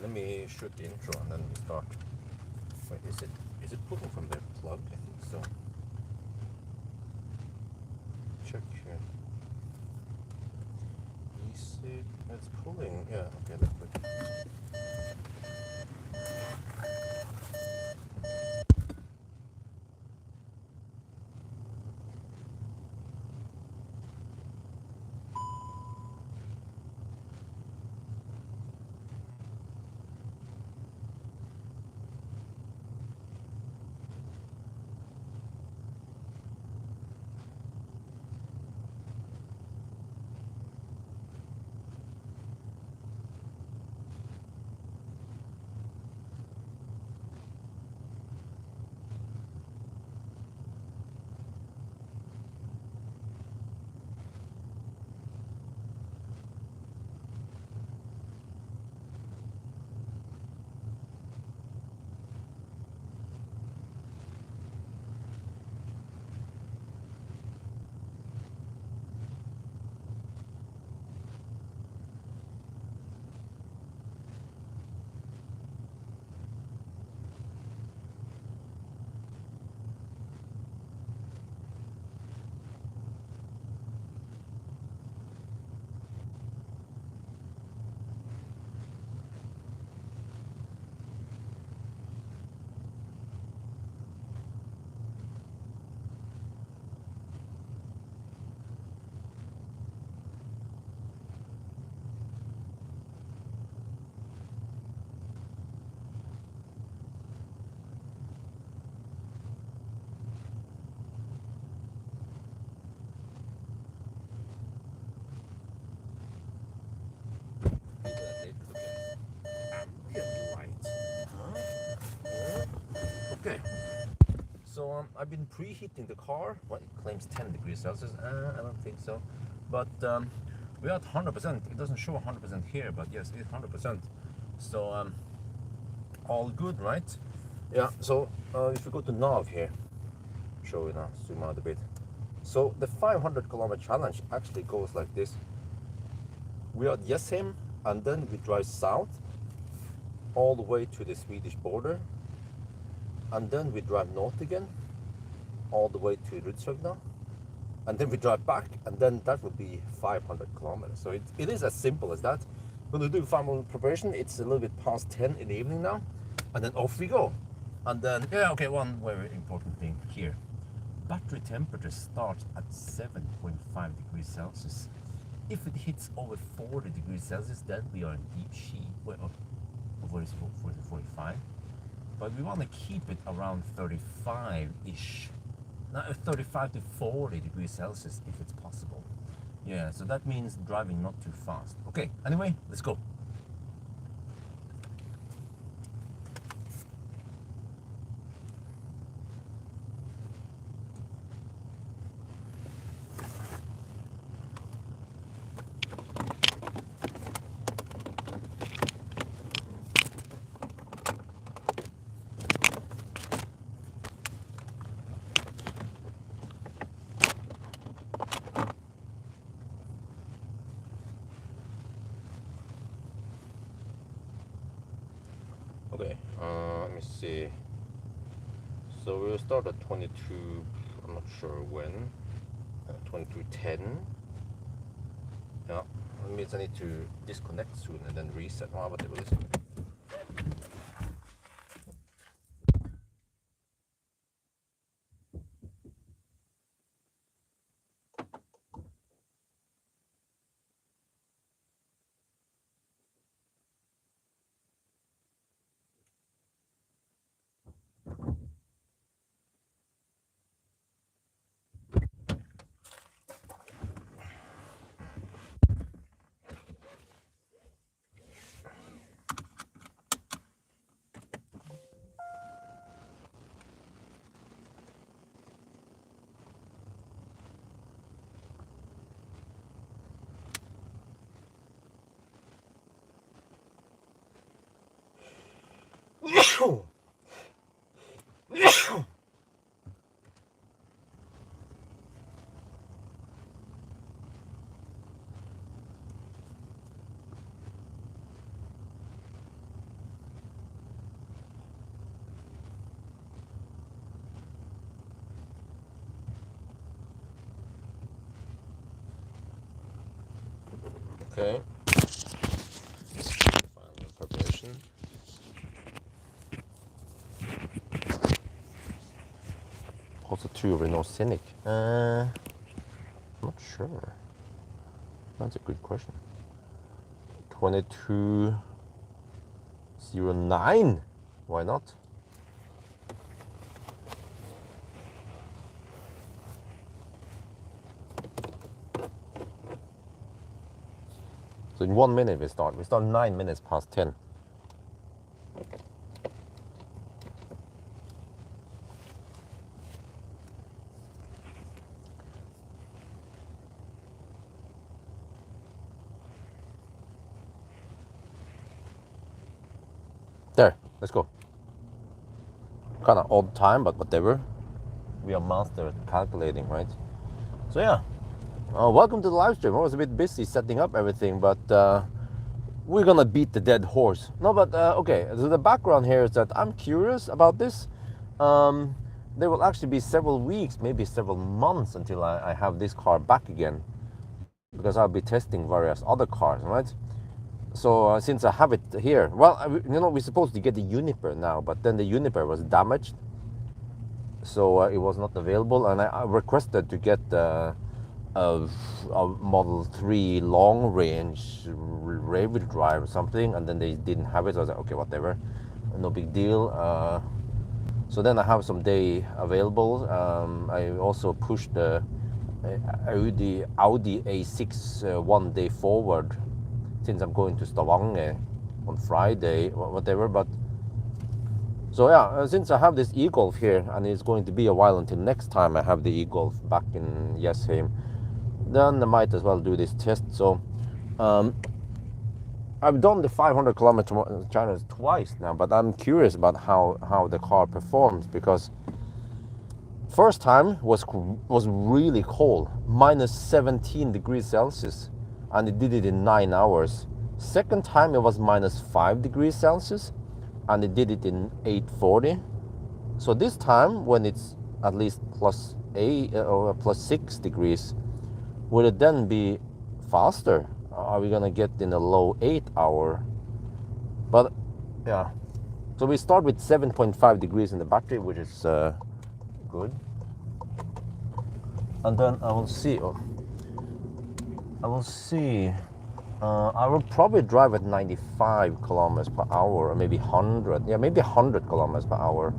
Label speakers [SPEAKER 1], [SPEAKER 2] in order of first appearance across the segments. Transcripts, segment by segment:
[SPEAKER 1] let me shoot the intro and then we start. Wait, is it pulling from the plug? I think so. Check here. It's pulling. Yeah, okay, that's good. Okay, so I've been preheating the car. Well, it claims 10 degrees Celsius. I don't think so, but we're at 100%. It doesn't show 100% here, but yes, it's 100%. So all good, right? Yeah. So if we go to nav here, show you now. Zoom out a bit. So the 500-kilometer challenge actually goes like this. We are at Jesheim, and then we drive south all the way to the Swedish border, and then we drive north again all the way to Rudshögna, and then we drive back, and then that would be 500 kilometers. So it is as simple as that. When we do final preparation, it's a little bit past 10 in the evening now, and then off we go. And then, yeah, okay, one very important thing here. Battery temperature starts at 7.5 degrees Celsius. If it hits over 40 degrees Celsius, then we are in deep sheet. Well, what is 45? But we want to keep it around 35-ish. Now 35 to 40 degrees Celsius if it's possible. Yeah, so that means driving not too fast. Okay, anyway, let's go. Okay, let me see. So we'll start at 22, I'm not sure when, 22:10. Yeah, that means I need to disconnect soon and then reset. Oh, whatever this. Okay. Final preparation. Also 2 Renault Scenic. Not sure. That's a good question. 2209. Why not? So in 1 minute we start. We start 9 minutes past 10. There, let's go. Kind of odd time, but whatever. We are master at calculating, right? So yeah, welcome to the live stream. I was a bit busy setting up everything, but we're gonna beat the dead horse. No, but okay, so the background here is that I'm curious about this. There will actually be several weeks, maybe several months until I have this car back again, because I'll be testing various other cars, right? So since I have it here, well, we're supposed to get the Juniper now, but then the Juniper was damaged, so it was not available, and I requested to get a Model 3 long range rear-wheel drive or something, and then they didn't have it, so I was like, okay, whatever, no big deal. So then I have some day available. I also pushed the Audi A6 1 day forward, since I'm going to Stavanger on Friday, whatever. But so yeah, since I have this e-Golf here, and it's going to be a while until next time I have the e-Golf back in Jessheim, then I might as well do this test. So I've done the 500 kilometer challenge twice now, but I'm curious about how the car performs, because first time was really cold, minus 17 degrees Celsius, and it did it in 9 hours. Second time it was minus 5 degrees Celsius, and it did it in 8:40. So this time, when it's at least plus 8 or plus 6 degrees, will it then be faster? Are we gonna get in a low 8 hour? But yeah, so we start with 7.5 degrees in the battery, which is good. And then I will see. I will probably drive at 95 kilometers per hour, or maybe 100. Yeah, maybe 100 kilometers per hour.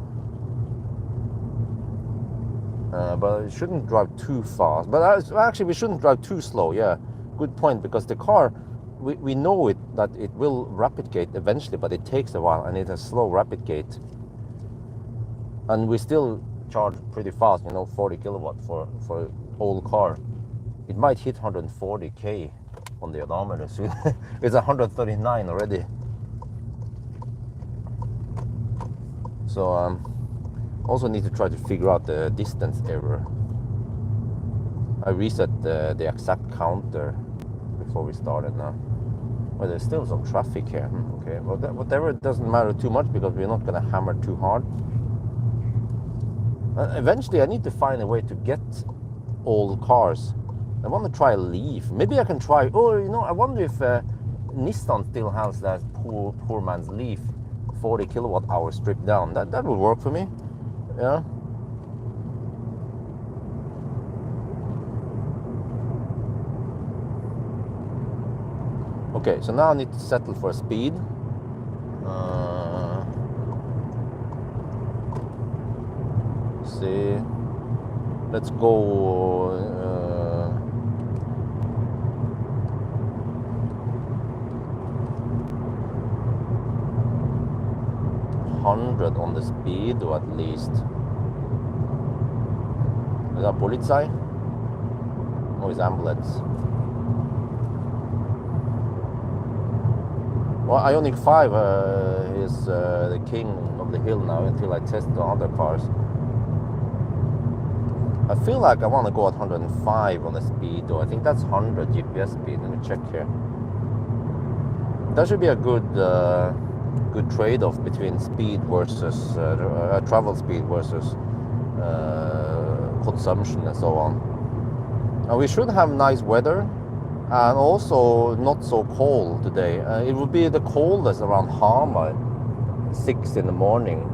[SPEAKER 1] But it shouldn't drive too fast. But actually, we shouldn't drive too slow. Yeah, good point. Because the car, we know that it will rapid gate eventually, but it takes a while, and it's a slow rapid gate. And we still charge pretty fast. 40 kilowatt for old car. It might hit 140k on the odometer soon. It's 139 already. So also need to try to figure out the distance error. I reset the exact counter before we started now. Well, there's still some traffic here. Okay, well, whatever, it doesn't matter too much, because we're not going to hammer too hard. Eventually I need to find a way to get old cars. I want to try a Leaf. Maybe I can try. I wonder if Nissan still has that poor man's Leaf, 40 kilowatt hour stripped down. That would work for me. Yeah. Okay, so now I need to settle for speed. See. Let's go. 100 on the speed, or at least. Is that Polizei? Or is ambulance? Well, Ioniq 5 is the king of the hill now, until I test the other cars. I feel like I want to go at 105 on the speed, though. I think that's 100 GPS speed. Let me check here. That should be a good trade-off between speed versus travel speed versus consumption and so on. Now we should have nice weather. and also not so cold today. It will be the coldest around Hamar, 6 in the morning.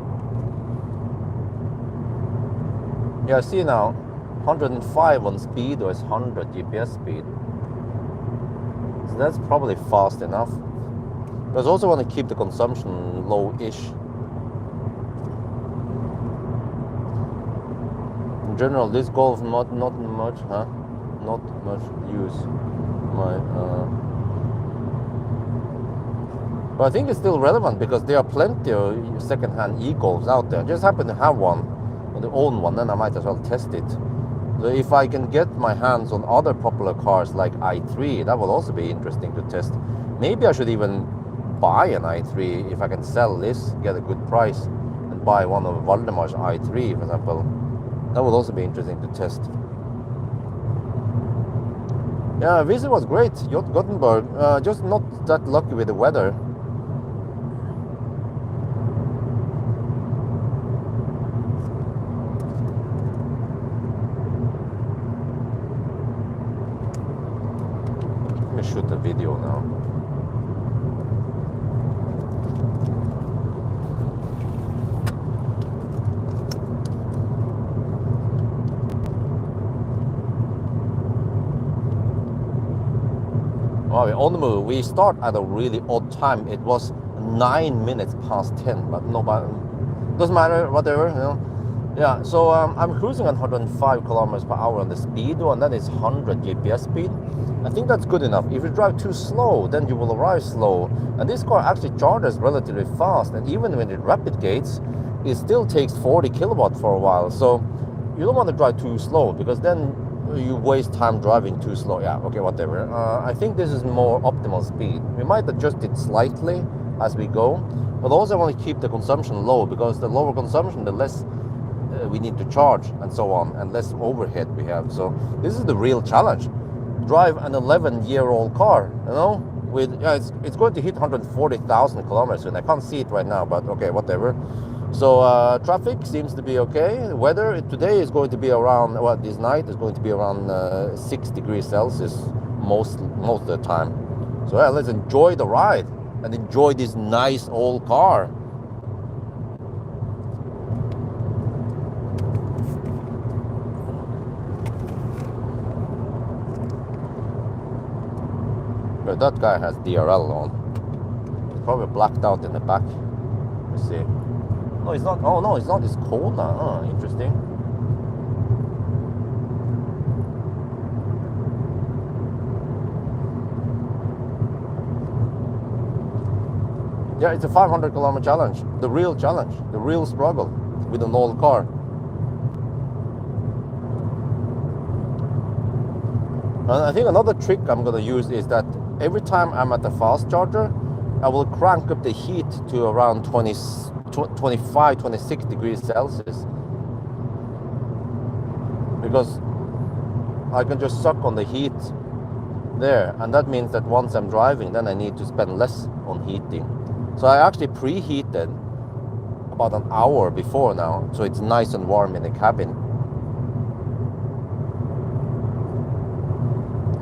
[SPEAKER 1] Yeah, see now, 105 on speed, or it's 100 GPS speed. So that's probably fast enough. But I also want to keep the consumption low-ish. In general, this Golf not much, huh? Not much use. But I think it's still relevant because there are plenty of second-hand e-Golfs out there. I just happen to have one, or to own one, then I might as well test it. So if I can get my hands on other popular cars like i3, that will also be interesting to test. Maybe I should even buy an i3 if I can sell this, get a good price, and buy one of Valdemar's i3, for example. That would also be interesting to test. Yeah, visit was great, Gothenburg. Just not that lucky with the weather. Let me shoot the video now. On the move, we start at a really odd time. It was 9 minutes past 10, but doesn't matter, whatever, you know. Yeah, so I'm cruising at 105 kilometers per hour on the speedo, and that is 100 GPS speed. I think that's good enough. If you drive too slow, then you will arrive slow. And this car actually charges relatively fast, and even when it rapid gates, it still takes 40 kilowatt for a while. So you don't want to drive too slow, because then you waste time driving too slow. Yeah, okay, whatever. I think this is more optimal speed. We might adjust it slightly as we go, but also want to keep the consumption low, because the lower consumption, the less we need to charge and so on, and less overhead we have. So this is the real challenge. Drive an 11-year-old car, you know, with it's going to hit 140,000 kilometers, and I can't see it right now, but okay, whatever. So traffic seems to be okay. The weather today is going to be around, well, this night is going to be around 6 degrees Celsius most of the time. So yeah, let's enjoy the ride and enjoy this nice old car. But that guy has DRL on. He's probably blacked out in the back. Let's see. No, it's not. Oh, no, it's not. It's cold now. Oh, interesting. Yeah, it's a 500 kilometer challenge. The real challenge. The real struggle with an old car. And I think another trick I'm going to use is that every time I'm at the fast charger, I will crank up the heat to around 25, 26 degrees Celsius, because I can just suck on the heat there, and that means that once I'm driving, then I need to spend less on heating. So I actually preheated about an hour before now, so it's nice and warm in the cabin.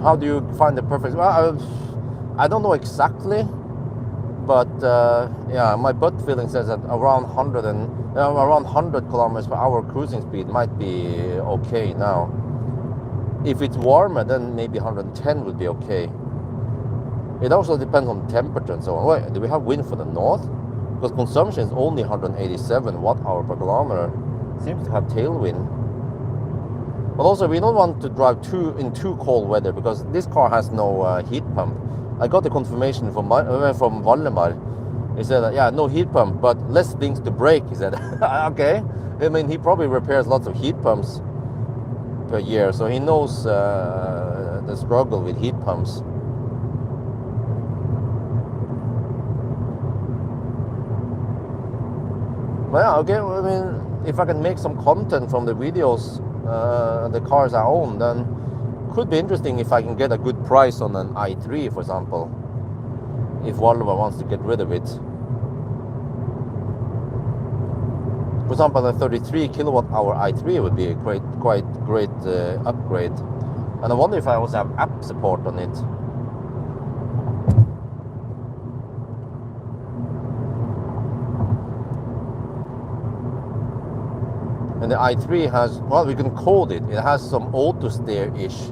[SPEAKER 1] How do you find the perfect? Well, I don't know exactly. But yeah, my gut feeling says that around 100 kilometers per hour cruising speed might be okay now. If it's warmer, then maybe 110 would be okay. It also depends on temperature and so on. Wait, do we have wind for the north? Because consumption is only 187 watt-hour per kilometer. Seems to have tailwind. But also, we don't want to drive in too cold weather, because this car has no heat pump. I got the confirmation from Valdemar. He said, yeah, no heat pump, but less things to break, he said. Okay. I mean, he probably repairs lots of heat pumps per year, so he knows the struggle with heat pumps. But yeah, okay, I mean, if I can make some content from the videos, the cars I own, then could be interesting if I can get a good price on an i3, for example, if Volvo wants to get rid of it. For example, a 33 kilowatt hour i3 would be a quite great upgrade. And I wonder if I also have app support on it. And the i3 has, well, we can code it. It has some auto steer-ish.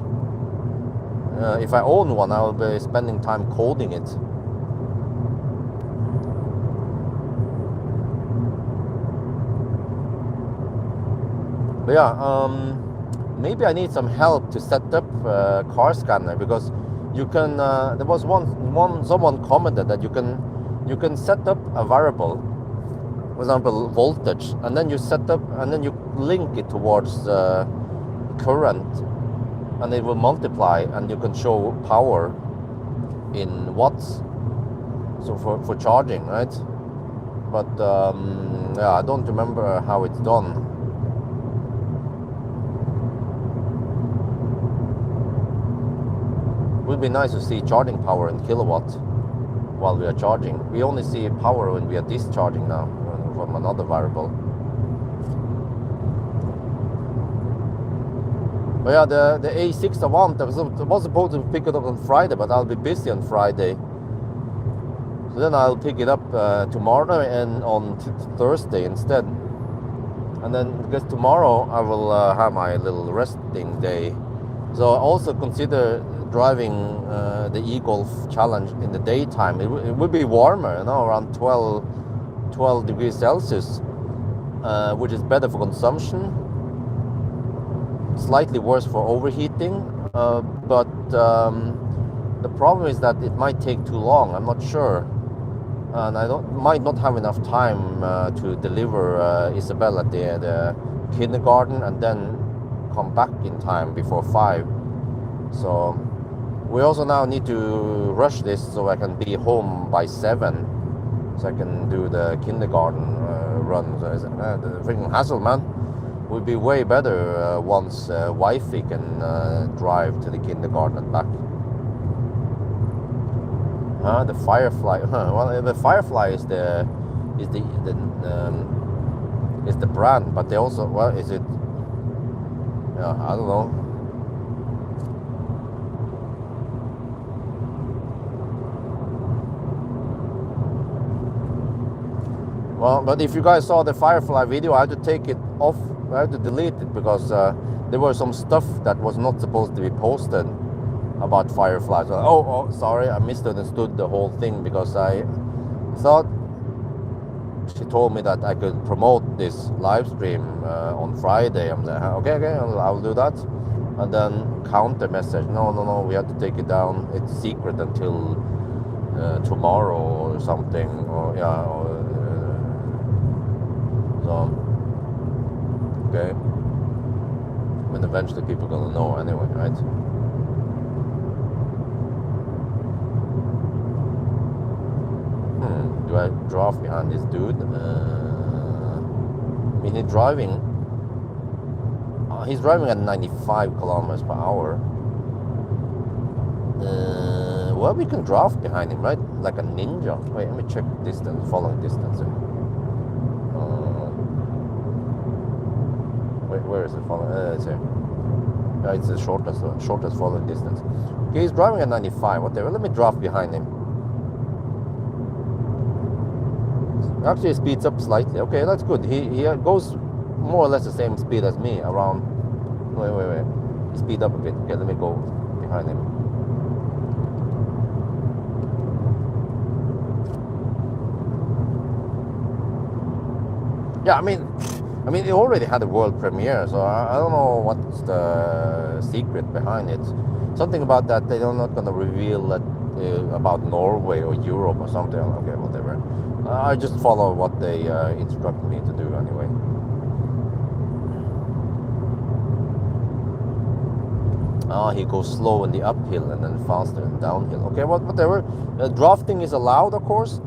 [SPEAKER 1] If I own one, I will be spending time coding it. But yeah, maybe I need some help to set up car scanner, because you can. There was someone commented that you can set up a variable, for example voltage, and then you set up and then you link it towards current, and it will multiply, and you can show power in watts. So for charging, right? But yeah, I don't remember how it's done. It would be nice to see charging power in kilowatts while we are charging. We only see power when we are discharging now from another variable. But yeah, the A6 I want, I was supposed to pick it up on Friday, but I'll be busy on Friday. So then I'll pick it up tomorrow and on Thursday instead. And then, because tomorrow I will have my little resting day. So I also consider driving the e-Golf Challenge in the daytime. It would be warmer, you know, around 12 degrees Celsius, which is better for consumption, slightly worse for overheating, but the problem is that it might take too long. I'm not sure, and I might not have enough time to deliver Isabel at the kindergarten and then come back in time before 5. So we also now need to rush this so I can be home by 7, so I can do the kindergarten run. The freaking hassle, man. Would be way better once wifey can drive to the kindergarten and back. The Firefly. Well, the Firefly is the brand, but they also, well, is it? Yeah, I don't know. Well, but if you guys saw the Firefly video, I had to take it off. I had to delete it because there was some stuff that was not supposed to be posted about Fireflies. So, oh, sorry, I misunderstood the whole thing, because I thought she told me that I could promote this live stream on Friday. I'm like, okay, I'll do that. And then counter message, no, we have to take it down. It's secret until tomorrow or something. Or yeah. So, okay. I mean, eventually people are gonna know anyway, right? Do I draft behind this dude? I mean, he's driving at 95 kilometers per hour. Well, we can draft behind him, right? Like a ninja. Wait, let me check distance, following distance. Where is it following? It's here. Yeah, it's the shortest following distance. Okay, he's driving at 95, whatever. Let me draft behind him. Actually, he speeds up slightly. Okay, that's good. He goes more or less the same speed as me, around... Wait. He speed up a bit. Okay, let me go behind him. Yeah, I mean, it already had a world premiere, so I don't know what's the secret behind it. Something about that they're not going to reveal that about Norway or Europe or something. Okay, whatever. I just follow what they instruct me to do anyway. He goes slow in the uphill and then faster in downhill. Okay, whatever. Drafting is allowed, of course,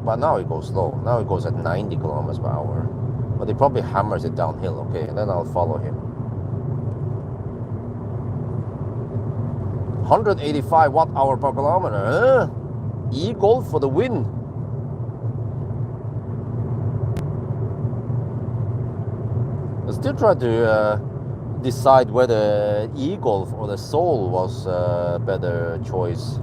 [SPEAKER 1] but now he goes slow. Now he goes at 90 kilometers per hour. But he probably hammers it downhill. Okay, and then I'll follow him. 185 watt-hour per kilometer. E-Golf for the win. I still try to decide whether e-Golf or the Soul was a better choice.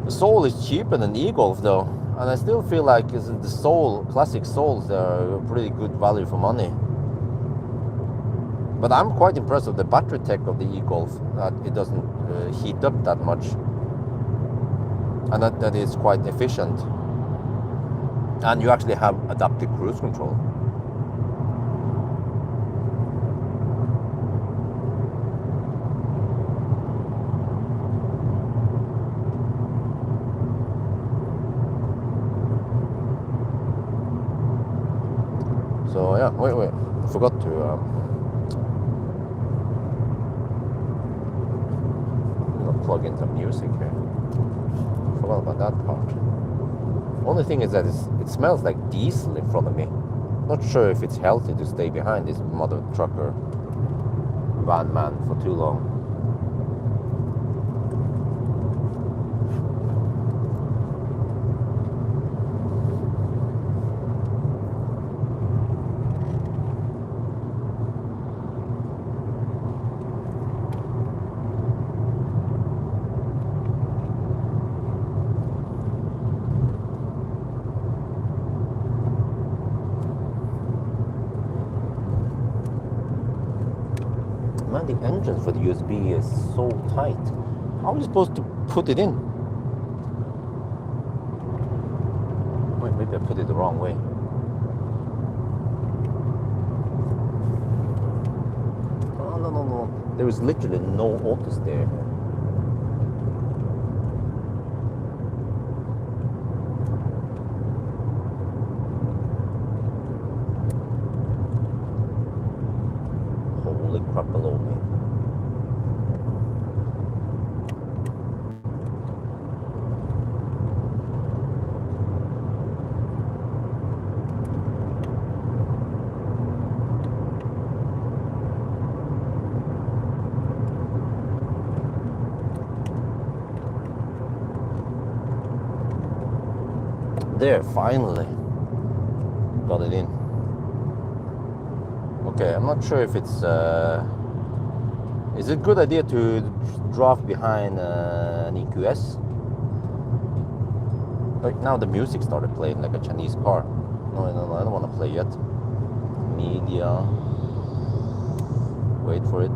[SPEAKER 1] The Soul is cheaper than e-Golf though, and I still feel like the Soul, classic Souls, are pretty good value for money. But I'm quite impressed with the battery tech of the e-Golf, that it doesn't heat up that much, and that is quite efficient. And you actually have adaptive cruise control. So yeah, wait, I forgot to plug in some music here. Forgot about that part. Only thing is that it smells like diesel in front of me. Not sure if it's healthy to stay behind this mother trucker van man for too long. Man, the engine for the USB is so tight. How are you supposed to put it in? Wait, maybe I put it the wrong way. Oh, no. There is literally no auto steer. Holy crap below me. There, finally got it in. Okay, I'm not sure if it's is it a good idea to drive behind an EQS? Right now the music started playing like a Chinese car. No, I don't want to play yet. Media. Wait for it.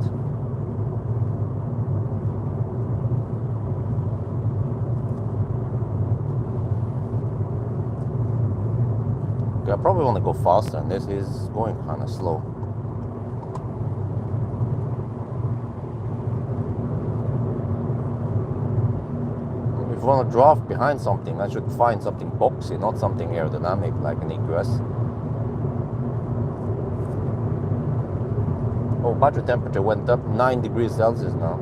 [SPEAKER 1] I probably want to go faster, and this is going kind of slow. If I want to draft behind something, I should find something boxy, not something aerodynamic like an EQS. Oh, battery temperature went up 9 degrees Celsius now.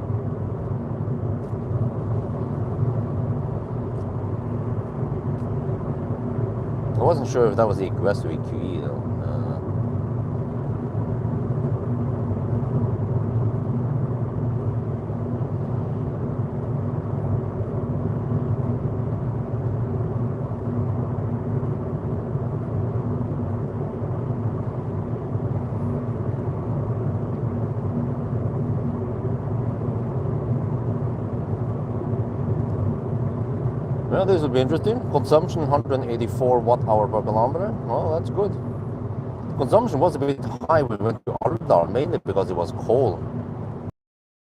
[SPEAKER 1] I wasn't sure if that was EQS or EQE though. Well, this will be interesting. Consumption 184 watt-hour per kilometer. Well, that's good. Consumption was a bit high when we went to Alvdal, mainly because it was cold.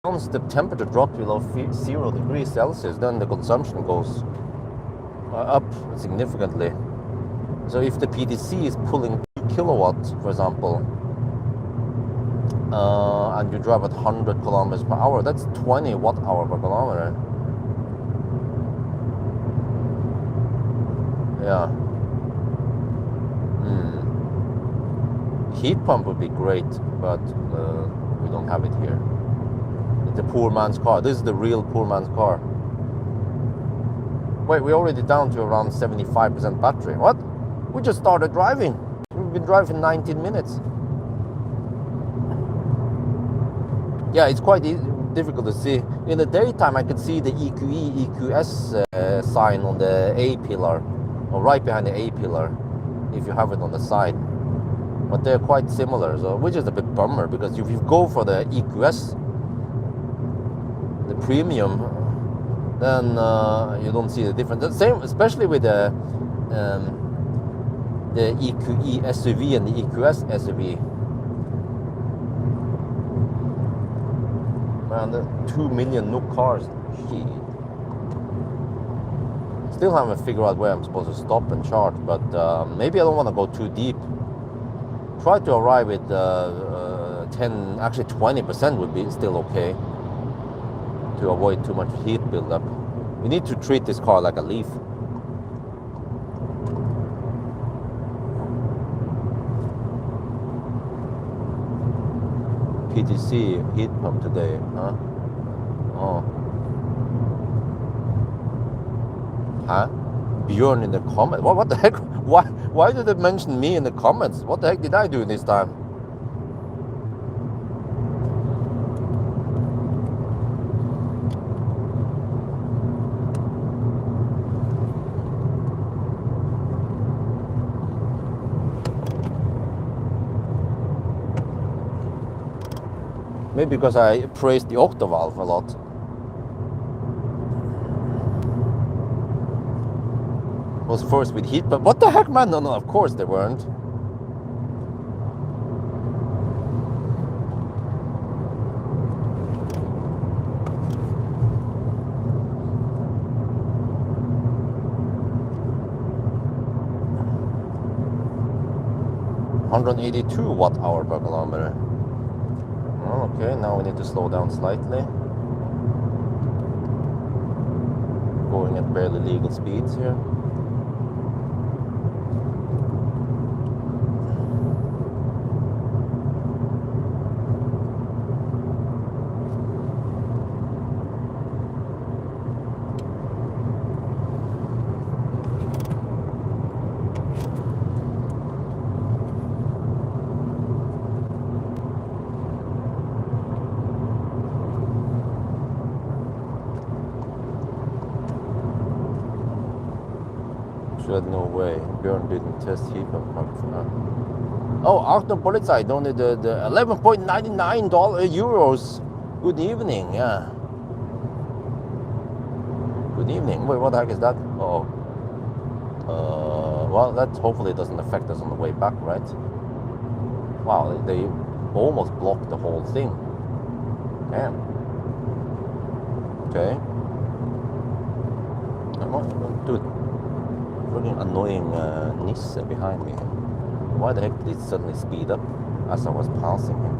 [SPEAKER 1] Once the temperature drops below 0 degrees Celsius, then the consumption goes up significantly. So if the PTC is pulling 2 kilowatts, for example, and you drive at 100 kilometers per hour, that's 20 watt-hour per kilometer. Yeah. Heat pump would be great, but we don't have it here. It's a poor man's car. This is the real poor man's car. Wait, we're already down to around 75% battery. What? We just started driving. We've been driving 19 minutes. Yeah, it's quite difficult to see. In the daytime, I could see the EQE, EQS sign on the A pillar, or right behind the A pillar, if you have it on the side. But they're quite similar, so which is a bit bummer, because if you go for the EQS, the premium, then you don't see the difference. The same, especially with the EQE SUV and the EQS SUV. and 2 million new cars. Shit. Still haven't figured out where I'm supposed to stop and charge, but maybe I don't want to go too deep. Try to arrive at 10, actually 20% would be still okay to avoid too much heat buildup. We need to treat this car like a Leaf. PTC heat pump today, huh? Oh. Huh? Bjorn in the comments. What the heck? Why did they mention me in the comments? What the heck did I do this time? Maybe because I praised the octavalve a lot. Was first with heat, but what the heck, man? No, of course they weren't. $182 watt-hour per kilometer. Okay, now we need to slow down slightly. Going at barely legal speeds here. No way. Bjorn didn't test heat pump for now. Oh, Achtung Polizei donated the 11.99 euros. Good evening, yeah. Good evening. Wait, what the heck is that? Oh. Well, that hopefully doesn't affect us on the way back, right? Wow, they almost blocked the whole thing. Damn. Okay. Dude. Fucking annoying Nisse behind me. Why the heck did it suddenly speed up as I was passing him?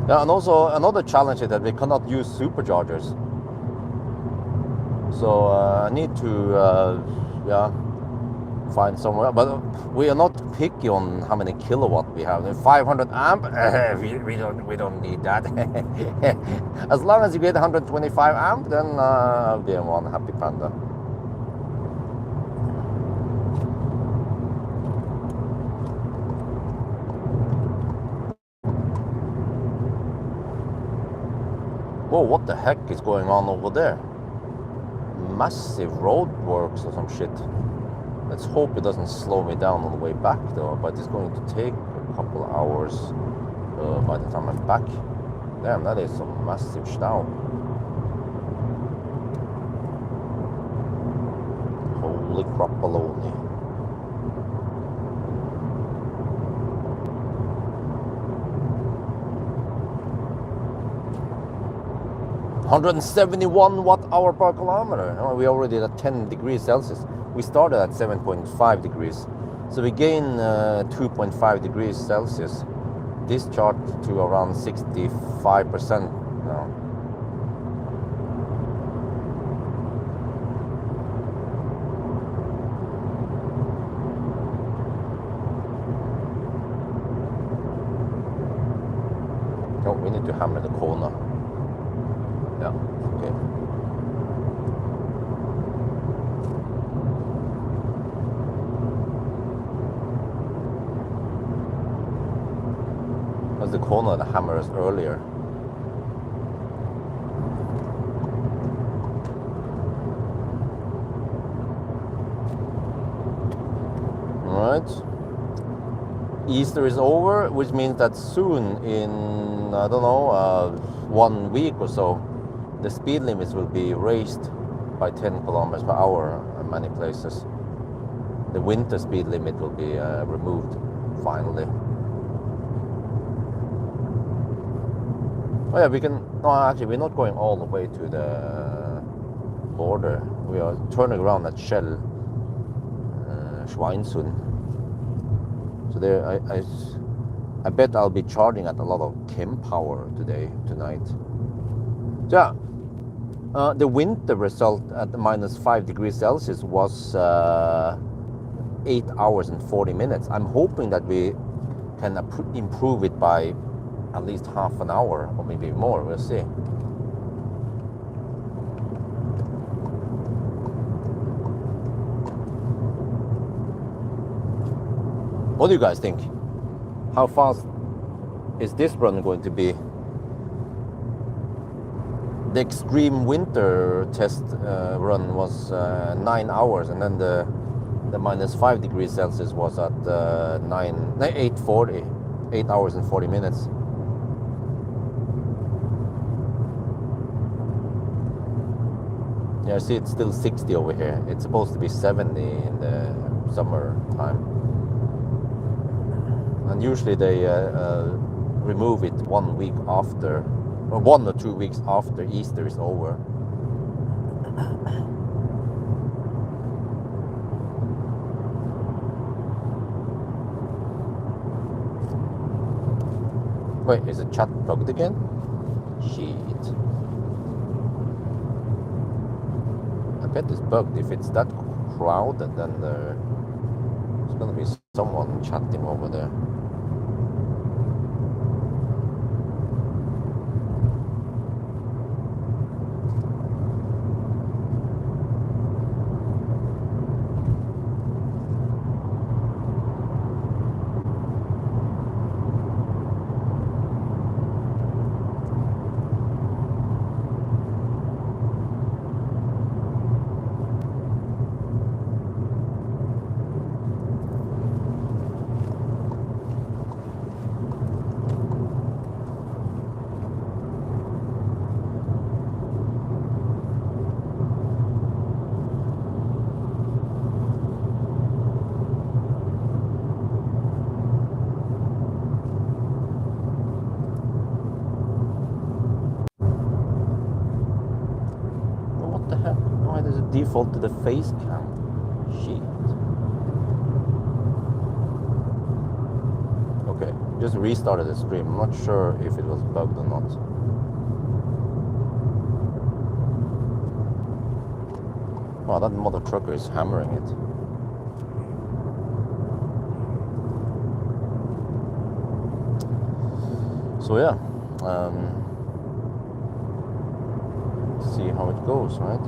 [SPEAKER 1] Yeah, and also another challenge is that we cannot use superchargers. So I need to, find somewhere. But we are not picky on how many kilowatt we have. 500 amp, we don't need that. As long as you get 125 amp, then I'll be one happy panda. Whoa, what the heck is going on over there? Massive roadworks or some shit. Let's hope it doesn't slow me down on the way back though, but it's going to take a couple of hours by the time I'm back. Damn, that is some massive stau. Holy crap baloney. $171 watt-hour per kilometer. Oh, we already at 10 degrees Celsius. We started at 7.5 degrees. So we gain 2.5 degrees Celsius. Discharge to around 65% now. Oh, we need to hammer the corner. Yeah, okay. The corner the hammers earlier. Alright. Easter is over, which means that soon, in I don't know, 1 week or so, the speed limits will be raised by 10 kilometers per hour many places. The winter speed limit will be removed finally. Oh yeah, we can. No, actually, we're not going all the way to the border. We are turning around at Shell, Schweinsund. So there, I bet I'll be charging at a lot of chem power tonight. So yeah, the winter result at -5 degrees Celsius was 8 hours and 40 minutes. I'm hoping that we can improve it by at least half an hour or maybe more. We'll see. What do you guys think? How fast is this run going to be? The extreme winter test run was 9 hours, and then the -5 degrees Celsius was at 8 hours and 40 minutes. Yeah, I see it's still 60 over here. It's supposed to be 70 in the summer time. And usually they remove it 1 week after, or 1 or 2 weeks after Easter is over. Wait, is the chat bugged again? Shit. I bet it's bugged. If it's that crowded, then there's gonna be someone chatting over there. Default to the face cam. Shit. Okay, just restarted the stream. I'm not sure if it was bugged or not. Wow, that mother trucker is hammering it. So yeah, see how it goes, right?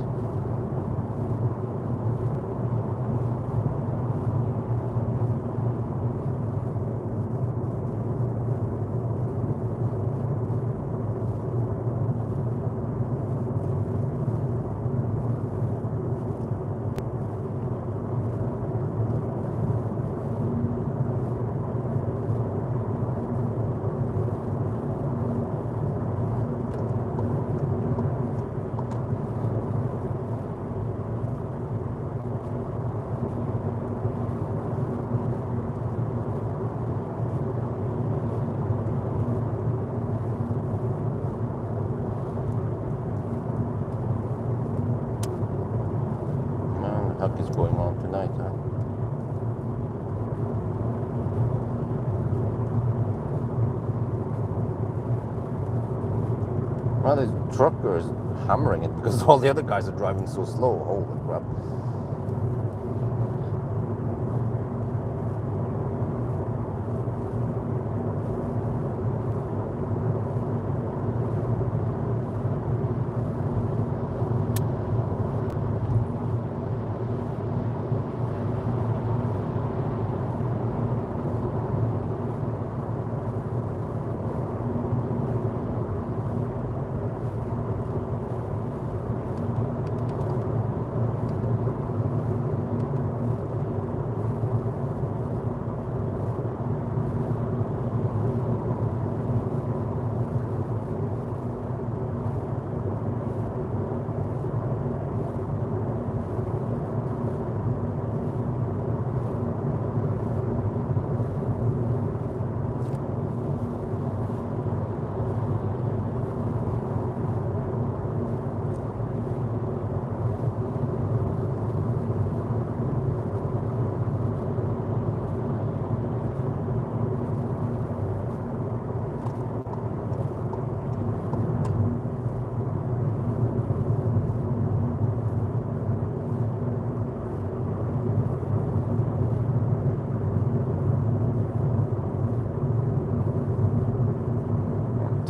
[SPEAKER 1] What is going on tonight, huh? Well, this trucker is hammering it because all the other guys are driving so slow. Holy crap.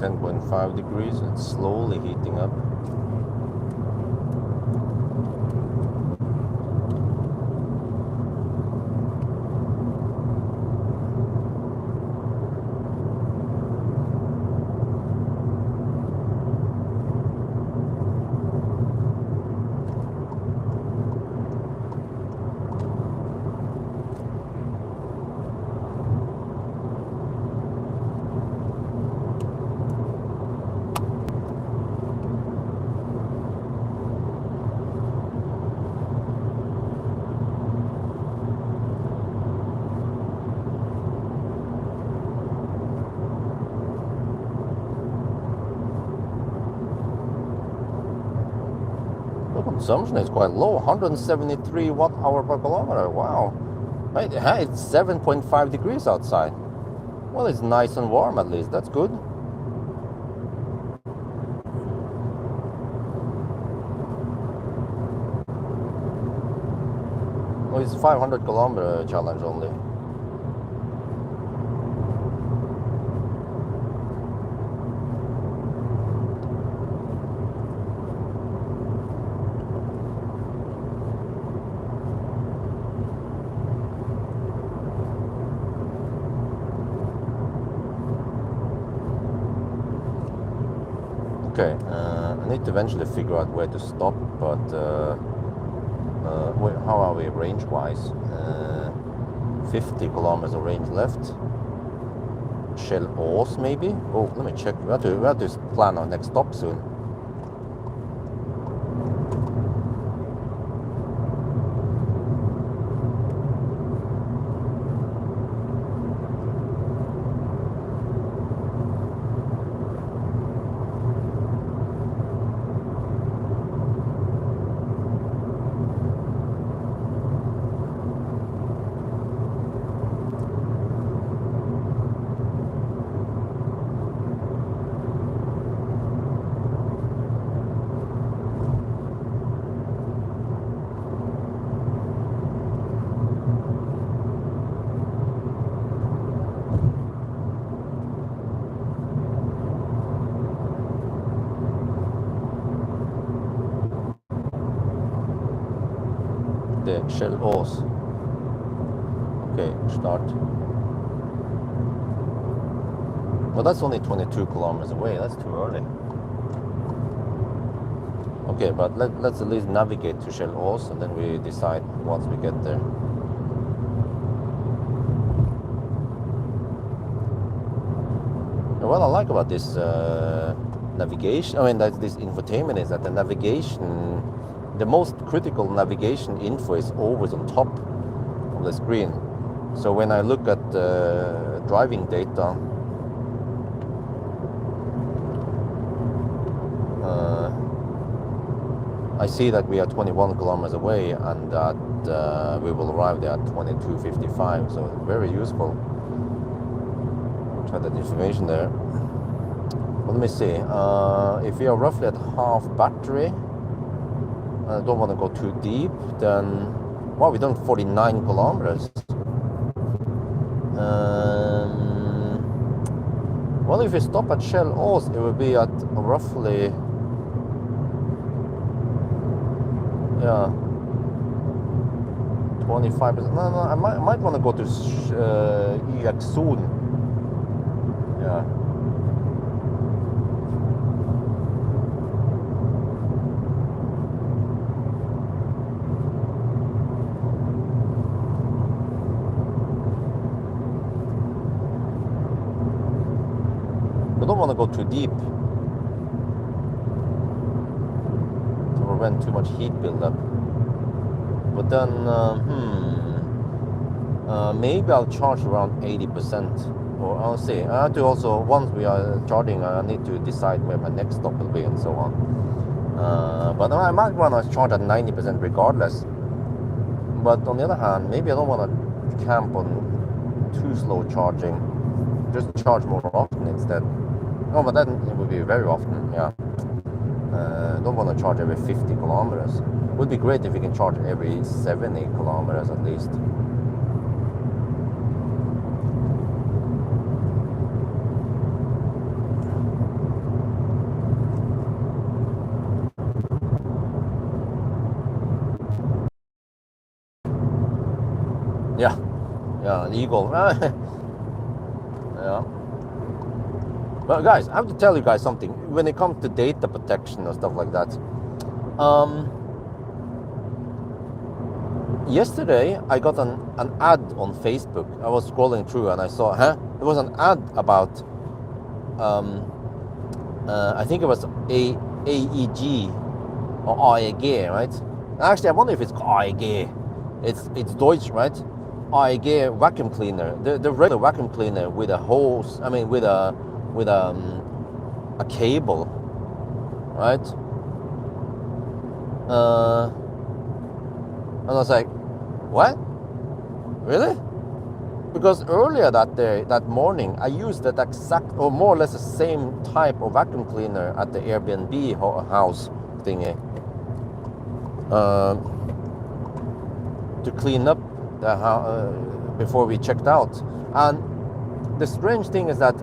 [SPEAKER 1] 10.5 degrees. It's slowly heating up. Consumption is quite low, 173 watt-hour per kilometer. Wow. It's 7.5 degrees outside. Well, it's nice and warm at least. That's good. Well, it's 500 kilometer challenge only. Okay, I need to eventually figure out where to stop, but how are we range-wise? 50 kilometers of range left. Shell Ås, maybe? Oh, let me check. We have to plan our next stop soon. The Shell Ås. Okay, start. Well, that's only 22 kilometers away. That's too early. Okay, but let's at least navigate to Shell Ås, and then we decide once we get there. And what I like about this navigation, this infotainment, is that the navigation, the most critical navigation info is always on top of the screen. So when I look at driving data, I see that we are 21 kilometers away and that we will arrive there at 22:55. So very useful. Try that information there. Well, let me see. If we are roughly at half battery, I don't want to go too deep, then, wow, we've done 49 kilometers. Well, if we stop at Shell Ås, it will be at roughly, 25%. No, I might want to go to Exxon. Yeah. We don't want to go too deep to prevent too much heat buildup. But then, maybe I'll charge around 80%. Or I'll see. I have to also, once we are charging, I need to decide where my next stop will be and so on. But I might want to charge at 90% regardless. But on the other hand, maybe I don't want to camp on too slow charging. Just charge more often instead. No, but then it would be very often, yeah. Don't want to charge every 50 kilometers. It would be great if we can charge every 70 kilometers at least. Yeah, yeah, an eagle. Yeah. But guys, I have to tell you guys something. When it comes to data protection and stuff like that, um, yesterday I got an ad on Facebook. I was scrolling through and I saw, it was an ad about, um, I think it was AEG or AEG, right? Actually, I wonder if it's AEG. It's Deutsch, right? AEG vacuum cleaner, the regular vacuum cleaner with a hose. I mean, with a cable, right? And I was like, what? Really? Because earlier that day, that morning, I used that exact, or more or less the same type of vacuum cleaner at the Airbnb house thingy, to clean up the house before we checked out. And the strange thing is that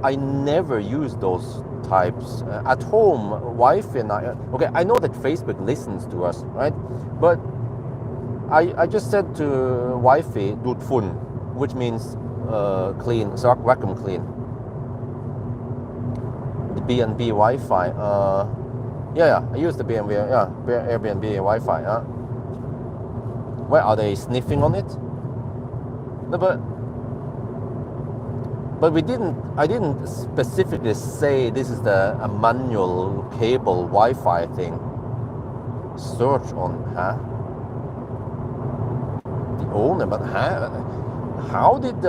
[SPEAKER 1] I never use those types at home. Wife and I. Okay, I know that Facebook listens to us, right? But I just said to wifey, "Dut fun," which means clean, so vacuum clean. The B&B Wi-Fi. Yeah, I use the B&B, Airbnb Wi-Fi. Where are they sniffing on it? No, but I didn't specifically say this is a manual cable Wi-Fi thing. Search on, the owner, but how did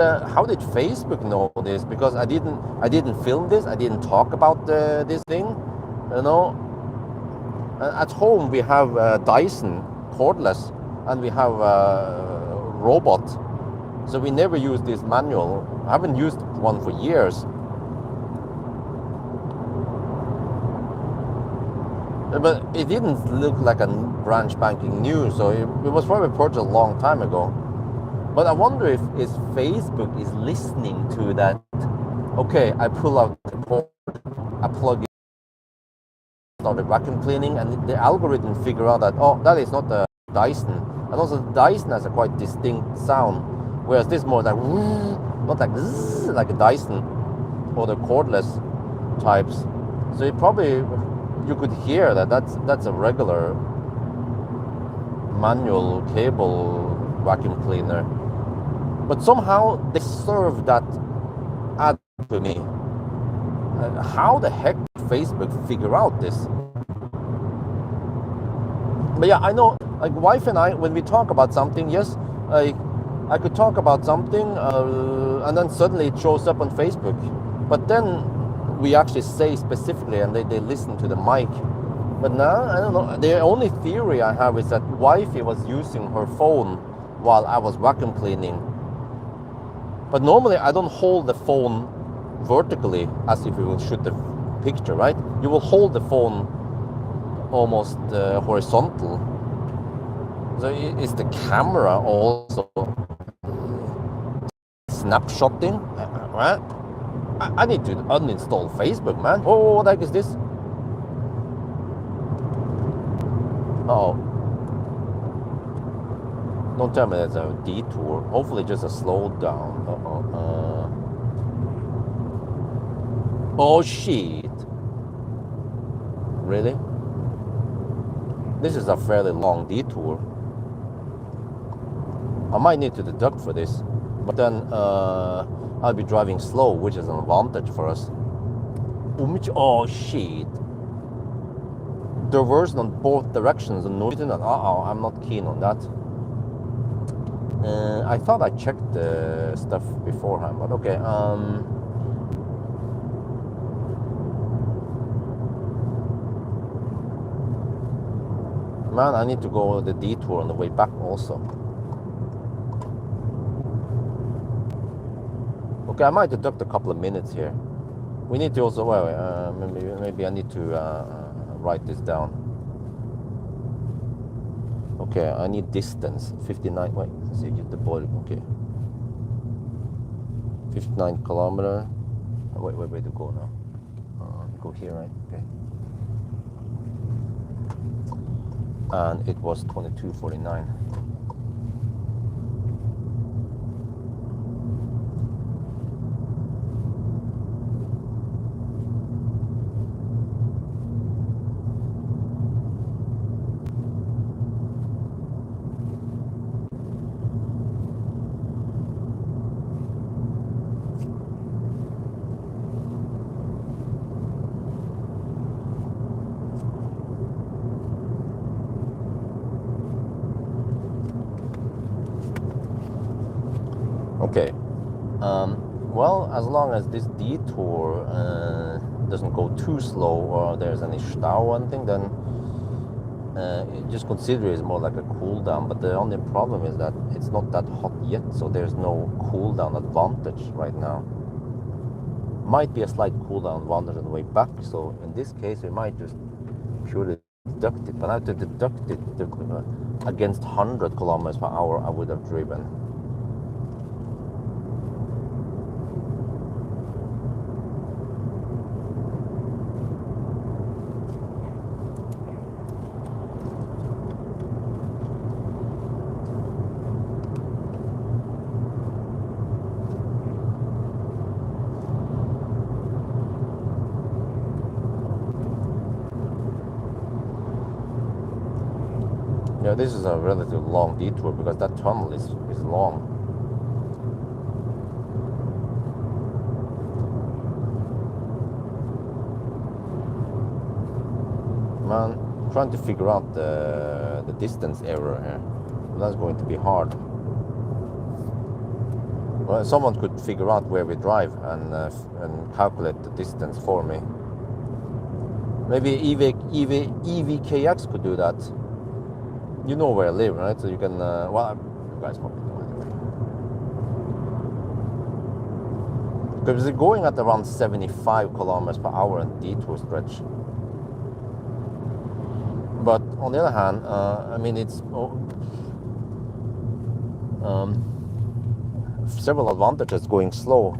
[SPEAKER 1] Facebook know this? Because I didn't film this. I didn't talk about this thing. You know, at home we have Dyson cordless, and we have robot. So we never use this manual. I haven't used one for years. But it didn't look like a brand spanking new, so it was probably purchased a long time ago. But I wonder if Facebook is listening to that. Okay, I pull out the cord, I plug it, started vacuum cleaning, and the algorithm figure out that, oh, that is not the Dyson. And also Dyson has a quite distinct sound, whereas this more like, not like zzz, like a Dyson or the cordless types. So it probably, you could hear that's a regular manual cable vacuum cleaner. But somehow they serve that ad to me. How the heck did Facebook figure out this? But yeah, I know, like wife and I, when we talk about something, yes, I could talk about something, and then suddenly it shows up on Facebook. But then we actually say specifically, and they listen to the mic. But now, I don't know, the only theory I have is that wifey was using her phone while I was vacuum cleaning. But normally I don't hold the phone vertically as if you will shoot the picture, right? You will hold the phone almost horizontal. So is the camera also snapshotting? Right? I need to uninstall Facebook, man. Oh, what the heck is this? Uh-oh. Don't tell me that's a detour. Hopefully just a slowdown. Oh shit. Really? This is a fairly long detour. I might need to deduct for this. But then I'll be driving slow, which is an advantage for us. Oh shit. Diversion on both directions and I'm not keen on that. I thought I checked the stuff beforehand, but okay. Man, I need to go the detour on the way back also. Okay, I might deduct a couple of minutes here. We need to also, maybe I need to write this down. Okay, I need distance, 59, wait, let's see, the ball, okay. 59 kilometer, wait to go now. Go here, right, okay. And it was 22:49. Okay. Well, as long as this detour doesn't go too slow or there's any stau or anything, then just consider it more like a cool down. But the only problem is that it's not that hot yet, so there's no cool down advantage right now. Might be a slight cool down advantage on the way back, so in this case we might just purely deduct it. But I have to deduct it against 100 kilometers per hour I would have driven. Yeah, this is a relatively long detour because that tunnel is long. Man, trying to figure out the distance error here. That's going to be hard. Well, someone could figure out where we drive and calculate the distance for me. Maybe EVKX could do that. You know where I live, right? So you can, well, you guys probably know anyway. Because they're going at around 75 kilometers per hour in detour stretch. But on the other hand, I mean, it's several advantages going slow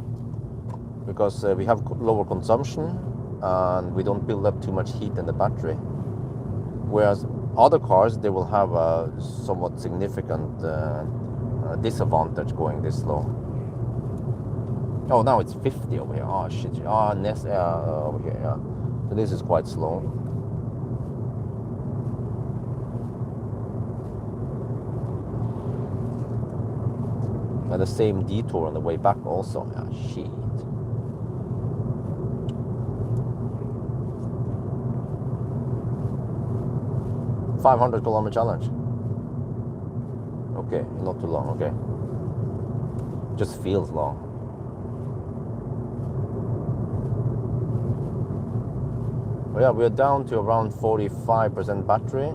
[SPEAKER 1] because we have lower consumption and we don't build up too much heat in the battery. Whereas other cars, they will have a somewhat significant disadvantage going this slow. Oh, now it's 50 over here. Oh shit. Oh, next over here. Yeah. So this is quite slow. And the same detour on the way back also. Ah, shit. $500 challenge. Okay, not too long. Okay, just feels long. Well, yeah, we're down to around 45% battery.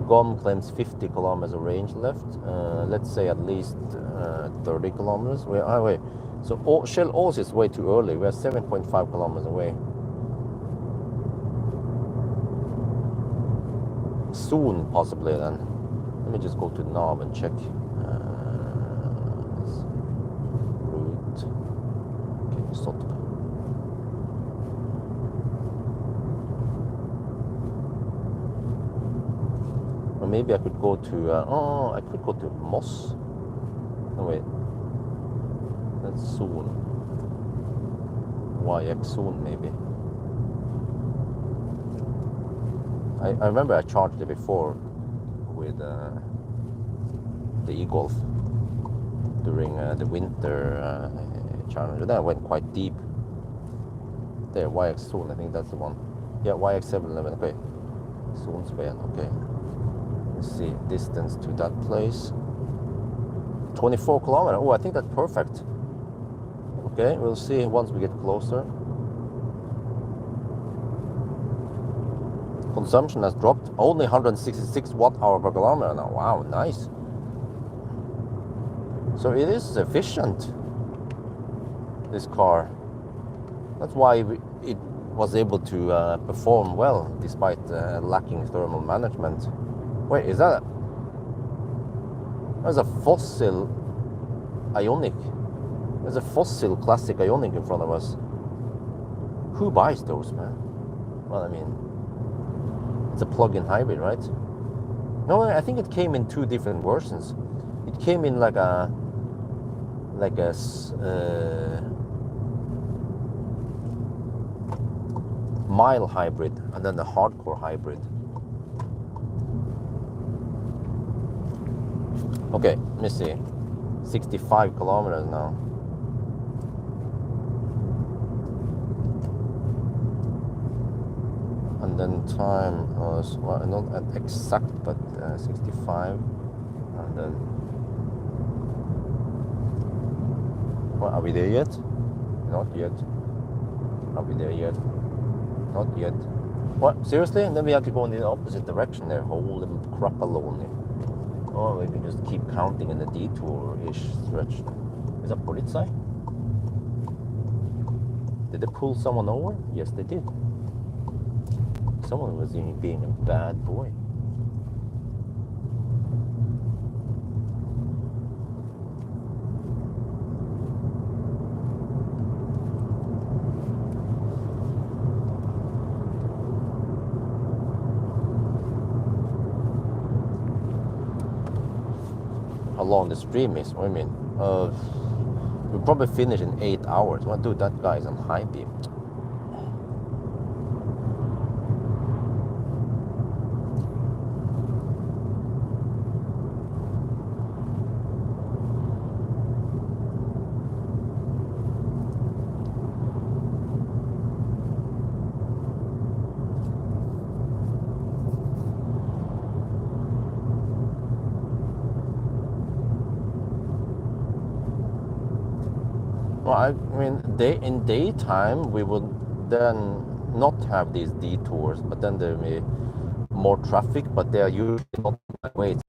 [SPEAKER 1] GOM claims 50 kilometers of range left. Let's say at least 30 kilometers. Wait. So Shell Oz is way too early. We're 7.5 kilometers away. Soon, possibly then. Let me just go to nav and check. Route. Okay, stop. Or maybe I could go to. I could go to Moss. No wait. That's soon. YX soon maybe. I remember I charged it before with the e-Golf during the winter challenge. Then I went quite deep. There, YX Soon, I think that's the one. Yeah, YX 711, okay. Soonsben, okay. Let's see, distance to that place. 24 kilometers, oh, I think that's perfect. Okay, we'll see once we get closer. Consumption has dropped, only 166 watt-hour per kilometer now. Wow, nice. So it is efficient, this car. That's why it was able to perform well despite lacking thermal management. Wait, is that there's a fossil Ioniq. There's a fossil classic Ioniq in front of us. Who buys those, man? Well, I mean, it's a plug-in hybrid, right? No, I think it came in two different versions. It came in like a mild hybrid and then the hardcore hybrid. Okay, let me see. 65 kilometers now. And then time was, well, not exact, but 65. And then, well, are we there yet? Not yet. Are we there yet? Not yet. What? Seriously? And then we have to go in the opposite direction there. Holy crapaloni. Oh, we can just keep counting in the detour-ish stretch. Is that Polizei? Did they pull someone over? Yes, they did. Someone was being a bad boy. How long the stream is? What do you mean? We'll probably finish in 8 hours. Well, dude, that guy's on high beam. Well, I mean, in daytime we would then not have these detours, but then there may be more traffic, but they are usually not wait.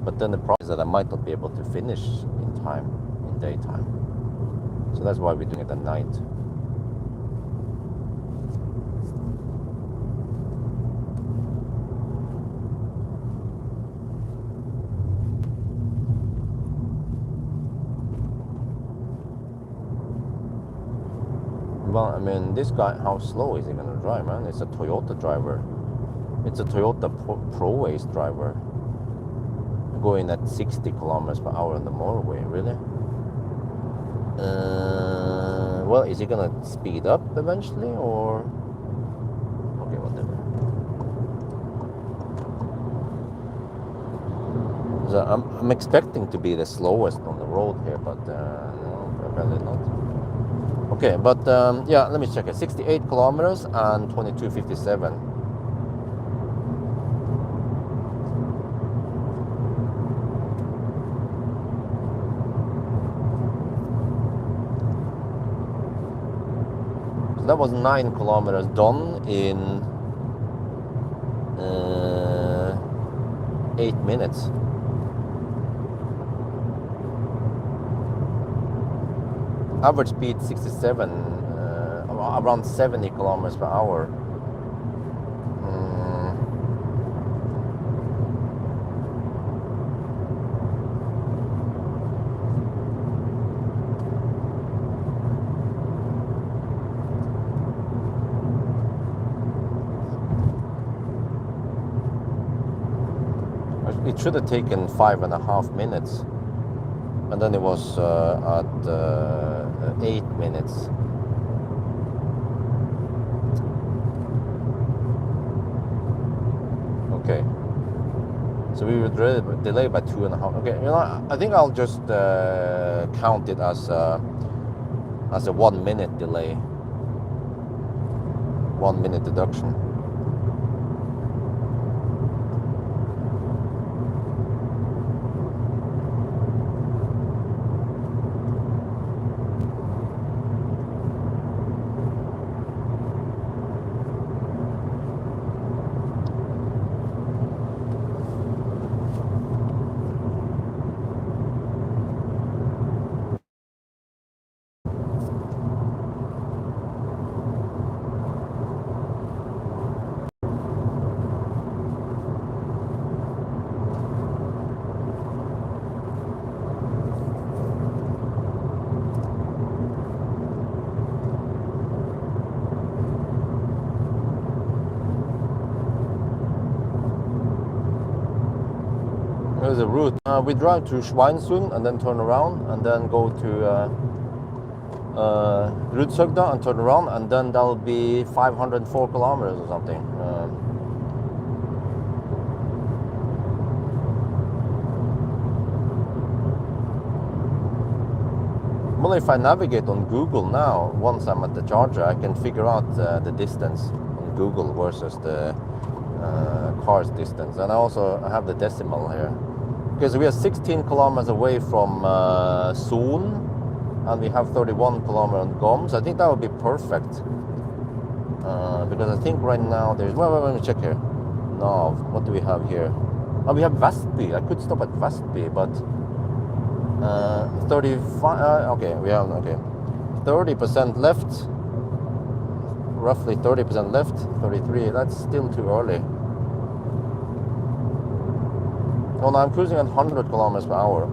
[SPEAKER 1] But then the problem is that I might not be able to finish in time in daytime, so that's why we're doing it at night. Well, I mean, this guy, how slow is he gonna drive, man? It's a Toyota driver. It's a Toyota Pro Ace driver. Going at 60 kilometers per hour on the motorway, really? Well, is he gonna speed up eventually, or? Okay, whatever. So I'm expecting to be the slowest on the road here, but no, apparently not. Okay, but yeah, let me check it. 68 kilometers and 22:57. So that was 9 kilometers done in 8 minutes. Average speed 67, around 70 kilometers per hour. It should have taken 5.5 minutes. And then it was at 8 minutes. Okay. So we were delayed by 2.5. Okay, you know, I think I'll just count it as a 1 minute delay. 1 minute deduction. There's a route. We drive to Schweinsund and then turn around and then go to Rudshøgda and turn around, and then that'll be 504 kilometers or something. Well, if I navigate on Google now, once I'm at the charger, I can figure out the distance on Google versus the car's distance. And I also have the decimal here. Because we are 16 kilometers away from Son, and we have 31 kilometers on Gom, so I think that would be perfect. Because I think right now there's, well, let me check here. No, what do we have here? Oh, we have Vestby. I could stop at Vestby, but 35, okay, we have, okay. 30% left, roughly 30% left, 33, that's still too early. Oh no, I'm cruising at 100 kilometers per hour.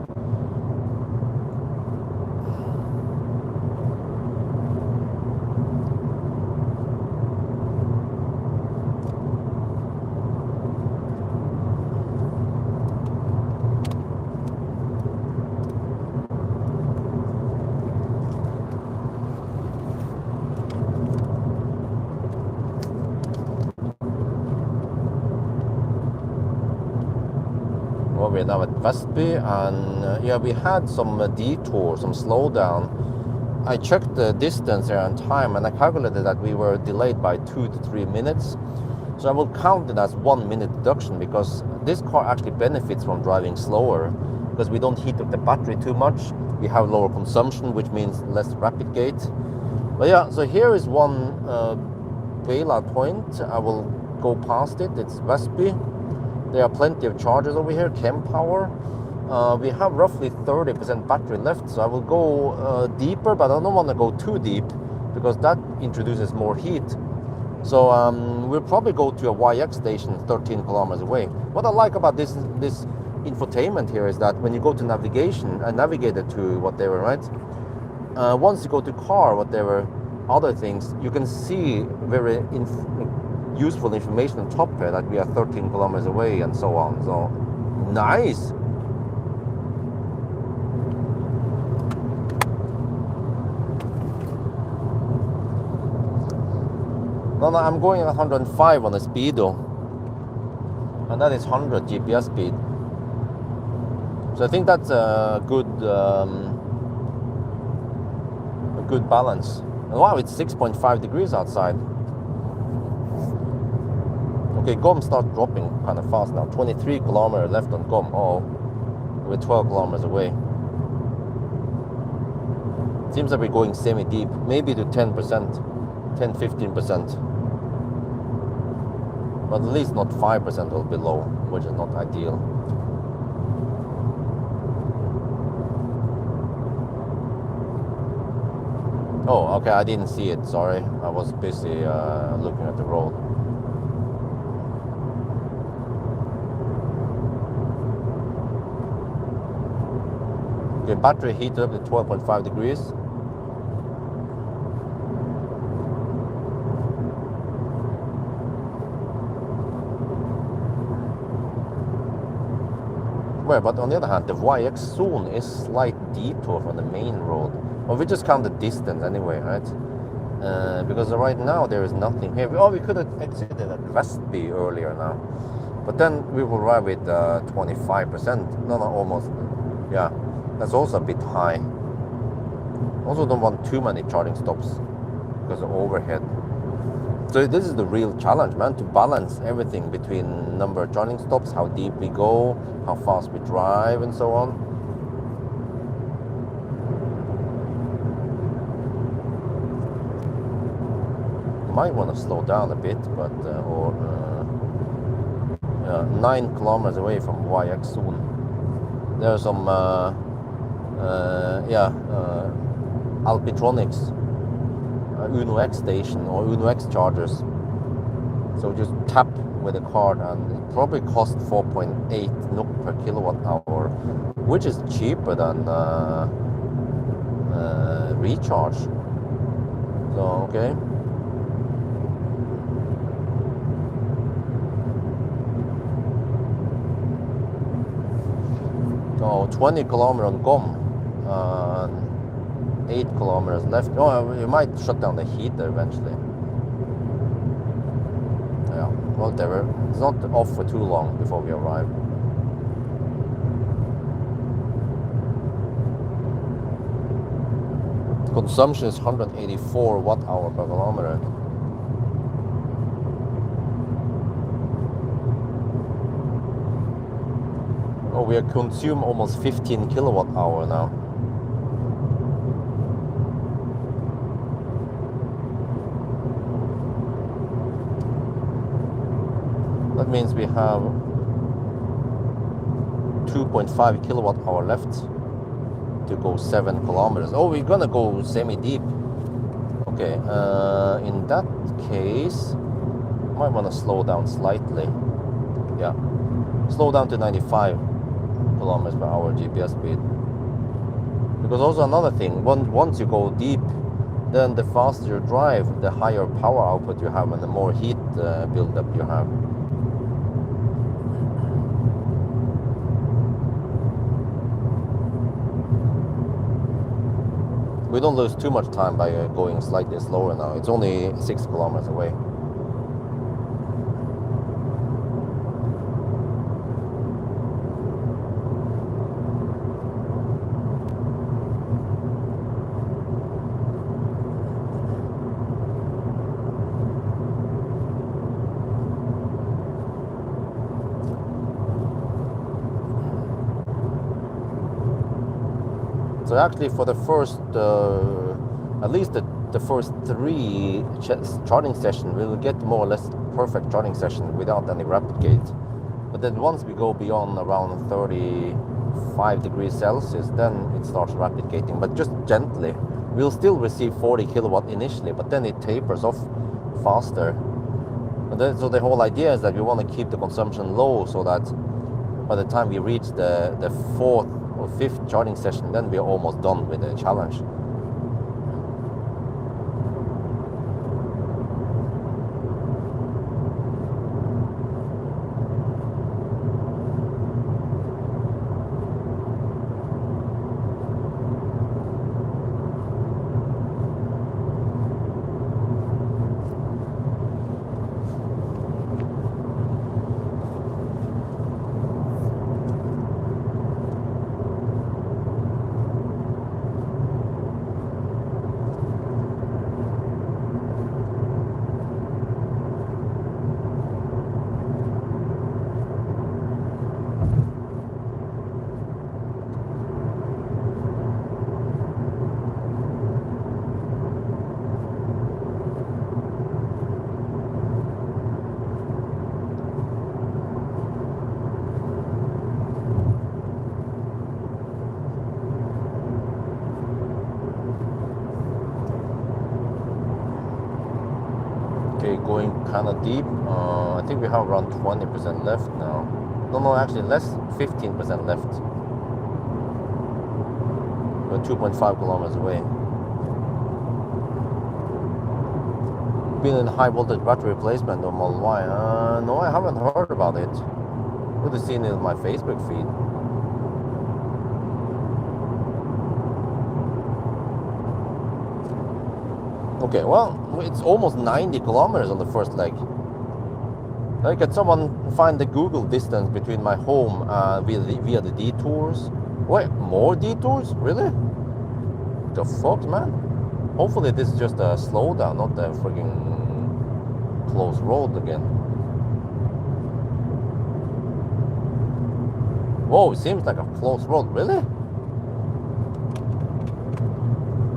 [SPEAKER 1] We're now at Vestby, and yeah, we had some detour, some slowdown. I checked the distance there and time, and I calculated that we were delayed by 2 to 3 minutes. So I will count it as 1 minute deduction, because this car actually benefits from driving slower, because we don't heat up the battery too much. We have lower consumption, which means less rapid gate. But yeah, so here is one bailout point. I will go past it. It's Vestby. There are plenty of chargers over here, Chem Power. We have roughly 30% battery left, so I will go deeper, but I don't want to go too deep because that introduces more heat. So we'll probably go to a YX station 13 kilometers away. What I like about this infotainment here is that when you go to navigation, I navigated to whatever, right? Once you go to car, whatever, other things, you can see very useful information on top here that we are 13 kilometers away and so on. So nice. No, I'm going at 105 on the speedo, and that is 100 GPS speed. So I think that's a good balance. And wow, it's 6.5 degrees outside. Okay, Gom starts dropping kind of fast now. 23 kilometers left on Gom. Oh, we're 12 kilometers away. Seems like we're going semi-deep, maybe to 10%, 10-15%. But at least not 5% or below, which is not ideal. Oh, okay, I didn't see it, sorry. I was busy looking at the road. Okay, battery heated up to 12.5 degrees. Well, but on the other hand, the YX zone is slight detour from the main road. Well, we just count the distance anyway, right? Because right now there is nothing here. Oh, we could have exited at Vestby earlier now. But then we will arrive with 25%. No, almost. Yeah. That's also a bit high. Also don't want too many charging stops because of overhead. So this is the real challenge, man, to balance everything between number of charging stops, how deep we go, how fast we drive, and so on. Might want to slow down a bit, but 9 kilometers away from YX soon. There are some Alpitronics Uno X station or Uno X chargers. So just tap with a card, and it probably costs 4.8 NOK per kilowatt hour, which is cheaper than recharge. So okay. So 20 kilometers on Gom, 8 kilometers left. Oh, you might shut down the heater eventually. Yeah, whatever. It's not off for too long before we arrive. Consumption is 184 watt hour per kilometer. we consume almost 15 kilowatt hour now. That means we have 2.5 kilowatt hour left to go 7 kilometers. Oh, we're gonna go semi-deep. Okay, in that case, might want to slow down slightly. Yeah, slow down to 95 kilometers per hour GPS speed. Because also another thing, once you go deep, then the faster you drive, the higher power output you have and the more heat buildup you have. We don't lose too much time by going slightly slower now. It's only 6 kilometers away. So actually for the first, at least the first 3 charging sessions, we will get more or less perfect charging session without any rapid gate. But then once we go beyond around 35 degrees Celsius, then it starts rapid gating, but just gently. We'll still receive 40 kilowatt initially, but then it tapers off faster. And then, so the whole idea is that we want to keep the consumption low so that by the time we reach the 4th or 5th charging session, then we're almost done with the challenge. Going kind of deep. I think we have around 20% left now. No, actually less, 15% left. We're 2.5 kilometers away. Been in high voltage battery replacement on Model Y. No, I haven't heard about it. Would have seen it in my Facebook feed. Okay, well, it's almost 90 kilometers on the first leg. Can someone find the Google distance between my home via the detours? Wait, more detours? Really? The fuck, man? Hopefully this is just a slowdown, not a freaking close road again. Whoa, it seems like a close road. Really?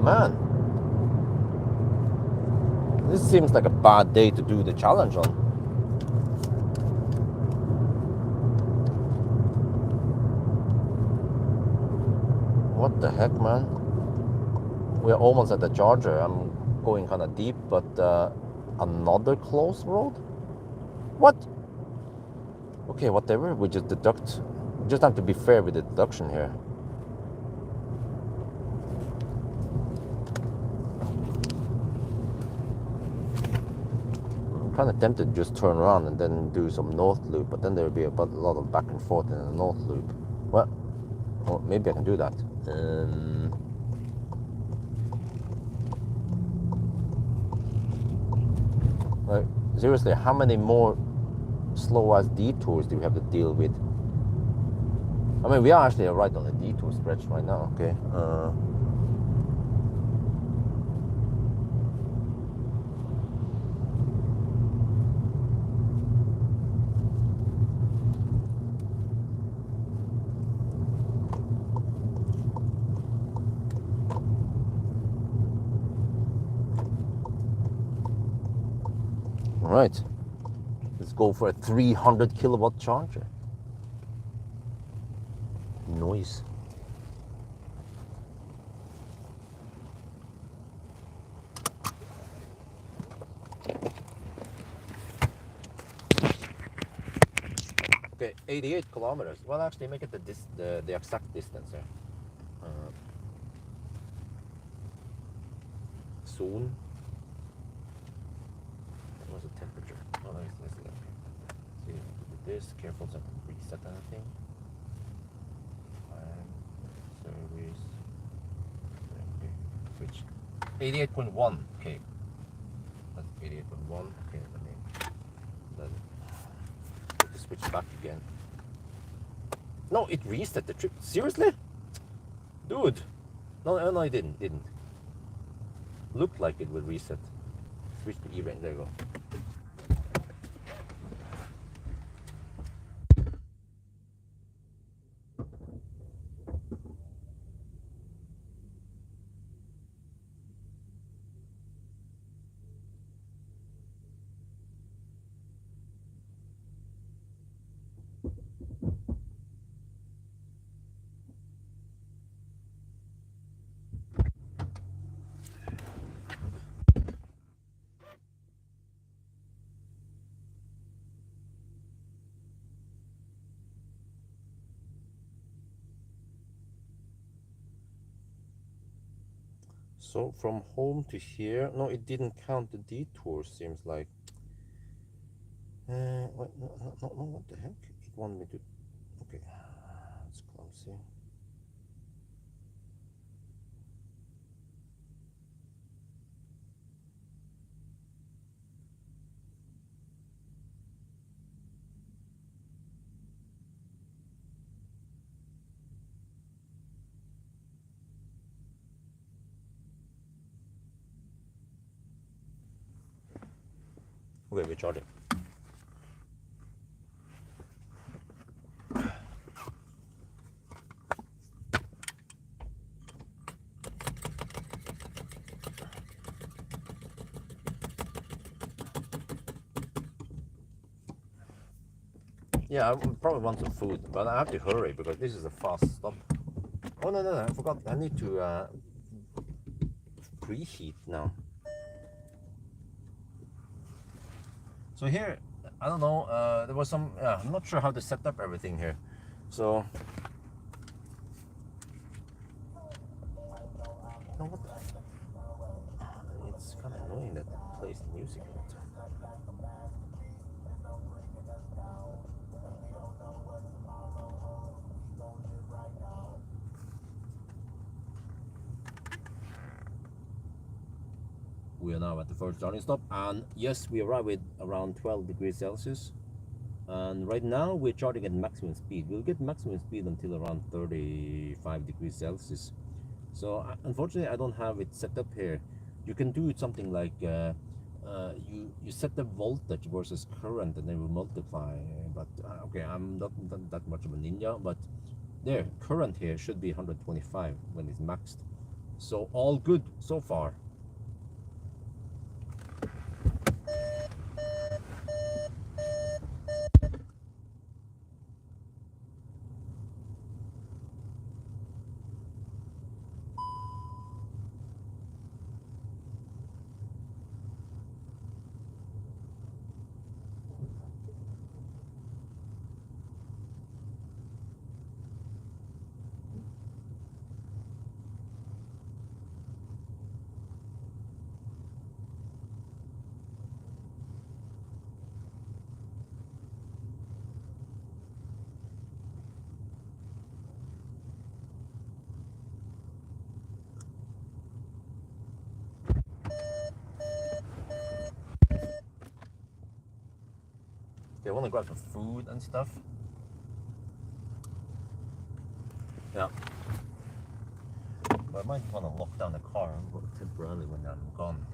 [SPEAKER 1] Man. This seems like a bad day to do the challenge on. What the heck, man? We're almost at the charger. I'm going kind of deep, but another close road? What? Okay, whatever. We just deduct. We just have to be fair with the deduction here. Kind of tempted to just turn around and then do some north loop, but then there would be a lot of back and forth in the north loop. Well, maybe I can do that. Like, seriously, how many more slow-ass detours do we have to deal with? I mean, we are actually right on the detour stretch right now, okay? All right, let's go for a 300 kilowatt charger. Noise. Okay, 88 kilometers. Well, actually, make it the exact distance here. Soon. What was the temperature? Oh, let's look. See, this. Careful to reset anything. Service. Okay. Switch. 88.1. Okay. That's 88.1. Okay, let me switch back again. No, it reset the trip. Seriously? Dude. No, it didn't. Looked like it would reset. Switch to E-range. There you go. So from home to here, no, it didn't count the detour. Seems like. What, no, what the heck? It wanted me to. Okay, it's clumsy. Okay, we're charging. Yeah, I probably want some food, but I have to hurry because this is a fast stop. Oh no, I forgot. I need to preheat now. So here, I don't know. There was some. I'm not sure how to set up everything here. So. No, what the? It's kind of annoying that it plays the music all the time. We are now at the first starting stop, and yes, we arrived with around 12 degrees Celsius. And right now we're charging at maximum speed. We'll get maximum speed until around 35 degrees Celsius. So unfortunately, I don't have it set up here. You can do it something like you set the voltage versus current, and then we multiply. But okay, I'm not that much of a ninja. But there, current here should be 125 when it's maxed. So all good so far. They want to grab some food and stuff. Yeah. But I might want to lock down the car temporarily when I'm gone.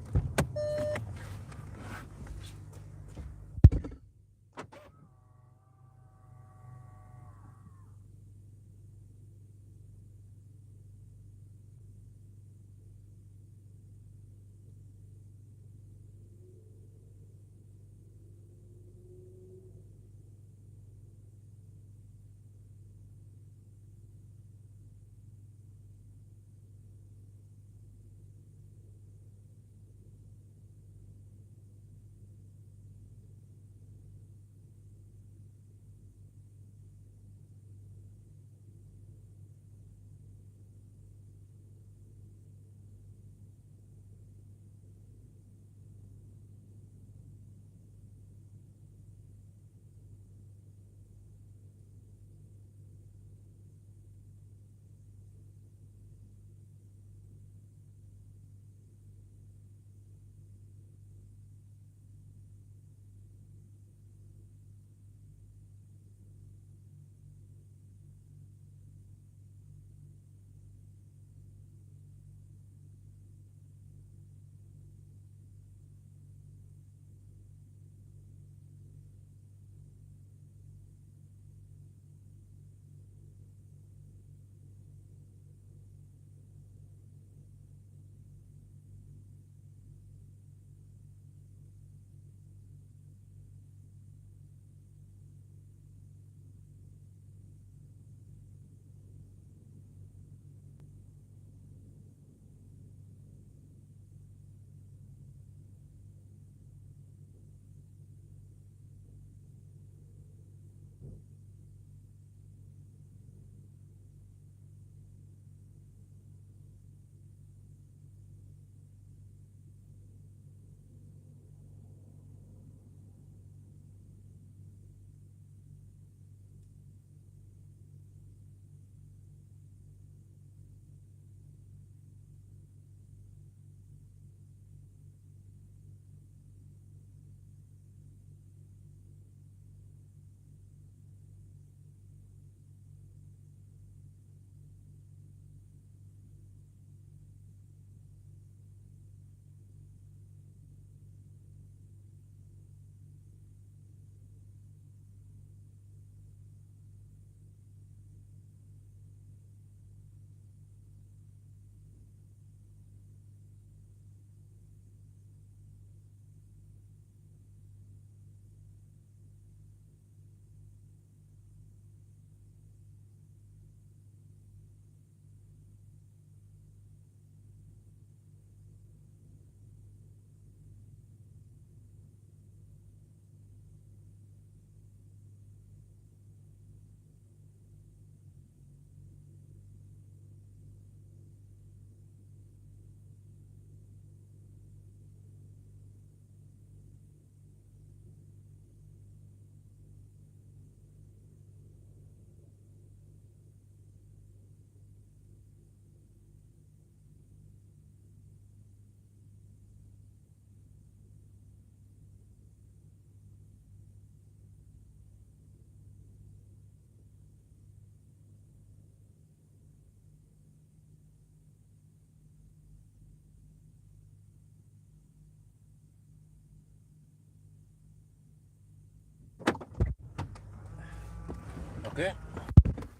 [SPEAKER 1] Okay,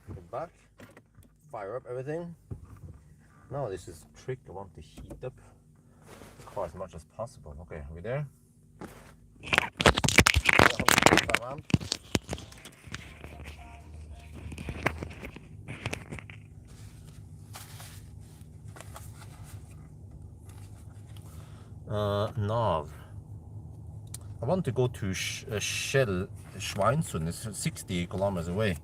[SPEAKER 1] get back, fire up everything. Now this is the trick. I want to heat up the car as much as possible. Okay, are we there? 125 amp. Nav. I want to go to Shell Schweinsund. It's 60 kilometers away.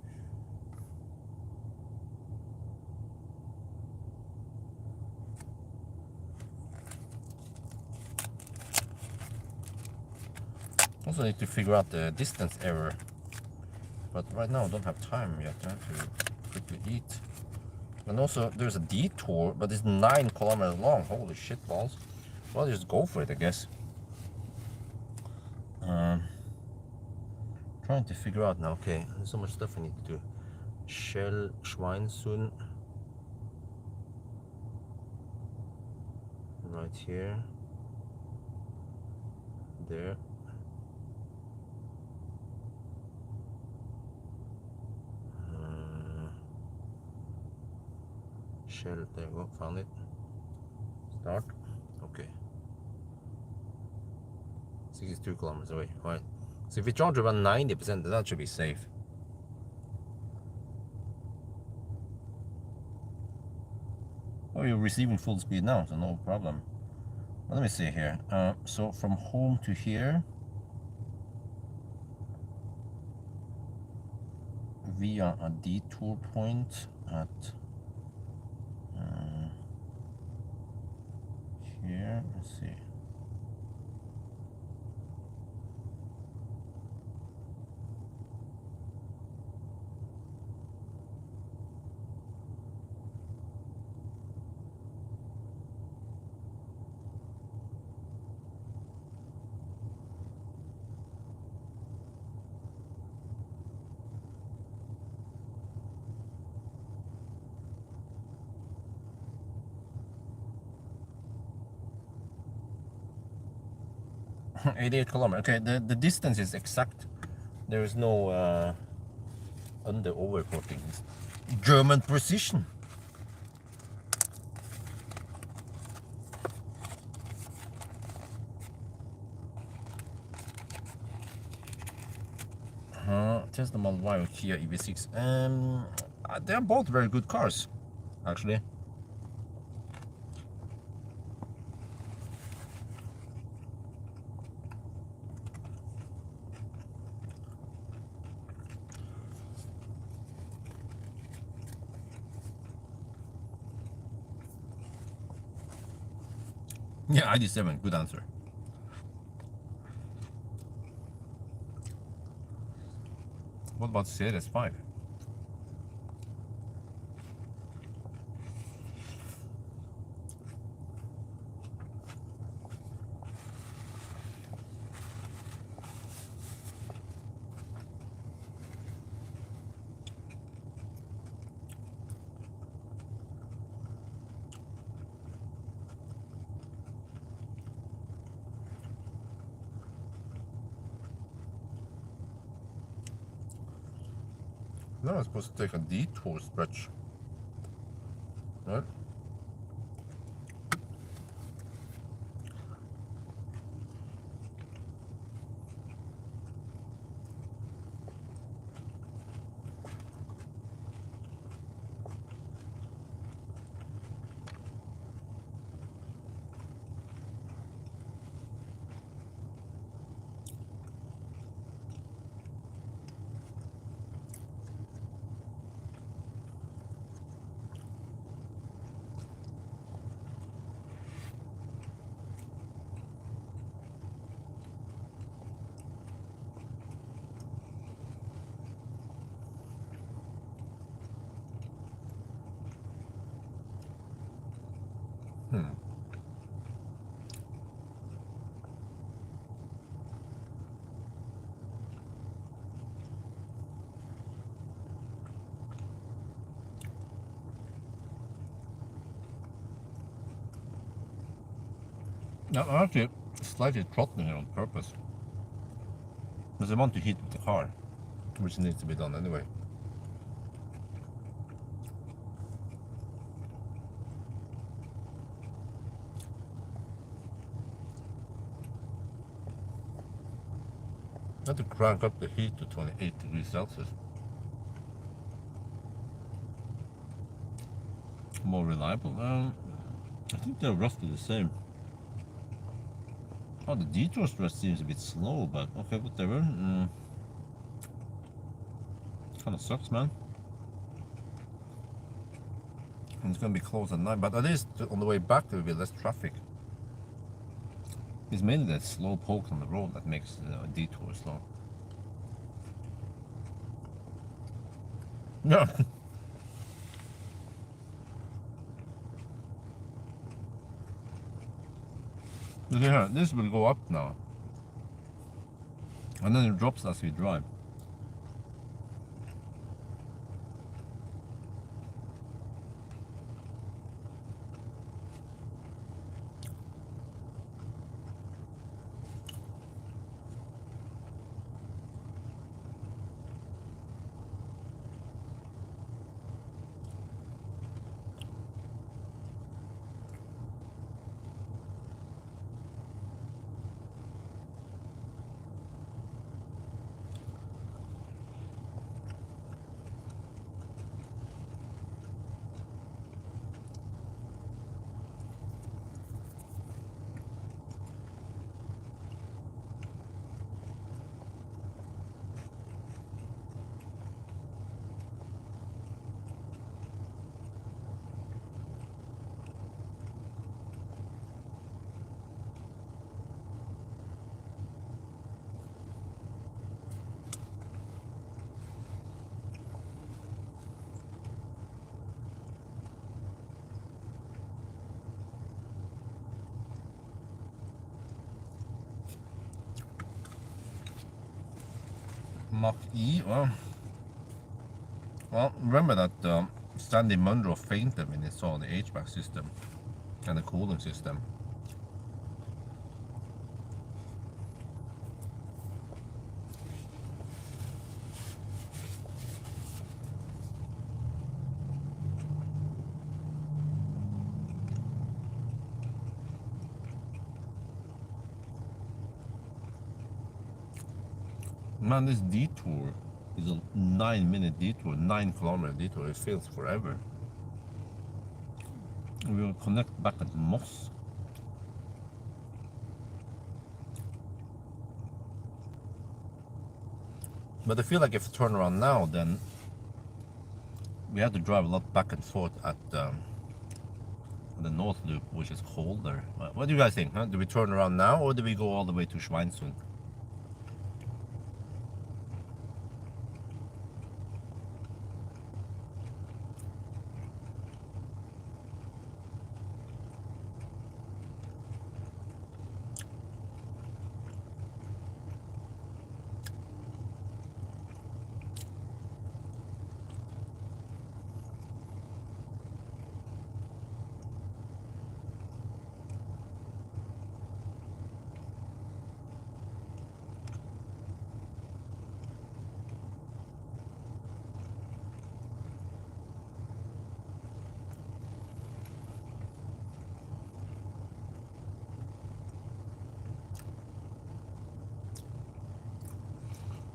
[SPEAKER 1] Also need to figure out the distance error. But right now I don't have time yet. I have to quickly eat. And also there's a detour, but it's 9 kilometers long. Holy shit balls. Well, just go for it, I guess. Trying to figure out now. Okay, there's so much stuff I need to do. Shell Schweinsund. Right here. There. Shell, there you go, found it. Start. Okay. 62 kilometers away. Alright. So if we charge about 90%, that should be safe. Oh, you're receiving full speed now, so no problem. Well, let me see here. So from home to here, via a detour point at here. Let's see. .88 kilometers. Okay, the distance is exact. There is no under overporting. It's German precision. Tesla Model Y or Kia EV6. They are both very good cars, actually. Yeah, ID7, good answer. What about Series 5? No, I'm supposed to take a detour stretch. Right? Now, I'm actually slightly throttling it on purpose. Because I want to heat the car, which needs to be done anyway. have to crank up the heat to 28 degrees Celsius. More reliable. I think they're roughly the same. Oh, the detour stress seems a bit slow, but okay, whatever. Kind of sucks, man. And it's gonna be closed at night, but at least on the way back there will be less traffic. It's mainly that slow poke on the road that makes the detour slow. Yeah. Yeah, this will go up now, and then it drops as we drive. Mach E. Well, remember that Stanley Munro fainted when he saw the HVAC system and the cooling system. Man, this detour is a 9-minute detour, 9-kilometer detour. It feels forever. We will connect back at Moss. But I feel like if we turn around now, then we have to drive a lot back and forth at the North Loop, which is colder. What do you guys think? Huh? Do we turn around now, or do we go all the way to Schweinsund?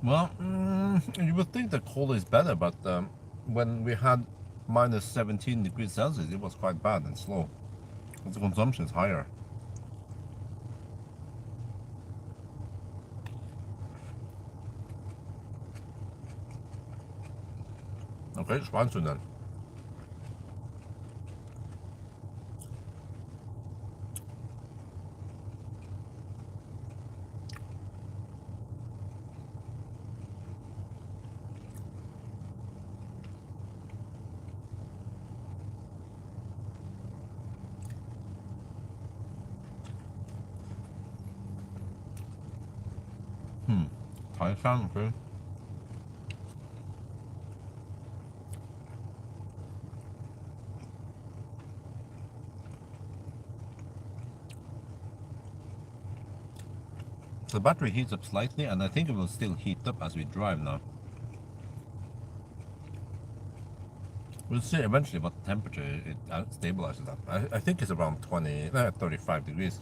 [SPEAKER 1] Well, you would think the cold is better, but when we had minus 17 degrees Celsius, it was quite bad and slow. The consumption is higher. Okay, Schweinsund then. Taishan, okay. The battery heats up slightly, and I think it will still heat up as we drive now. We'll see eventually what temperature it stabilizes at. I think it's around 35 degrees.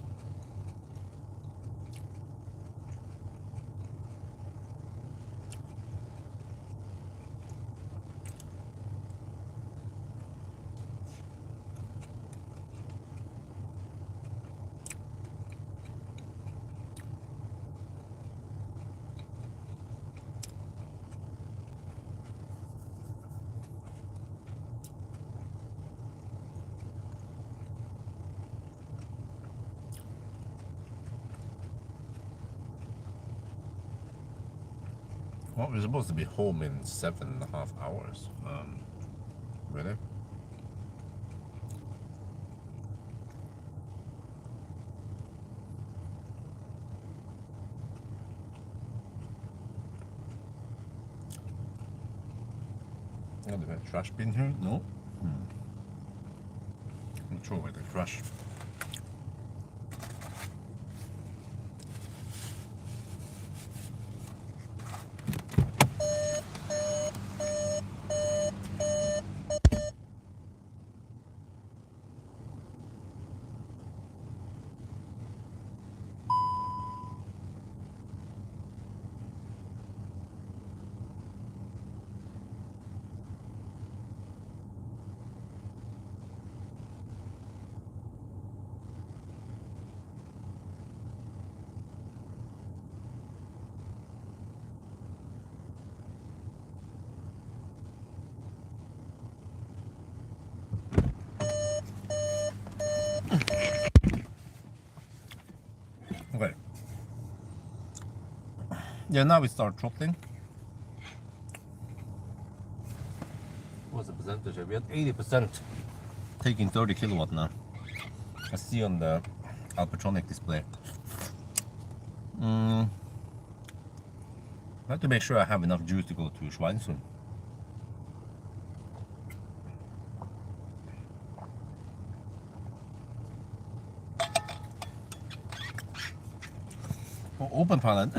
[SPEAKER 1] Well, we're supposed to be home in 7.5 hours. Really? Oh, there's a trash bin here? No? Not sure where the trash. Okay. Yeah, now we start throttling. What's the percentage? We had 80% taking 30 kilowatt now. I see on the Alpatronic display. I have to make sure I have enough juice to go to Schweinsund. Oh, open pilot.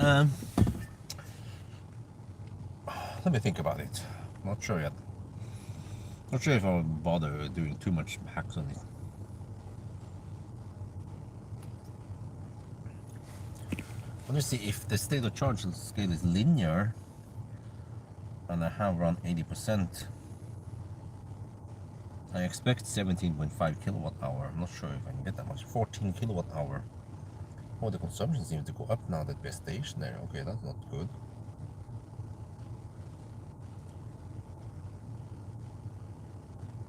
[SPEAKER 1] Let me think about it. Not sure yet. Not sure if I'll bother doing too much hacks on it. Let me see if the state of charge scale is linear and I have around 80%. I expect 17.5 kilowatt hour. I'm not sure if I can get that much. 14 kilowatt hour. Oh, the consumption seems to go up now that we're stationary. Okay, that's not good.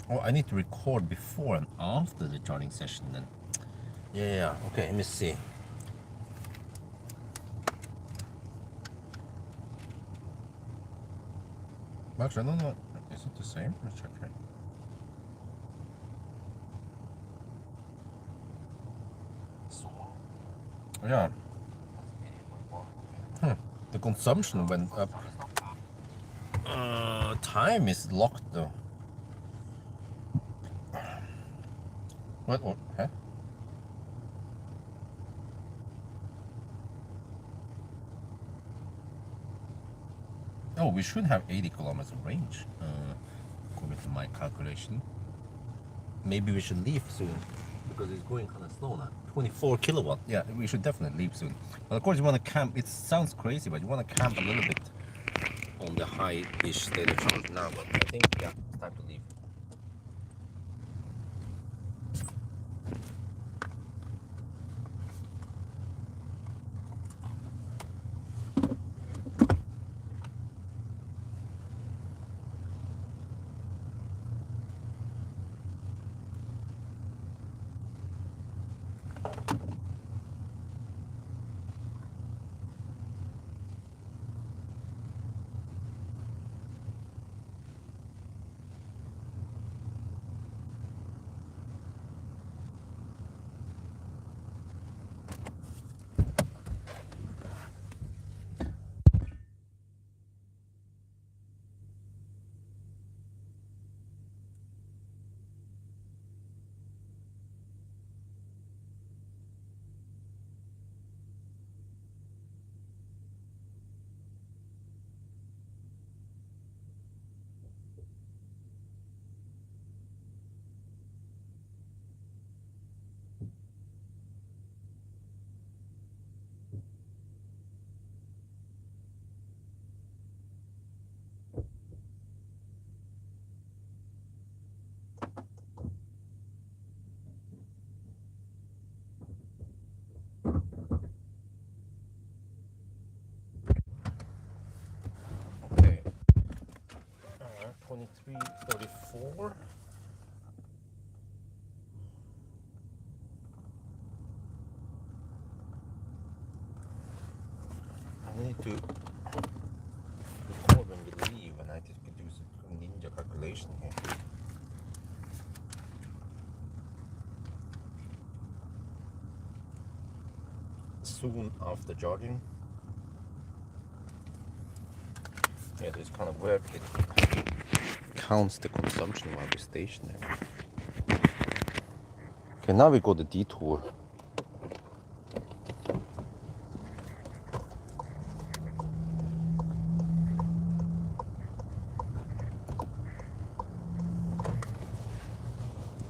[SPEAKER 1] Oh, I need to record before and after the charging session then. Yeah, okay, let me see. Actually, I don't know. Is it the same? Let's check here. Yeah. The consumption went up. Time is locked though. What? Huh? Oh, we should have 80 kilometers of range, according to my calculation. Maybe we should leave soon, because it's going kind of slow now. 24 kilowatt. Yeah, we should definitely leave soon. But of course, you want to camp. It sounds crazy, but you want to camp a little bit on the high-ish state of charge now. But I think, yeah, it's time to leave. Okay. 23:34. I need to station here. Soon after charging. Yeah, this kind of weird. It counts the consumption while we're stationary. Okay, now we go the detour.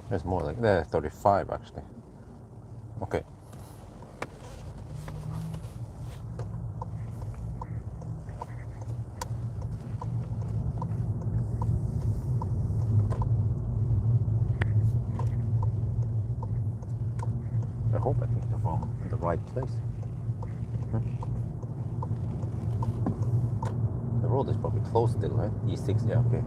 [SPEAKER 1] There's more like there, 35 actually. Okay. I hope I think they're from the right place. The road is probably closed still, right? E6, yeah, okay.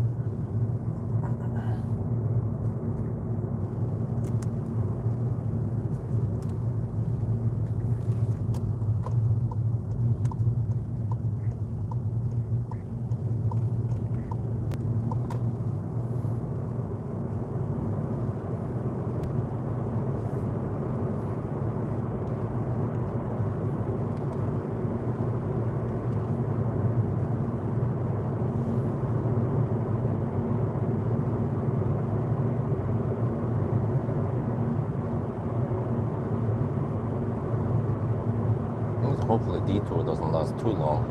[SPEAKER 1] Hopefully the detour doesn't last too long.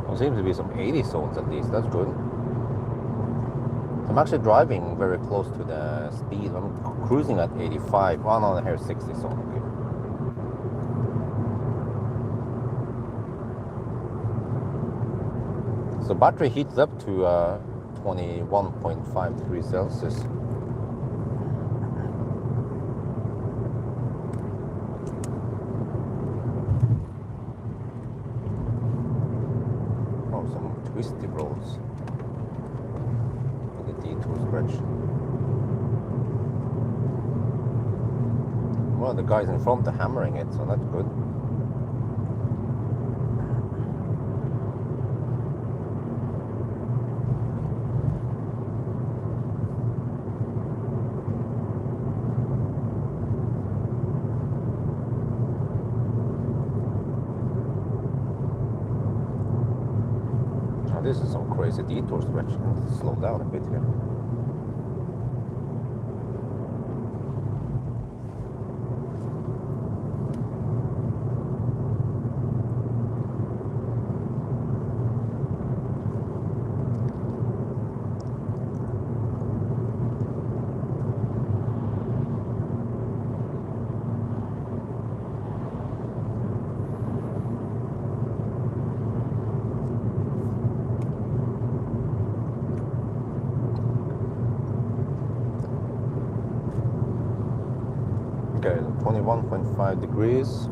[SPEAKER 1] There seems to be some 80 zones at least, that's good. I'm actually driving very close to the speed. I'm cruising at 85. Oh no, here's 60 zone. Okay. So battery heats up to 21.53 Celsius. Oh, some twisty roads. Detour stretch. Well, the guys in front are hammering it, so that's good. Now this is some crazy detour stretch. Let's slow down a bit here. Okay, 21.5 degrees.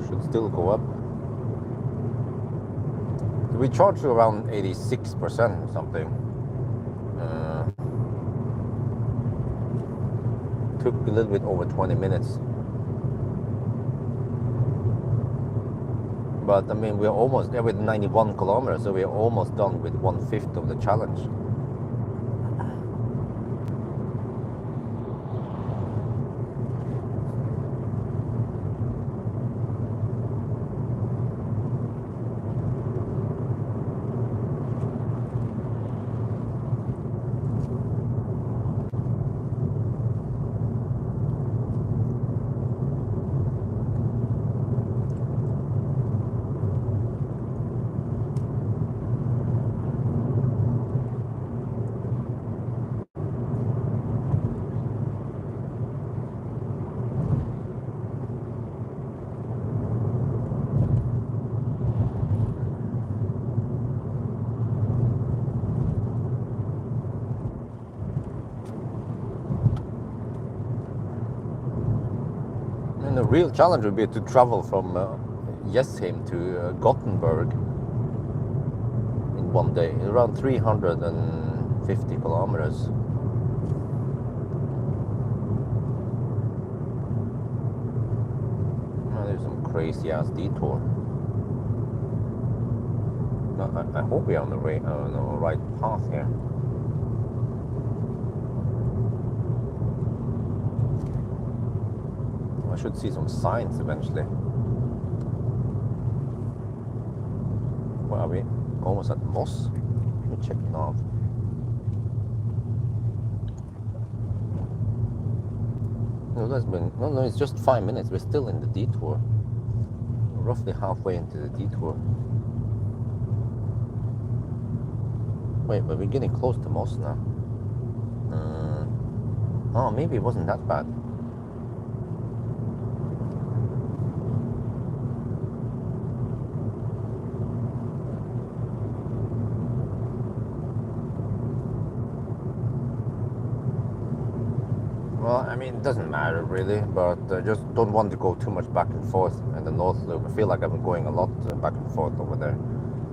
[SPEAKER 1] Should still go up. We charged around 86% or something. Took a little bit over 20 minutes. But I mean, we're almost there with 91 kilometers, so we're almost done with 1/5 of the challenge. And the real challenge would be to travel from Jessheim to Gothenburg in one day, around 350 kilometers. Oh, there's some crazy ass detour. No, I hope we're on the right path here. I should see some signs eventually. Where are we? Almost at Moss. Let me check now. No, it's just 5 minutes. We're still in the detour. We're roughly halfway into the detour. Wait, but we're getting close to Moss now. Oh, maybe it wasn't that bad. Well, I mean, it doesn't matter really, but I just don't want to go too much back and forth in the North Loop. I feel like I've been going a lot back and forth over there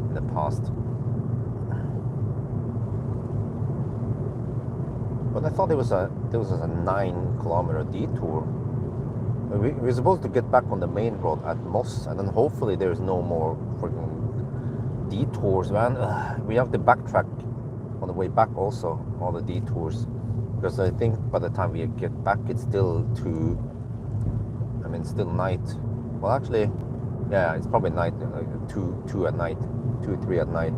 [SPEAKER 1] in the past. But I thought there was a 9-kilometer detour. We're supposed to get back on the main road at Moss, and then hopefully there's no more freaking detours, man. We have to backtrack on the way back also, all the detours. Because I think by the time we get back, it's still still night. Well, actually, yeah, it's probably night, 2 at night, 2 or 3 at night.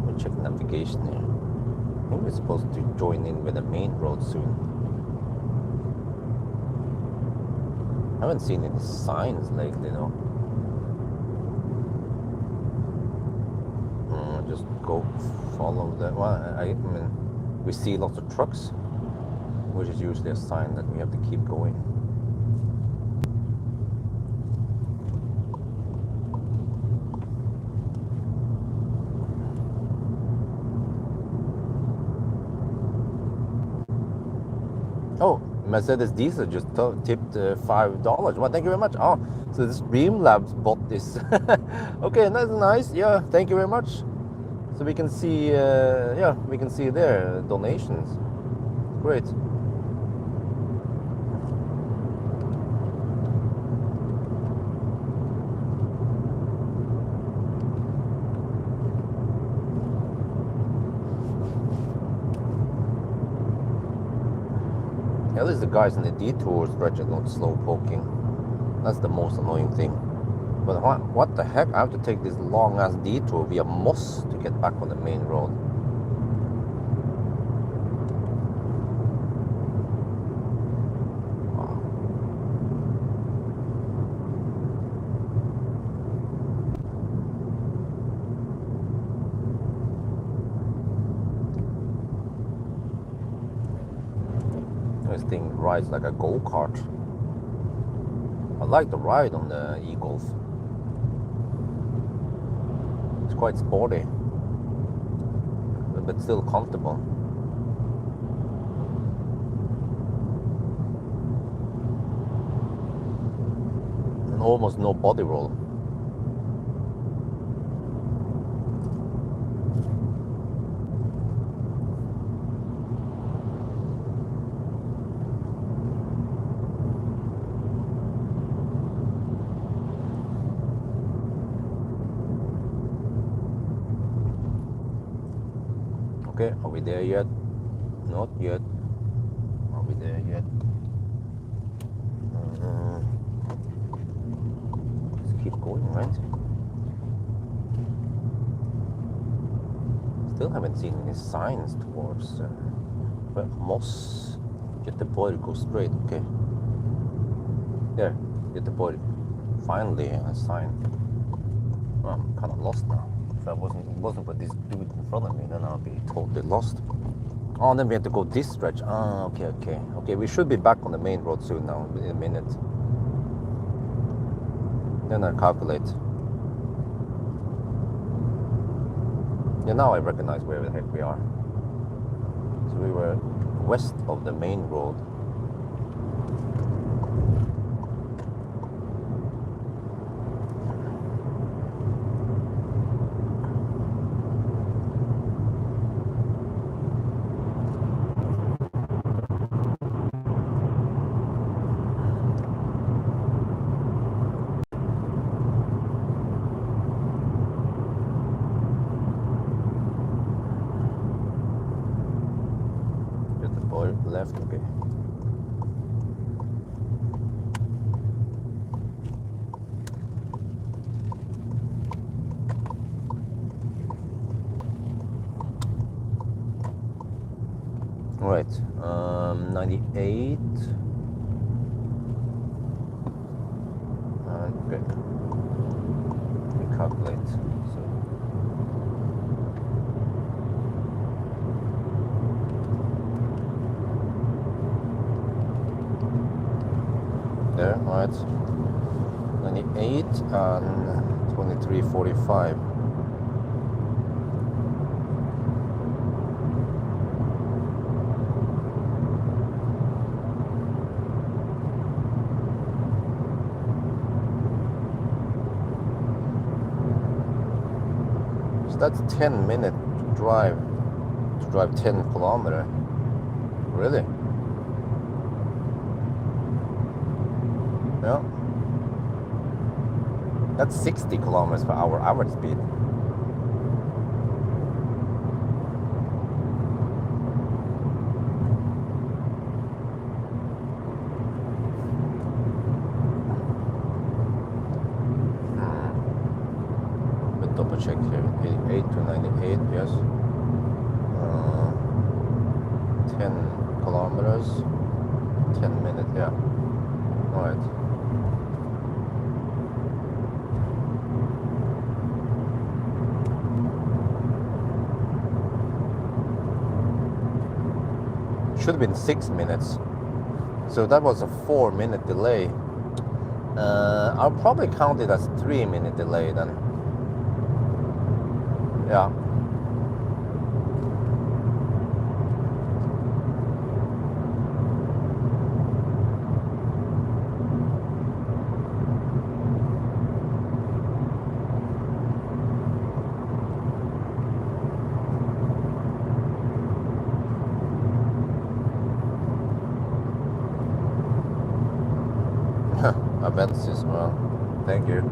[SPEAKER 1] We'll check navigation here. I think we're supposed to join in with the main road soon. I haven't seen any signs lately, though. Just go follow the. Well, I mean, we see lots of trucks, which is usually a sign that we have to keep going. Oh, Mercedes diesel just tipped $5. Well, thank you very much. Oh, so the Streamlabs bought this. Okay, that's nice. Yeah, thank you very much. So we can see, we can see their donations. Great. At least the guys in the detour stretch are not slow poking. That's the most annoying thing. But what the heck? I have to take this long ass detour via Moss to get back on the main road. Wow. This thing rides like a go-kart. I like the ride on the e-Golf. It's quite sporty, but still comfortable. And almost no body roll. Okay, are we there yet? Not yet. Are we there yet? Let's keep going, right? Still haven't seen any signs towards Moss. Göteborg, go straight, okay. There, Göteborg. Finally a sign. Oh, I'm kind of lost now. If it wasn't for this dude in front of me, then I'll be totally lost. Oh, then we have to go this stretch. Ah, okay. We should be back on the main road soon now, in a minute. Then I calculate. Yeah, now I recognize where the heck we are. So we were west of the main road. Left, okay. Right, 98. Okay. We calculate. So. There, right, 98 and 23:45. So that's 10-minute drive to drive 10 kilometers. Really? Yeah. That's 60 kilometers per hour average speed. Let me double check here. 88 to 98, yes. 10 kilometers, 10 minutes, yeah. All right. Should have been 6 minutes. So that was a 4-minute delay. I'll probably count it as 3-minute delay then. Yeah. Events as well. Thank you.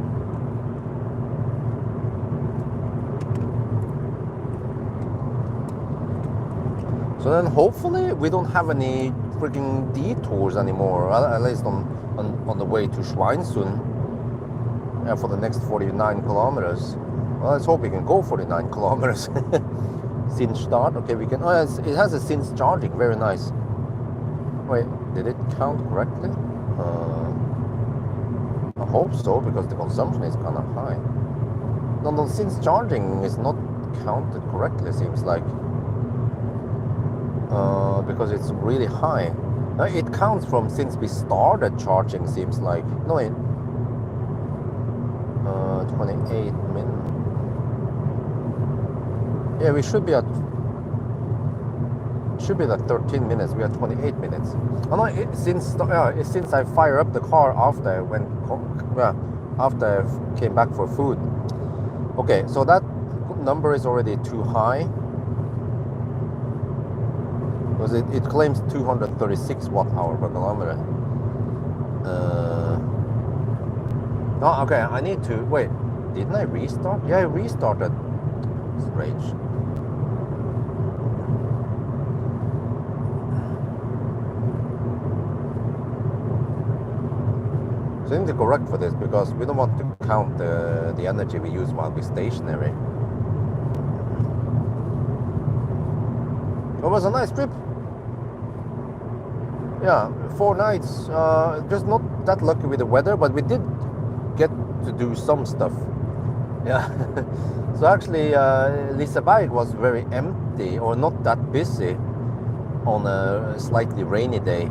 [SPEAKER 1] So then hopefully we don't have any freaking detours anymore, at least on the way to Schweinsund for the next 49 kilometers. Well, let's hope we can go 49 kilometers. Since start, okay, we can. Oh, it has a since charging, very nice. Wait, did it count correctly? I hope so, because the consumption is kind of high. No, since charging is not counted correctly, seems like. Because it's really high. It counts from since we started charging, seems like. No, wait. 28 minutes. Yeah, we should be at 13 minutes. We are 28 minutes. Oh no, since I fire up the car after after I came back for food. Okay, so that number is already too high. Because it claims 236 watt-hour per kilometer. Oh, okay, I need to wait. Didn't I restart? Yeah, I restarted. Strange. So I need to correct for this because we don't want to count the energy we use while we're stationary. It was a nice trip. Yeah, 4 nights. Just not that lucky with the weather, but we did get to do some stuff. Yeah. So actually, Liseberg was very empty or not that busy on a slightly rainy day.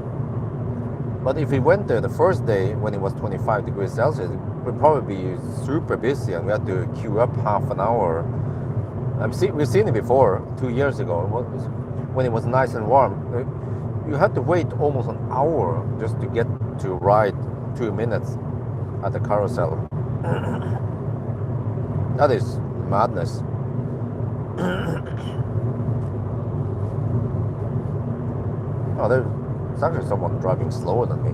[SPEAKER 1] But if we went there the first day when it was 25 degrees Celsius, it would probably be super busy and we had to queue up half an hour. We've seen it before 2 years ago when it was nice and warm. You had to wait almost an hour just to get to ride 2 minutes at the carousel. That is madness. Oh, there's actually someone driving slower than me.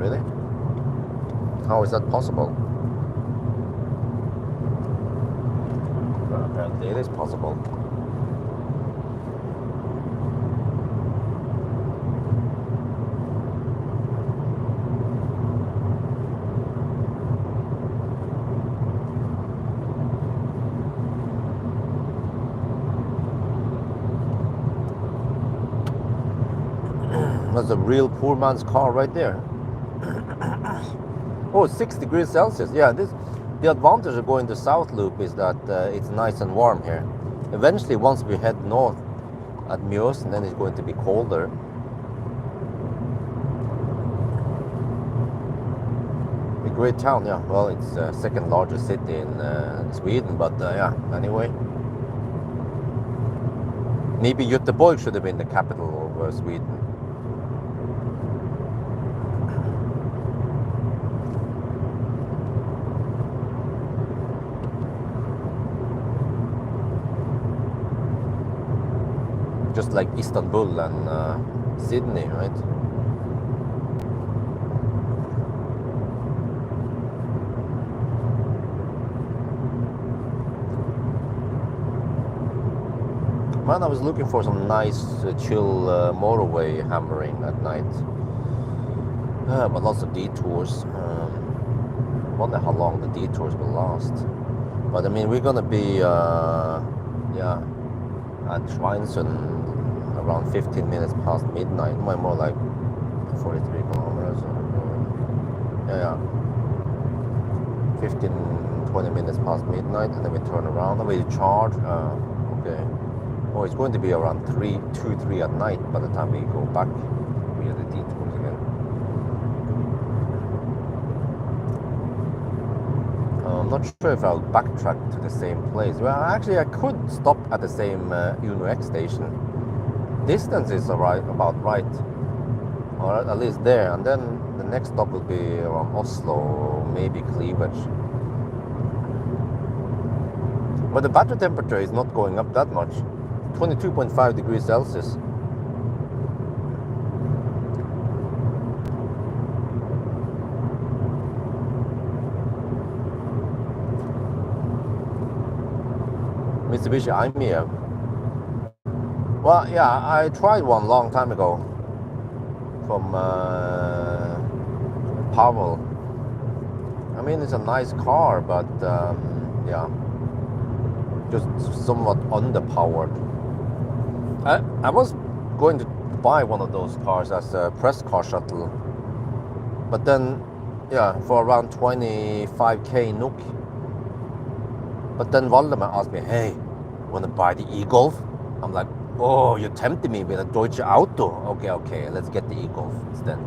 [SPEAKER 1] Really? How is that possible? Well, apparently it is possible. That's a real poor man's car right there. Oh, 6 degrees Celsius. Yeah, the advantage of going to South Loop is that it's nice and warm here. Eventually, once we head north at Mjøsen, then it's going to be colder. A great town, yeah. Well, it's the second largest city in Sweden, but yeah, anyway. Maybe Göteborg should have been the capital of Sweden. Just like Istanbul and Sydney, right? Man, I was looking for some nice, chill motorway hammering at night. But lots of detours. Wonder how long the detours will last. But I mean, we're gonna be, yeah, at Schweinsund around 15 minutes past midnight. More like 43 kilometers. Yeah, 15, 20 minutes past midnight, and then we turn around and we charge. Okay. Oh, it's going to be around 2, 3 at night by the time we go back via the detours again. I'm not sure if I'll backtrack to the same place. Well, actually, I could stop at the same Uno X station. Distance is about right, or at least there, and then the next stop will be around Oslo, maybe Cleavage. But the battery temperature is not going up that much. 22.5 degrees Celsius. Mitsubishi Imea. Well, yeah, I tried one long time ago from Pawel. I mean, it's a nice car, but yeah, just somewhat underpowered. I was going to buy one of those cars as a press car shuttle, but then, yeah, for around 25k NOK. But then Valdemar asked me, hey, wanna buy the e-Golf? I'm like, oh, you tempted me with a Deutsche Auto. Okay, let's get the e-Golf instead.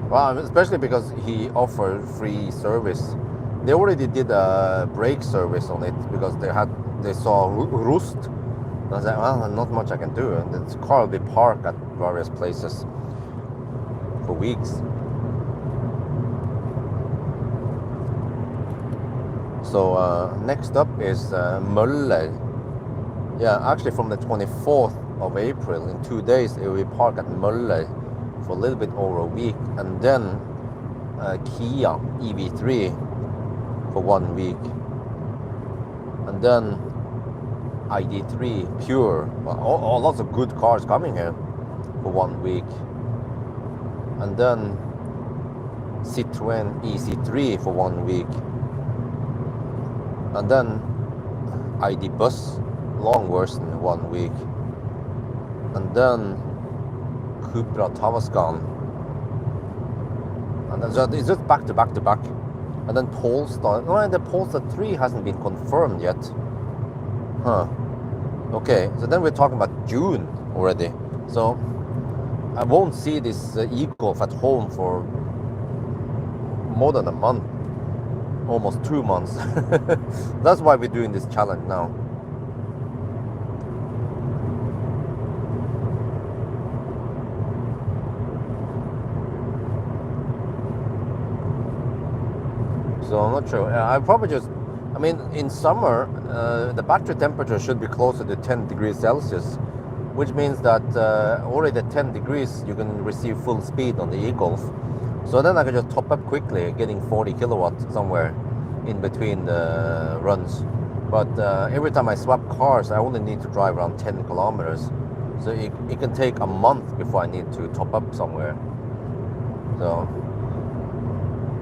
[SPEAKER 1] Well, especially because he offered free service. They already did a brake service on it because they saw rust. And I was like, well, not much I can do. And the car will be parked at various places for weeks. So next up is Mølle. Yeah, actually from the 24th of April, in 2 days, it will be parked at Mølle for a little bit over a week, and then Kia EV3 for 1 week, and then ID3 Pure. Well, lots of good cars coming here for 1 week, and then Citroën EC3 for 1 week, and then ID Bus long version 1 week, and then Cupra, Tavascan. And so it's just back to back to back. And then Polestar. No, the Polestar 3 hasn't been confirmed yet. Huh. Okay, so then we're talking about June already. So I won't see this e-Golf at home for more than a month. Almost 2 months. That's why we're doing this challenge now. So I'm not sure. I probably just, I mean, in summer, the battery temperature should be closer to 10 degrees Celsius, which means that already at 10 degrees you can receive full speed on the e-Golf. So then I can just top up quickly, getting 40 kilowatts somewhere in between the runs. But every time I swap cars, I only need to drive around 10 kilometers. So it can take a month before I need to top up somewhere. So,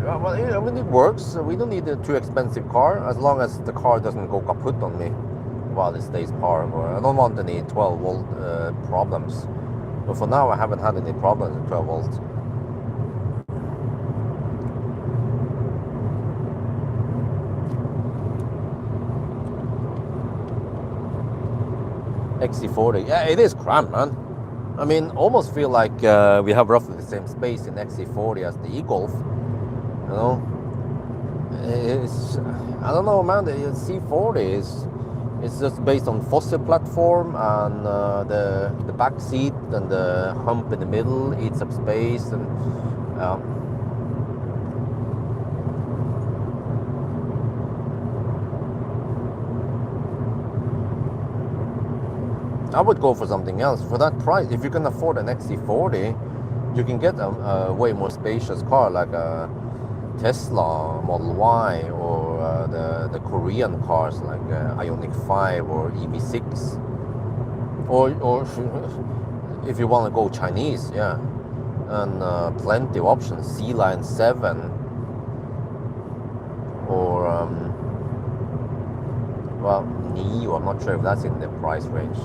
[SPEAKER 1] well, I mean, it works. We don't need a too expensive car, as long as the car doesn't go kaput on me while it stays parked. I don't want any 12 volt problems. But for now, I haven't had any problems with 12 volts. XC40, yeah, it is cramped, man. I mean, almost feel like we have roughly the same space in XC40 as the e-Golf. You know, it's, I don't know, man. The C40 is, it's just based on fossil platform, and the back seat and the hump in the middle eats up space, and I would go for something else for that price. If you can afford an XC40, you can get a way more spacious car like a Tesla Model Y, or the Korean cars like Ioniq 5 or EV6, or if you want to go Chinese, yeah, and plenty of options. C-Line 7, or well, Neo, I'm not sure if that's in the price range.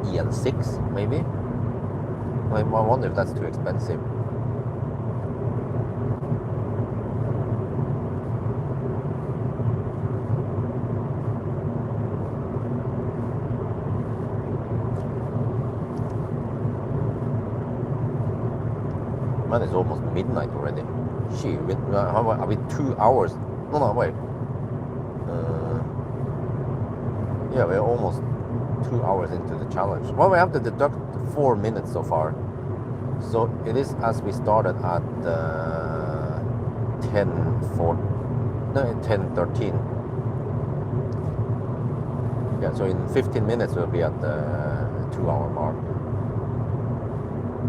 [SPEAKER 1] EN6 maybe. I wonder if that's too expensive. Man, it's almost midnight already. Shit, are we 2 hours? No, wait. Yeah, we're almost 2 hours into the challenge. Well, we have to deduct 4 minutes so far. So it is as we started at 10:13. Yeah, so in 15 minutes we'll be at the 2 hour mark.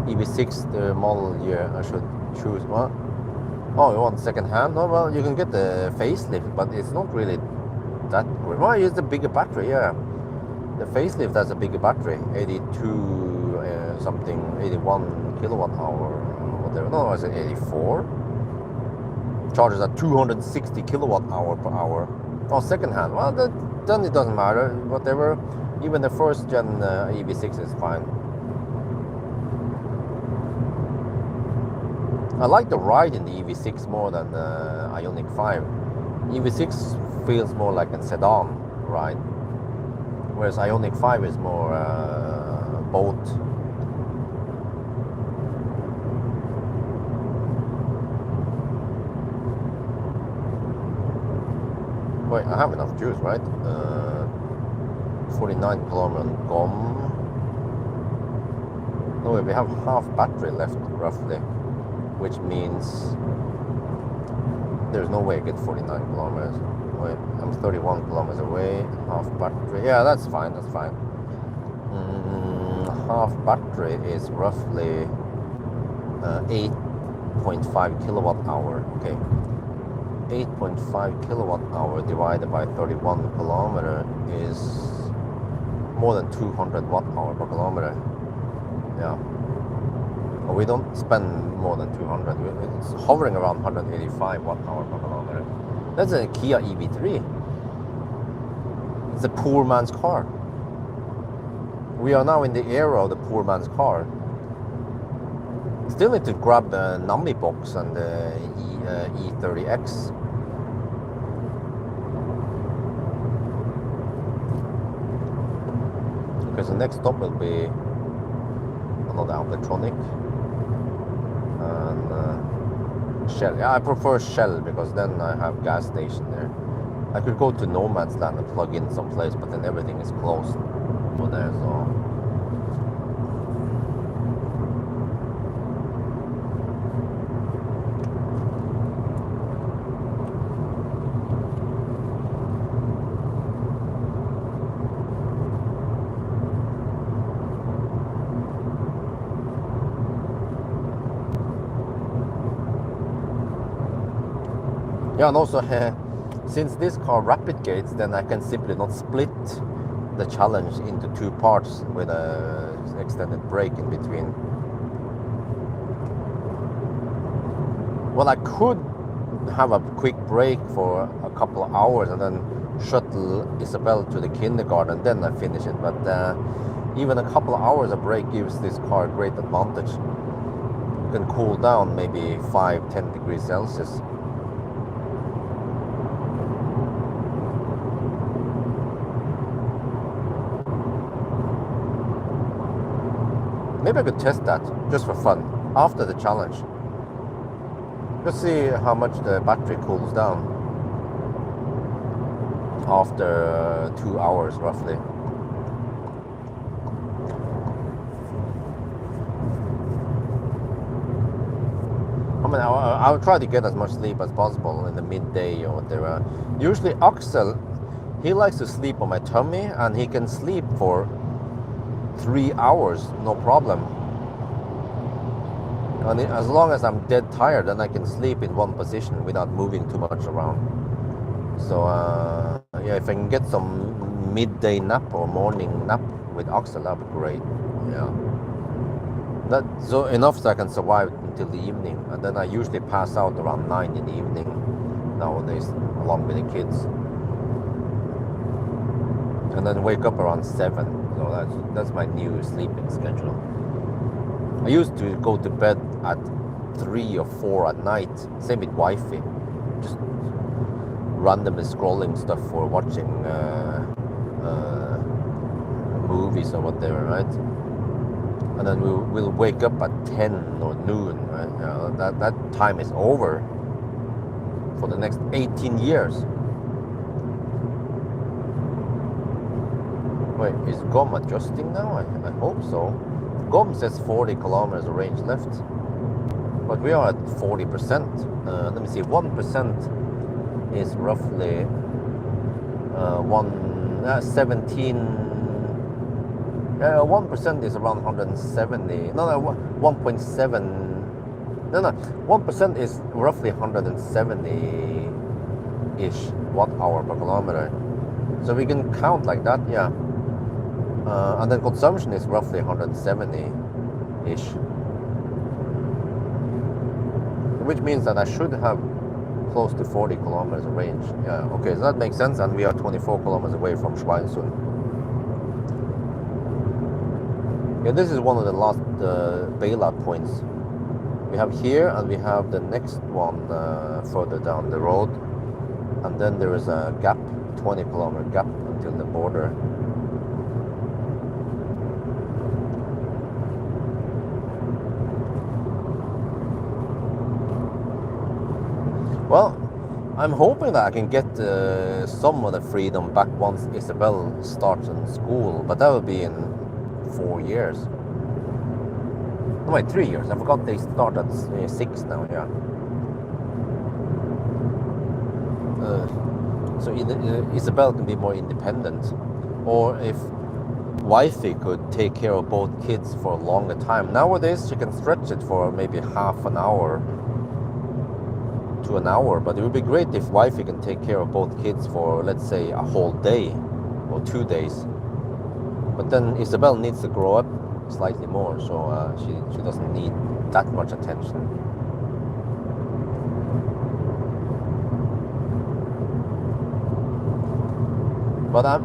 [SPEAKER 1] EV6, the model year I should choose. What? Oh, you want second hand? Oh, well, you can get the facelift, but it's not really that great. Well, it's a bigger battery, yeah. The facelift has a bigger battery, 82 something, 81 kilowatt hour, whatever. No, I said 84. Charges at 260 kilowatt hour per hour. Oh, second hand. Well, then it doesn't matter. Whatever. Even the first gen EV6 is fine. I like the ride in the EV6 more than the Ioniq 5. EV6 feels more like a sedan ride, whereas Ioniq 5 is more boat. Wait, I have enough juice, right? 49 kilometers gone. No, we have half battery left, roughly, which means there's no way I get 49 kilometers. Wait, I'm 31 kilometers away, half battery. Yeah, that's fine, that's fine. Half battery is roughly 8.5 kilowatt hour. Okay, 8.5 kilowatt hour divided by 31 kilometer is more than 200 watt hour per kilometer. Yeah. We don't spend more than 200. It's hovering around 185 watt hour per kilometer. That's a Kia EV3. It's a poor man's car. We are now in the era of the poor man's car. Still need to grab the Nami box and the E30X. Because the next stop will be another electronic and Shell. Yeah, I prefer Shell because then I have gas station there. I could go to No Man's Land and plug in someplace, but then everything is closed over there. So. Yeah, and also since this car rapid gates, then I can simply not split the challenge into two parts with a extended break in between. Well, I could have a quick break for a couple of hours and then shuttle Isabel to the kindergarten, then I finish it. But even a couple of hours of break gives this car a great advantage. You can cool down maybe 5-10 degrees Celsius. Maybe I could test that just for fun after the challenge. Just see how much the battery cools down after 2 hours roughly. I mean, I'll try to get as much sleep as possible in the midday or whatever. Usually Axel, he likes to sleep on my tummy and he can sleep for 3 hours, no problem. And as long as I'm dead tired, then I can sleep in one position without moving too much around. So yeah, if I can get some midday nap or morning nap with Axel, that'd be great. Yeah, that's so enough so I can survive until the evening, and then I usually pass out around 9 in the evening nowadays, along with the kids, and then wake up around 7. So that's my new sleeping schedule. I used to go to bed at 3 or 4 at night, same with wifey, just randomly scrolling stuff or watching movies or whatever, right? And then we'll wake up at 10 or noon, right? That time is over for the next 18 years. Wait, is GOM adjusting now? I hope so. GOM says 40 kilometers of range left, but we are at 40%. Let me see, 1% is roughly 17. 1% is around 170. No, 1.7. No, 1% is roughly 170-ish watt-hour per kilometer. So we can count like that, yeah. And then consumption is roughly 170-ish. Which means that I should have close to 40 kilometers of range. Yeah, okay, so that makes sense. And we are 24 kilometers away from Schweinsund. Yeah, this is one of the last bailout points. We have here and we have the next one further down the road. And then there is a gap, 20 kilometer gap until the border. Well, I'm hoping that I can get some of the freedom back once Isabel starts in school, but that will be in 4 years. No, wait, 3 years. I forgot they start at 6 now, yeah. So Isabel can be more independent. Or if wifey could take care of both kids for a longer time. Nowadays, she can stretch it for maybe half an hour to an hour, but it would be great if wifey can take care of both kids for, let's say, a whole day or 2 days. But then Isabel needs to grow up slightly more, so she doesn't need that much attention. But I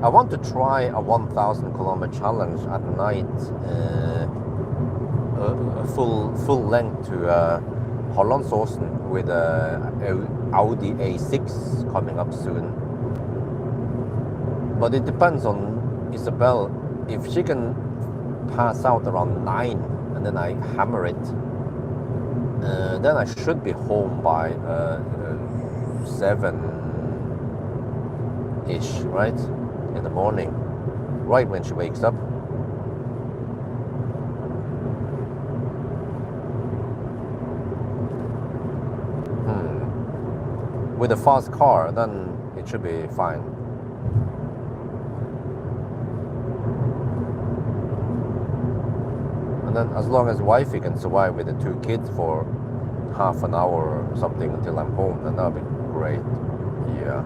[SPEAKER 1] want to try a 1,000 kilometer challenge at night a full length to Hollandsåsen with a Audi A6 coming up soon. But it depends on Isabel. If she can pass out around 9 and then I hammer it, then I should be home by 7-ish, right? In the morning, right when she wakes up. With a fast car, then it should be fine. And then as long as wifey can survive with the 2 kids for half an hour or something until I'm home, then that'll be great. Yeah.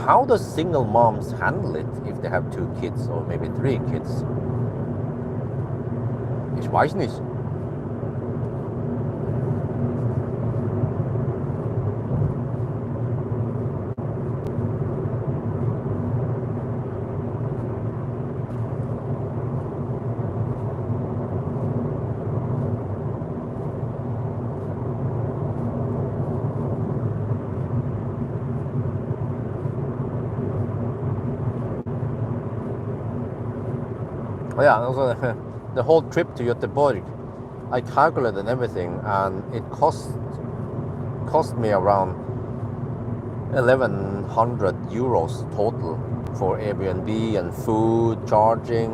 [SPEAKER 1] How does single moms handle it if they have 2 kids or maybe 3 kids? Ich weiß nicht. Oh yeah, also the whole trip to Göteborg, I calculated everything, and it cost me around 1,100 euros total for Airbnb and food, charging,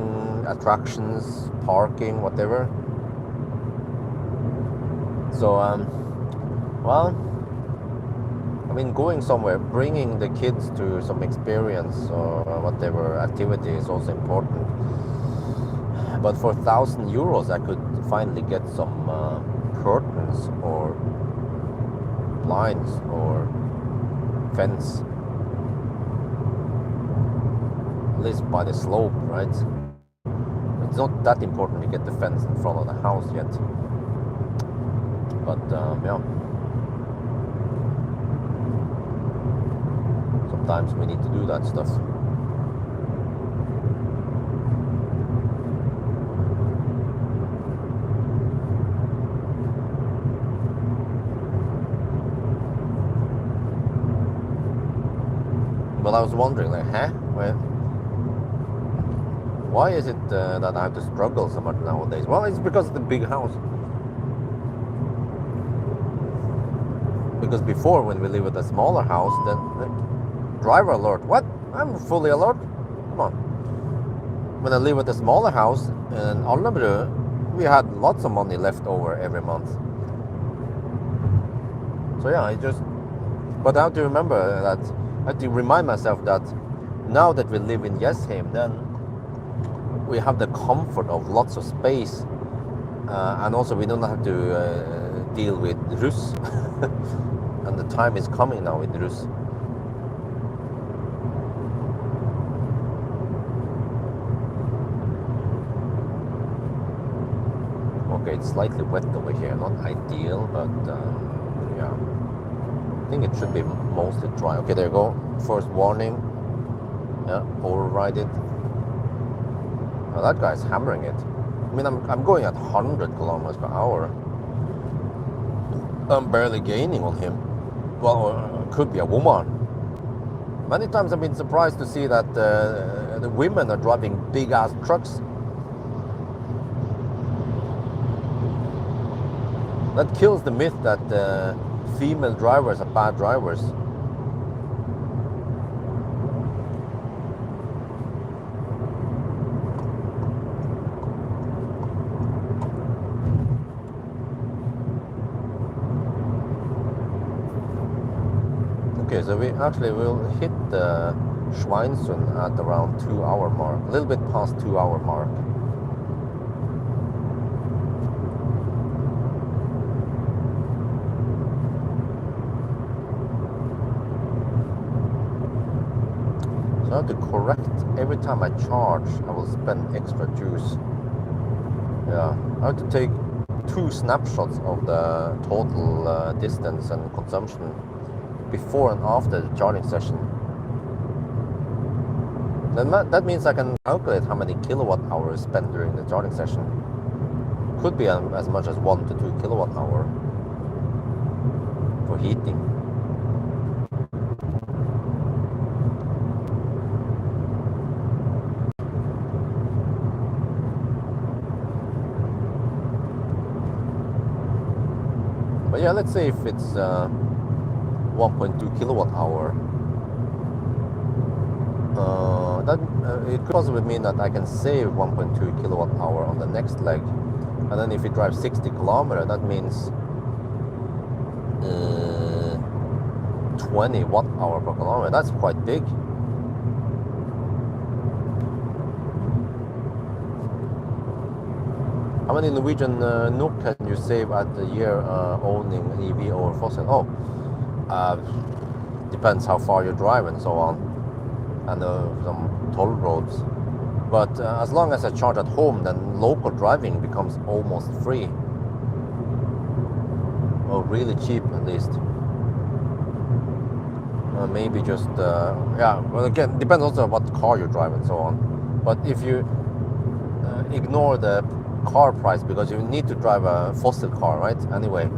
[SPEAKER 1] attractions, parking, whatever. So, well, I mean, going somewhere, bringing the kids to some experience or whatever activity is also important. But for 1,000 euros, I could finally get some curtains or blinds or fence, at least by the slope, right? It's not that important to get the fence in front of the house yet. But yeah, sometimes we need to do that stuff. But I was wondering, like, why is it that I have to struggle so much nowadays? Well, it's because of the big house. Because before, when we lived with a smaller house, then driver alert. What? I'm fully alert. Come on. When I lived with a smaller house in Alnabru, we had lots of money left over every month. So yeah, but I have to remember that. I have to remind myself that now that we live in Jessheim, then we have the comfort of lots of space, and also we don't have to deal with Rus. And the time is coming now with Rus. Okay, it's slightly wet over here, not ideal, but yeah. I think it should be mostly dry. Okay, there you go. First warning. Yeah, override it. Oh, that guy's hammering it. I mean, I'm going at 100 kilometers per hour. I'm barely gaining on him. Well, could be a woman. Many times I've been surprised to see that the women are driving big ass trucks. That kills the myth that female drivers are bad drivers. Okay, so we actually will hit the Schweinsund at around 2-hour mark, a little bit past 2-hour mark. So I have to correct every time I charge. I will spend extra juice. Yeah, I have to take 2 snapshots of the total distance and consumption before and after the charging session. Then that means I can calculate how many kilowatt hours spent during the charging session. Could be as much as 1 to 2 kilowatt hour for heating. But yeah, let's say if it's 1.2 kilowatt hour, it could possibly mean that I can save 1.2 kilowatt hour on the next leg. And then if you drive 60 kilometer, that means 20 watt hour per kilometer. That's quite big. How many Norwegian NOK can you save at the year owning EV over fossil? Depends how far you drive and so on, and some toll roads. But as long as I charge at home, then local driving becomes almost free, or really cheap at least. Maybe just yeah. Well, again, depends also on what car you drive and so on. But if you ignore the car price, because you need to drive a fossil car, right? Anyway,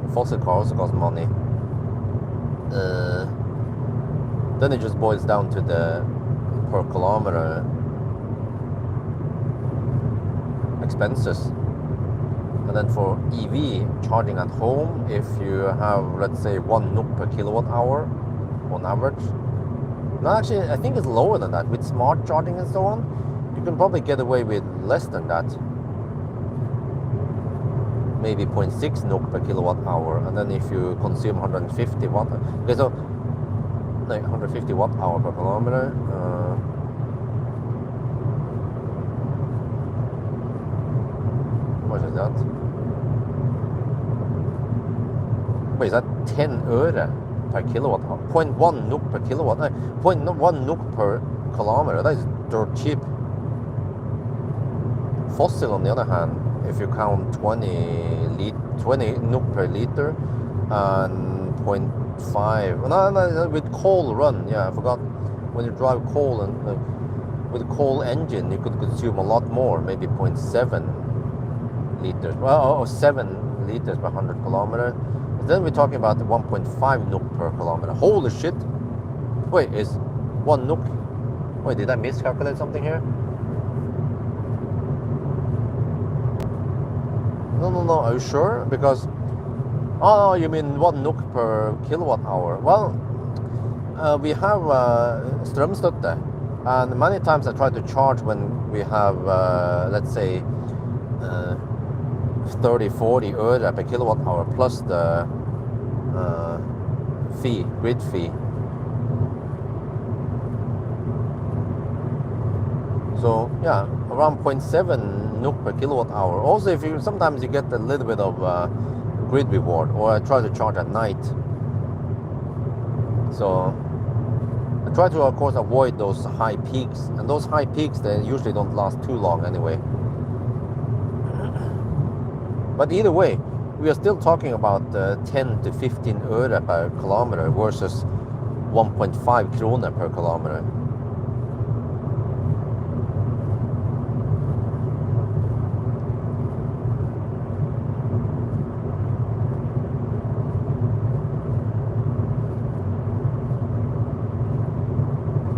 [SPEAKER 1] a fossil car also costs money. Then it just boils down to the per kilometer expenses. And then for EV charging at home, if you have, let's say, 1 NOK per kilowatt hour on average. No, actually, I think it's lower than that. With smart charging and so on, you can probably get away with less than that. Maybe 0.6 NOK per kilowatt hour. And then if you consume 150 watt, okay, so like 150 watt hour per kilometer. What is that? Wait, is that 10 øre per kilowatt hour? 0.1 NOK per kilowatt? 0.1 NOK per kilometer. That is dirt cheap. Fossil, on the other hand, if you count 20 NOK per liter and 0.5. No, with coal run, yeah, I forgot. When you drive coal and with a coal engine, you could consume a lot more, maybe 0.7 liters. Well, or 7 liters per 100 kilometers. Then we're talking about 1.5 NOK per kilometer. Holy shit! Wait, is 1 NOK? Wait, did I miscalculate something here? No, are you sure? Because, oh, you mean 1 NOK per kilowatt hour. Well, we have strømstøtte, and many times I try to charge when we have, let's say, 30-40 øre per kilowatt hour plus the fee, grid fee. So yeah, around 0.7 NOK per kilowatt hour. Also, if you sometimes you get a little bit of grid reward, or I try to charge at night. So I try to, of course, avoid those high peaks, and those high peaks, they usually don't last too long anyway. But either way, we are still talking about 10 to 15 øre per kilometer versus 1.5 kroner per kilometer.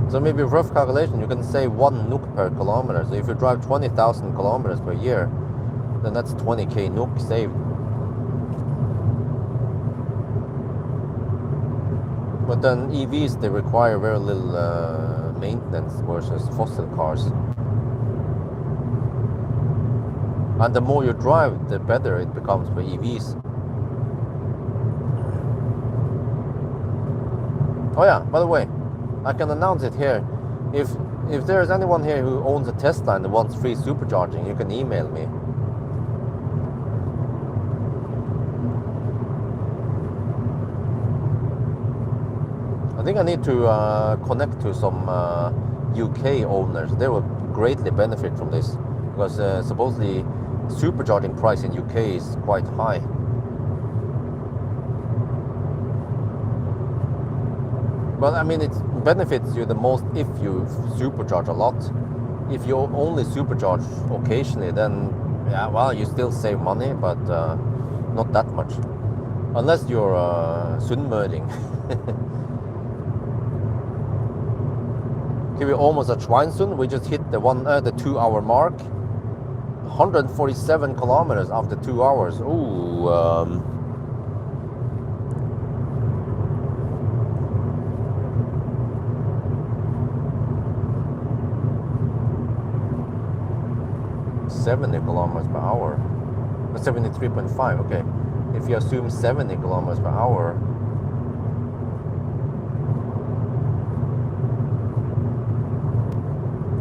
[SPEAKER 1] So maybe rough calculation, you can say 1 NOK per kilometer. So if you drive 20,000 kilometers per year, then that's 20k NOK saved. But then EVs, they require very little maintenance versus fossil cars. And the more you drive, the better it becomes for EVs. Oh yeah, by the way, I can announce it here. If there is anyone here who owns a Tesla and wants free supercharging, you can email me. I think I need to connect to some UK owners. They will greatly benefit from this, because supposedly supercharging price in UK is quite high. But I mean, it benefits you the most if you supercharge a lot. If you only supercharge occasionally, then yeah, well, you still save money, but not that much. Unless you're sunnmøring. Okay, we're almost at Schweinsund. We just hit the 2-hour mark. 147 kilometers after 2 hours. Ooh. 70 kilometers per hour. 73.5, okay. If you assume 70 kilometers per hour,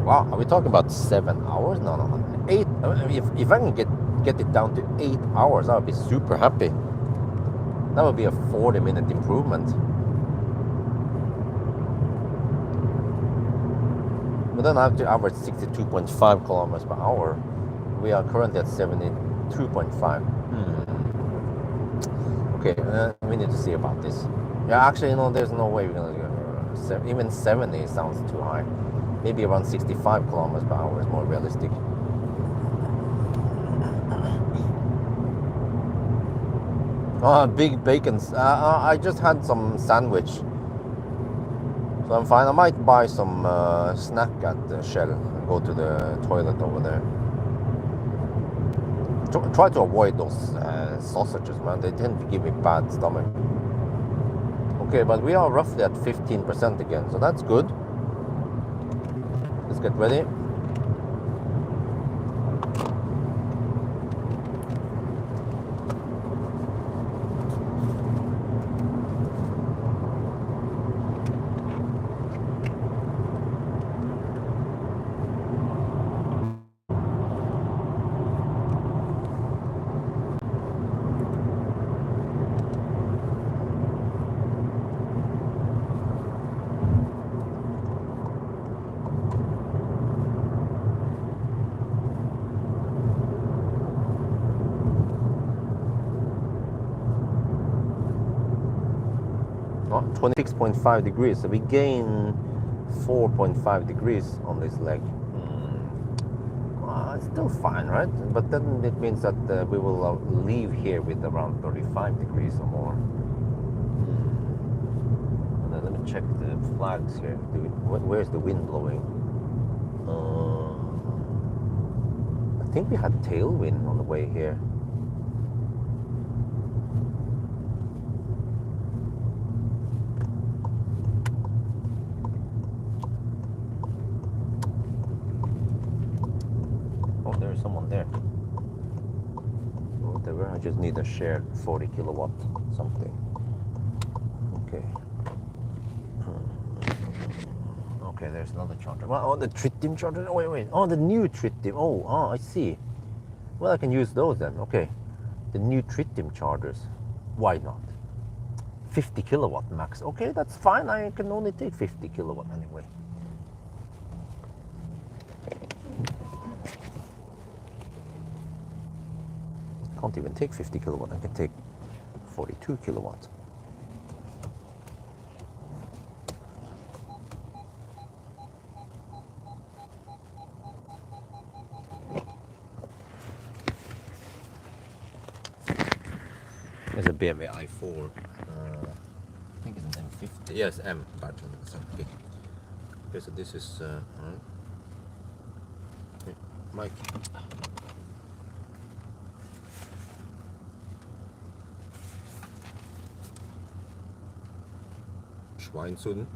[SPEAKER 1] wow, are we talking about 7 hours? No, 8. If I can get it down to 8 hours, I would be super happy. That would be a 40-minute improvement. But then I have to average 62.5 kilometers per hour. We are currently at 72.5. Okay, we need to see about this. Yeah, actually, there's no way we're gonna go. Even 70 sounds too high. Maybe around 65 kilometers per hour is more realistic. Big bacons. I just had some sandwich, so I'm fine. I might buy some snack at Shell and go to the toilet over there. Try to avoid those sausages, man. They tend to give me bad stomach. Okay, but we are roughly at 15% again, so that's good. Let's get ready. Oh, 26.5 degrees, so we gain 4.5 degrees on this leg. It's still fine, right? But then it means that we will leave here with around 35 degrees or more. Let me check the flags here. Where's the wind blowing? I think we had tailwind on the way here. There's someone there. Whatever, I just need a shared 40 kilowatt something. Okay. Okay, there's another charger. Oh, the tritium charger. Oh, wait. Oh, the new tritium. Oh, I see. Well, I can use those then. Okay. The new tritium chargers. Why not? 50 kilowatt max. Okay, that's fine. I can only take 50 kilowatt anyway. Can't even take 50 kilowatt. I can take 42 kilowatt. There's a BMW i4. I think it's an M50. Yes, M battery. Okay. Okay, so this is Mike. Schweinsund.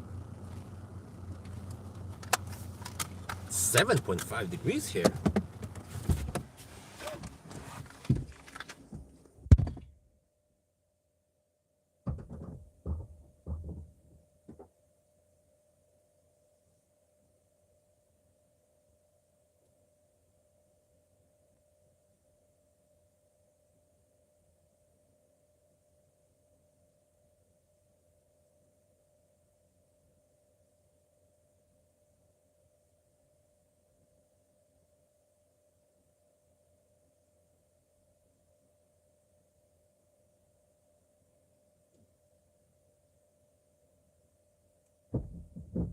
[SPEAKER 1] 7.5 degrees here. Okay,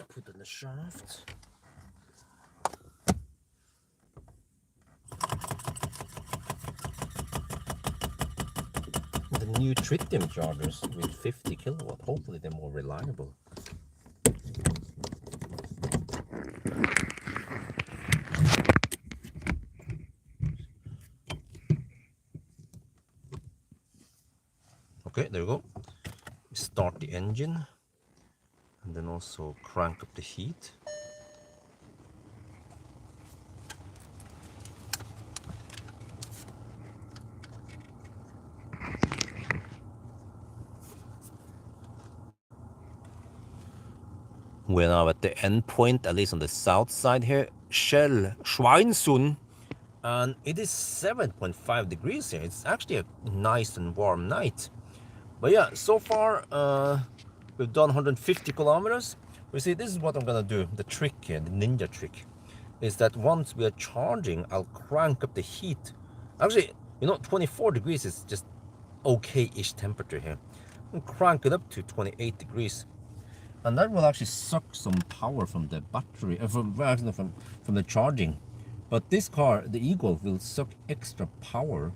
[SPEAKER 1] put in the shaft. The new tritium chargers with 50 kilowatt, hopefully they're more reliable. Okay, there we go. Start the engine and then also crank up the heat. We're now at the end point, at least on the south side here, Shell Schweinsund, and it is 7.5 degrees here. It's actually a nice and warm night. But yeah, so far we've done 150 kilometers. You see, this is what I'm gonna do. The trick here, the ninja trick, is that once we are charging, I'll crank up the heat. Actually, 24 degrees is just okay-ish temperature here. And crank it up to 28 degrees. And that will actually suck some power from the battery, from the charging. But this car, the Eagle, will suck extra power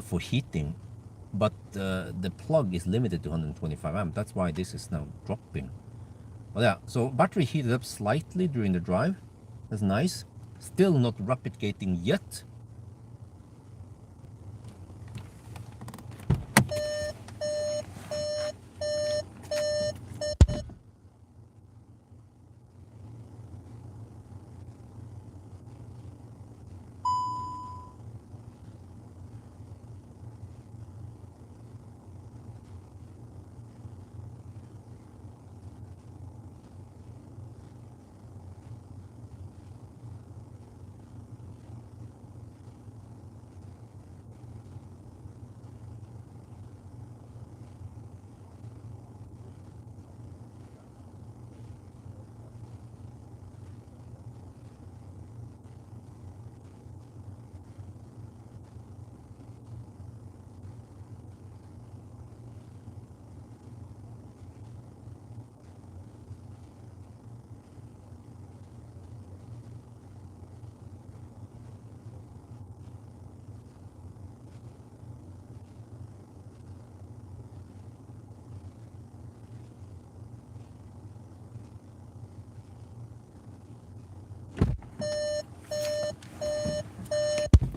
[SPEAKER 1] for heating, but the plug is limited to 125 amp. That's why this is now dropping. Well, yeah, so battery heated up slightly during the drive. That's nice. Still not rapid gating yet.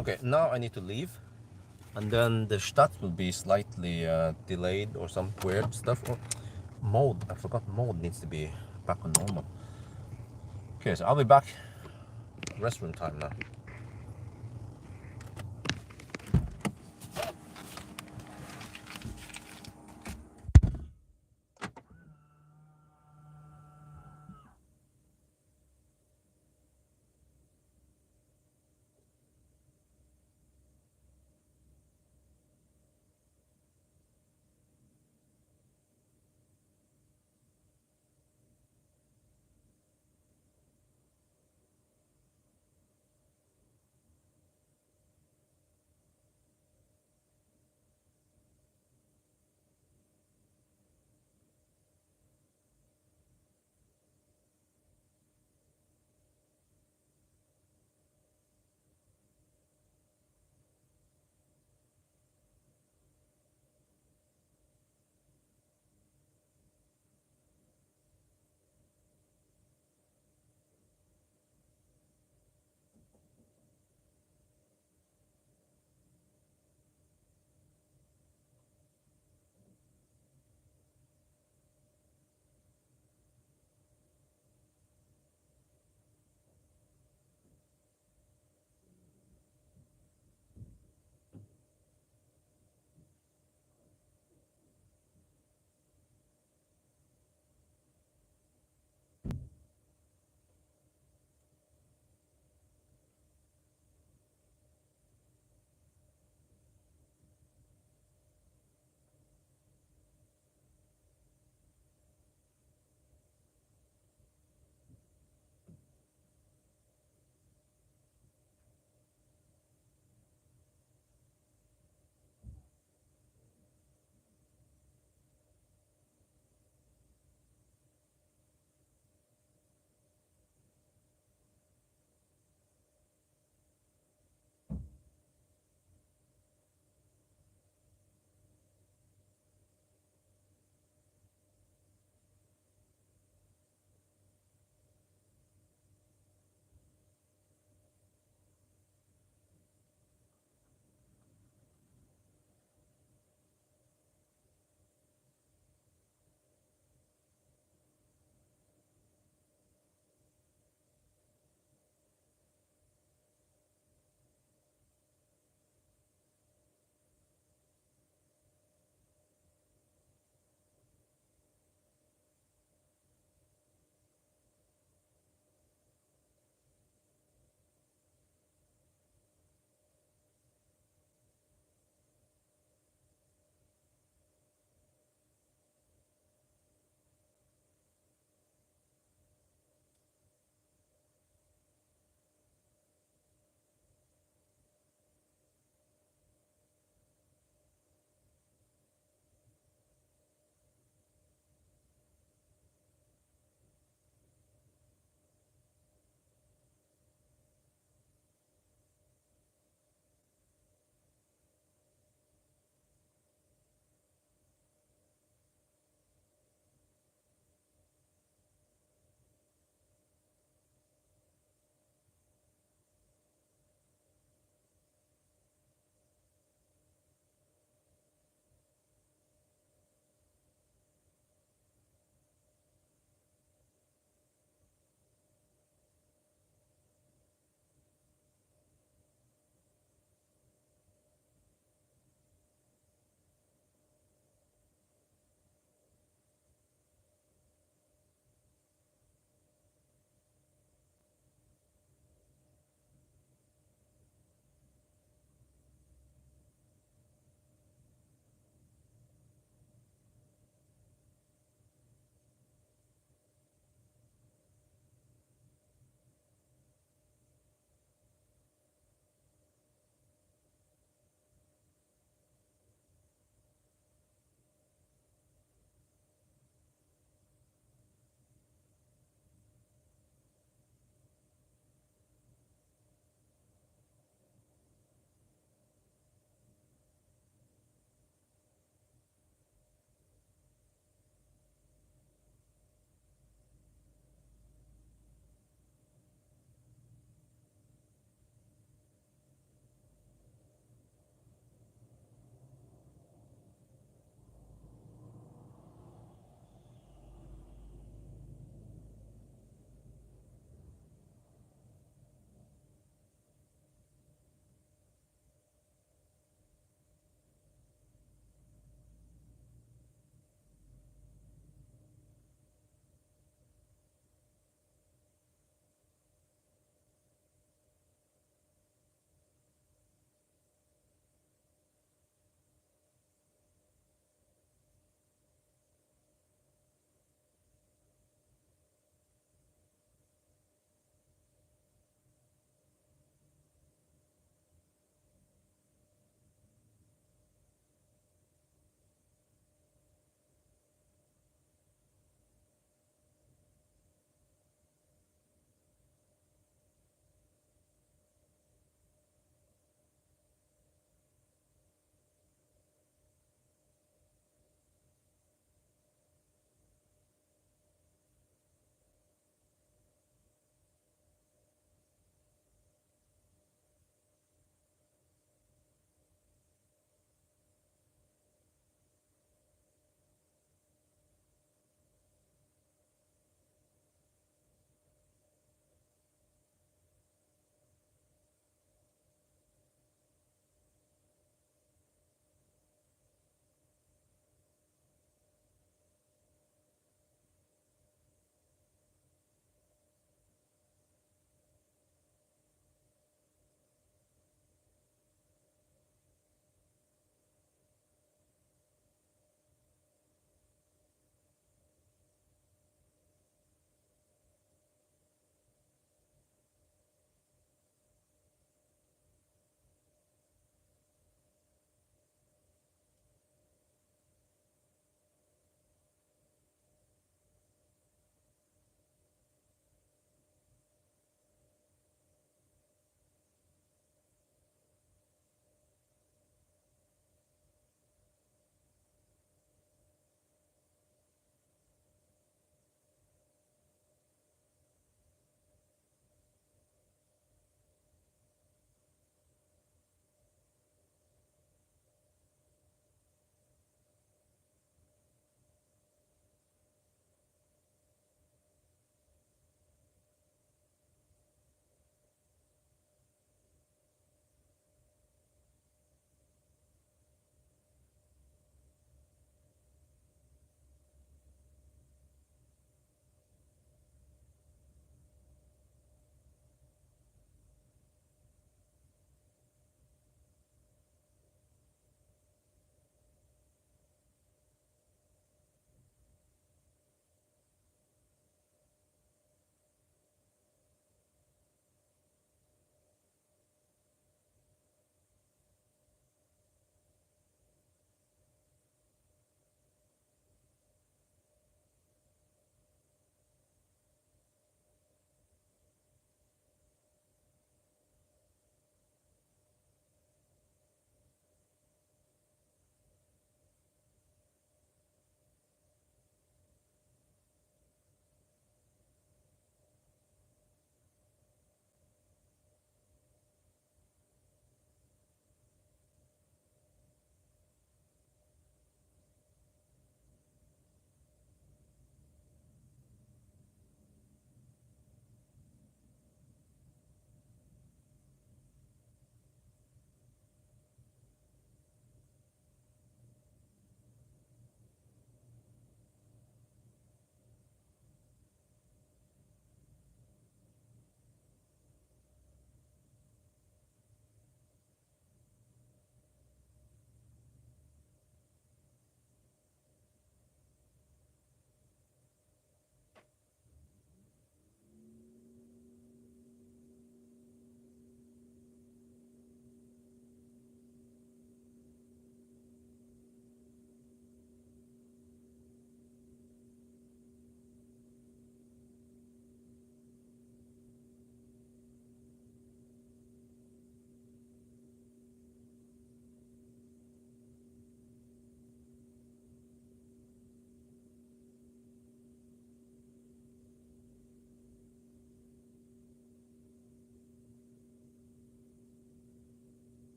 [SPEAKER 1] Okay, now I need to leave. And then the start will be slightly delayed or some weird stuff. Or mode, I forgot mode needs to be back on normal. Okay, so I'll be back. Restroom time now.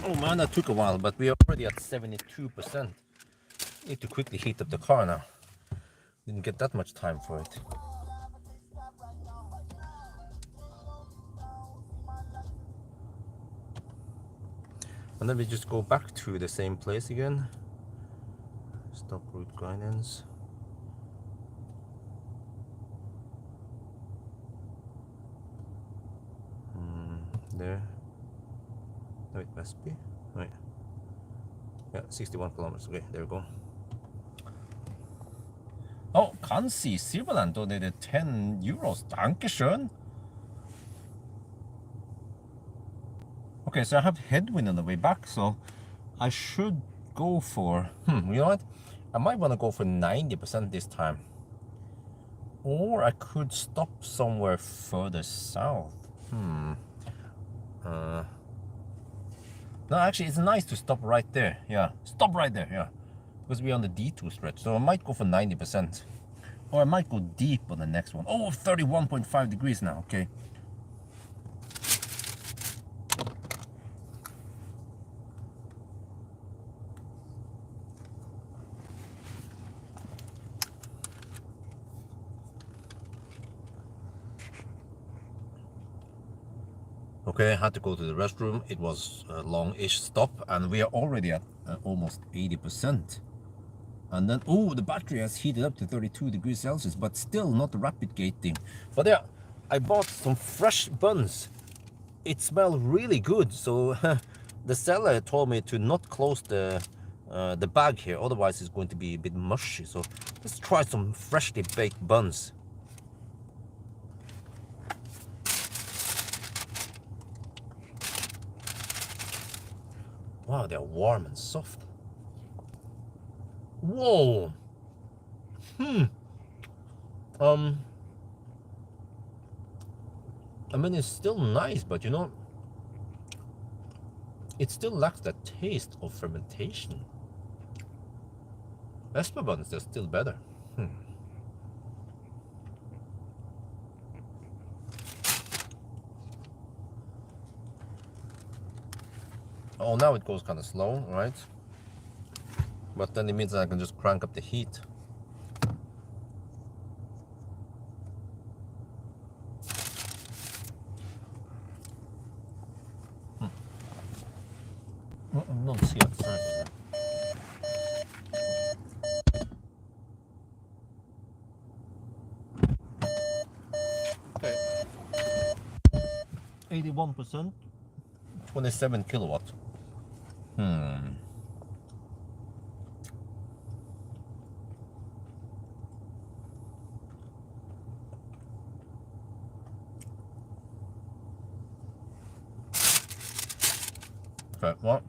[SPEAKER 1] Oh man, that took a while, but we are already at 72%. Need to quickly heat up the car now. Didn't get that much time for it. And then we just go back to the same place again. Stop route guidance. There. No, it must be. Right. Yeah, 61 kilometers. Okay, there we go. Oh, Kansi Silverland donated 10 euros. Dankeschön. Okay, so I have headwind on the way back, so I should go for, you know what? I might want to go for 90% this time. Or I could stop somewhere further south. No, actually, it's nice to stop right there. Yeah, stop right there, yeah. Because we're on the D2 stretch, so I might go for 90%. Or I might go deep on the next one. Oh, 31.5 degrees now, okay. Okay, I had to go to the restroom. It was a long-ish stop, and we are already at almost 80%. And then, oh, the battery has heated up to 32 degrees Celsius, but still not rapid gating. But yeah, I bought some fresh buns. It smelled really good, so the seller told me to not close the bag here, otherwise it's going to be a bit mushy. So let's try some freshly baked buns. Wow, they're warm and soft. Whoa. I mean, it's still nice, but you know, it still lacks that taste of fermentation. Vespa buns, they're still better. Oh, now it goes kind of slow, right? But then it means that I can just crank up the heat. I don't see it. Okay. 81%, 27 kilowatt. Okay, well,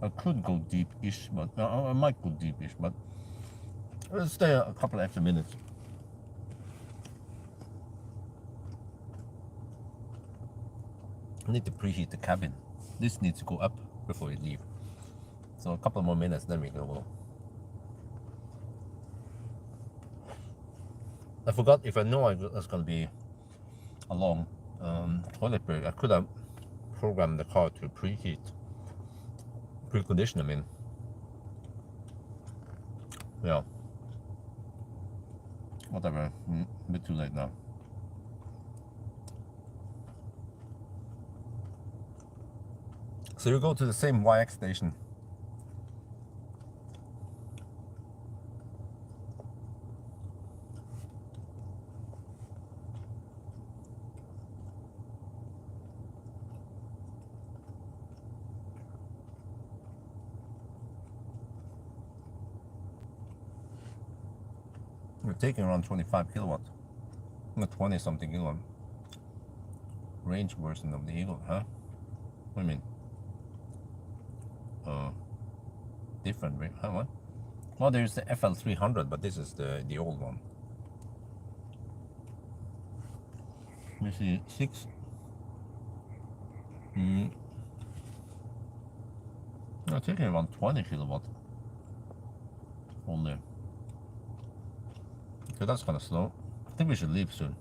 [SPEAKER 1] I could go deep-ish, but I might go deep-ish, but let's stay a couple extra minutes. I need to preheat the cabin. This needs to go up before we leave. So a couple more minutes, then we go. I forgot, if I know it's going to be a long toilet break, I could have programmed the car to preheat. Precondition, I mean. Yeah. Whatever, a bit too late now. So you go to the same YX station. We're taking around 25 kilowatt. Not 20 something kilowatt. Range version of the Eagle, huh? What do you mean? Different range, huh? What? Well, there's the FL300, but this is the old one. Let me see, 6. I'm taking around 20 kilowatt only. Okay, that's kind of slow. I think we should leave soon.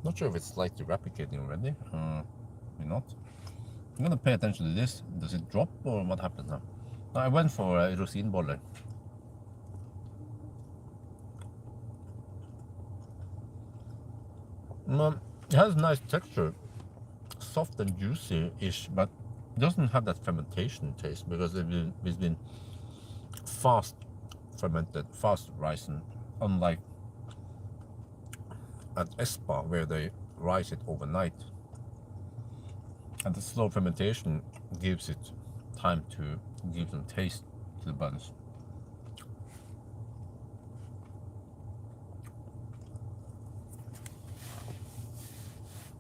[SPEAKER 1] Not sure if it's slightly replicating already. Maybe not. I'm gonna pay attention to this. Does it drop or what happens now? I went for a rosinbolle. It has a nice texture, soft and juicy-ish, but doesn't have that fermentation taste because it's been fast fermented, fast ripened, unlike at Espa where they rise it overnight. And the slow fermentation gives it time to give some taste to the buns.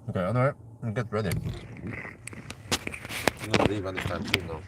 [SPEAKER 1] Okay, anyway, get ready. I'm gonna leave anytime soon now.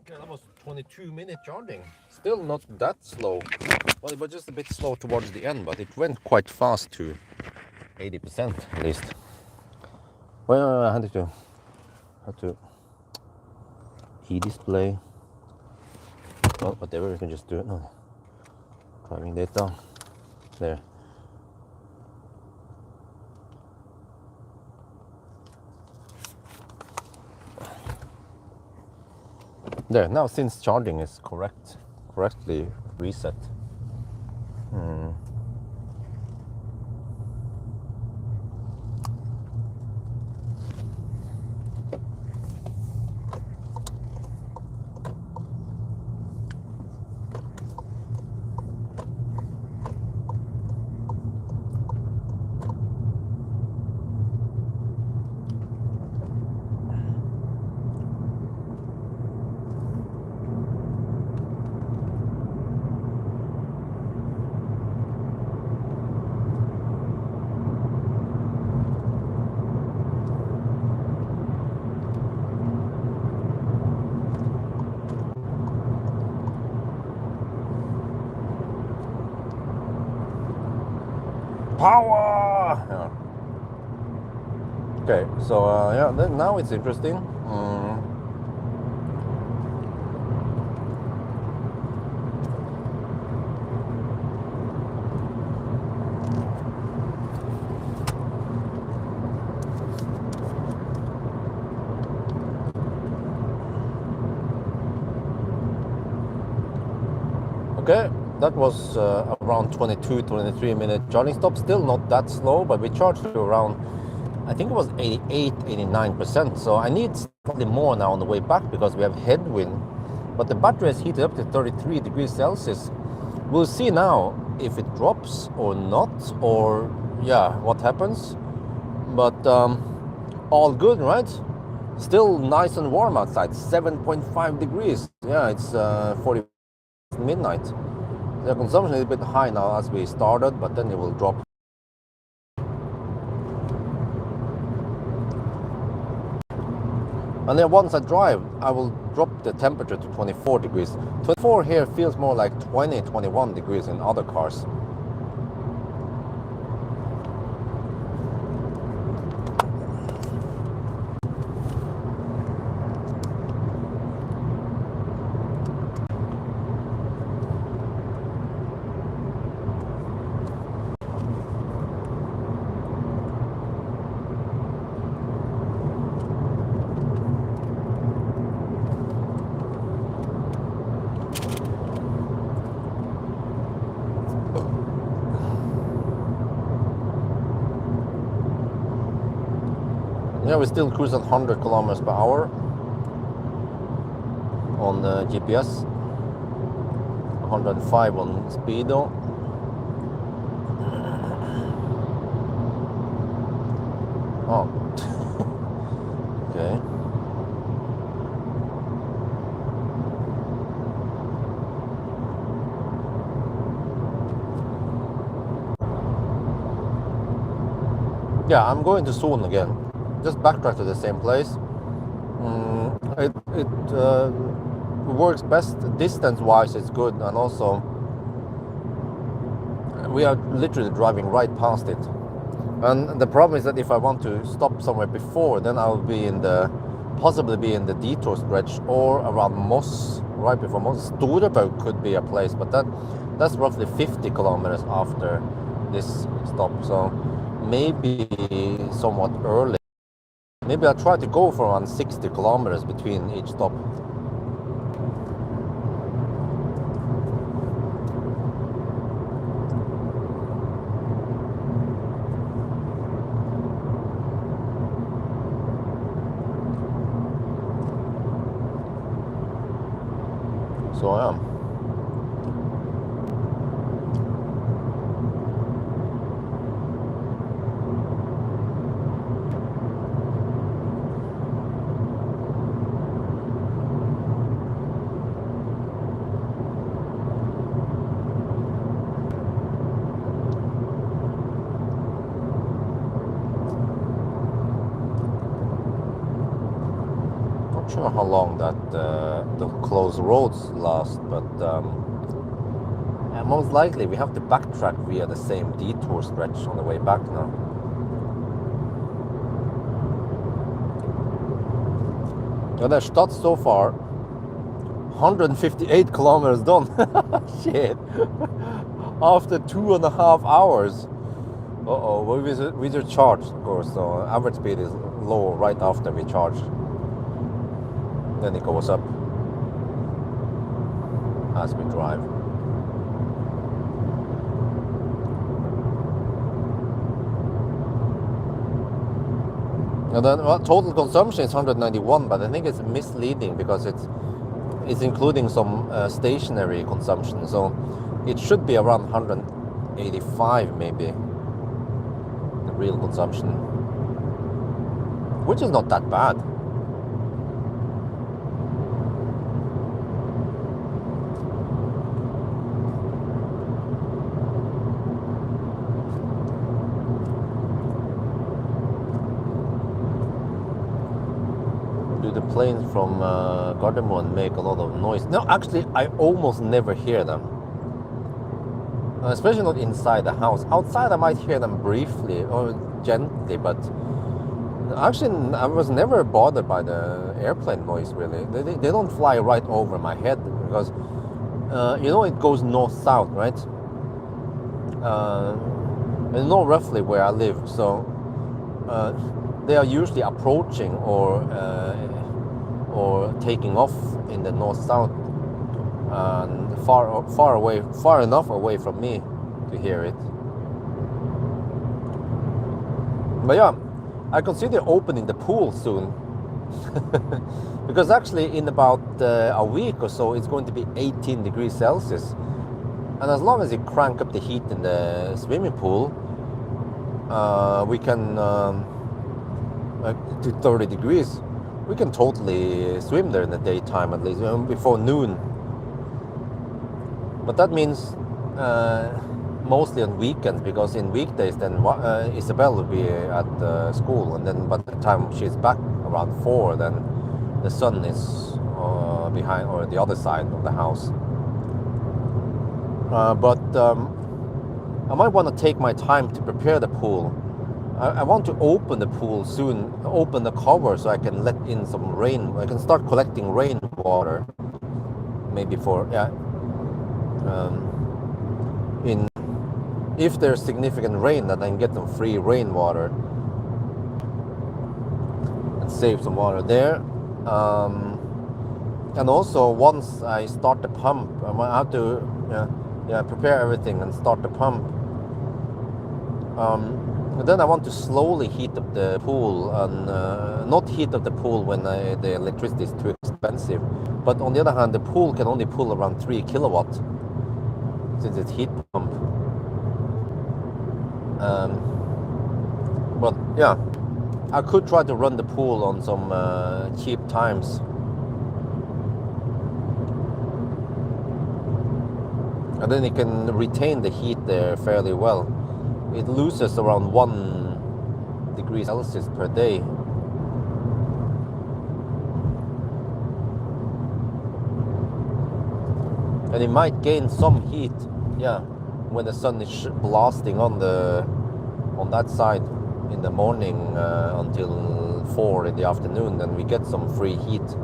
[SPEAKER 1] Okay, that was 22-minute charging. Still not that slow. Well, it was just a bit slow towards the end, but it went quite fast to 80% at least. Well, I had to e-display. Well, whatever, you can just do it now. Driving data. There. There, now since charging is correctly reset. Power! Yeah. Okay, so yeah, then now it's interesting. Okay, that was around 23 minute charging stop. Still not that slow, but we charged to around, I think it was 89%. So I need slightly more now on the way back because we have headwind. But the battery has heated up to 33 degrees Celsius. We'll see now if it drops or not, or yeah, what happens. But all good, right? Still nice and warm outside, 7.5 degrees. Yeah, it's 40 midnight. The consumption is a bit high now as we started, but then it will drop. And then once I drive, I will drop the temperature to 24 degrees. 24 here feels more like 20, 21 degrees in other cars. Yeah, we still cruise at 100 kilometers per hour on GPS, 105 on speedo. Oh, okay. Yeah, I'm going to soon again. Just backtrack to the same place. It works best distance-wise. It's good, and also we are literally driving right past it. And the problem is that if I want to stop somewhere before, then I'll be possibly be in the detour stretch or around Moss, right before Moss. Storebø could be a place, but that's roughly 50 kilometers after this stop. So maybe somewhat early. Maybe I'll try to go for around 60 kilometers between each stop. So I am. Not sure how long that the closed roads last, but most likely we have to backtrack via the same detour stretch on the way back now. Ja, det är Stad so far. 158 kilometers done. Shit. After 2.5 hours. Uh-oh, we just charged, of course, so average speed is low right after we charge. Then it goes up as we drive. And then total consumption is 191, but I think it's misleading because it's including some stationary consumption, so it should be around 185 maybe, the real consumption, which is not that bad. The planes from Gardermoen make a lot of noise. No, actually, I almost never hear them. Especially not inside the house. Outside, I might hear them briefly or gently, but actually, I was never bothered by the airplane noise, really. They don't fly right over my head because, you know, it goes north-south, right? I know roughly where I live, so they are usually approaching or taking off in the north-south, and far enough away from me to hear it. But yeah, I consider opening the pool soon. Because actually in about a week or so it's going to be 18 degrees Celsius, and as long as you crank up the heat in the swimming pool, we can to 30 degrees, we can totally swim there in the daytime, at least before noon. But that means mostly on weekends, because in weekdays then Isabel will be at school, and then by the time she's back around 4, then the sun is behind or the other side of the house. But I might want to take my time to prepare the pool. I want to open the pool soon, open the cover so I can let in some rain. I can start collecting rainwater, maybe for if there's significant rain, that I can get some free rainwater and save some water there. And also, once I start the pump, I might have to prepare everything and start the pump. And then I want to slowly heat up the pool, and not heat up the pool when the electricity is too expensive. But on the other hand, the pool can only pull around 3 kilowatt since it's heat pump. But yeah, I could try to run the pool on some cheap times. And then it can retain the heat there fairly well. It loses around 1 degree Celsius per day. And it might gain some heat, when the sun is blasting on that side in the morning until 4 in the afternoon. Then we get some free heat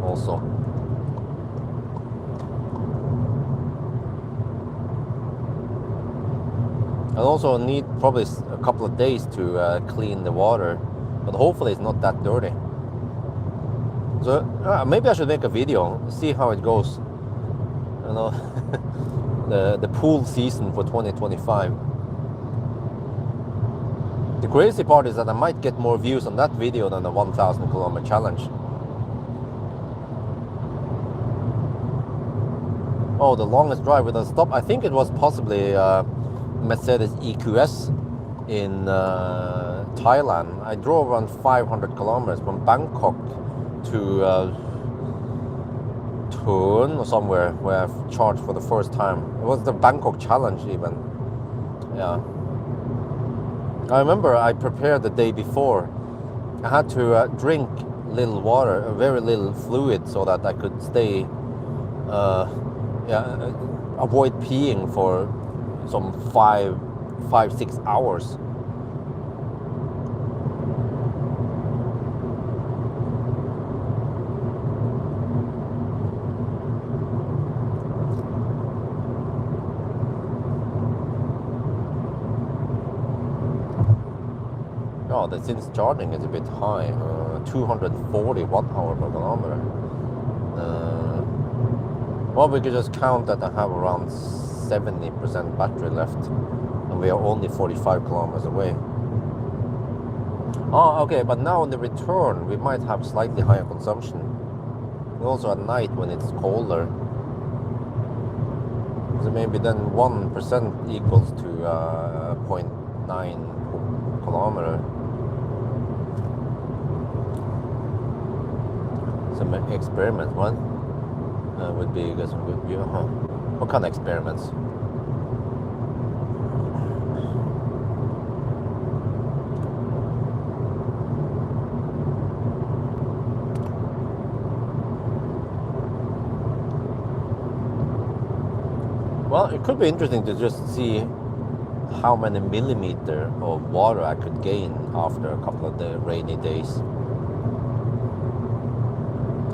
[SPEAKER 1] also. I also need probably a couple of days to clean the water, but hopefully it's not that dirty. So maybe I should make a video, see how it goes. You know, the pool season for 2025. The crazy part is that I might get more views on that video than the 1,000 kilometer challenge. Oh, the longest drive without stop. I think it was possibly Mercedes EQS in Thailand. I drove around 500 kilometers from Bangkok to Thun or somewhere where I've charged for the first time. It was the Bangkok challenge even. Yeah. I remember I prepared the day before. I had to drink little water, very little fluid, so that I could stay, avoid peeing for some 5-6 hours. Oh, the since charging is a bit high, 240 watt-hour per kilometer. Well, we could just count that I have around 70% battery left, and we are only 45 kilometers away. Oh, okay, but now on the return we might have slightly higher consumption. And also at night when it's colder. So maybe then 1% equals to 0.9 kilometer. Some experiments, what? Would be good. What kind of experiments? Well, it could be interesting to just see how many millimeter of water I could gain after a couple of the rainy days.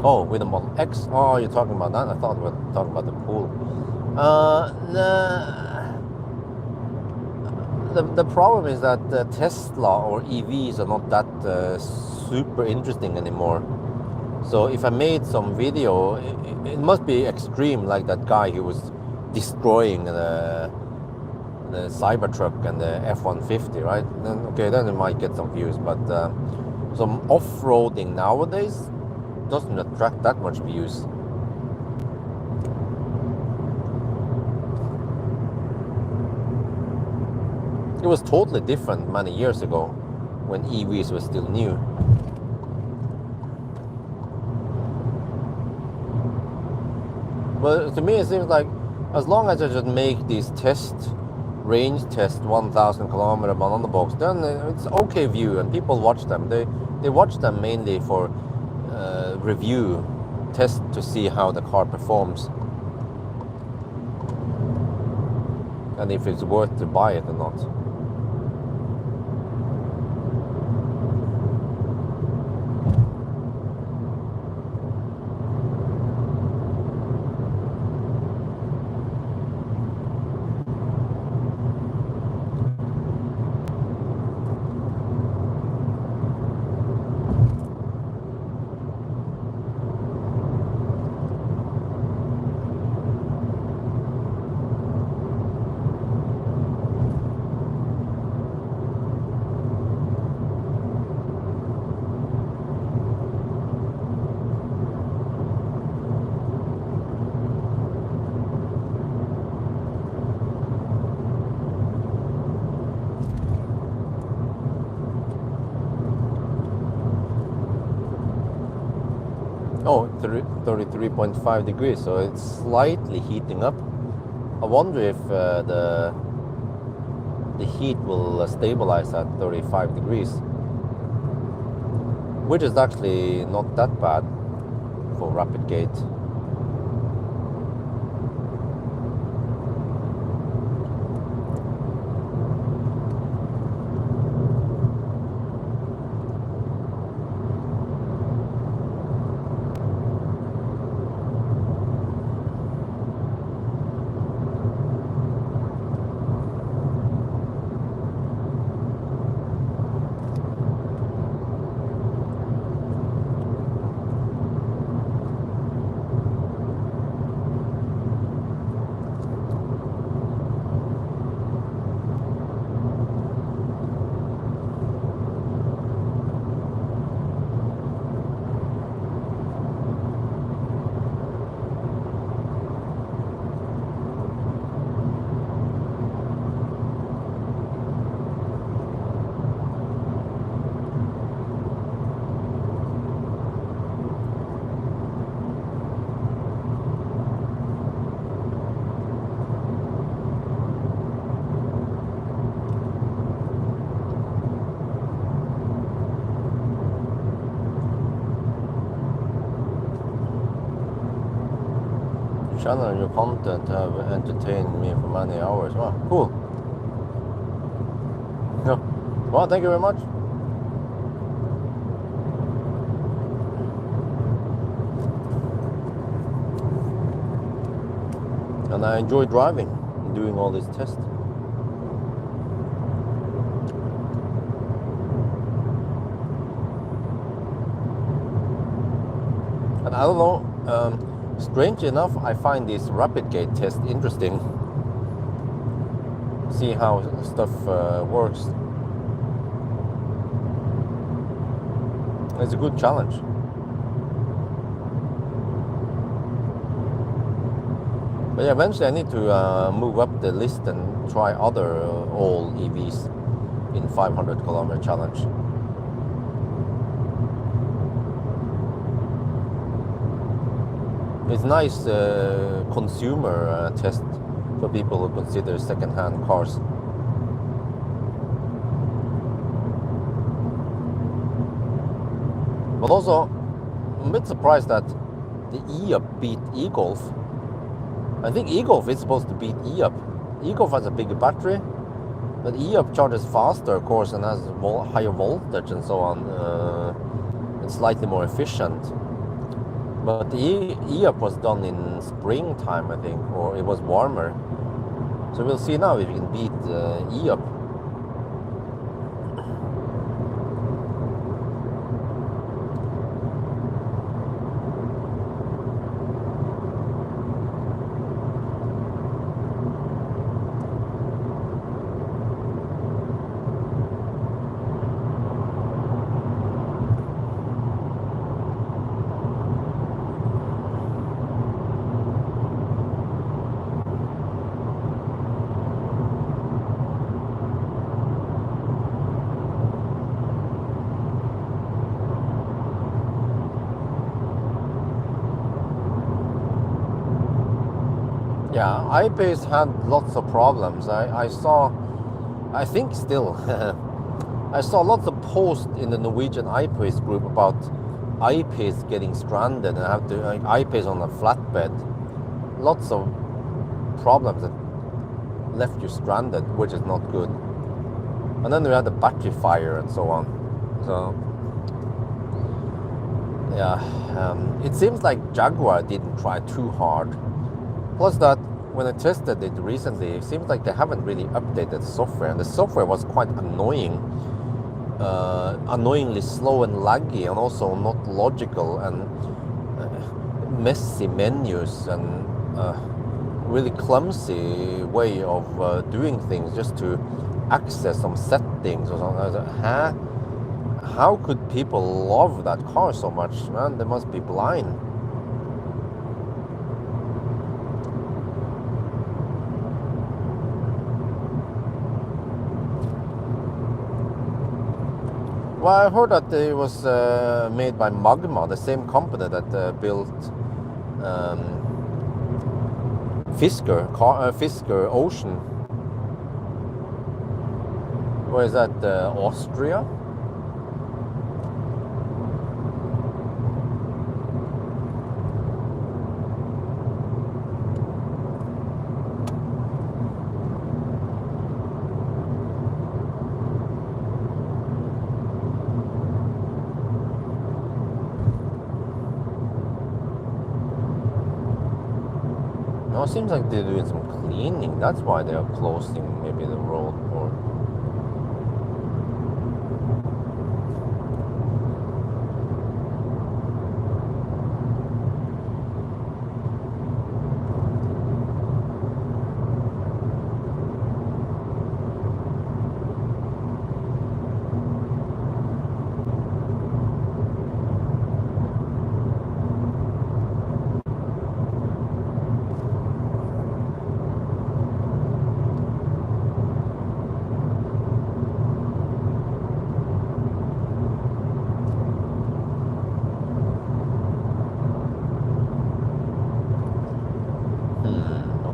[SPEAKER 1] Oh, with the Model X? Oh, you're talking about that? I thought we were talking about the pool. The problem is that Tesla or EVs are not that super interesting anymore. So if I made some video, it must be extreme, like that guy who was destroying the Cybertruck and the F-150, right? Then it might get some views, but some off-roading nowadays doesn't attract that much views. It was totally different many years ago when EVs were still new. But to me it seems like as long as I just make these range test 1,000 kilometer banana box, then it's okay view and people watch them. They watch them mainly for review, test to see how the car performs and if it's worth to buy it or not. Oh, 33.5 degrees, so it's slightly heating up. I wonder if the heat will stabilize at 35 degrees, which is actually not that bad for rapid gate. Channel and your content have entertained me for many hours. Wow, cool. Yeah. Well, thank you very much. And I enjoy driving and doing all these tests. And I don't know, strange enough, I find this rapid gate test interesting. See how stuff works. It's a good challenge. But yeah, eventually I need to move up the list and try other all EVs in 500 kilometer challenge. It's nice consumer test for people who consider second-hand cars. But also, I'm a bit surprised that the e-up beat e-Golf. I think e-Golf is supposed to beat e-up. e-Golf has a bigger battery, but e-up charges faster, of course, and has higher voltage and so on. It's slightly more efficient. But the e-up was done in springtime, I think, or it was warmer. So we'll see now if we can beat e-up. Yeah, iPace had lots of problems. I saw, I think still, I saw lots of posts in the Norwegian iPace group about I-Pace getting stranded and have to I-Pace on a flatbed. Lots of problems that left you stranded, which is not good. And then we had the battery fire and so on. So yeah, it seems like Jaguar didn't try too hard. Plus that when I tested it recently, it seems like they haven't really updated the software, and the software was quite annoying. Annoyingly slow and laggy, and also not logical, and messy menus, and really clumsy way of doing things just to access some settings or something. I was like, huh? How could people love that car so much, man? They must be blind. Well, I heard that it was made by Magma, the same company that built Fisker Ocean. Where is that? Austria? No, it seems like they're doing some cleaning. That's why they are closing maybe the road. Or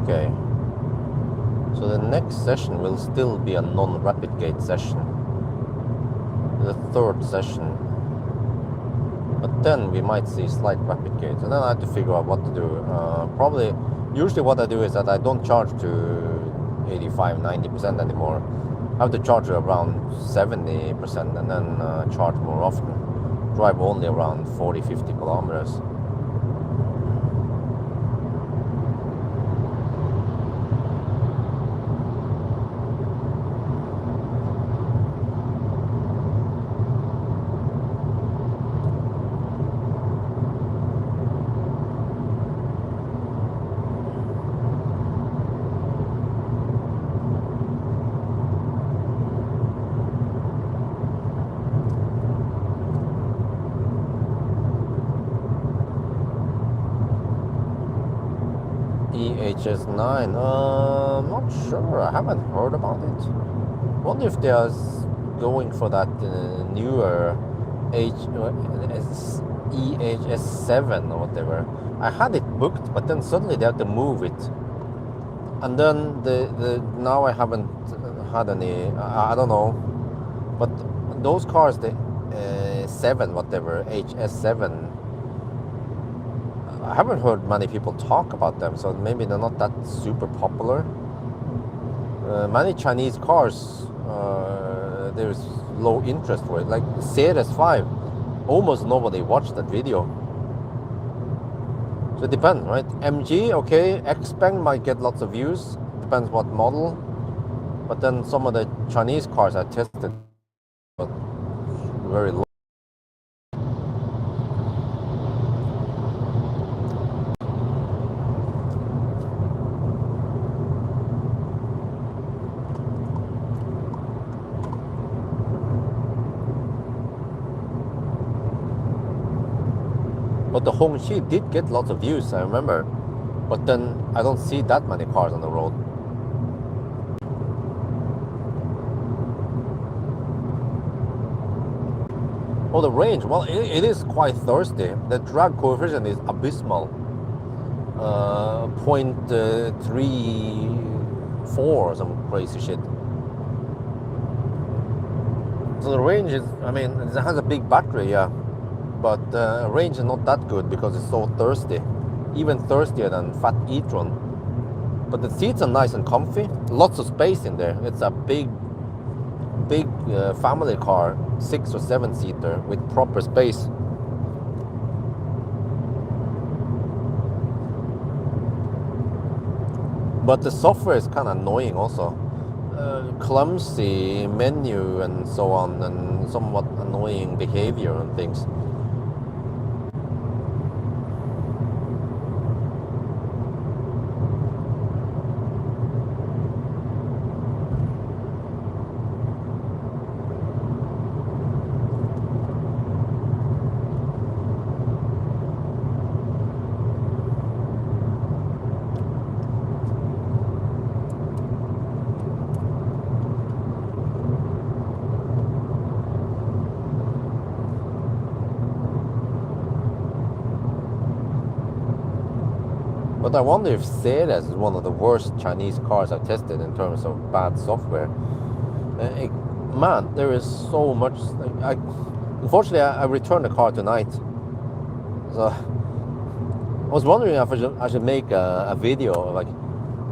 [SPEAKER 1] okay. So the next session will still be a non-rapid gate session. The third session. But then we might see slight rapid gates. And then I have to figure out what to do. Probably, usually what I do is that I don't charge to 85-90% anymore. I have to charge around 70% and then charge more often. Drive only around 40-50 kilometers. EHS9, I'm not sure. I haven't heard about it. Wonder if they are going for that newer EHS7 or whatever. I had it booked, but then suddenly they had to move it, and then the now I haven't had any. I don't know, but those cars, the 7 whatever HS7. I haven't heard many people talk about them, so maybe they're not that super popular. Many Chinese cars, there's low interest for it. Like Series 5, almost nobody watched that video. So it depends, right? MG, okay, Xpeng might get lots of views, depends what model. But then some of the Chinese cars I tested, but very low. But the Hongqi did get lots of views, I remember. But then I don't see that many cars on the road. Oh, the range. Well, it is quite thirsty. The drag coefficient is abysmal. 0.34 or some crazy shit. So the range is, I mean, it has a big battery, yeah. but range is not that good because it's so thirsty, even thirstier than Fat e-tron. But the seats are nice and comfy, lots of space in there. It's a big family car, 6 or 7 seater with proper space. But the software is kind of annoying also. Clumsy menu and so on, and somewhat annoying behavior and things. But I wonder if Ceres is one of the worst Chinese cars I've tested in terms of bad software. Man, there is so much. Unfortunately, I returned the car tonight. So I was wondering if I should make a video of like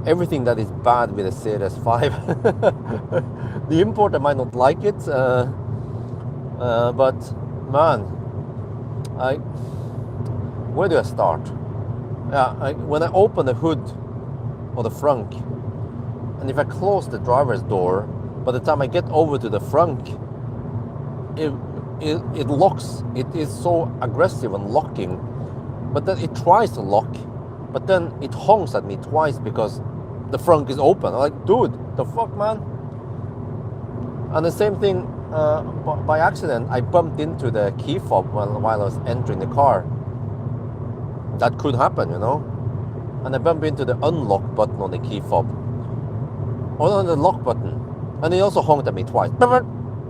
[SPEAKER 1] everything that is bad with the Ceres 5. The importer might not like it, but man, where do I start? Yeah, when I open the hood or the frunk, and if I close the driver's door, by the time I get over to the frunk, it locks. It is so aggressive and locking, but then it tries to lock, but then it honks at me twice because the frunk is open. I'm like, dude, the fuck, man? And the same thing, by accident, I bumped into the key fob while I was entering the car. That could happen, you know. And I bumped into the unlock button on the key fob. Or on the lock button. And he also honked at me twice.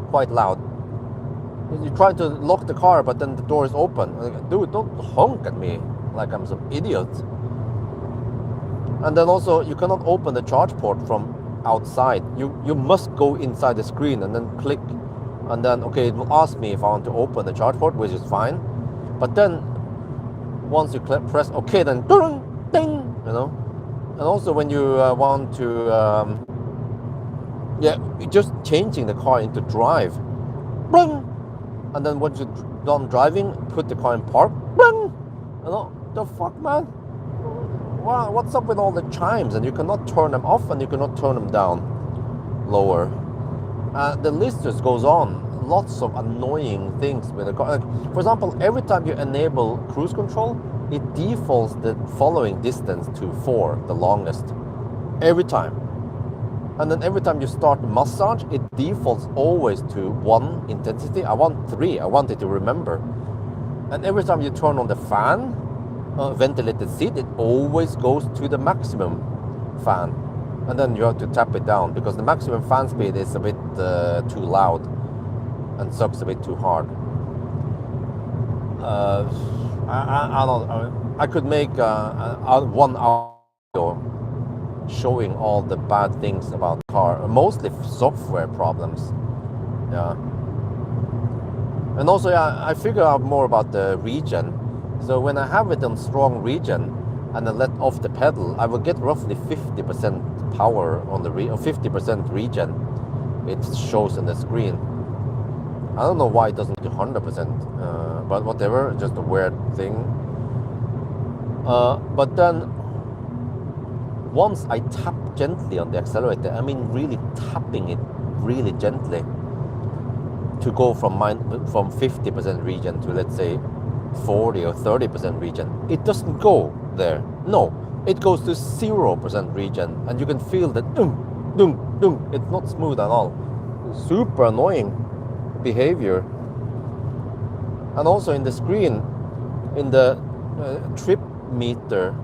[SPEAKER 1] Quite loud. You try to lock the car, but then the door is open. I'm like, dude, don't honk at me like I'm some idiot. And then also, you cannot open the charge port from outside. You must go inside the screen and then click. And then, okay, it will ask me if I want to open the charge port, which is fine. But then, once you press OK, then ding, you know. And also when you want to, just changing the car into drive, and then once you're done driving, put the car in park, you know, the fuck, man? Wow, what's up with all the chimes? And you cannot turn them off and you cannot turn them down lower. The list just goes on. Lots of annoying things with the car. Like, for example, every time you enable cruise control, it defaults the following distance to 4, the longest. Every time. And then every time you start massage, it defaults always to 1 intensity. I want 3. I want it to remember. And every time you turn on the fan, ventilated seat, it always goes to the maximum fan. And then you have to tap it down because the maximum fan speed is a bit too loud and sucks a bit too hard. I don't. I could make a 1 hour video showing all the bad things about the car, mostly software problems. Yeah. And also, I figure out more about the regen. So when I have it on strong regen and I let off the pedal, I will get roughly 50% power on the 50% regen. It shows on the screen. I don't know why it doesn't do 100%, but whatever, just a weird thing. But then, once I tap gently on the accelerator, I mean really tapping it really gently to go from 50% regen to, let's say, 40 or 30% regen. It doesn't go there. No, it goes to 0% regen, and you can feel that it's not smooth at all. Super annoying behavior. And also in the screen, in the trip meter,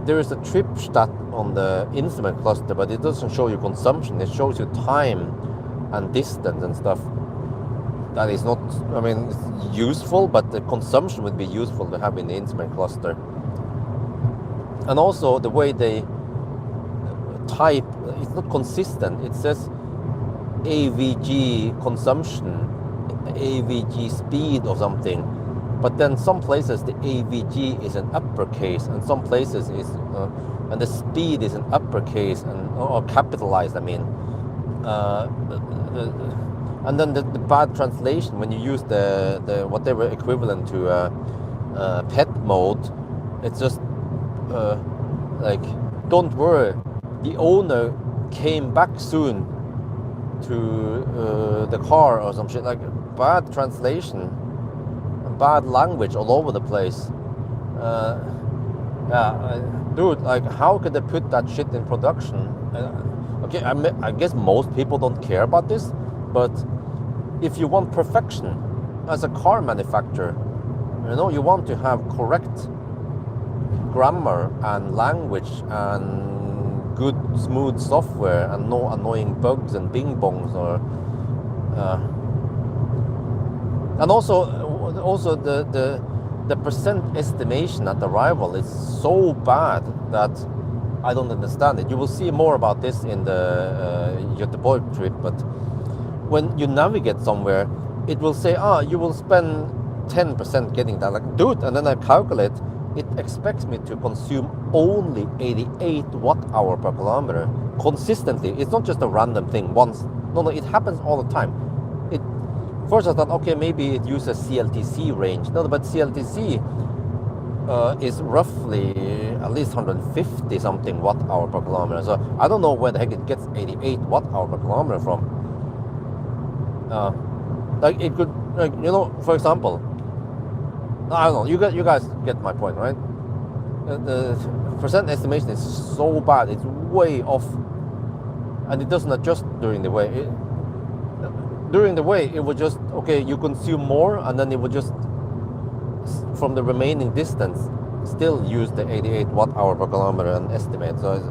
[SPEAKER 1] there is a trip stat on the instrument cluster, but it doesn't show you consumption. It shows you time and distance and stuff. That is not, I mean, it's useful, but the consumption would be useful to have in the instrument cluster. And also the way they type, it's not consistent. It says AVG consumption, AVG speed or something. But then some places the AVG is an uppercase, and some places is and the speed is an uppercase and or capitalized. I mean, and then the bad translation when you use the whatever equivalent to pet mode, it's just like, don't worry, the owner came back soon to the car or some shit. Like, bad translation, bad language all over the place. Dude, like, how could they put that shit in production? Okay, I guess most people don't care about this, but if you want perfection as a car manufacturer, you know, you want to have correct grammar and language and good smooth software and no annoying bugs and bing bongs or and also the percent estimation at arrival is so bad that I don't understand it. You will see more about this in the Göteborg trip, but when you navigate somewhere, it will say, you will spend 10% getting that. Like, dude, and then I calculate, it expects me to consume only 88 watt-hour per kilometer consistently. It's not just a random thing once. No, it happens all the time. First I thought, okay, maybe it uses CLTC range. No, but CLTC is roughly at least 150 something watt-hour per kilometer. So I don't know where the heck it gets 88 watt-hour per kilometer from. Like, it could, like, you know, for example, I don't know, you guys get my point, right? The percent estimation is so bad, it's way off, and it doesn't adjust during the way. During the way, it would just, okay, you consume more, and then it would just, from the remaining distance, still use the 88 watt-hour per kilometer and estimate. So it's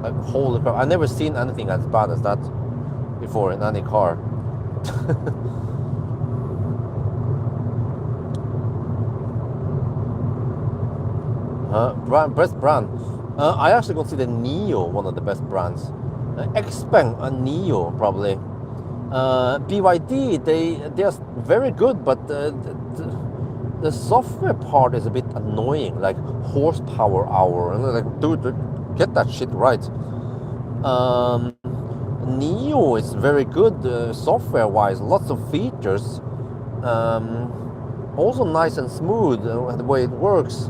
[SPEAKER 1] like, holy crap, I've never seen anything as bad as that before in any car. Best brand. I actually consider Neo one of the best brands. Xpeng and Neo probably. BYD, they are very good, but the software part is a bit annoying, like horsepower hour, and like, dude, get that shit right. Neo is very good software-wise, lots of features, also nice and smooth the way it works,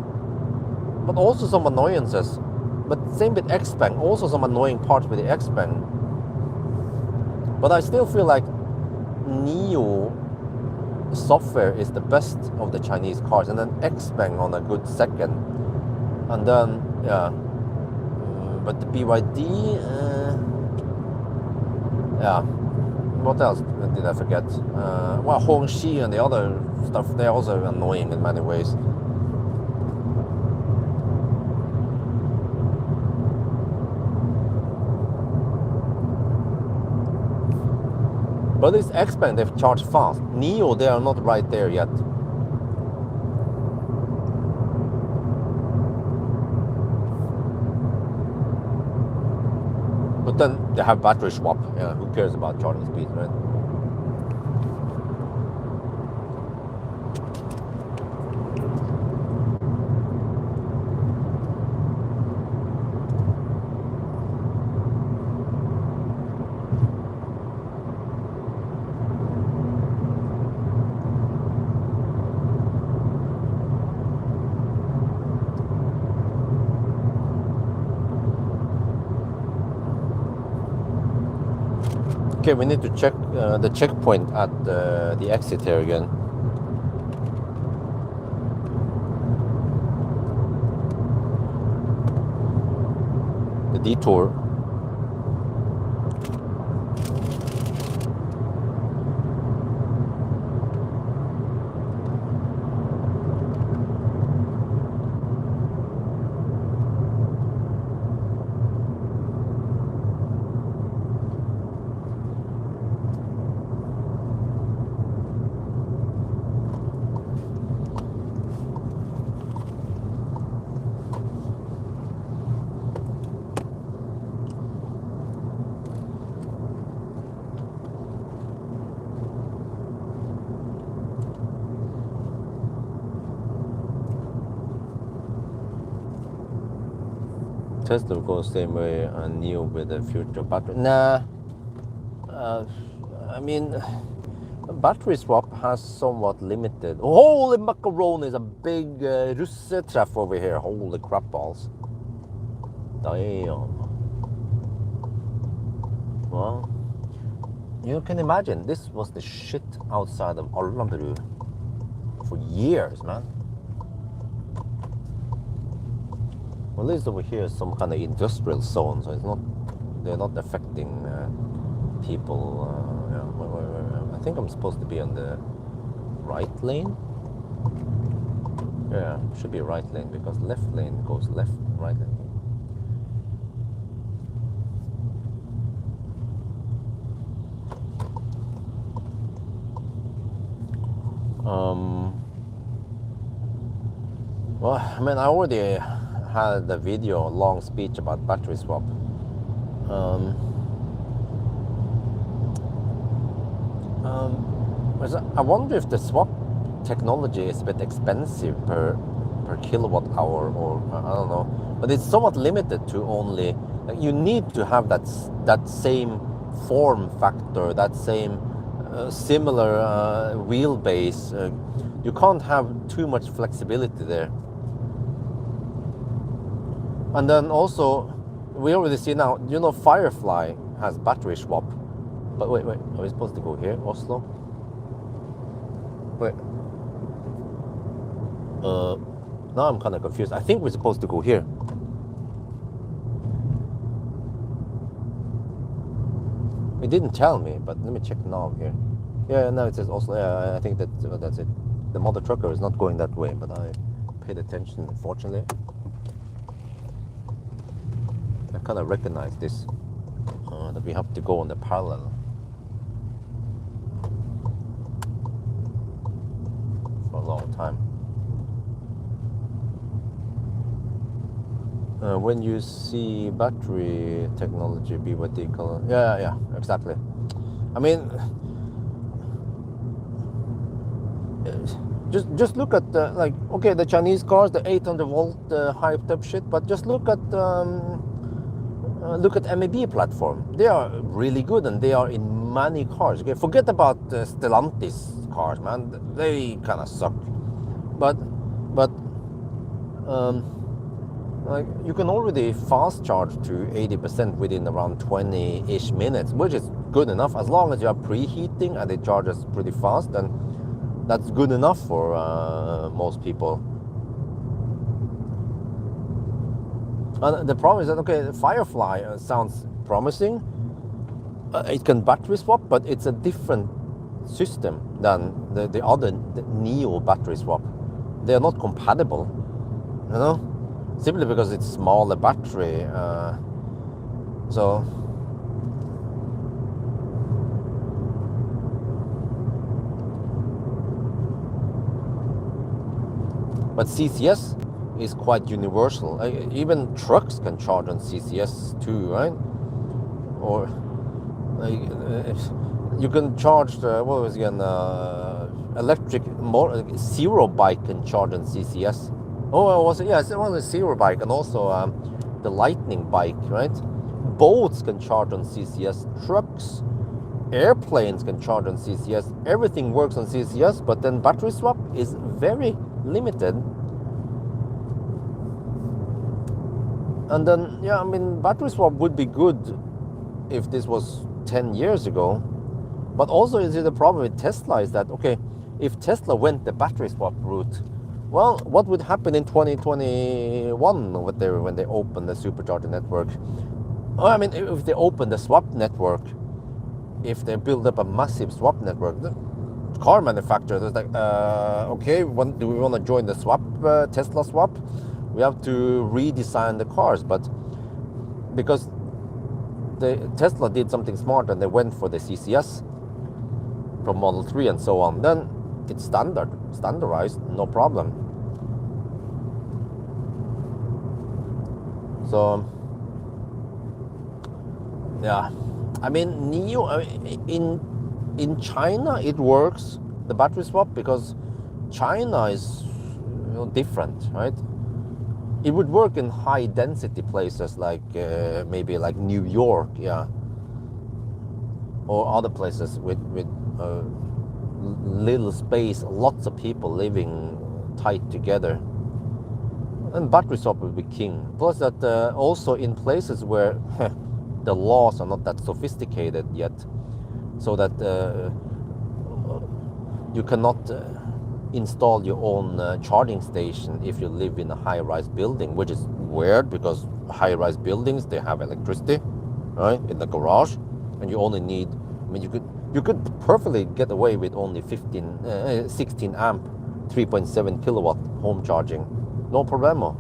[SPEAKER 1] but also some annoyances. But same with Xpeng, also some annoying parts with the Xpeng. But I still feel like Neo software is the best of the Chinese cars, and then Xpeng on a good second, and then but the BYD, what else did I forget? Well, Hongxi and the other stuff, they're also annoying in many ways. But this Xpeng, they've charged fast. Neo, they are not right there yet. But then they have battery swap. Yeah, who cares about charging speed, right? Okay, we need to check the checkpoint at the exit here again. The detour. Tesla will go the same way and Neo with the future battery. Nah, I mean, battery swap has somewhat limited. Holy macaroni, is a big russetreff over here. Holy crap balls. Damn. Well, you can imagine, this was the shit outside of Alnabru for years, man. Well, at least over here is some kind of industrial zone, so it's not, they're not affecting people. Yeah, I think I'm supposed to be on the right lane. Yeah, should be right lane because left lane goes left, right lane. Well, I mean, I already had a video, a long speech about battery swap. I wonder if the swap technology is a bit expensive per kilowatt hour, or I don't know. But it's somewhat limited to only, like, you need to have that same form factor, that same similar wheelbase. You can't have too much flexibility there. And then also, we already see now, you know, Firefly has battery swap. But wait, are we supposed to go here, Oslo? Wait. Now I'm kind of confused. I think we're supposed to go here. It didn't tell me, but let me check now here. Yeah, now it says Oslo. Yeah, I think that's it. The mother trucker is not going that way, but I paid attention, unfortunately. I kind of recognize this, that we have to go on the parallel. For a long time. When you see battery technology be what they call it. Yeah, exactly. I mean, just look at the, like, okay, the Chinese cars, the 800 volt hyped up shit, but just look at MEB platform. They are really good, and they are in many cars. Okay, forget about Stellantis cars, man. They kind of suck. But like, you can already fast charge to 80% within around 20-ish minutes, which is good enough. As long as you are preheating and it charges pretty fast, then that's good enough for most people. And the problem is that, okay, Firefly sounds promising. It can battery swap, but it's a different system than the other Neo battery swap. They are not compatible, you know, simply because it's smaller battery. But CCS is quite universal. Even trucks can charge on CCS too, right? Or you can charge what was it again? Electric Zero bike can charge on CCS. Oh, was it? Yes, it was a Zero bike, and also the Lightning bike, right? Boats can charge on CCS. Trucks, airplanes can charge on CCS. Everything works on CCS, but then battery swap is very limited. And then, yeah, I mean, battery swap would be good if this was 10 years ago. But also, is it the problem with Tesla is that, okay, if Tesla went the battery swap route, well, what would happen in 2021 when they open the supercharger network? Oh, I mean, if they open the swap network, if they build up a massive swap network, the car manufacturers is like, okay, do we want to join the swap, Tesla swap? We have to redesign the cars, but because Tesla did something smart and they went for the CCS from Model 3 and so on, then it's standardized, no problem. So, yeah, I mean, Neo, in China it works, the battery swap, because China is different, right? it would work in high density places like maybe like New York, yeah, or other places with little space, lots of people living tight together. And battery swap will be king. Plus that also in places where the laws are not that sophisticated yet, so that you cannot install your own charging station if you live in a high-rise building, which is weird because high-rise buildings, they have electricity, right, in the garage, and you only need, I mean, you could perfectly get away with only 16 amp, 3.7 kilowatt home charging, no problemo.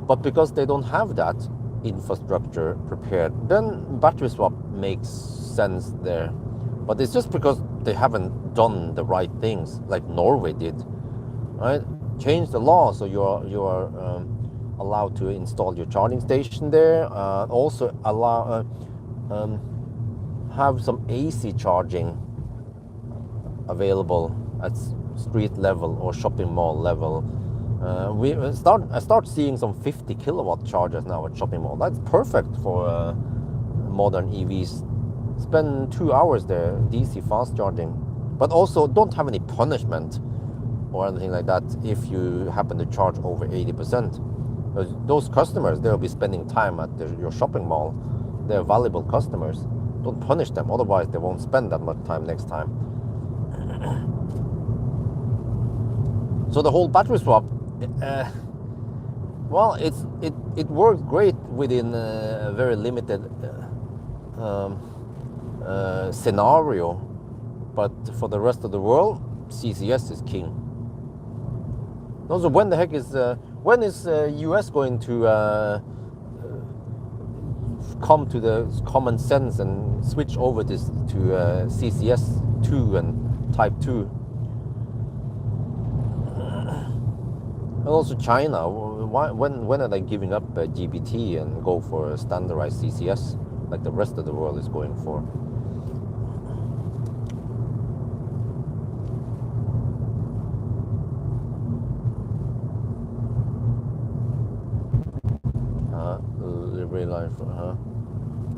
[SPEAKER 1] But because they don't have that infrastructure prepared, then battery swap makes sense there. But it's just because they haven't done the right things like Norway did, right? Change the law so you are allowed to install your charging station there. Also allow have some AC charging available at street level or shopping mall level. I start seeing some 50 kilowatt chargers now at shopping mall. That's perfect for modern EVs. Spend 2 hours there, DC fast charging. But also don't have any punishment or anything like that if you happen to charge over 80%. Those customers, they'll be spending time at your shopping mall. They're valuable customers. Don't punish them, otherwise they won't spend that much time next time. So the whole battery swap, well, it works great within a very limited scenario, but for the rest of the world, CCS is king. Also, when the heck is US going to come to the common sense and switch over this to CCS 2 and Type 2? And also China, when are they giving up GBT and go for a standardized CCS like the rest of the world is going for?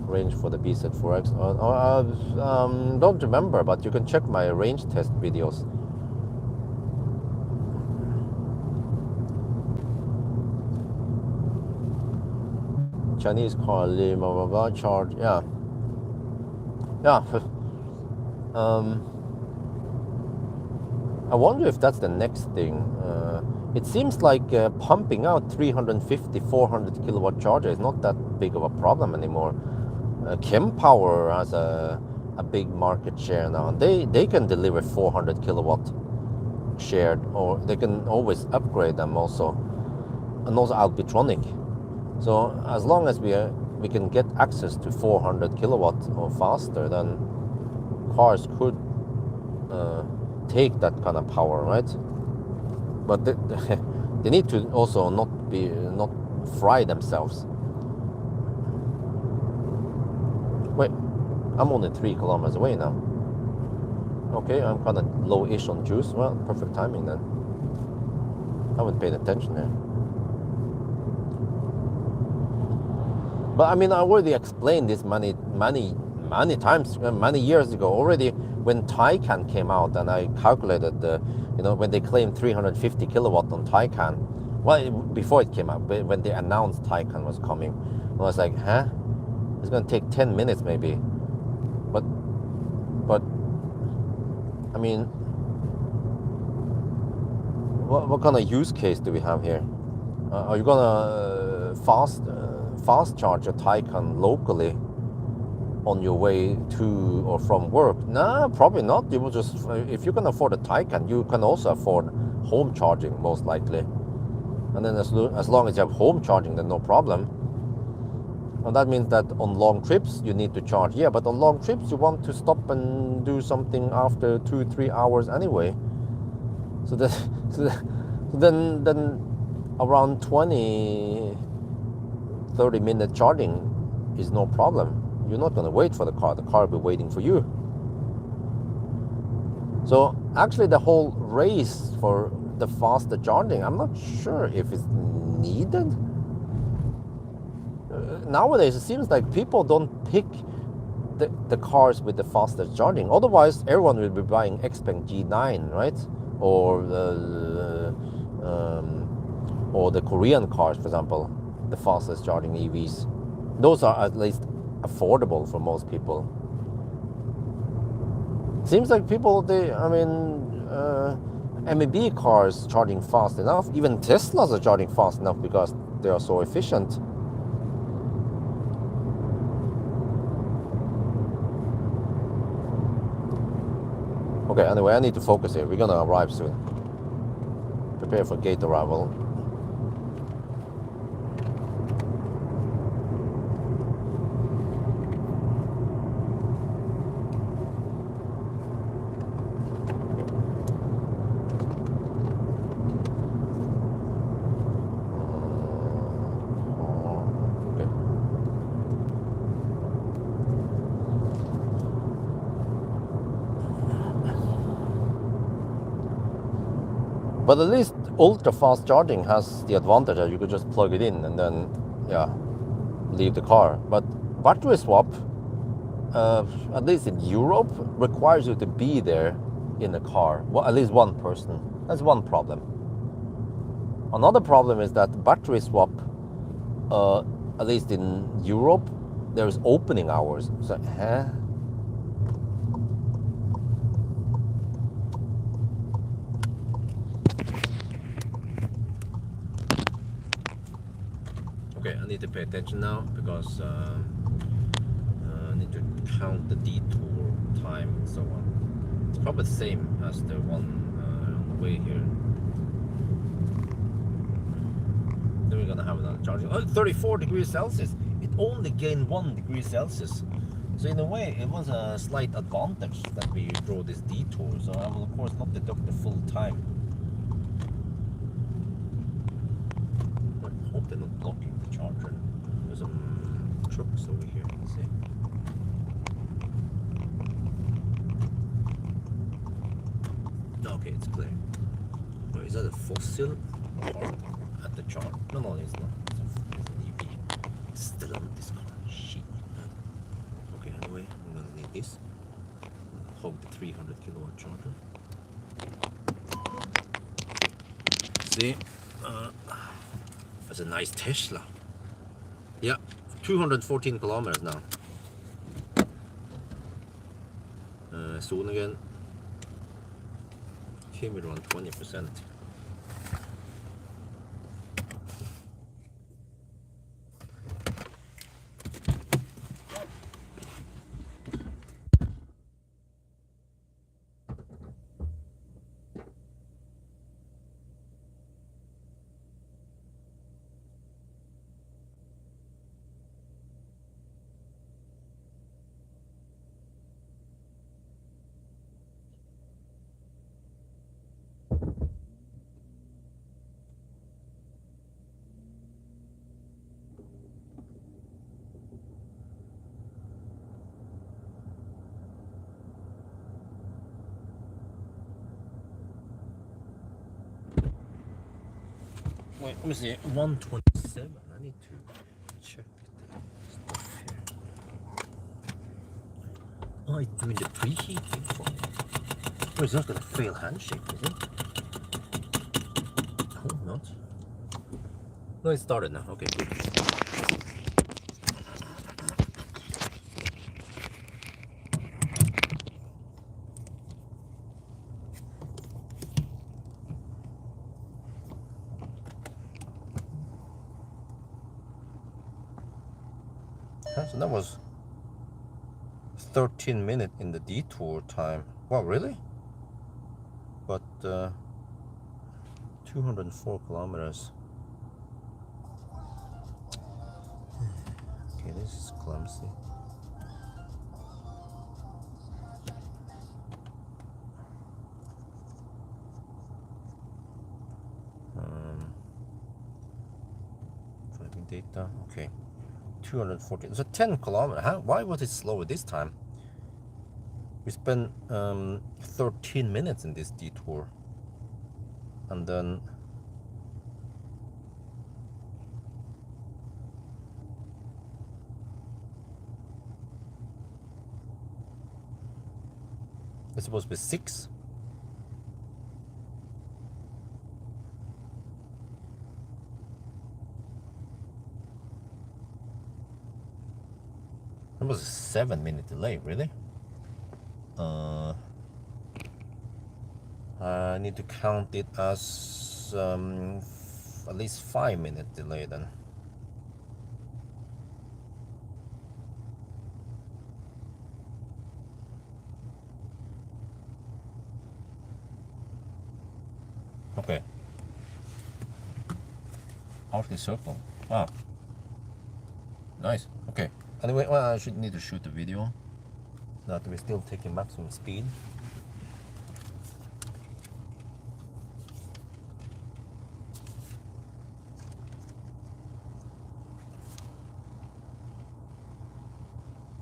[SPEAKER 1] Range for the BZ4X. Don't remember, but you can check my range test videos. Chinese car, blah blah blah, charge, yeah. I wonder if that's the next thing. It seems like pumping out 350, 400 kilowatt charger is not that big of a problem anymore. Power has a big market share now. They can deliver 400 kilowatt shared, or they can always upgrade them also. And also Alpitronic. So as long as we can get access to 400 kilowatt or faster, then cars could take that kind of power, right? But they need to also not fry themselves. Wait, I'm only 3 kilometers away now. Okay, I'm kind of low-ish on juice. Well, perfect timing then. I haven't paid attention there. But I mean, I already explained this many times, many years ago already, when Taycan came out, and I calculated when they claimed 350 kilowatt on Taycan. Well, before it came out, when they announced Taycan was coming, I was like, huh? It's going to take 10 minutes maybe. But I mean, what kind of use case do we have here? Are you gonna fast charge a Taycan locally on your way to or from work? Nah, probably not. You will just, if you can afford a Taycan, you can also afford home charging most likely. And then as long as you have home charging, then no problem. And that means that on long trips you need to charge. Yeah, but on long trips you want to stop and do something after 2-3 hours anyway. So then around 20-30 minute charging is no problem. You're not going to wait for the car will be waiting for you. So actually the whole race for the faster charging. I'm not sure if it's needed. Nowadays, it seems like people don't pick the cars with the fastest charging. Otherwise, everyone will be buying Xpeng G9, right? Or the Korean cars, for example, the fastest charging EVs. Those are at least affordable for most people. Seems like people, MEB cars charging fast enough. Even Teslas are charging fast enough because they are so efficient. Okay, anyway, I need to focus here. We're gonna arrive soon. Prepare for gate arrival. But at least ultra fast charging has the advantage that you could just plug it in and then, leave the car. But battery swap, at least in Europe, requires you to be there in the car. Well, at least one person. That's one problem. Another problem is that battery swap, at least in Europe, there's opening hours. So, Okay, I need to pay attention now because I need to count the detour time and so on. It's probably the same as the one on the way here. Then we're gonna have another charging. Oh, 34 degrees Celsius. It only gained 1 degree Celsius. So in a way, it was a slight advantage that we drove this detour. So I will of course not deduct the full time. I hope they're not blocking the charger. There's some trucks over here, you can see. Okay, it's clear. Oh, is that a fossil part at the chart? No, it's not. It's an EV. It's still on this car. Shit. Okay, anyway, I'm gonna need this. Hog the 300 kilowatt charger. See? That's a nice Tesla. Yeah, 214 kilometers now. Soon again. Came around 20%. Wait, let me see. 127. I need to check the stuff here. Oh, it's doing the preheating for me. Oh, it's not gonna fail handshake, is it? Oh, not. No, it started now. Okay, good. So that was 13 minutes in the detour time. Wow, really? But 204 kilometers. Okay, this is clumsy. Driving data. Okay. 214. So 10 kilometers. Why was it slower this time? We spent 13 minutes in this detour. and then it's supposed to be 6. That was a 7-minute delay, really? I need to count it as at least 5-minute delay then. Okay. Arctic Circle. Ah. Nice. Okay. Anyway, well, I should need to shoot the video. That we're still taking maximum speed.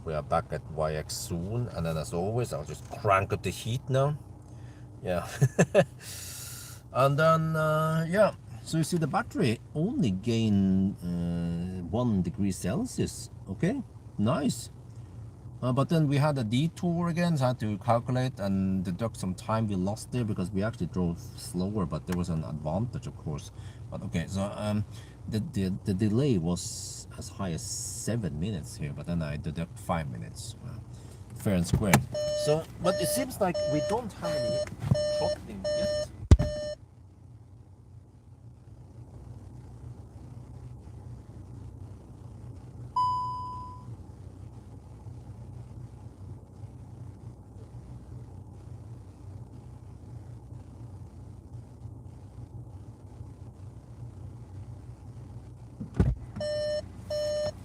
[SPEAKER 1] We are back at YX soon, and then as always, I'll just crank up the heat now. Yeah. And then, yeah. So you see the battery only gain 1 degree Celsius. Okay, nice. But then we had a detour again, so I had to calculate and deduct some time we lost there because we actually drove slower, but there was an advantage, of course. But okay, so the delay was as high as 7 minutes here, but then I deduct 5 minutes. Fair and square. So, but it seems like we don't have any throttling yet.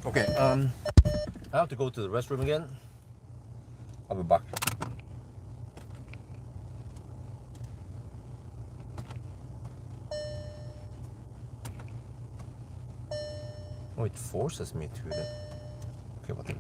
[SPEAKER 1] Okay, I have to go to the restroom again. I'll be back. Oh, it forces me to the... Okay, whatever.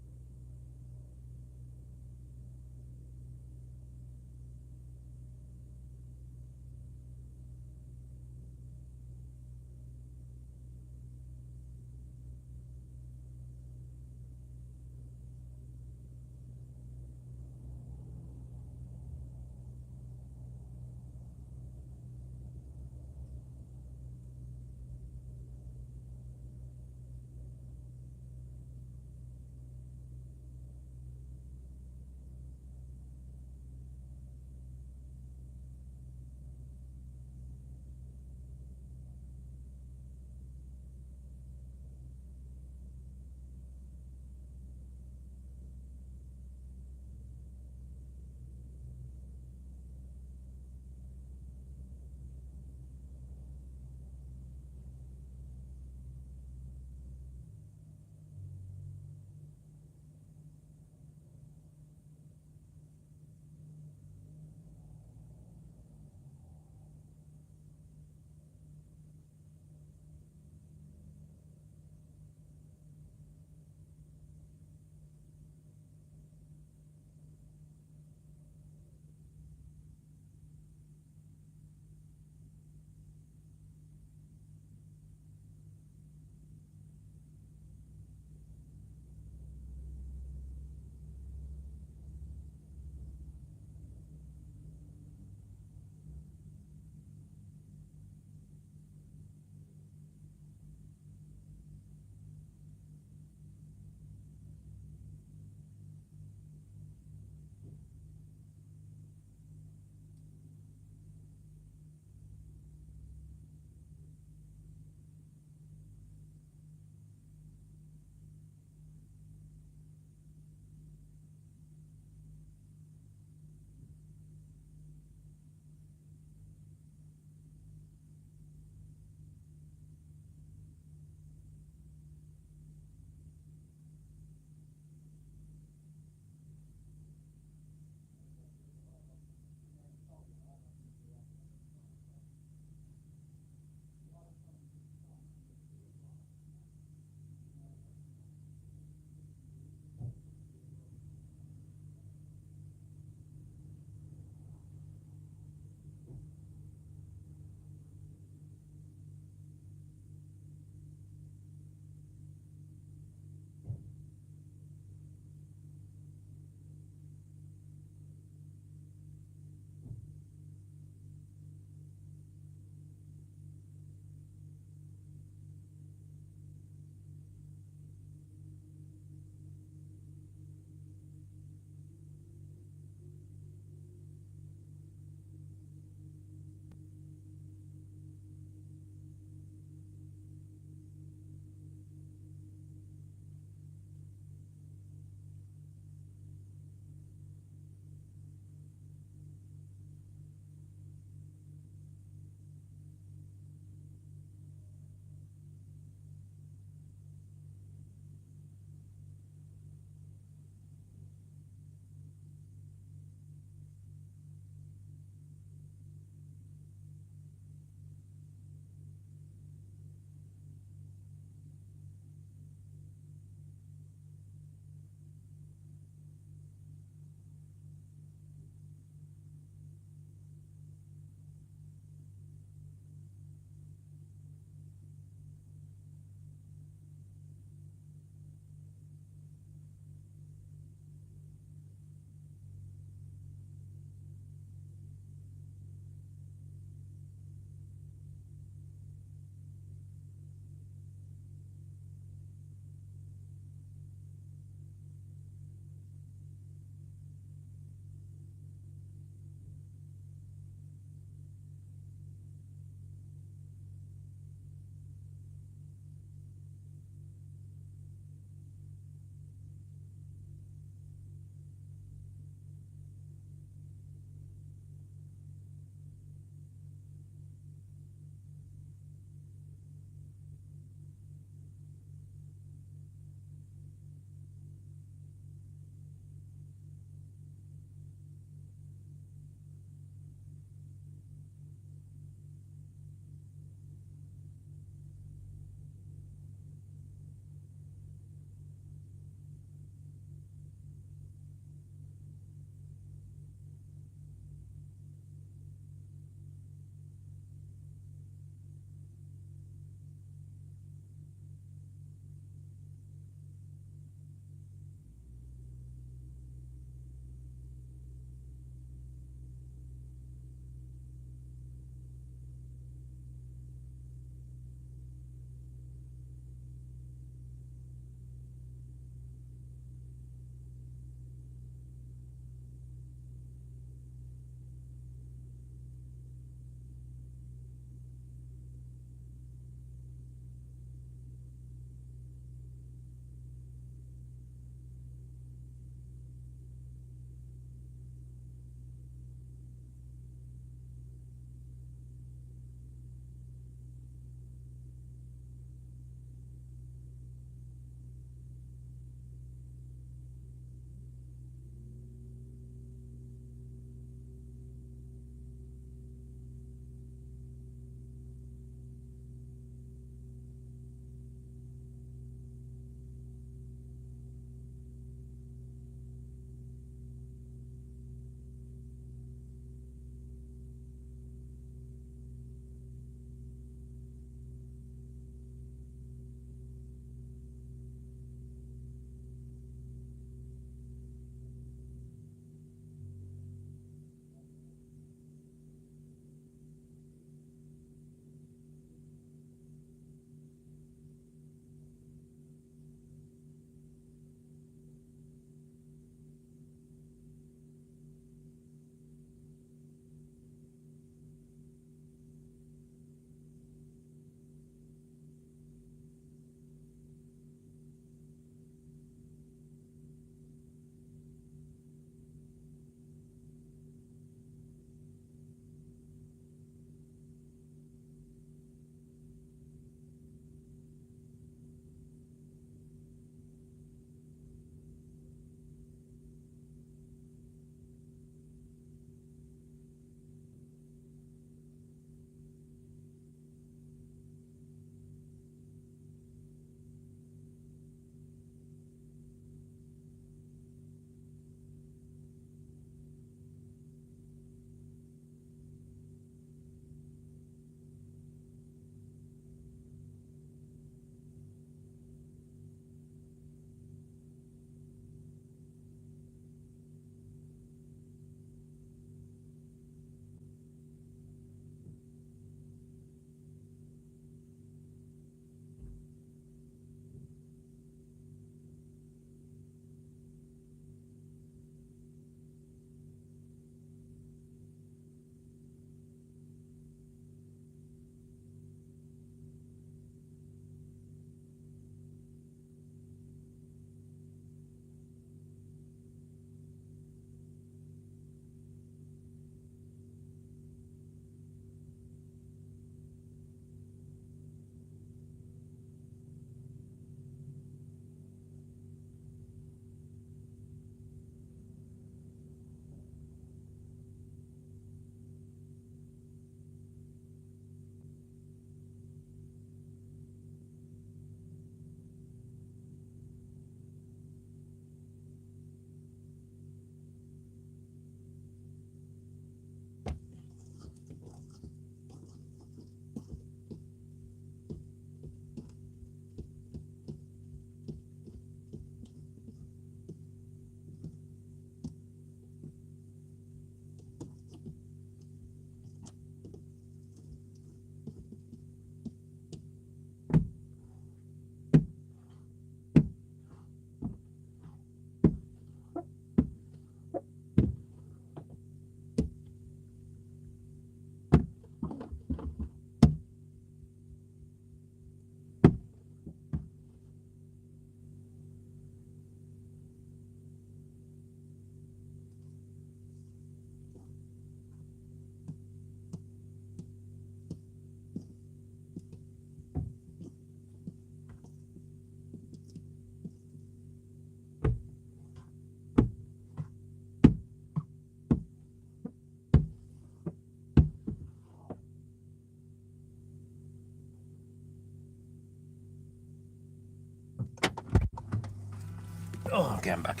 [SPEAKER 1] Oh, okay, I'm back.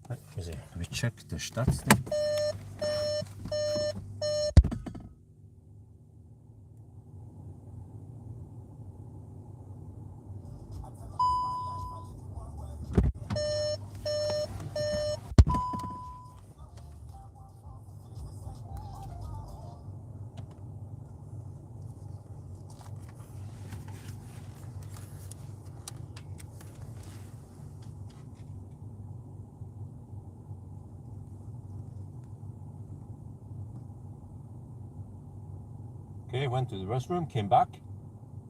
[SPEAKER 1] Let me see. We check the stats thing. Okay, went to the restroom, came back.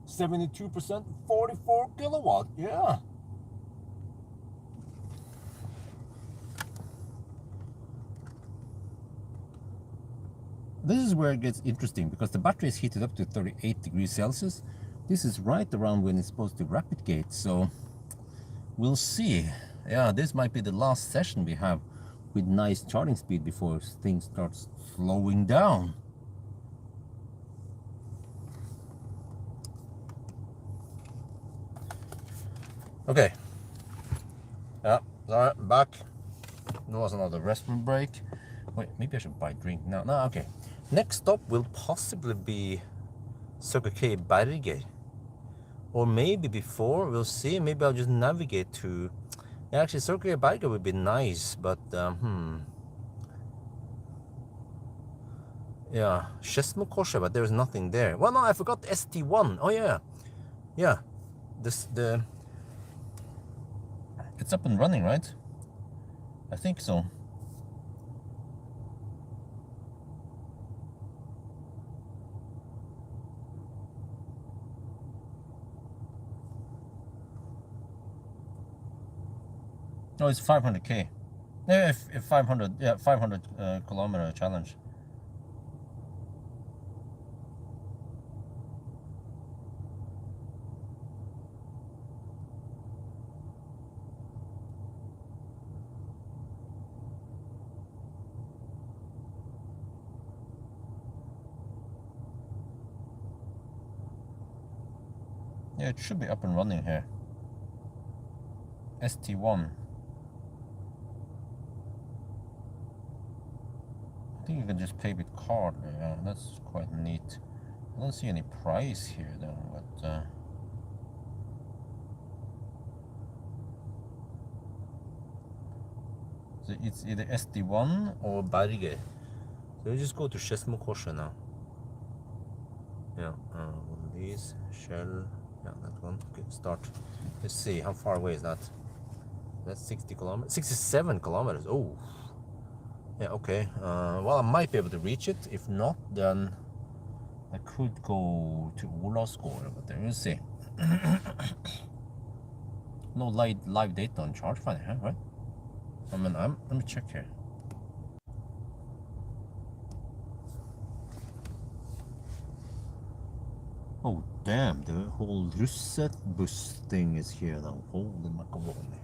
[SPEAKER 1] 72%, 44 kilowatt. Yeah. This is where it gets interesting because the battery is heated up to 38 degrees Celsius. This is right around when it's supposed to rapid gate, so we'll see. Yeah, this might be the last session we have with nice charging speed before things start slowing down. Okay. Yeah, sorry, back. There was another restroom break. Wait, maybe I should buy a drink now. No, okay. Next stop will possibly be Circle K Berger. Or maybe before, we'll see. Maybe I'll just navigate to... Yeah, actually, Circle K Berger would be nice, but... Yeah, Skedsmokorset, but there's nothing there. Well, no, I forgot ST1. Oh, yeah. Yeah. It's up and running, right? I think so. No, it's 500k. Yeah, if 500, yeah, 500 kilometer challenge. Yeah, it should be up and running here. ST1. I think you can just pay with card. Yeah, that's quite neat. I don't see any price here though, but so it's either ST1 or Berger. So you just go to Skedsmokorset now. Yeah, one of these, Shell, yeah, that one. Okay, start. Let's see, how far away is that? That's 60 kilometers, 67 kilometers. Oh, yeah, okay. Well, I might be able to reach it. If not, then I could go to Olavsgård, but then we'll see. No live data on charge finder, huh? Right? I mean, let me check here. Oh, damn, the whole Russet bus thing is here now. Holy macaroni.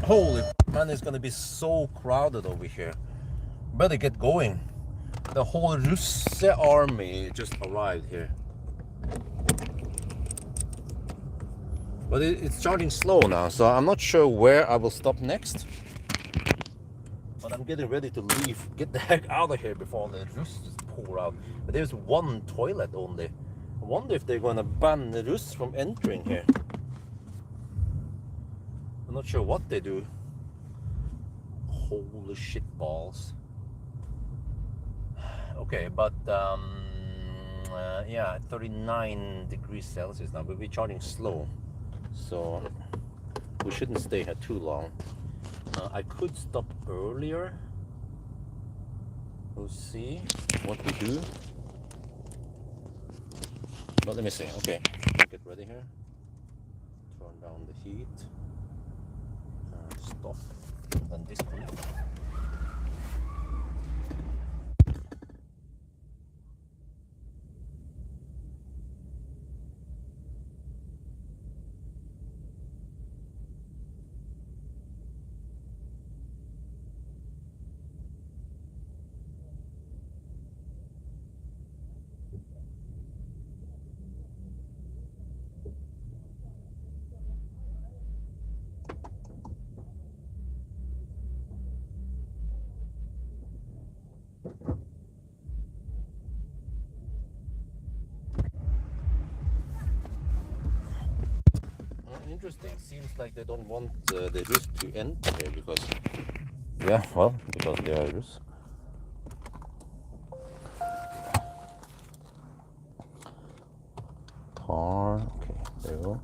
[SPEAKER 1] Holy man, it's gonna be so crowded over here. Better get going. The whole Russe army just arrived here. But it's charging slow now, so I'm not sure where I will stop next. But I'm getting ready to leave, get the heck out of here before the Russ just pour out. But there's one toilet only. I wonder if they're gonna ban the Russ from entering here. I'm not sure what they do. Holy shit balls. Okay, but yeah, 39 degrees Celsius now, but we're charging slow, so we shouldn't stay here too long. I could stop earlier. We'll see what we do. But let me see. Okay, get ready here. Turn down the heat. Stop. And disconnect. Interesting. Seems like they don't want the Rus to enter here because, yeah, well, because they are Rus. Car. Okay, there we go.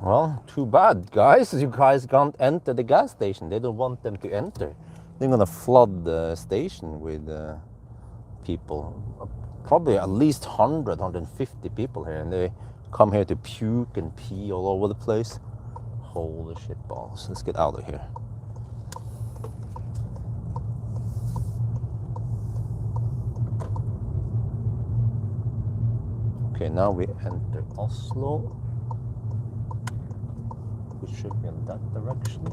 [SPEAKER 1] Well, too bad, guys. You guys can't enter the gas station. They don't want them to enter. They're gonna flood the station with people. Probably at least 100, 150 people here, and they come here to puke and pee all over the place. Holy shit balls. Let's get out of here. Okay, now we enter Oslo. We should be in that direction.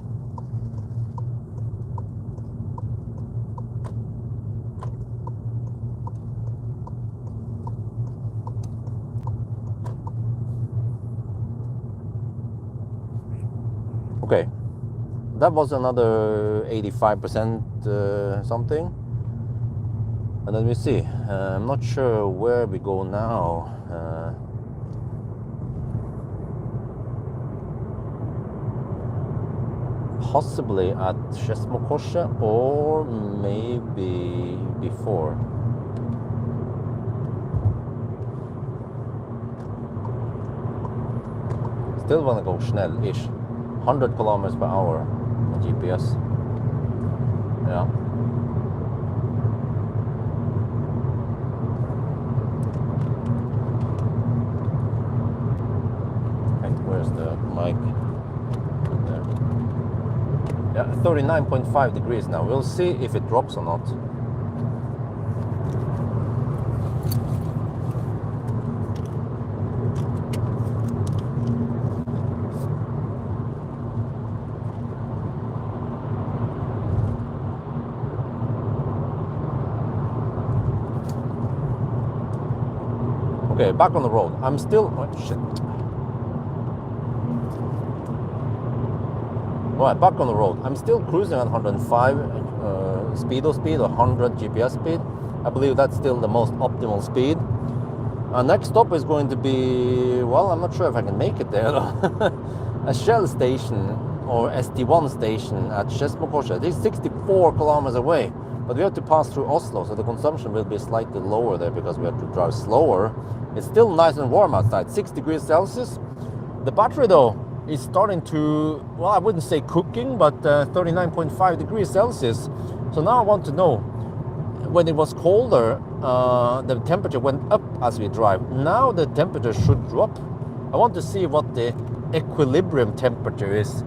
[SPEAKER 1] Okay, that was another 85% something. And let me see, I'm not sure where we go now. Possibly at Skedsmokorset or maybe before. Still want to go schnell-ish. 100 kilometers per hour on GPS. Yeah. And where's the mic? There. Yeah, 39.5 degrees now. We'll see if it drops or not. Okay, back on the road. I'm still, oh shit. Right, back on the road. I'm still cruising at 105 speed or 100 GPS speed. I believe that's still the most optimal speed. Next stop is going to be, well, I'm not sure if I can make it there. A Shell station or ST1 station at Skedsmokorset. It's 64 kilometers away, but we have to pass through Oslo, so the consumption will be slightly lower there because we have to drive slower. It's still nice and warm outside, 6 degrees Celsius. The battery though is starting to, well, I wouldn't say cooking, but 39.5 degrees Celsius. So now I want to know, when it was colder, the temperature went up as we drive. Now the temperature should drop. I want to see what the equilibrium temperature is.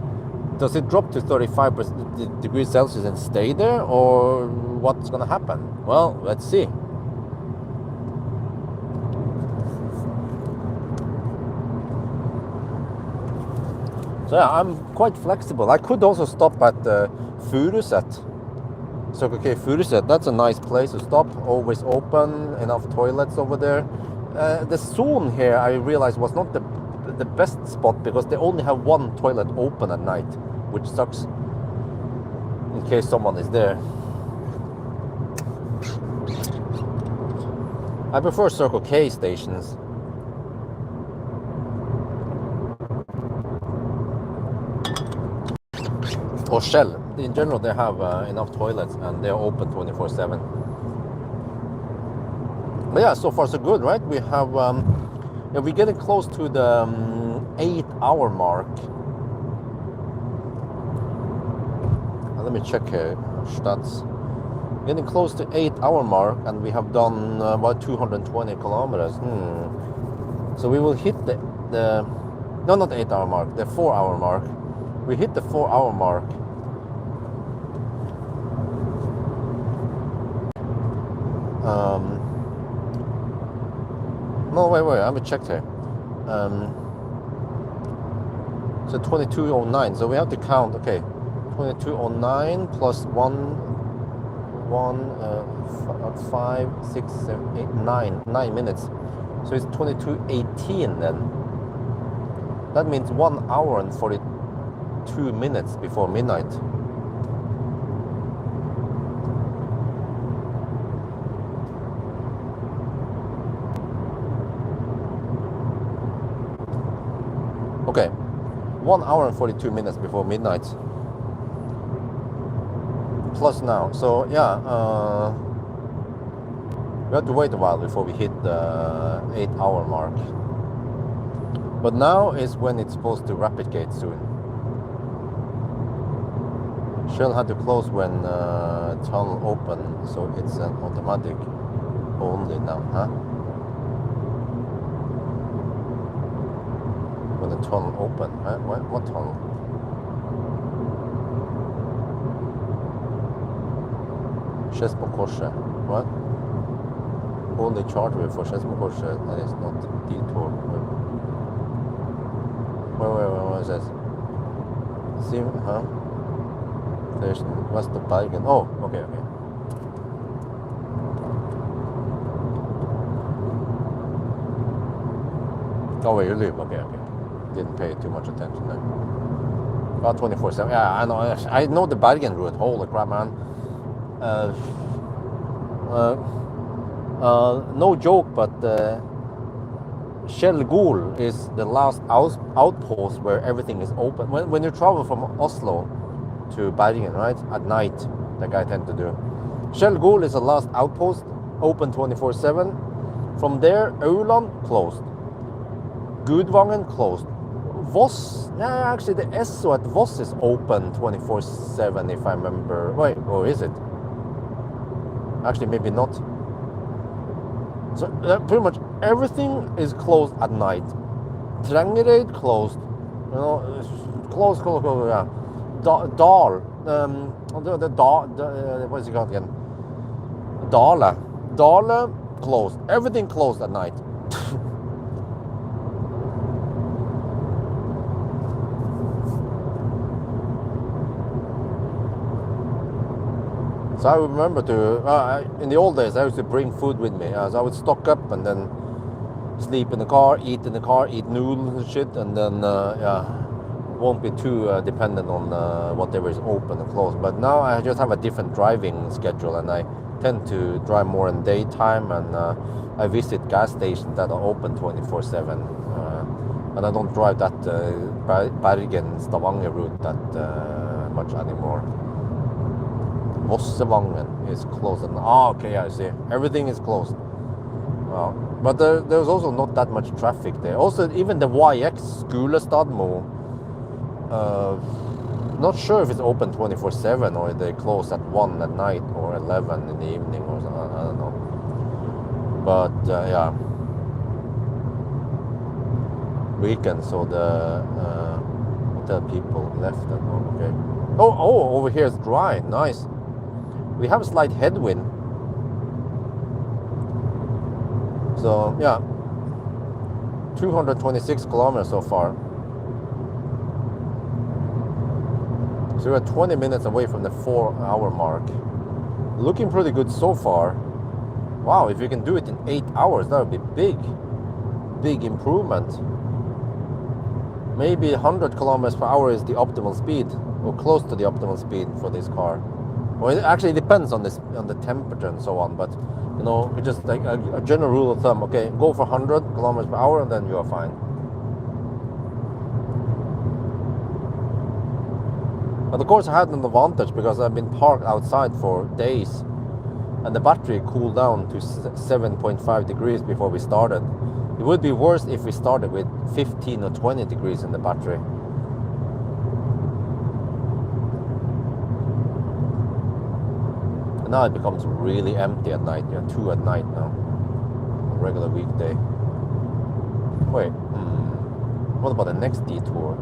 [SPEAKER 1] Does it drop to 35 degrees Celsius and stay there, or what's gonna happen? Well, let's see. So yeah, I'm quite flexible. I could also stop at Furuset. Circle K Furuset, that's a nice place to stop, always open, enough toilets over there. The zone here, I realized, was not the best spot because they only have one toilet open at night, which sucks in case someone is there. I prefer Circle K stations. Or Shell. In general, they have enough toilets and they're open 24/7. But yeah, so far so good, right? We have, yeah, we're getting close to the 8-hour mark. Let me check here, stats. Getting close to 8-hour mark, and we have done about 220 kilometers. So we will hit the no, not the 8-hour mark, the 4-hour mark. We hit the 4-hour mark. No, wait, I haven't checked here. So 22:09. So we have to count. Okay, 22:09 plus 5, 6, 7, 8, 9 minutes. So it's 22:18 then. That means 1 hour and 42 minutes before midnight. Okay, 1 hour and 42 minutes before midnight. Plus now, so yeah, we have to wait a while before we hit the 8-hour mark. But now is when it's supposed to rapid gate soon. Shell had to close when tunnel open, so it's an automatic only now, huh? When the tunnel open, huh? What tunnel? Skedsmokorset, what? Only charter for Skedsmokorset, that is not detour. Where is this? See, huh? There's west of Bergen. Oh, okay. Oh wait, you leave. Okay. Didn't pay too much attention there. About 24/7. Yeah, I know the Bergen route. Holy crap, man. No joke, but Shell Gol is the last outpost where everything is open. When you travel from Oslo to Bergen, right, at night, like I tend to do, Shell Gol is the last outpost, open 24/7. From there, Auland closed, Gudvangen closed, Voss, actually the Esso at Voss is open 24/7 if I remember. Wait, or is it? Actually, maybe not. So pretty much everything is closed at night. Trengereid closed, closed, yeah. Dal, what is it called again? Dale closed. Everything closed at night. So I remember in the old days, I used to bring food with me. So I would stock up and then sleep in the car, eat noodles and shit, and then, won't be too dependent on whatever is open and closed. But now I just have a different driving schedule, and I tend to drive more in daytime, and I visit gas stations that are open 24/7. And I don't drive that Bergen-Stavanger route that much anymore. Vossevangen is closed. Okay, I see. Everything is closed. But there's also not that much traffic there. Also, even the YX Skulestadmo, not sure if it's open 24/7 or they close at 1 at night or 11 in the evening or something. I don't know. But yeah. weekend, so the hotel people left. Okay. Oh, over here is dry. Nice. We have a slight headwind. So yeah, 226 kilometers so far. So we're 20 minutes away from the 4-hour mark. Looking pretty good so far. Wow, if you can do it in 8 hours, that would be big improvement. Maybe 100 kilometers per hour is the optimal speed, or close to the optimal speed for this car. Well, it actually depends on the temperature and so on, but you know, it's just like a general rule of thumb. Okay, go for 100 kilometers per hour and then you are fine. But of course I had an advantage because I've been parked outside for days and the battery cooled down to 7.5 degrees before we started. It would be worse if we started with 15 or 20 degrees in the battery. And now it becomes really empty at night. 2 at night now. A regular weekday. Wait, what about the next detour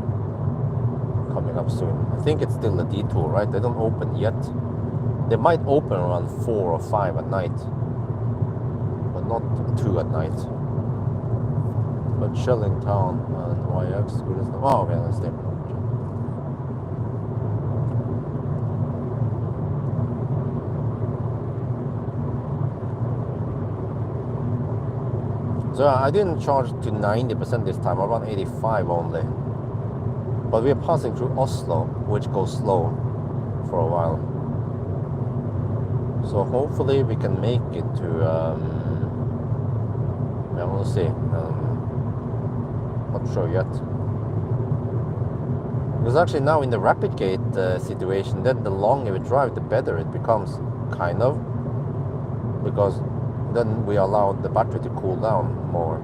[SPEAKER 1] coming up soon? I think it's still a detour, right? They don't open yet. They might open around 4 or 5 at night, but not 2 at night. But Shellingtown and YX, oh, okay, let's stay. So I didn't charge to 90% this time, around 85 only. But we are passing through Oslo, which goes slow for a while. So hopefully we can make it to, yeah, we'll see. Not sure yet. Because actually now in the rapid gate situation, then the longer we drive, the better it becomes, kind of. Because then we allow the battery to cool down more.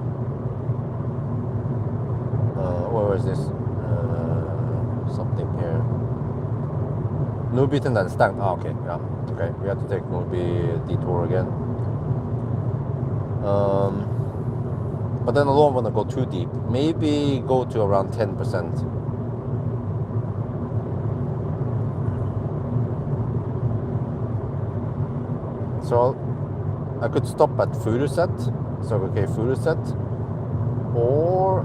[SPEAKER 1] Where is this? Something here. Nordbyten and Stang. Ah, okay, yeah. Okay, we have to take Nordby detour again. But then I don't want to go too deep. Maybe go to around 10%. So I could stop at Furuset. So okay, Furuset. Or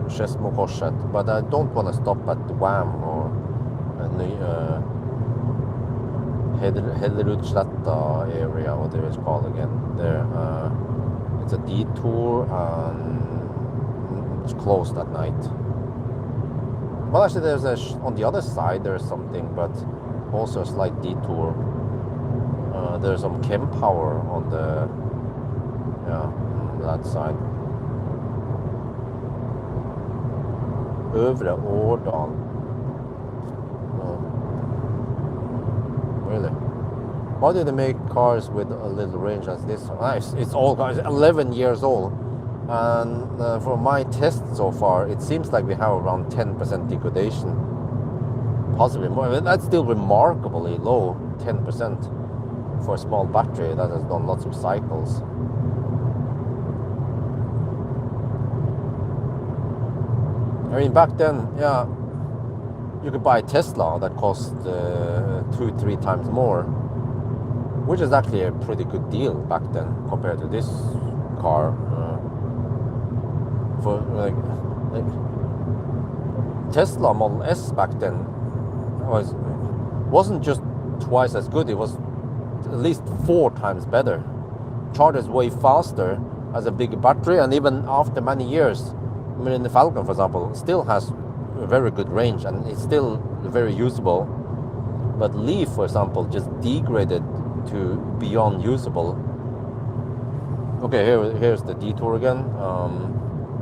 [SPEAKER 1] Skedsmokorset. But I don't want to stop at Wham or Hellerudsletta area, whatever it's called again. There, it's a detour and it's closed at night. Well, actually, there's on the other side there's something, but also a slight detour. There's some chem power on the on that side. Övre Årdal. Really? Why do they make cars with a little range as this? Nice. It's all cars 11 years old, and for my test so far, it seems like we have around 10% degradation, possibly more. That's still remarkably low, 10% for a small battery that has done lots of cycles. I mean, back then, yeah, you could buy a Tesla that cost 2-3 times more, which is actually a pretty good deal back then compared to this car. For like Tesla Model S back then wasn't just twice as good; it was at least 4 times better. Charges way faster, has a bigger battery, and even after many years, I mean, the Falcon, for example, still has a very good range and it's still very usable. But Leaf, for example, just degraded to beyond usable. Okay, here's the detour again.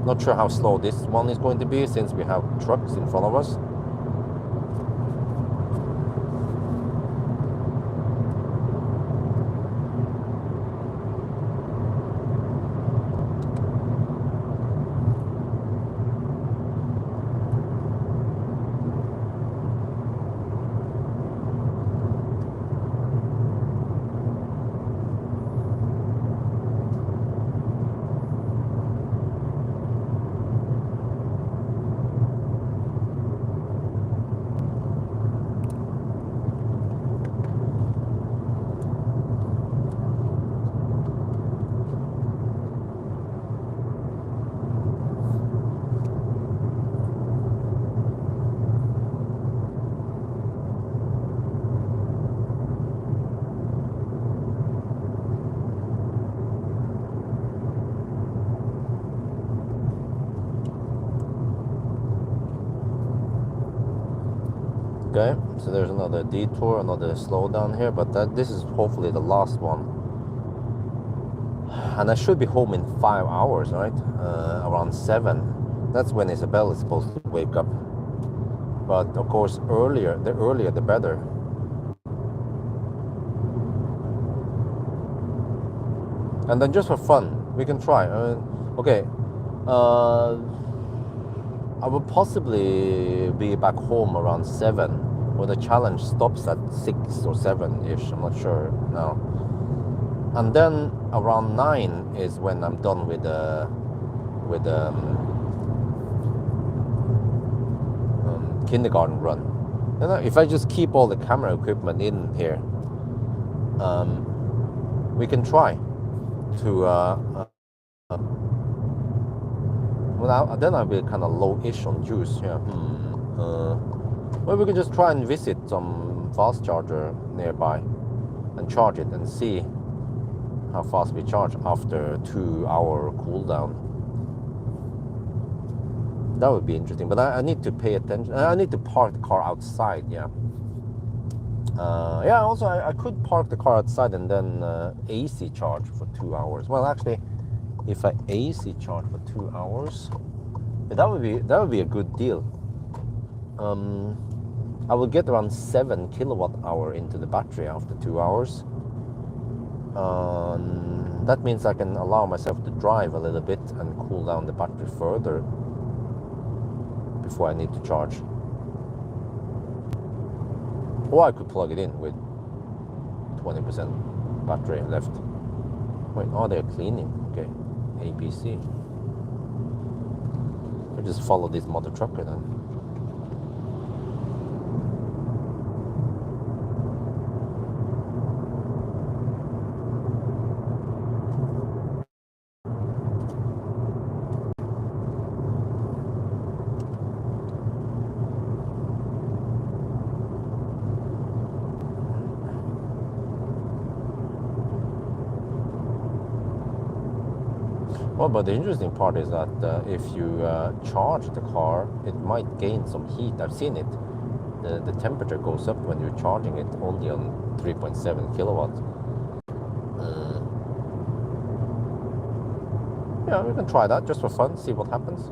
[SPEAKER 1] Not sure how slow this one is going to be since we have trucks in front of us. Okay, so there's another detour, another slowdown here, but this is hopefully the last one. And I should be home in 5 hours, right? Around 7. That's when Isabel is supposed to wake up. But of course, the earlier the better. And then just for fun, we can try. Okay, I will possibly be back home around 7, where the challenge stops at 6 or 7-ish, I'm not sure now. And then around 9 is when I'm done with kindergarten run. And if I just keep all the camera equipment in here, we can try to well, then I'll be kind of low-ish on juice. Yeah. Well, we can just try and visit some fast charger nearby and charge it and see how fast we charge after 2-hour cooldown. That would be interesting, but I need to pay attention. I need to park the car outside. Yeah. Yeah. Also, I could park the car outside and then AC charge for 2 hours. Well, actually, if I AC charge for 2 hours, that would be a good deal. I will get around 7 kilowatt hour into the battery after 2 hours. That means I can allow myself to drive a little bit and cool down the battery further before I need to charge. Or I could plug it in with 20% battery left. Wait, oh, they're cleaning. Okay, ABC. I just follow this mother trucker then. Well, but the interesting part is that if you charge the car, it might gain some heat. I've seen it. The temperature goes up when you're charging it only on 3.7 kilowatts. Yeah, we can try that just for fun, see what happens.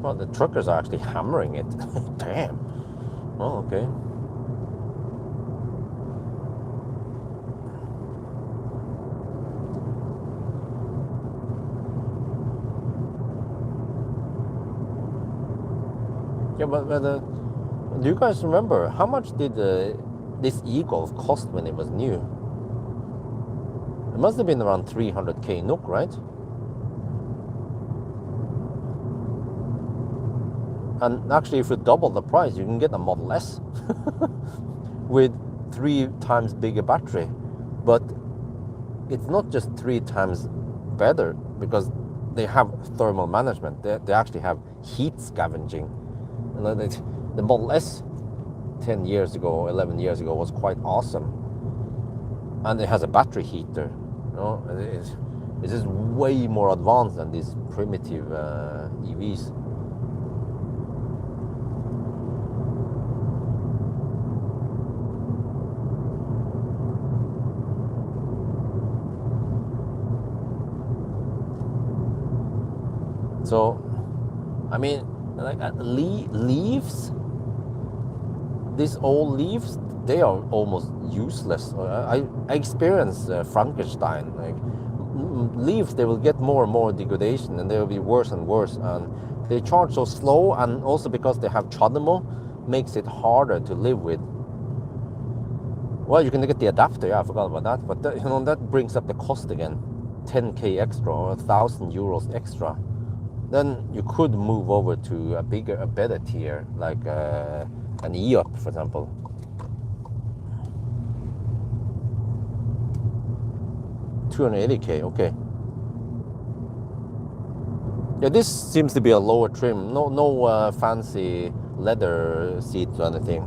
[SPEAKER 1] Well, the truckers are actually hammering it. Damn. Oh, okay. Yeah, but do you guys remember how much did this e-Golf cost when it was new? It must have been around 300k NOK, right? And actually, if you double the price, you can get a Model S with 3 times bigger battery. But it's not just 3 times better, because they have thermal management. They actually have heat scavenging. You know, the Model S 10 years ago, 11 years ago was quite awesome. And it has a battery heater. You know, it's just way more advanced than these primitive EVs. So, I mean, like leaves, these old leaves, they are almost useless. I experienced Frankenstein. Like leaves, they will get more and more degradation, and they will be worse and worse. And they charge so slow, and also because they have CHAdeMO, makes it harder to live with. Well, you can get the adapter. Yeah, I forgot about that. But you know, that brings up the cost again, 10k extra or 1,000 euros extra. Then you could move over to a better tier, like an E-Up, for example. $280k, okay. Yeah, this seems to be a lower trim. No fancy leather seats or anything.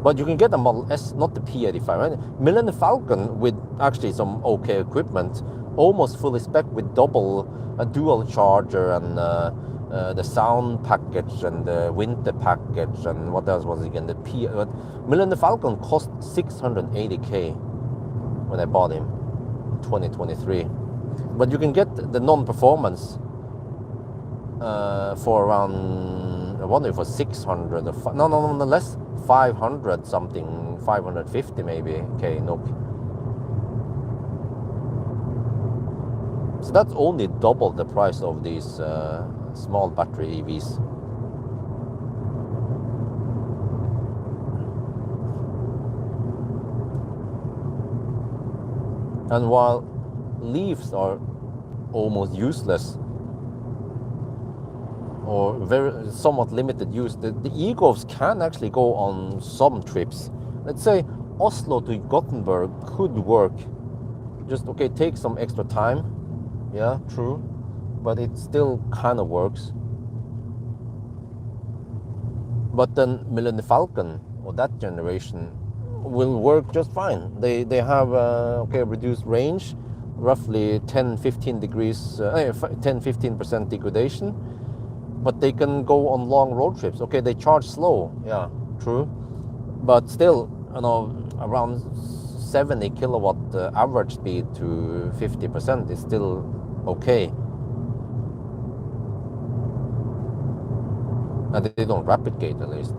[SPEAKER 1] But you can get a Model S, not the P85, right? Millennium Falcon with actually some okay equipment, almost fully spec with a dual charger and the sound package and the winter package and what else was it again? Millennium Falcon cost 680k when I bought him in 2023. But you can get the non-performance for around, I wonder for 600 or no less, 500 something, 550 maybe k NOK. So that's only double the price of these small battery EVs. And while leaves are almost useless or somewhat limited use, the e-Golfs can actually go on some trips. Let's say Oslo to Gothenburg could work. Just, okay, take some extra time. Yeah, true. But it still kind of works. But then Millennium Falcon, or that generation, will work just fine. They have reduced range, roughly 10-15 degrees, 10-15% degradation, but they can go on long road trips. Okay, they charge slow, yeah, true, but still, around 70 kilowatt average speed to 50% is still okay. And they don't rapid gate at least.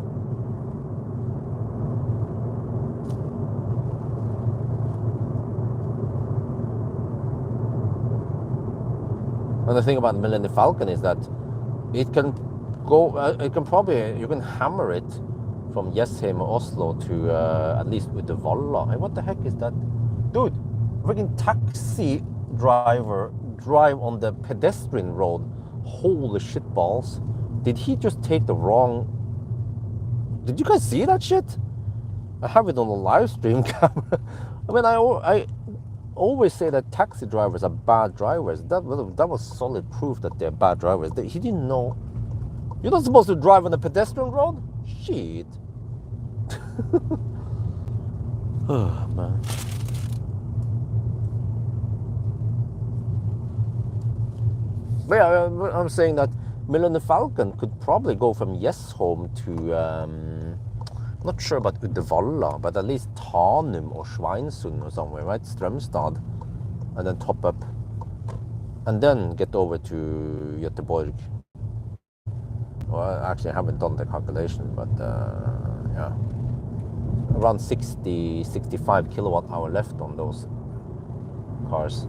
[SPEAKER 1] And the thing about Millennium Falcon is that it can go, you can hammer it from Jessheim or Oslo to at least with the Valla. Hey, what the heck is that? Dude, freaking taxi driver drive on the pedestrian road. Holy shit balls. Did he just take the wrong... Did you guys see that shit? I have it on the live stream camera. I mean, I always say that taxi drivers are bad drivers. That was solid proof that they're bad drivers. He didn't know. You're not supposed to drive on a pedestrian road? Shit. Oh, man. But yeah, I'm saying that Millennium Falcon could probably go from Jessheim to, not sure about Uddevalla, but at least Tanum or Schweinsund or somewhere, right? Strömstad, and then top up, and then get over to Göteborg. Well, I actually haven't done the calculation, but yeah, around 60-65 kilowatt hour left on those cars.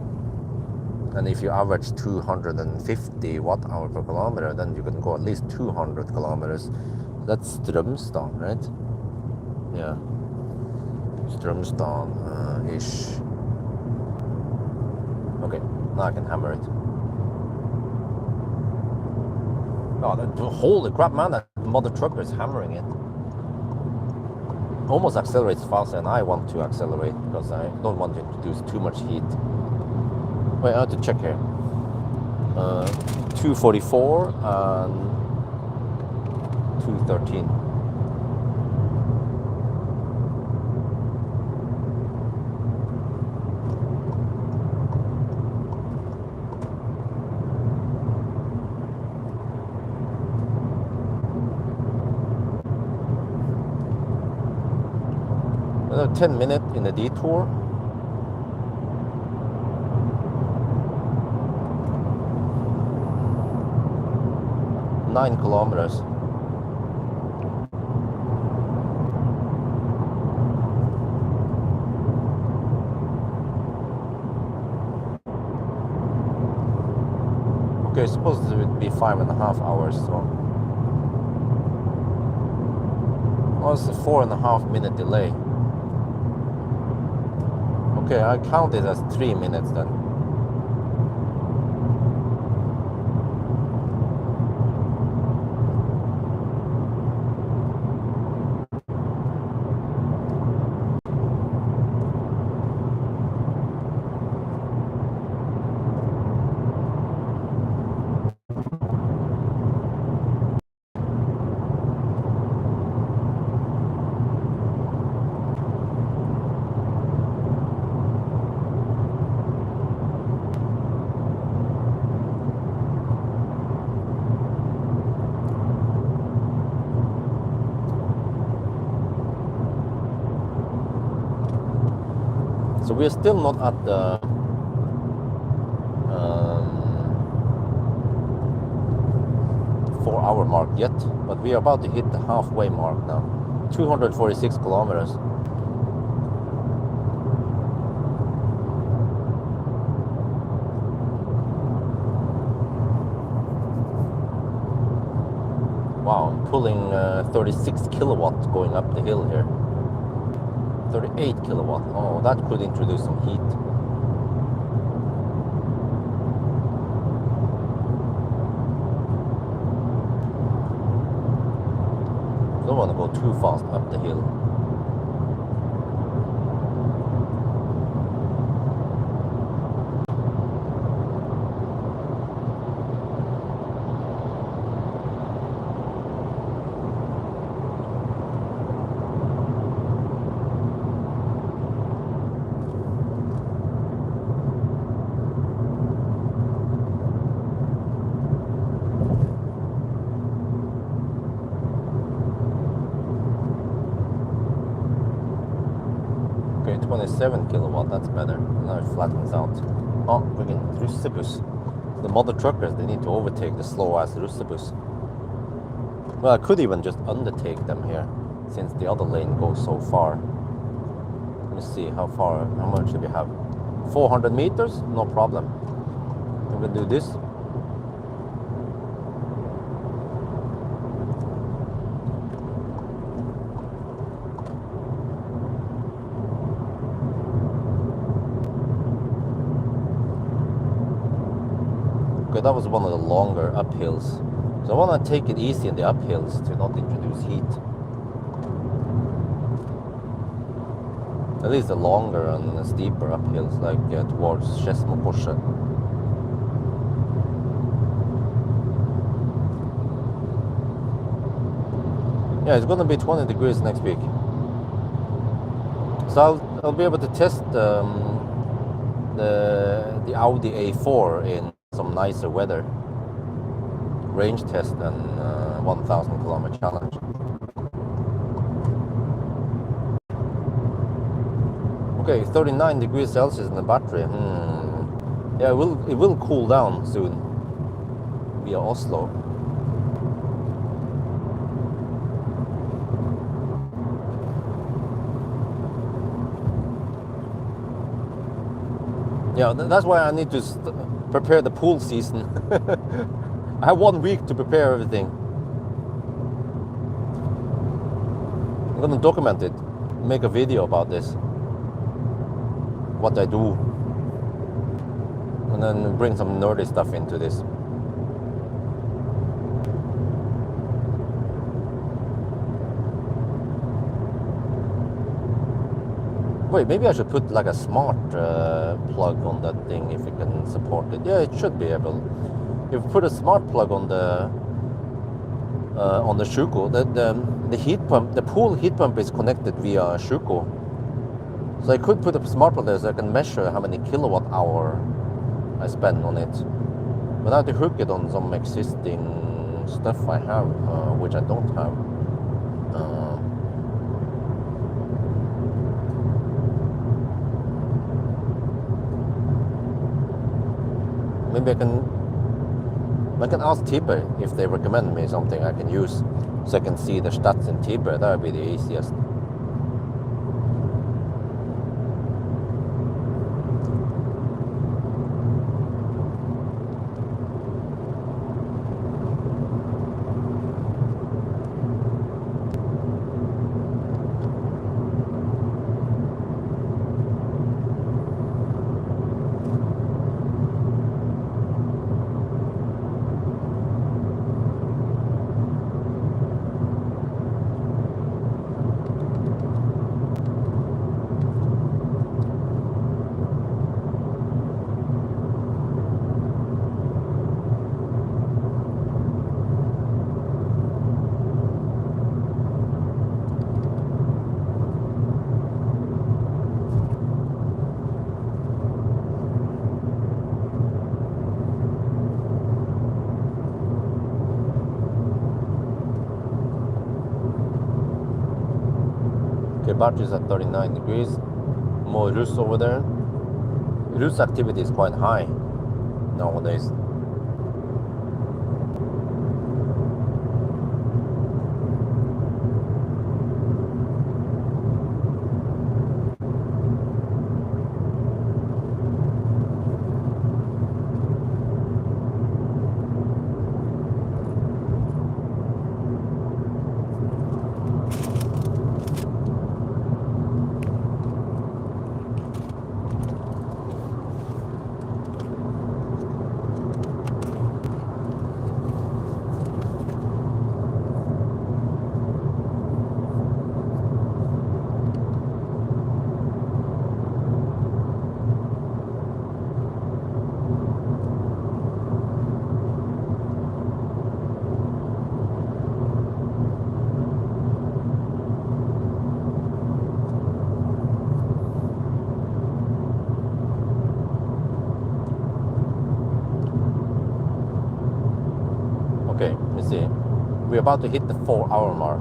[SPEAKER 1] And if you average 250 watt hour per kilometer, then you can go at least 200 kilometers. That's Strömstad, right? Yeah, Strömstad-ish. Okay, now I can hammer it. Oh, holy crap, man, that mother trucker is hammering it. Almost accelerates faster than I want to accelerate because I don't want to introduce too much heat. Wait, I have to check here. 244 and 213. Another 10 minutes in the detour. Nine kilometers. Okay, supposed to be 5.5 hours, so well, it's a 4.5 minute delay. Okay, I count it as 3 minutes then. So we're still not at the 4-hour mark yet, but we are about to hit the halfway mark now. 246 kilometers. Wow, I'm pulling 36 kilowatts going up the hill here. 38 kilowatt. Oh, that could introduce some heat. Don't want to go too fast up the hill. Okay, 27 kilowatt, that's better. Now it flattens out. Oh, freaking Russebus. The mother truckers, they need to overtake the slow-ass Russebus. Well, I could even just undertake them here, since the other lane goes so far. Let me see how much do we have? 400 meters? No problem. I'm gonna do this. Okay, that was one of the longer uphills. So I want to take it easy in the uphills to not introduce heat. At least the longer and the steeper uphills, like towards Skedsmokorset. Yeah, it's gonna be 20 degrees next week. So I'll be able to test the Audi A4 in some nicer weather. Range test and 1,000 kilometer challenge. Okay, 39 degrees Celsius in the battery. Yeah, it will cool down soon via Oslo. Yeah, that's why I need to prepare the pool season. I have 1 week to prepare everything. I'm gonna document it, make a video about this, what I do, and then bring some nerdy stuff into this. Wait, maybe I should put like a smart plug on that thing if it can support it. Yeah, it should be able. If you put a smart plug on the Shuko, the heat pump, the pool heat pump is connected via Shuko. So I could put a smart plug there so I can measure how many kilowatt hour I spend on it. But I have to hook it on some existing stuff I have, which I don't have. Maybe I can ask Tiber if they recommend me something I can use, so I can see the stats in Tiber. That would be the easiest. Okay, battery's at 39 degrees. more Rus over there. Rus activity is quite high nowadays. Okay, let me see. We're about to hit the 4-hour mark.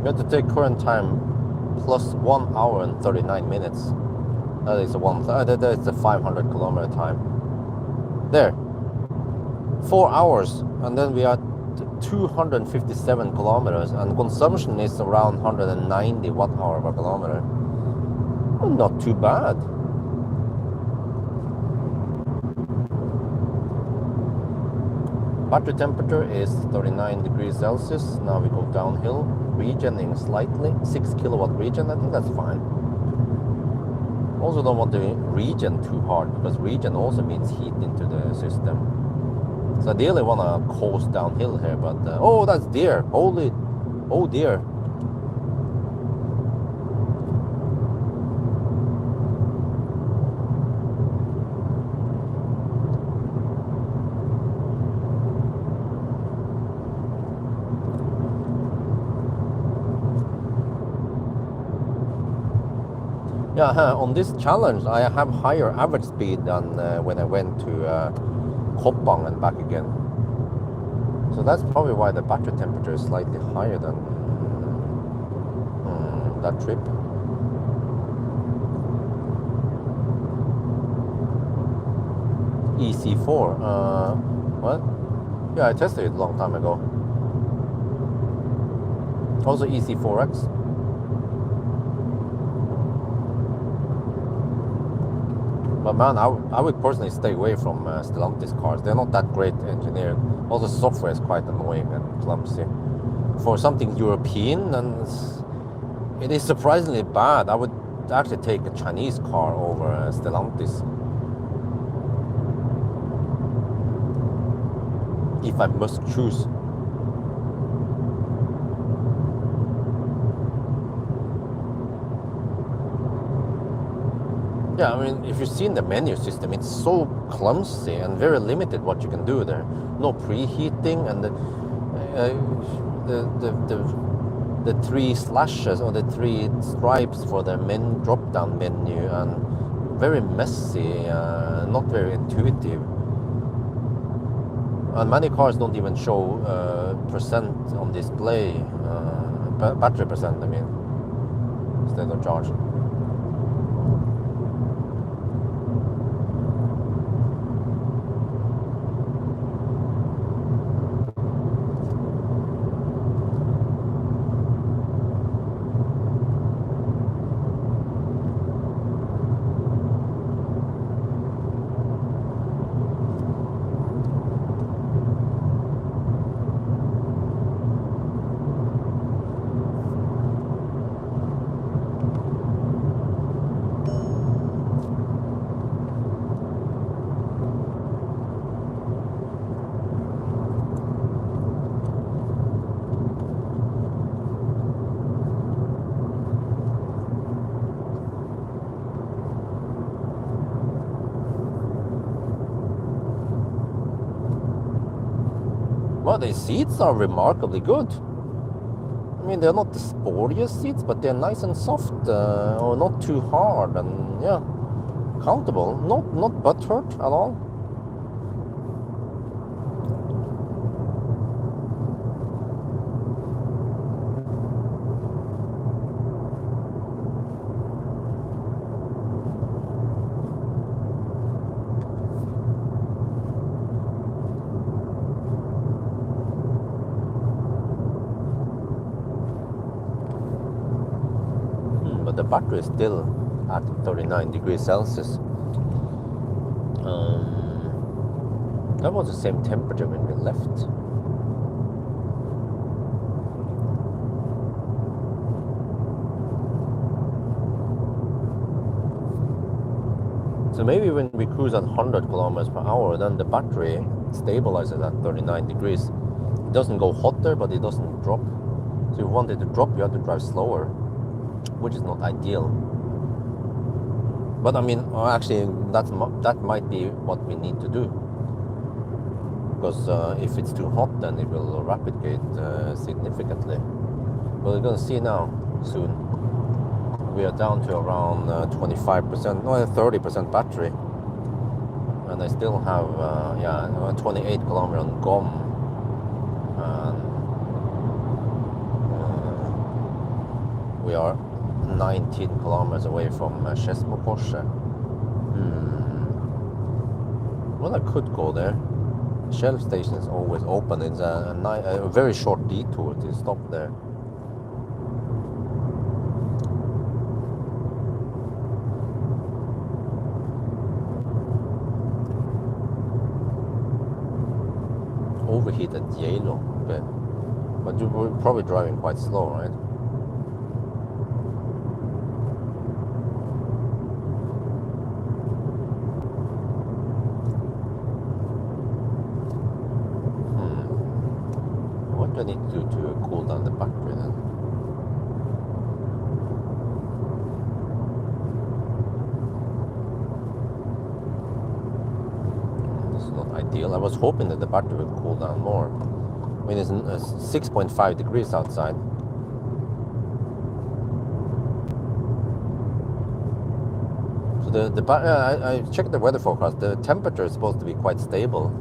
[SPEAKER 1] We have to take current time plus 1 hour and 39 minutes. That is that is the 500 kilometer time. There. 4 hours, and then we are 257 kilometers, and consumption is around 190 watt-hour per kilometer. Well, not too bad. Battery temperature is 39 degrees Celsius. Now we go downhill, regening slightly, 6 kilowatt regen. I think that's fine. Also don't want to regen too hard, because regen also means heat into the system. So ideally want to coast downhill here, but oh, that's deer. Holy, oh dear. Yeah, on this challenge, I have higher average speed than when I went to Koppang and back again. So that's probably why the battery temperature is slightly higher than that trip. EC4, what? Yeah, I tested it a long time ago. Also EC4X. But man, I would personally stay away from Stellantis cars. They're not that great engineered. Also, software is quite annoying and clumsy. For something European, and it is surprisingly bad. I would actually take a Chinese car over Stellantis. If I must choose. Yeah, I mean, if you've seen the menu system, it's so clumsy and very limited what you can do there. No preheating, and the 3 slashes or the 3 stripes for the drop-down menu, and very messy, not very intuitive. And many cars don't even show percent on display, battery percent, I mean, instead of charge. Well, the seats are remarkably good. I mean, they're not the sportiest seats, but they're nice and soft, or not too hard, and yeah, comfortable. Not butt hurt at all. battery is still at 39 degrees Celsius. That was the same temperature when we left. So maybe when we cruise at 100 kilometers per hour, then the battery stabilizes at 39 degrees. It doesn't go hotter, but it doesn't drop. So if you want it to drop, you have to drive slower, which is not ideal. But I mean, actually, that might be what we need to do. Because if it's too hot, then it will rapid gate significantly. But we're going to see now, soon. We are down to around 25%, no, 30% battery. And I still have, 28 kilometers on GOM. And we are 19 kilometers away from Teslabjorn. Well, I could go there. Shell station is always open. It's a very short detour to stop there. Overheated yellow, okay. But you were probably driving quite slow, right? What do I need to do to cool down the battery then? Ideal. I was hoping that the battery would cool down more. I mean, it's 6.5 degrees outside. So I checked the weather forecast. The temperature is supposed to be quite stable.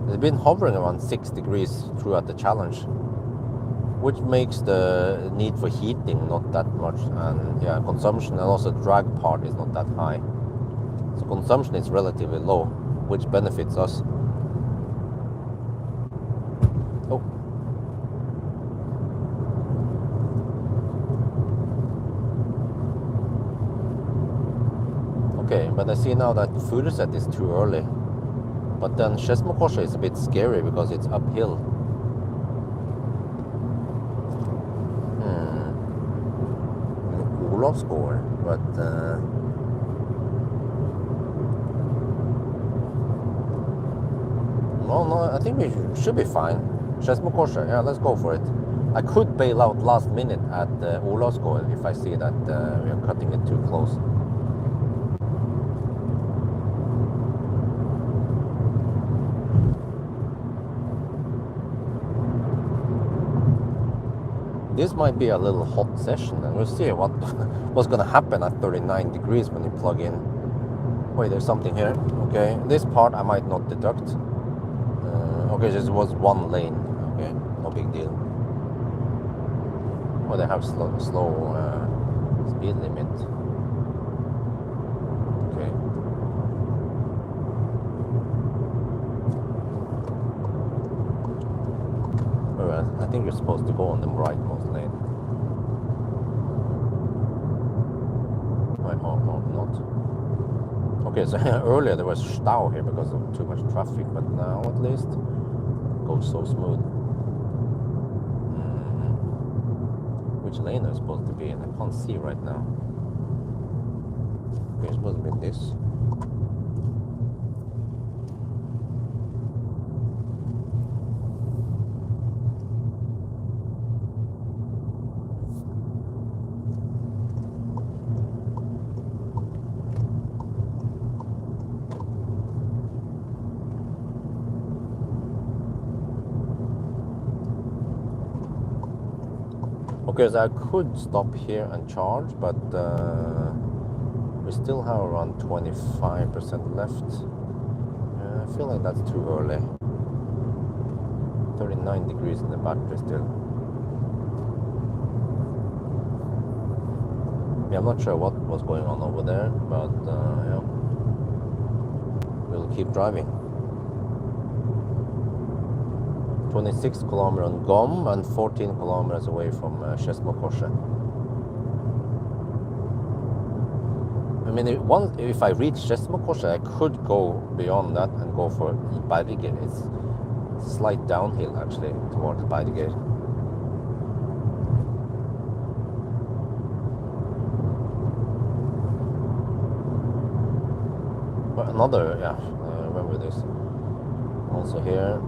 [SPEAKER 1] It's been hovering around 6 degrees throughout the challenge, which makes the need for heating not that much, and consumption and also drag part is not that high. So consumption is relatively low, which benefits us. Oh. Okay, but I see now that Furuset is too early. But then Teslabjorn is a bit scary because it's uphill. Olavsgård, but no, I think we should be fine. Teslabjorn, yeah, let's go for it. I could bail out last minute at Olavsgård if I see that we are cutting it too close. This might be a little hot session, and we'll see what's going to happen at 39 degrees when you plug in. Wait, there's something here. Okay, this part I might not deduct. Okay, this was one lane. Okay, no big deal. Oh, they have slow speed limit. Okay. Alright, I think you're supposed to go on the rightmost lane. Wait, oh, no, not. Okay, so earlier there was stau here because of too much traffic, but now at least it goes so smooth. Which lane are you supposed to be in? I can't see right now. Okay, it's supposed to be this. Okay, so I could stop here and charge, but we still have around 25% left. I feel like that's too early. 39 degrees in the battery still. Yeah, I'm not sure what was going on over there, but yeah, we'll keep driving. 26 kilometers on GOM and 14 kilometers away from Teslabjorn. mean, if I reach Teslabjorn, I could go beyond that and go for Bergen. It's slight downhill actually towards Bergen. But another, yeah, I remember this. Also here.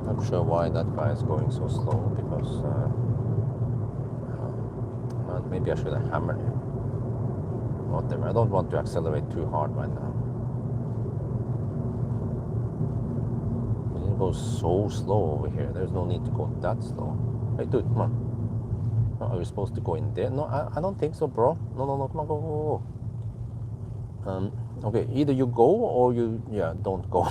[SPEAKER 1] Not sure why that guy is going so slow, because maybe I should have hammered him. Whatever. I don't want to accelerate too hard right now. It goes so slow over here. There's no need to go that slow. Hey, dude, come on. Are you supposed to go in there? No, I don't think so, bro. No, come on, go. Okay, either you go or you, don't go.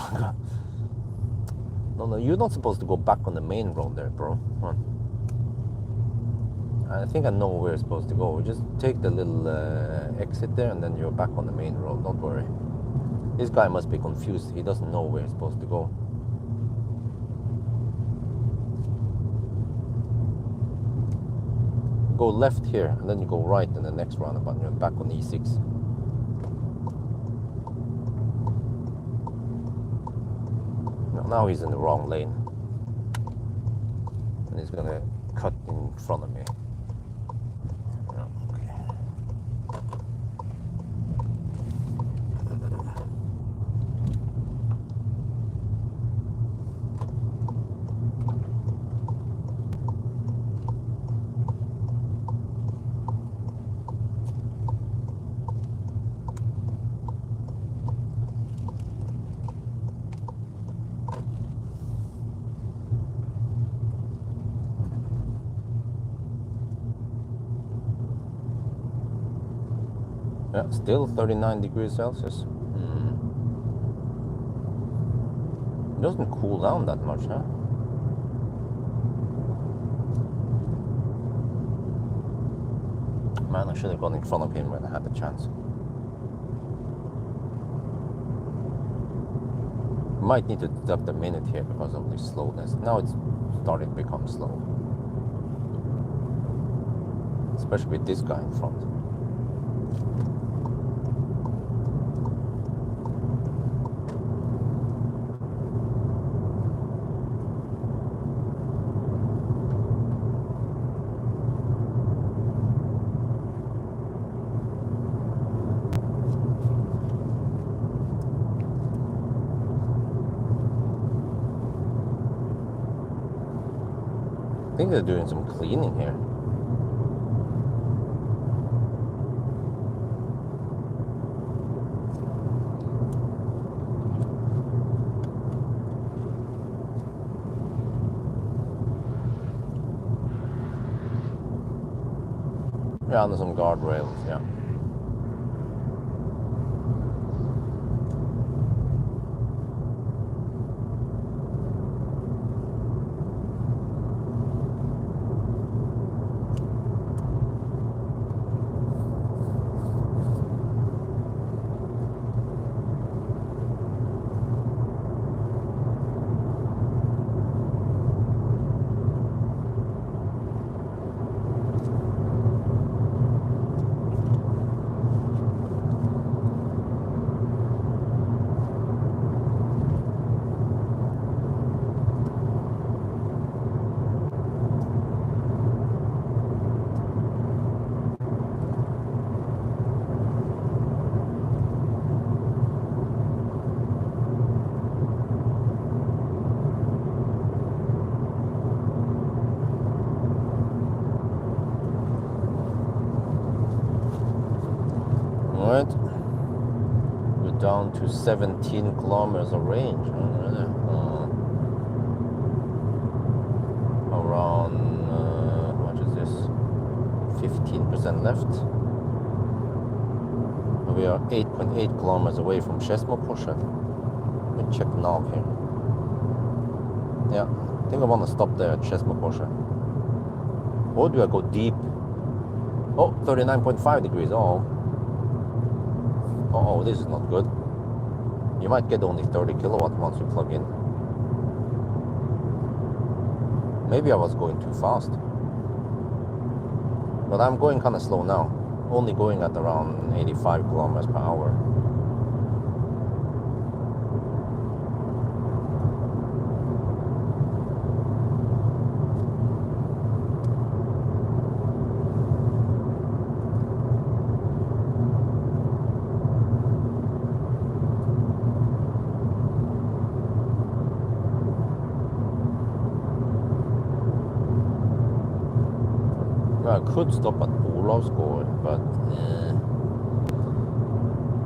[SPEAKER 1] No, you're not supposed to go back on the main road there, bro. Come on. I think I know where you're supposed to go. Just take the little exit there and then you're back on the main road. Don't worry. This guy must be confused. He doesn't know where he's supposed to go. Go left here and then you go right in the next roundabout and you're back on E6. Now he's in the wrong lane. And he's gonna cut in front of me. Yeah, still 39 degrees Celsius. It doesn't cool down that much, huh? Man, I should have gone in front of him when I had the chance. Might need to deduct a minute here because of the slowness. Now it's starting to become slow. Especially with this guy in front. I think they're doing some cleaning here. Yeah, there's some guardrails, yeah. Alright, we're down to 17 kilometers of range. Around, how much is this? 15% left. We are 8.8 kilometers away from Teslabjorn. Let me check now here. Yeah, I think I want to stop there at Teslabjorn. Or do I go deep? Oh, 39.5 degrees. Oh, this is not good. You might get only 30 kilowatt once you plug in. Maybe I was going too fast. But I'm going kind of slow now. Only going at around 85 kilometers per hour. I could stop at Olavsgård, but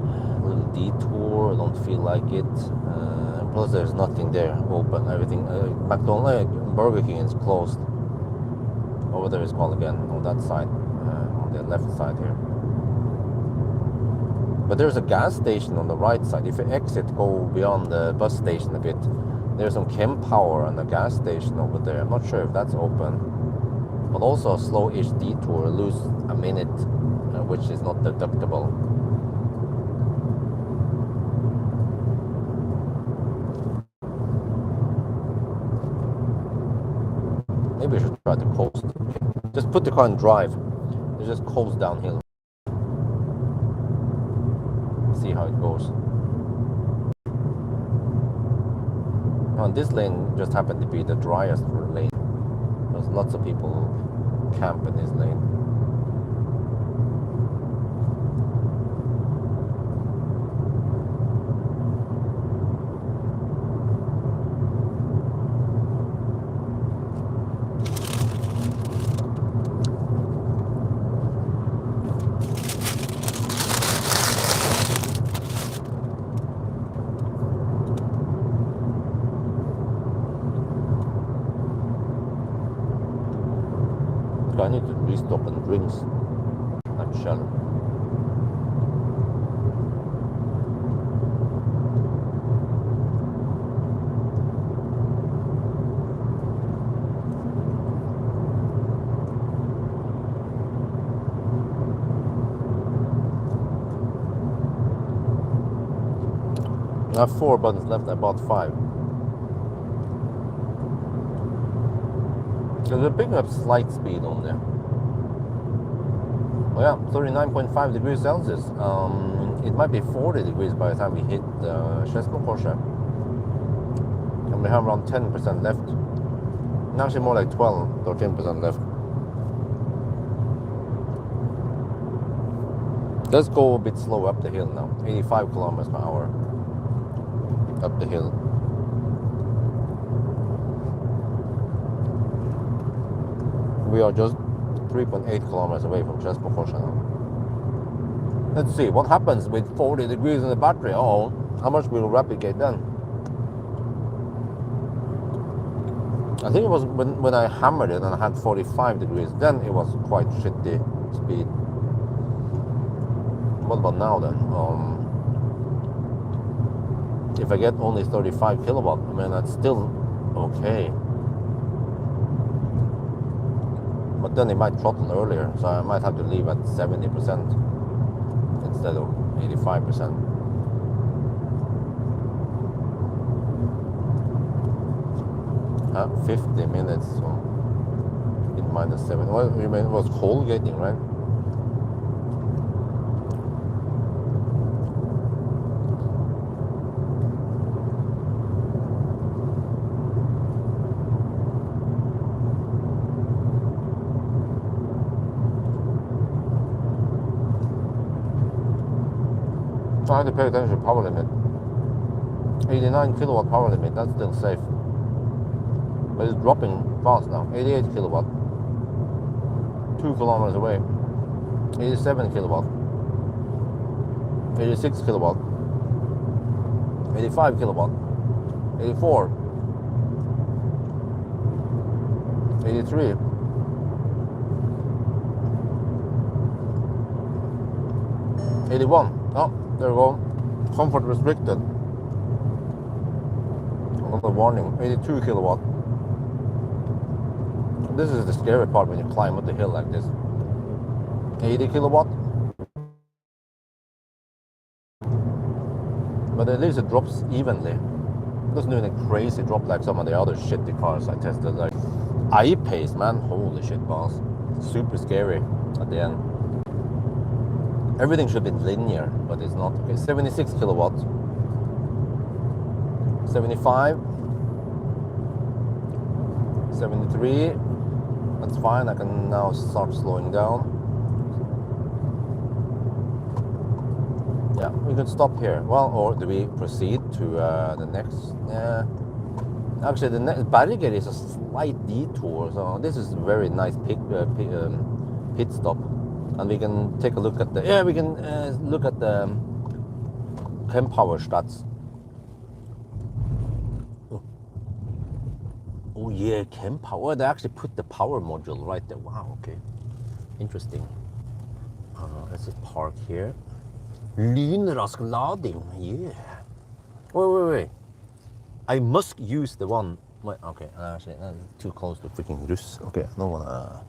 [SPEAKER 1] a little detour, I don't feel like it. Plus there's nothing there open, everything. McDonald's, Burger King is closed. Over there is called again, on that side, on the left side here. But there's a gas station on the right side. If you exit, go beyond the bus station a bit, there's some Chem Power and a gas station over there. I'm not sure if that's open. But also a slow-ish detour, lose a minute, which is not deductible. Maybe I should try to coast. Just put the car in drive. It just coast downhill. See how it goes. And this lane just happened to be the driest lane. There's lots of people camp in this lane. I need to restock on drinks at Shell. I have 4 buttons left, I bought 5. So they're picking up slight speed on there. Oh yeah, 39.5 degrees Celsius. It might be 40 degrees by the time we hit Teslabjorn. And we have around 10% left. Actually more like 12, 13% left. Let's go a bit slow up the hill now. 85 kilometers per hour. Up the hill. We are just 3.8 kilometers away from Teslabjorn now. Let's see what happens with 40 degrees in the battery. Oh, how much will replicate then? I think it was when I hammered it and I had 45 degrees, then it was quite shitty speed. What about now then? If I get only 35 kilowatt, I mean that's still okay. But then it might throttle earlier, so I might have to leave at 70% instead of 85%. At 50 minutes, so in -7. Well, it was cold getting, right? I have to pay attention to power limit. 89 kilowatt power limit, that's still safe. But it's dropping fast now. 88 kilowatt. 2 kilometers away. 87 kilowatt. 86 kilowatt. 85 kilowatt. 84. 83. 81. Oh, there we go. Comfort restricted. Another warning, 82 kilowatt. This is the scary part when you climb up the hill like this. 80 kilowatt. But at least it drops evenly. It doesn't do any crazy drop like some of the other shitty cars I tested. Like I-Pace, man, holy shit, boss. Super scary at the end. Everything should be linear, but it's not. Okay, 76 kilowatt. 75. 73. That's fine, I can now start slowing down. Yeah, we can stop here. Well, or do we proceed to the next? Yeah. Actually, the next Berger is a slight detour, so this is a very nice pit stop, and we can take a look at the. Yeah, we can look at the chem power stats. Oh yeah, chem power. They actually put the power module right there. Wow. Okay. Interesting. Let's just park here. Lynrask lading, yeah. Wait. I must use the one. Wait, okay, actually, that's too close to freaking Rus. Okay, I don't wanna.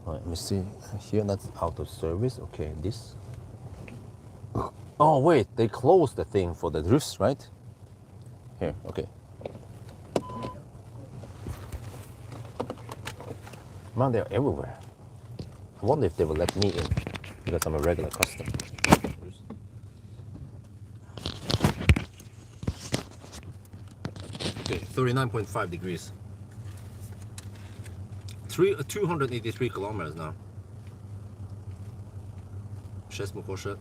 [SPEAKER 1] Wait, let me see. Here, that's out of service. Okay, this. Oh, wait, they closed the thing for the Rus, right? Here, okay. Man, they're everywhere. I wonder if they will let me in because I'm a regular customer. Okay, 39.5 degrees. 283 kilometers now. Sześć korset.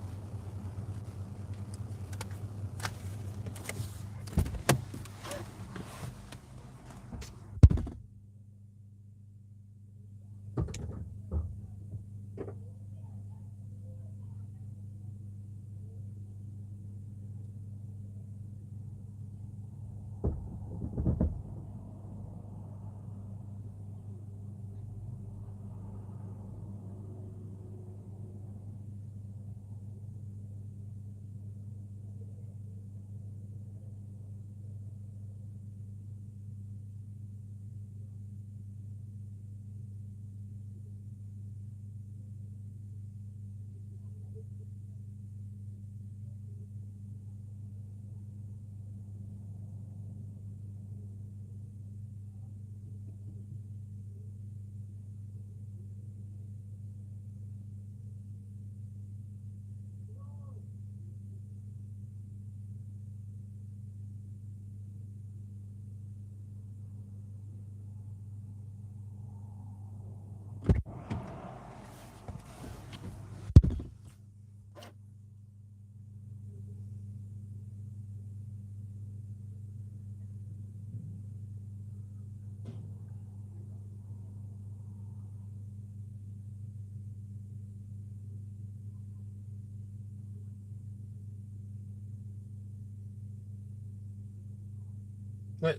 [SPEAKER 1] Wait,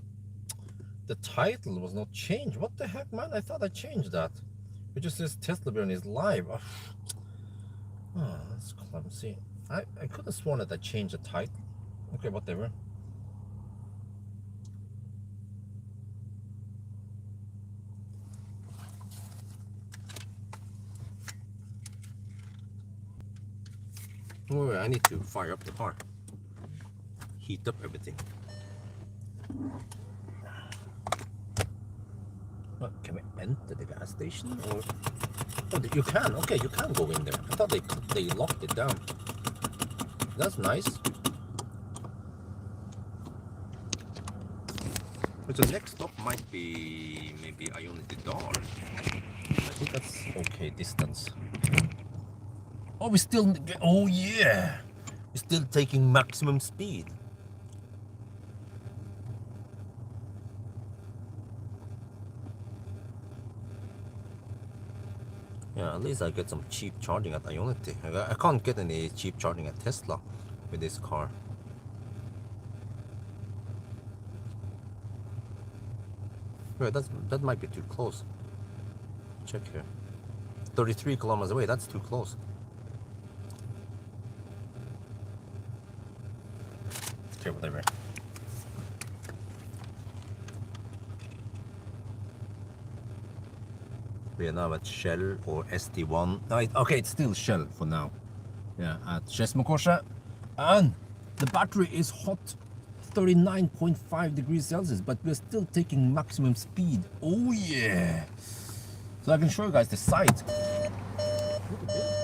[SPEAKER 1] the title was not changed. What the heck, man? I thought I changed that. It just says Teslabjorn is live. Oh, that's clumsy. I could have sworn that I changed the title. Okay, whatever. Oh, I need to fire up the car. Heat up everything. What, can we enter the gas station? Or oh, you can. Okay, you can go in there. I thought they locked it down. That's nice. But the next stop might be maybe Ionity Dar. I think that's okay distance. Oh, we still. Oh yeah, we're still taking maximum speed. Yeah, at least I get some cheap charging at Ionity. I can't get any cheap charging at Tesla with this car. Wait, that might be too close. Check here. 33 kilometers away, that's too close. Okay, whatever. We are now at Shell or ST1. No, okay, it's still Shell for now. Yeah, at Skedsmokorset. And the battery is hot, 39.5 degrees Celsius, but we're still taking maximum speed. Oh yeah! So I can show you guys the sight. Look at this.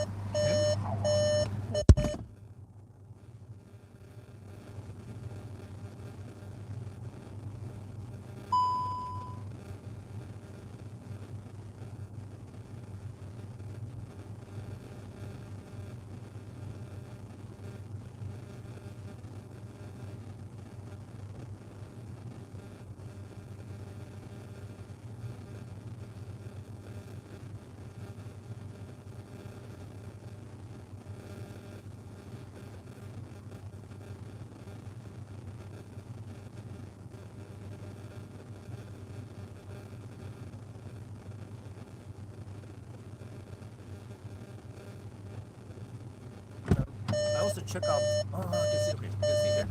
[SPEAKER 1] I also check out. Oh, I can see. Okay, you can see here.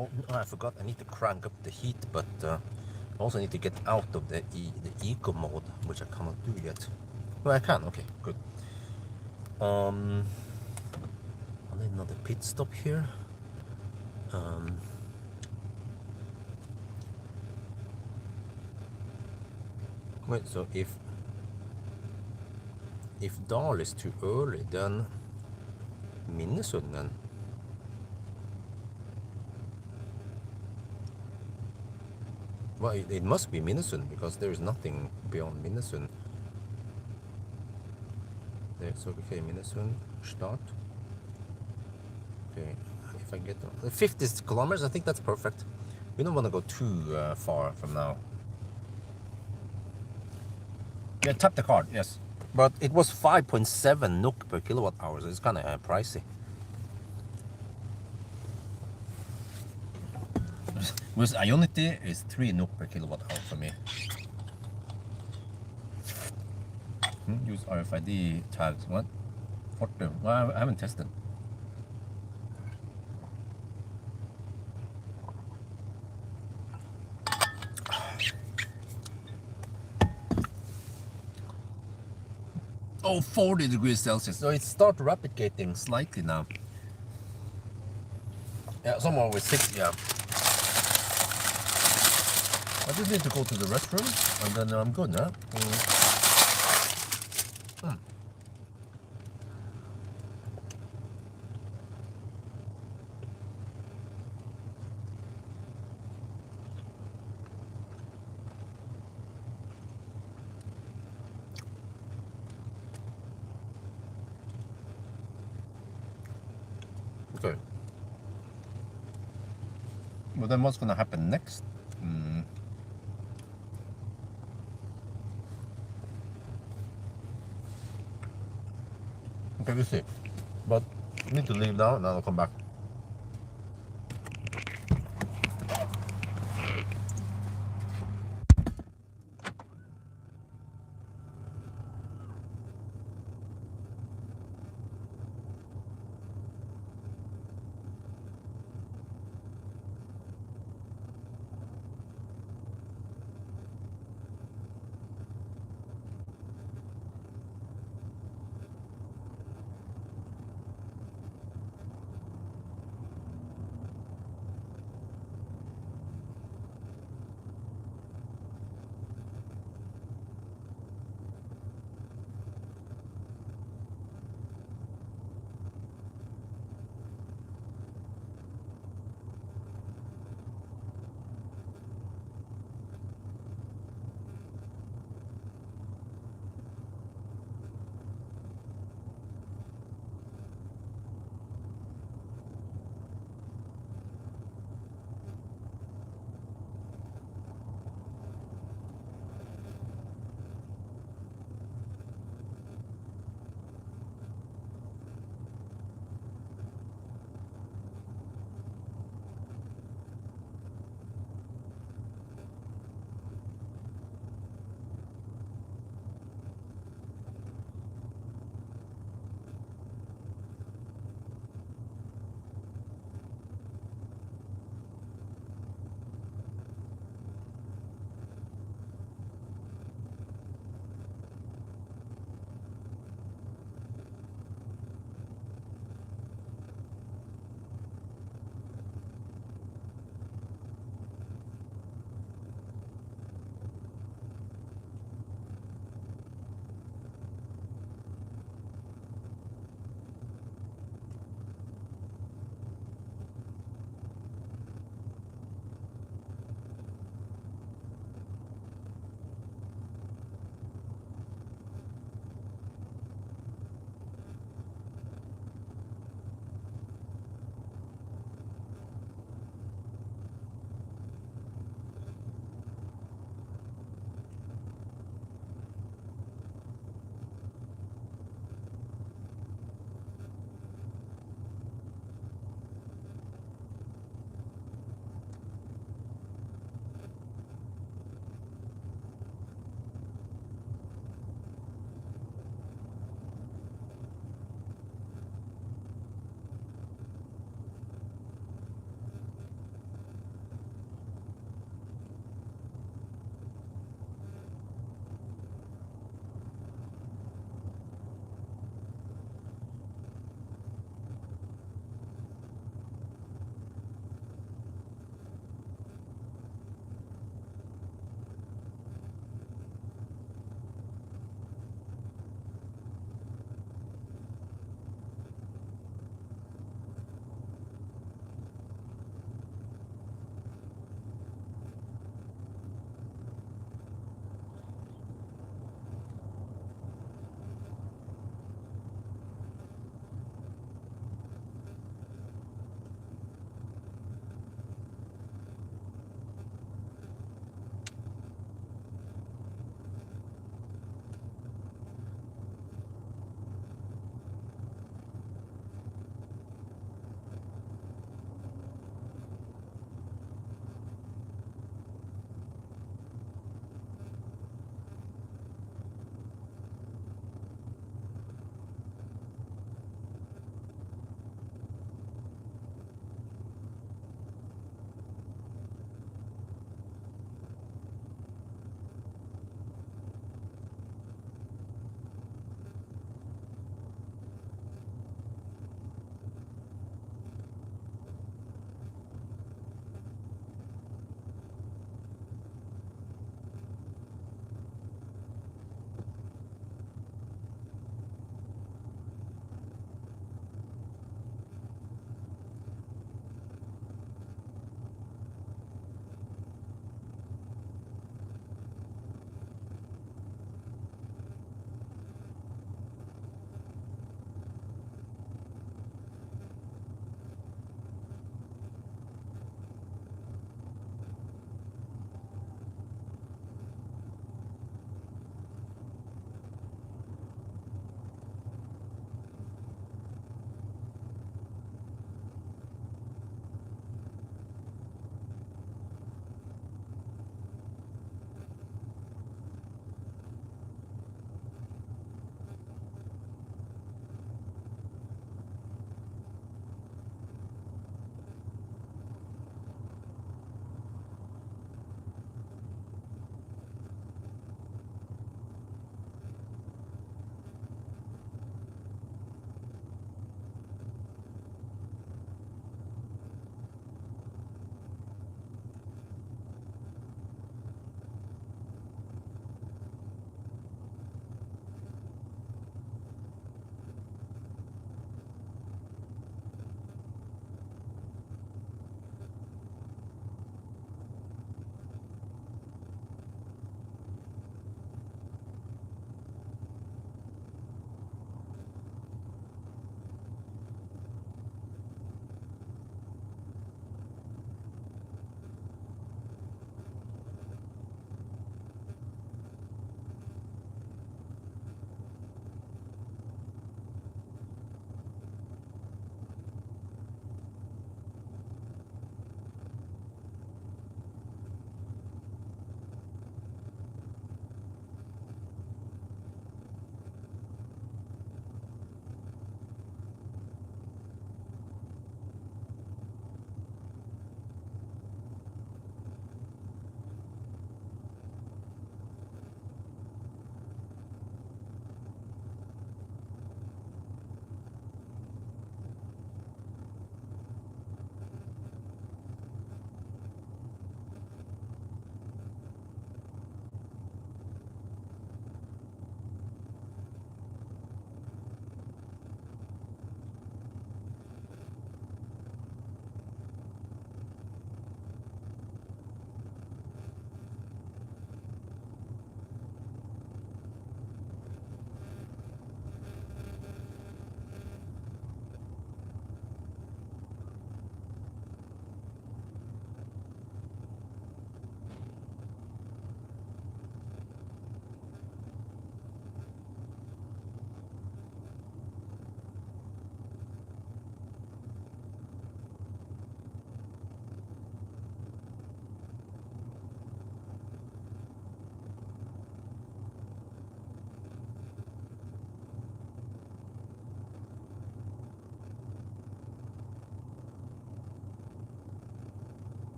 [SPEAKER 1] Oh, I forgot. I need to crank up the heat, but I also need to get out of the eco mode, which I cannot do yet. Well, I can. Okay, good. I need another pit stop here. Wait. So if Dal is too early, then Minnesund then. Well, it must be Minnesund because there is nothing beyond Minnesund. There, so okay, Minnesund, start. Okay, if I get 50 kilometers, I think that's perfect. We don't want to go too far from now. Yeah, tap the card, yes. But it was 5.7 NOK per kilowatt hour, so it's kind of pricey. With Ionity is 3 NOK per kilowatt hour for me. Use RFID tags. What? Well, I haven't tested. Oh, 40 degrees Celsius. So it starts replicating slightly now. Yeah, somewhere with 6, yeah. I just need to go to the restroom and then I'm good, huh? Okay. Well, then what's gonna happen next? Okay, we'll see. But I need to leave now and then I'll come back.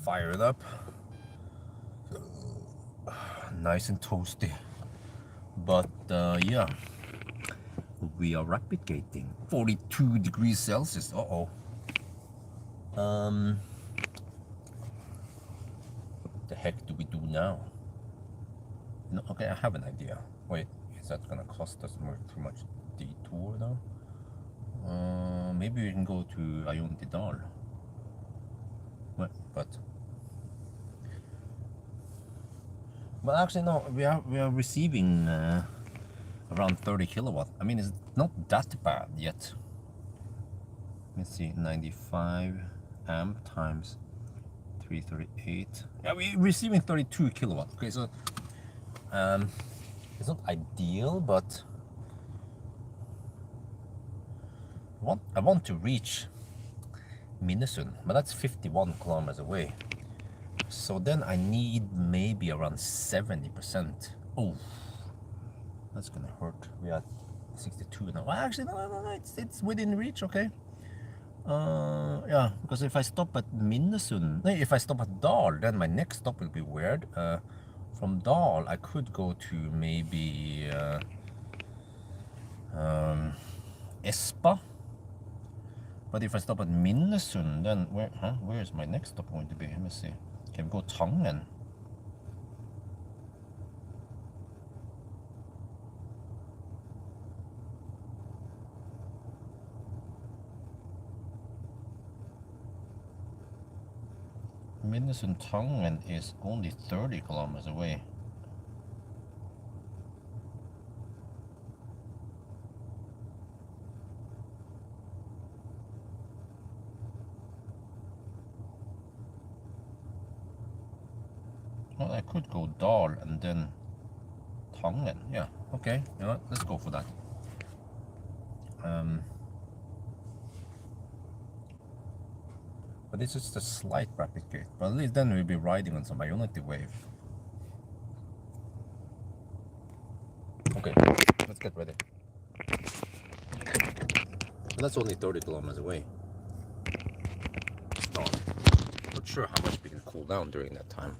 [SPEAKER 1] fire it up. Nice and toasty. But yeah, we are rapid gating. 42 degrees Celsius. Uh-oh. What the heck do we do now? No, okay, I have an idea. Wait, is that gonna cost us too much detour though? Maybe we can go to Ayuntidal. But actually no, we are receiving around 30 kilowatt. I mean, it's not that bad yet. Let's see, 95 amp times 338. Yeah, we're receiving 32 kilowatt. Okay, so it's not ideal, but I want to reach Minnesund, but that's 51 kilometers away. So then I need maybe around 70%. Oh, that's gonna hurt. We are at 62 now. Well, actually, no, it's within reach. Okay. Yeah, because if I stop at Minnesund, if I stop at Dal, then my next stop will be weird. From Dal, I could go to maybe Espa. But if I stop at Minnesund, then where is my next stop going to be? Let me see. Can we go Tangen? Minnesund Tangen is only 30 kilometers away. Well, I could go Dal and then Tangen. Yeah, okay. You know what? Let's go for that. But it's just a slight rapid gate. But at least then we'll be riding on some Ionity wave. Okay, let's get ready. But that's only 30 kilometers away. Not sure how much we can cool down during that time.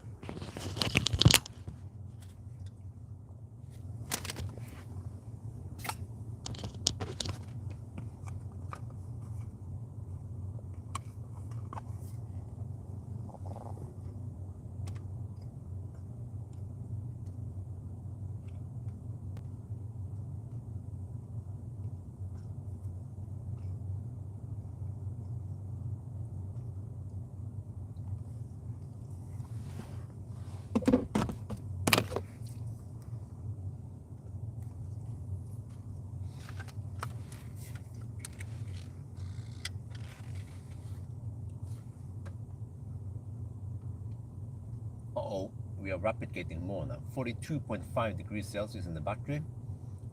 [SPEAKER 1] Uh-oh, we are rapid gating more now. 42.5 degrees Celsius in the battery.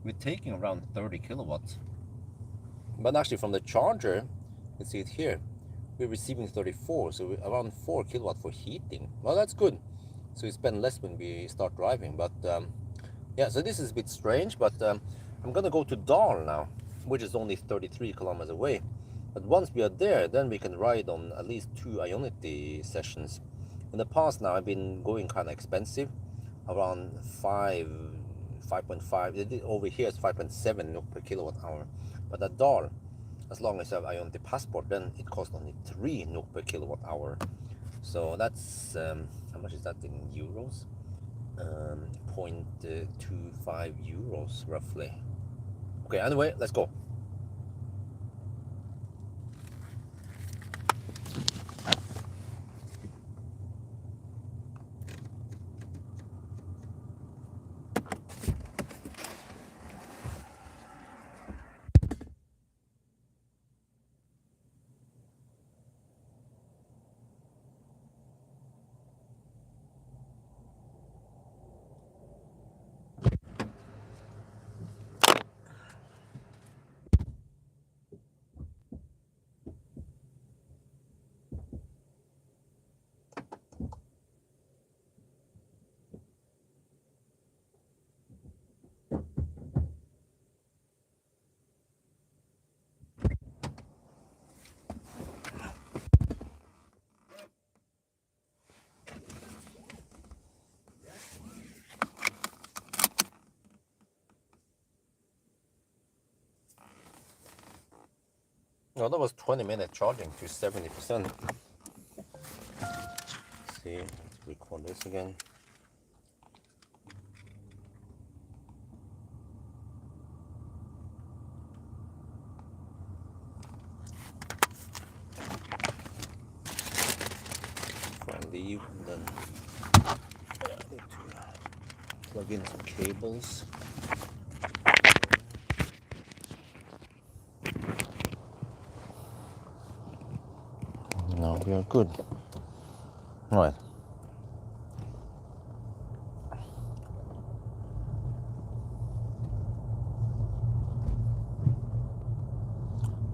[SPEAKER 1] We're taking around 30 kilowatts. But actually from the charger, you can see it here, we're receiving 34, so we're around 4 kilowatt for heating. Well, that's good. So we spend less when we start driving. But yeah, so this is a bit strange, but I'm gonna go to Dal now, which is only 33 kilometers away. But once we are there, then we can ride on at least 2 Ionity sessions. In the past now, I've been going kind of expensive, around 5.5. Over here is 5.7 NOK per kilowatt hour. But at Dal, as long as you have Ionity passport, then it costs only 3 NOK per kilowatt hour. So that's, how much is that in euros? 0.25 euros roughly. Okay, anyway, let's go. Well, that was 20-minute charging to 70%. See, let's record this again. Leave, and then I need to plug in some cables. No, we are good. Right.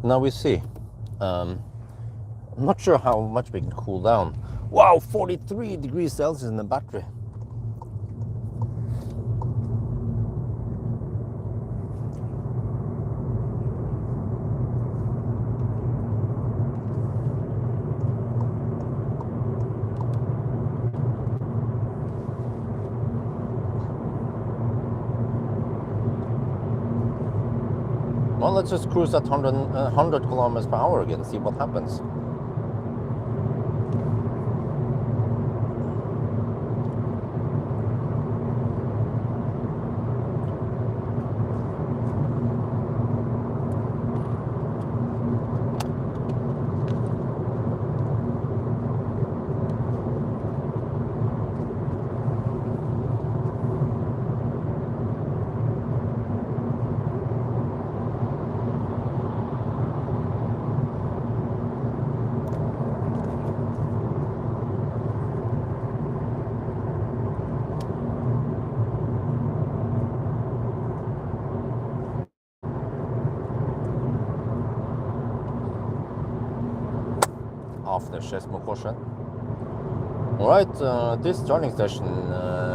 [SPEAKER 1] Now we see. I'm not sure how much we can cool down. Wow, 43 degrees Celsius in the battery. Well, let's just cruise at 100 kilometers per hour again, see what happens. After Skedsmokorset. Alright, this charging session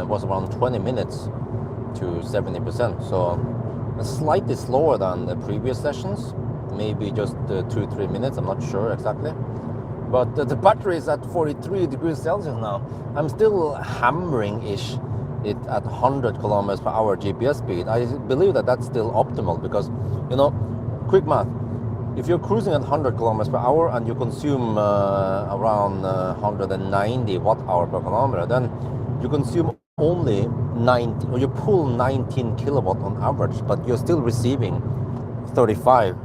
[SPEAKER 1] was around 20 minutes to 70%, so slightly slower than the previous sessions, maybe just 2-3 minutes, I'm not sure exactly. But the battery is at 43 degrees Celsius now. I'm still hammering-ish it at 100 kilometers per hour GPS speed. I believe that that's still optimal because, you know, quick math. If you're cruising at 100 kilometers per hour and you consume around 190 watt-hour per kilometer, then you consume only 90, or you pull 19 kilowatt on average, but you're still receiving 35,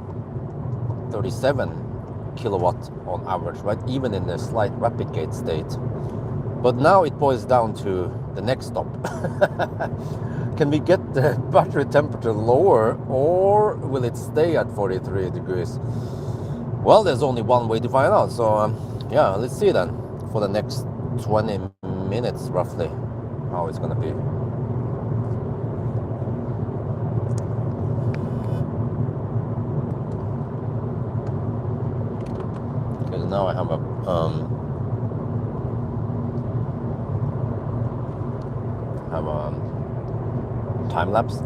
[SPEAKER 1] 37 kilowatt on average, right? Even in the slight rapid gate state. But now it boils down to the next stop. Can we get the battery temperature lower, or will it stay at 43 degrees? Well, there's only one way to find out. So yeah, let's see then for the next 20 minutes roughly how it's gonna be. Okay, so now I have a time lapse.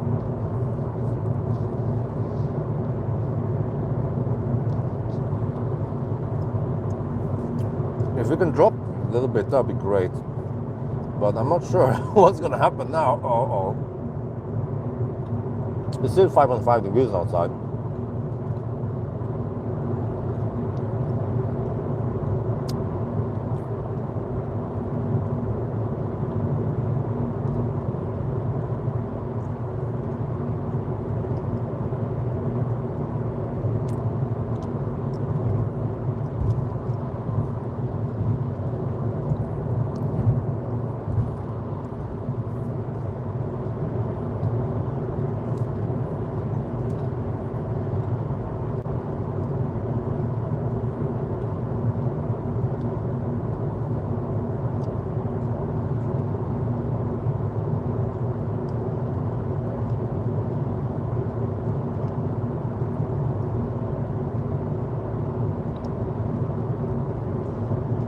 [SPEAKER 1] If we can drop a little bit, that'd be great. But I'm not sure what's gonna happen now. It's still 5.5 degrees outside.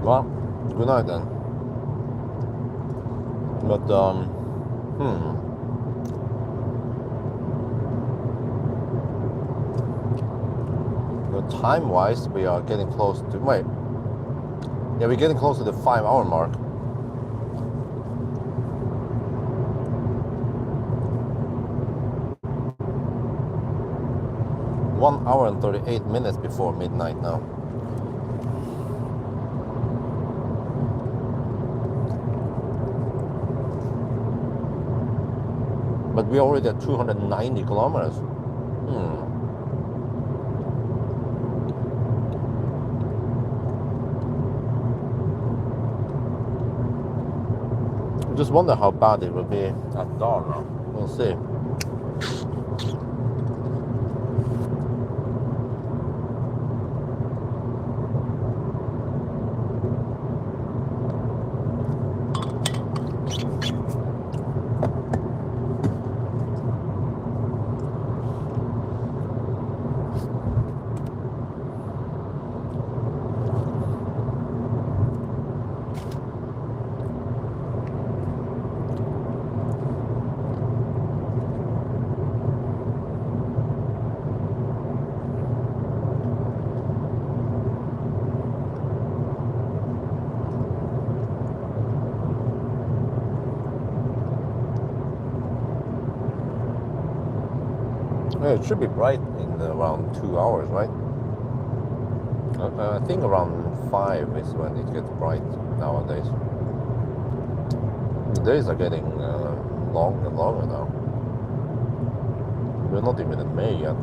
[SPEAKER 1] Well, good night then. But time-wise, we are getting close to. Wait, yeah, we're getting close to the 5-hour mark. 1 hour and 38 minutes before midnight now. But we're already at 290 kilometers. I just wonder how bad it will be at dawn now. We'll see. Yeah, it should be bright in around 2 hours, right? I think around 5 is when it gets bright nowadays. The days are getting longer and longer now. We're not even in May yet.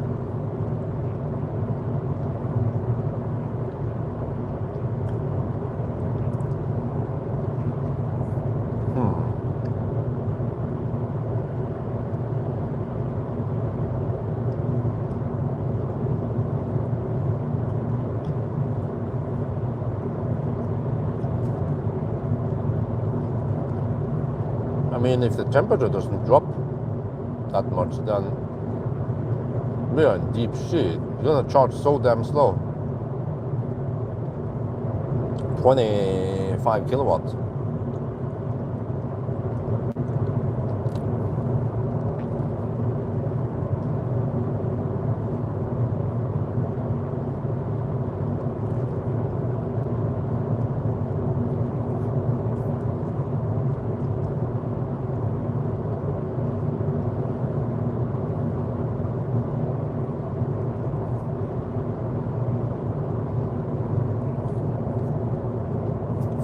[SPEAKER 1] I mean, if the temperature doesn't drop that much, then we are in deep shit. You're gonna charge so damn slow. 25 kilowatts.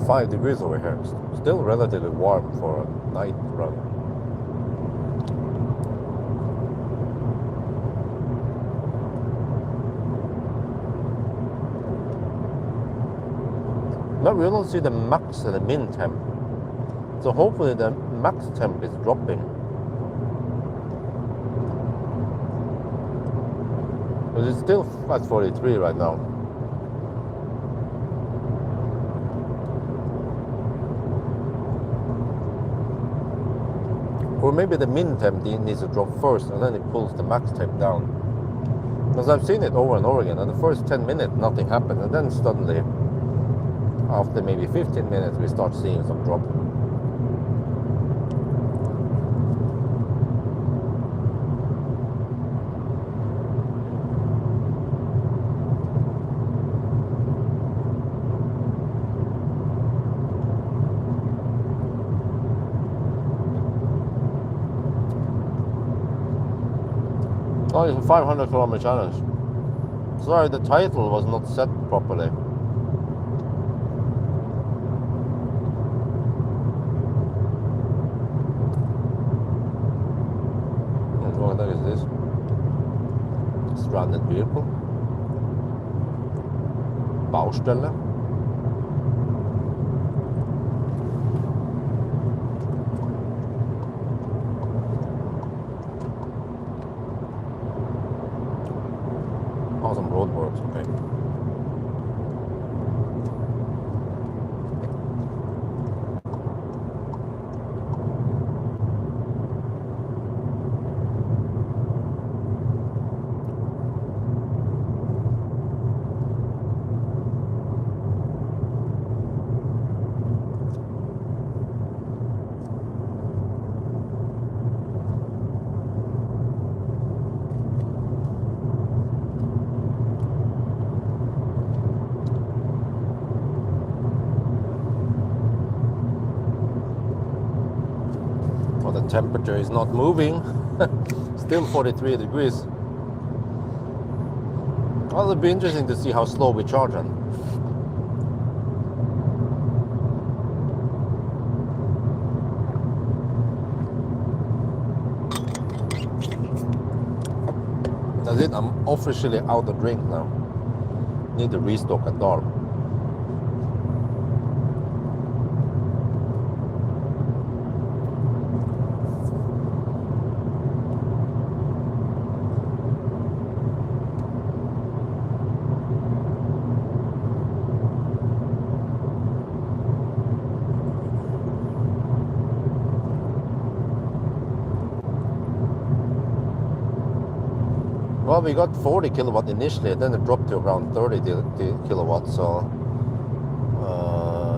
[SPEAKER 1] Five degrees over here. Still relatively warm for a night run. Now we don't see the max and the min temp. So hopefully the max temp is dropping. But it's still at 43 right now. Or maybe the min temp needs to drop first and then it pulls the max temp down. Because I've seen it over and over again, and the first 10 minutes nothing happened, and then suddenly, after maybe 15 minutes, we start seeing some drop. Oh, it's a 500 kilometer challenge. Sorry, the title was not set properly. What the heck is this? Stranded vehicle. Baustelle. Some roadworks, okay. The temperature is not moving. Still 43 degrees. Well, it'll be interesting to see how slow we charge on. That's it, I'm officially out of drink now. Need to restock a Dal. Well, we got 40 kilowatt initially, then it dropped to around 30 kilowatts, so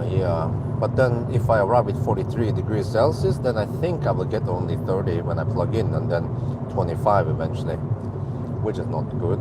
[SPEAKER 1] yeah. But then if I arrive at 43 degrees Celsius, then I think I will get only 30 when I plug in, and then 25 eventually, which is not good.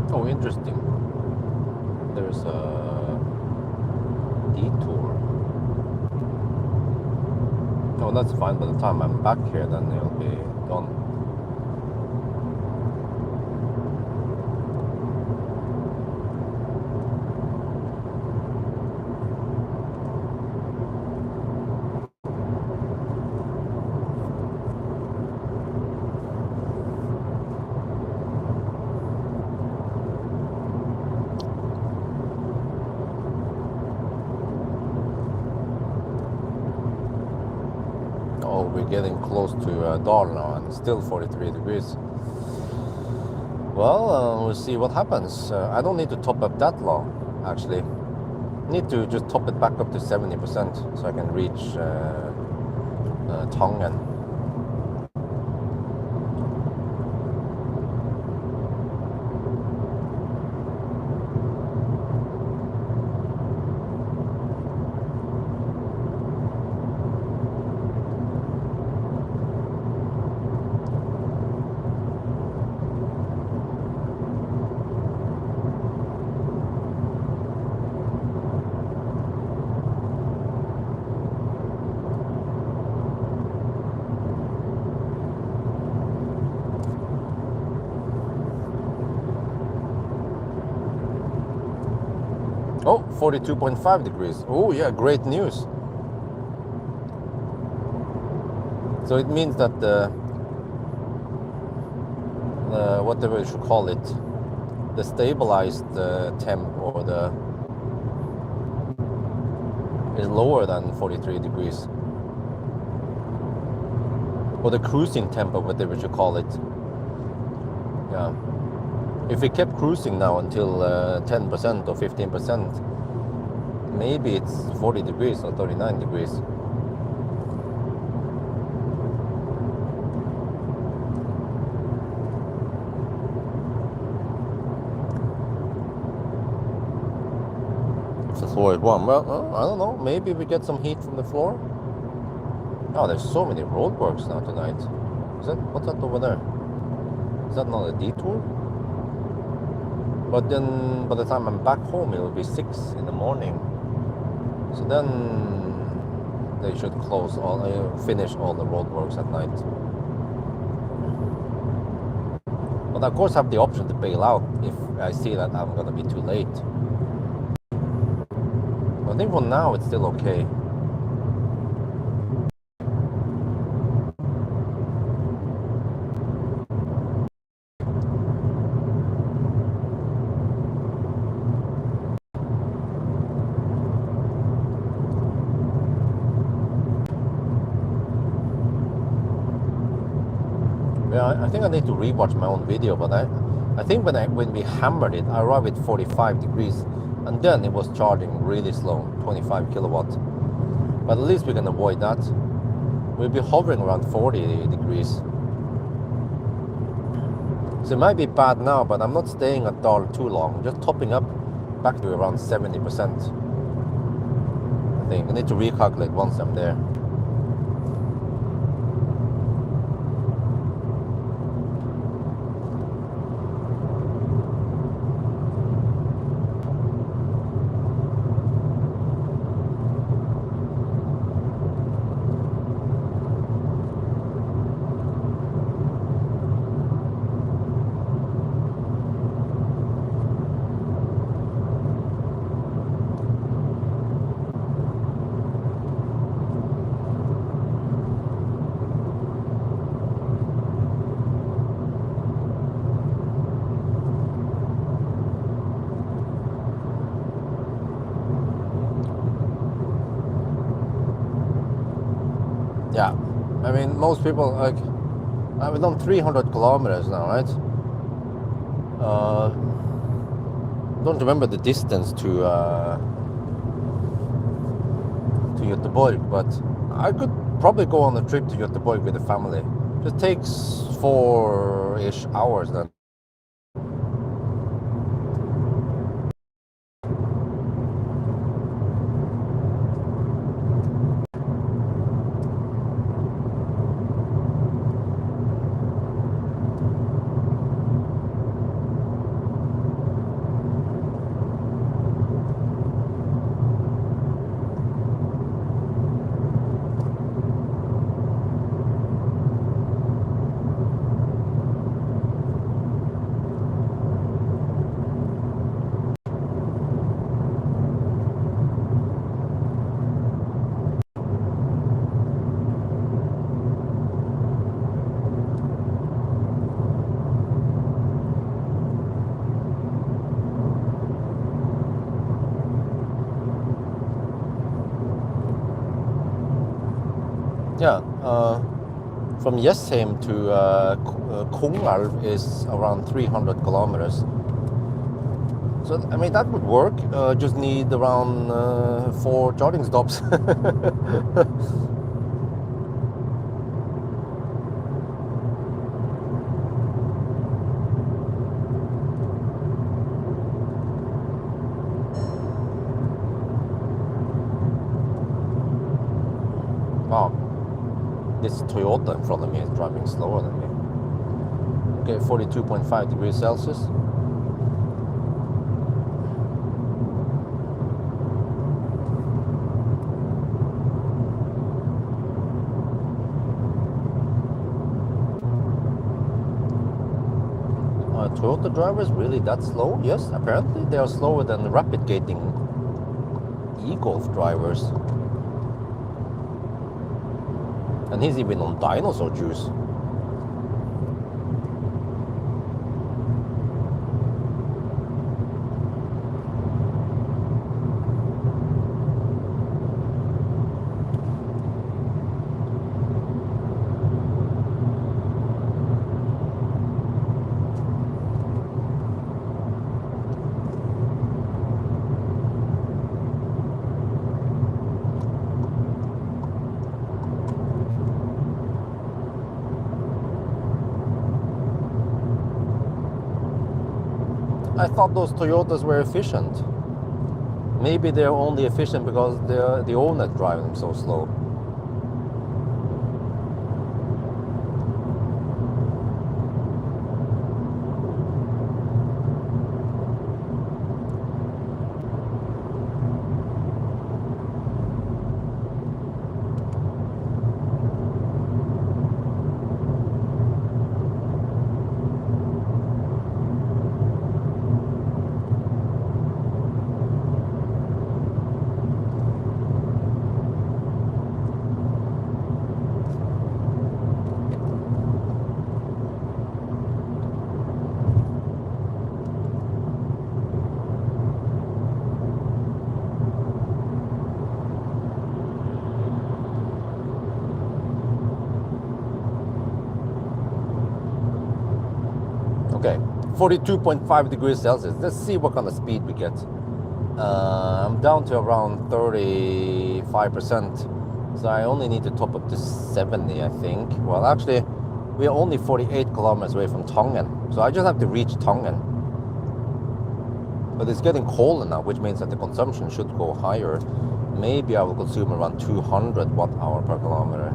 [SPEAKER 1] Oh, interesting. There's a detour. Oh, that's fine. By the time I'm back here, then it'll be done. Oh, we're getting close to Dal now, and it's still 43 degrees. Well, we'll see what happens. I don't need to top up that long, actually. Need to just top it back up to 70% so I can reach Tangen. Oh, 42.5 degrees. Oh yeah, great news. So it means that whatever you should call it, the stabilized temp or the is lower than 43 degrees. Or the cruising temp or whatever you should call it. Yeah. If we kept cruising now until 10% or 15%, maybe it's 40 degrees or 39 degrees. If the floor is warm, well, I don't know, maybe we get some heat from the floor. Oh, there's so many roadworks now tonight. What's that over there? Is that not a detour? But then by the time I'm back home, it will be 6 in the morning. So then they should finish all the roadworks at night. But of course I have the option to bail out if I see that I'm gonna be too late. But I think for now it's still okay. Yeah, I think I need to rewatch my own video, but I think when we hammered it, I arrived at 45 degrees, and then it was charging really slow, 25 kilowatt. But at least we can avoid that. We'll be hovering around 40 degrees. So it might be bad now, but I'm not staying at Dal too long. Just topping up back to around 70%. I think I need to recalculate once I'm there. Yeah, I mean, most people, like, I've done 300 kilometers now, right? Don't remember the distance to Göteborg, but I could probably go on a trip to Göteborg with the family. It takes 4-ish hours then. Yeah, from Jessheim to Kungälv is around 300 kilometers. So, I mean, that would work. Just need around 4 charging stops. Wow. This Toyota in front of me is driving slower than me. Okay, 42.5 degrees Celsius. Toyota drivers really that slow? Yes, apparently they are slower than the rapid gating e-Golf drivers. And he's even on dinosaur juice. I thought those Toyotas were efficient. Maybe they're only efficient because the owner drives them so slow. 42.5 degrees Celsius. Let's see what kind of speed we get. I'm down to around 35%, so I only need to top up to 70, I think. Well, actually, we are only 48 kilometers away from Tongen, so I just have to reach Tongen. But it's getting colder now, which means that the consumption should go higher. Maybe I will consume around 200 watt-hour per kilometer.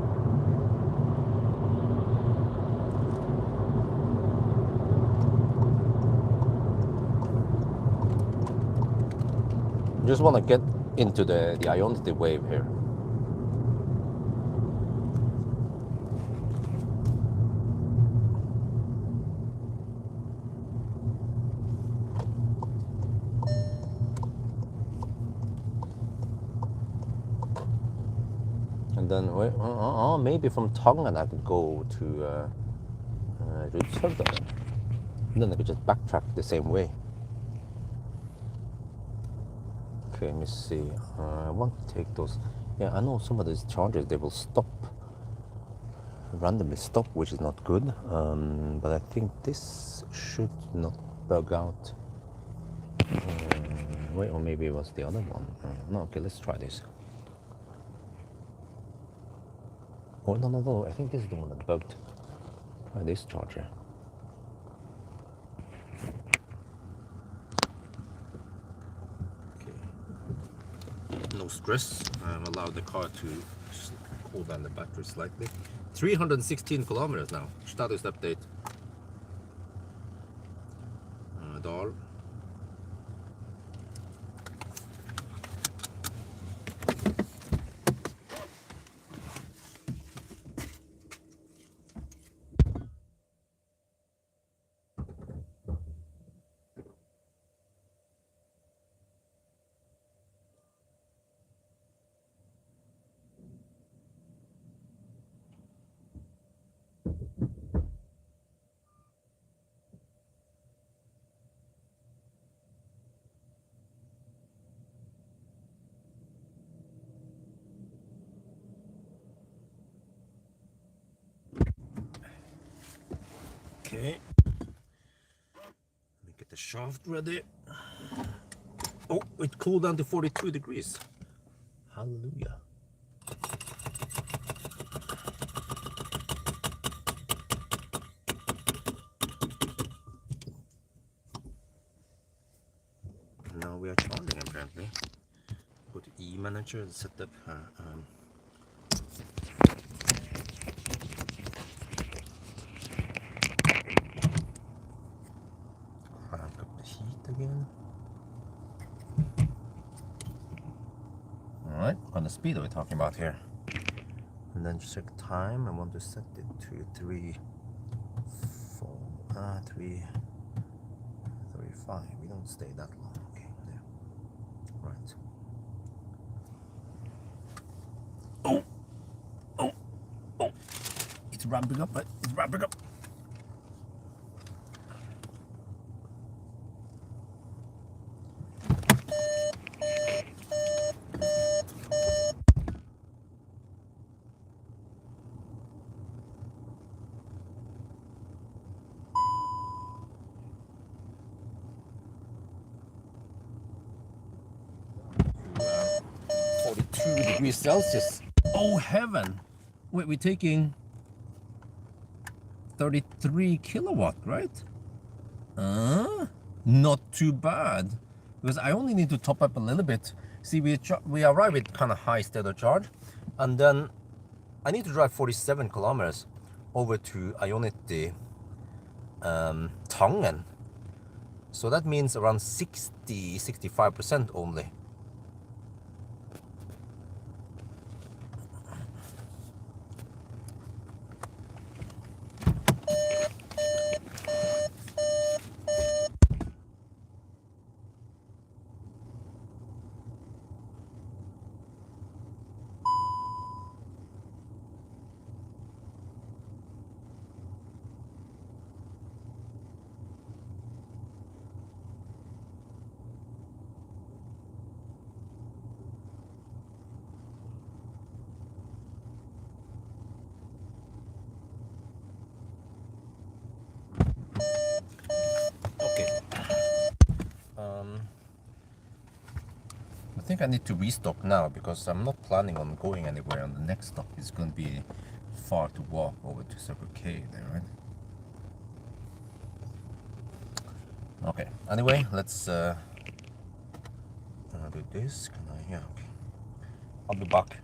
[SPEAKER 1] Just want to get into the ionity wave here. And then maybe from Tongan I could go to Rudshögda. And then I could just backtrack the same way. Okay, let me see. I want to take those. Yeah, I know some of these chargers, they will stop, randomly stop, which is not good. But I think this should not bug out. Wait, or maybe it was the other one. No, okay, let's try this. Oh, no, I think this is the one that bugged. Try this charger. Okay. No stress. I've allowed the car to cool down the battery slightly. 316 kilometers now. Status update. Dal. Okay, let me get the shaft ready. Oh, it cooled down to 42 degrees. Hallelujah. Now we are charging apparently. Go to E-Manager and set up crank up the heat again. Alright, what kind of speed are we talking about here? And then check time. I want to set it to 3:35. We don't stay that long. Okay, there. Right. Oh! It's ramping up, but it's ramping up. Uh, 42 degrees Celsius. Oh heaven! Wait, we're taking 33 kilowatt, right? Not too bad. Because I only need to top up a little bit. See, we arrive with kind of high state of charge. And then I need to drive 47 kilometers over to Ionity Tongen. So that means around 65% only. think I need to restock now because I'm not planning on going anywhere on the next stop. It's going to be far to walk over to Circle K there, right? Okay, anyway, let's do this. Can I? Yeah, okay. I'll be back.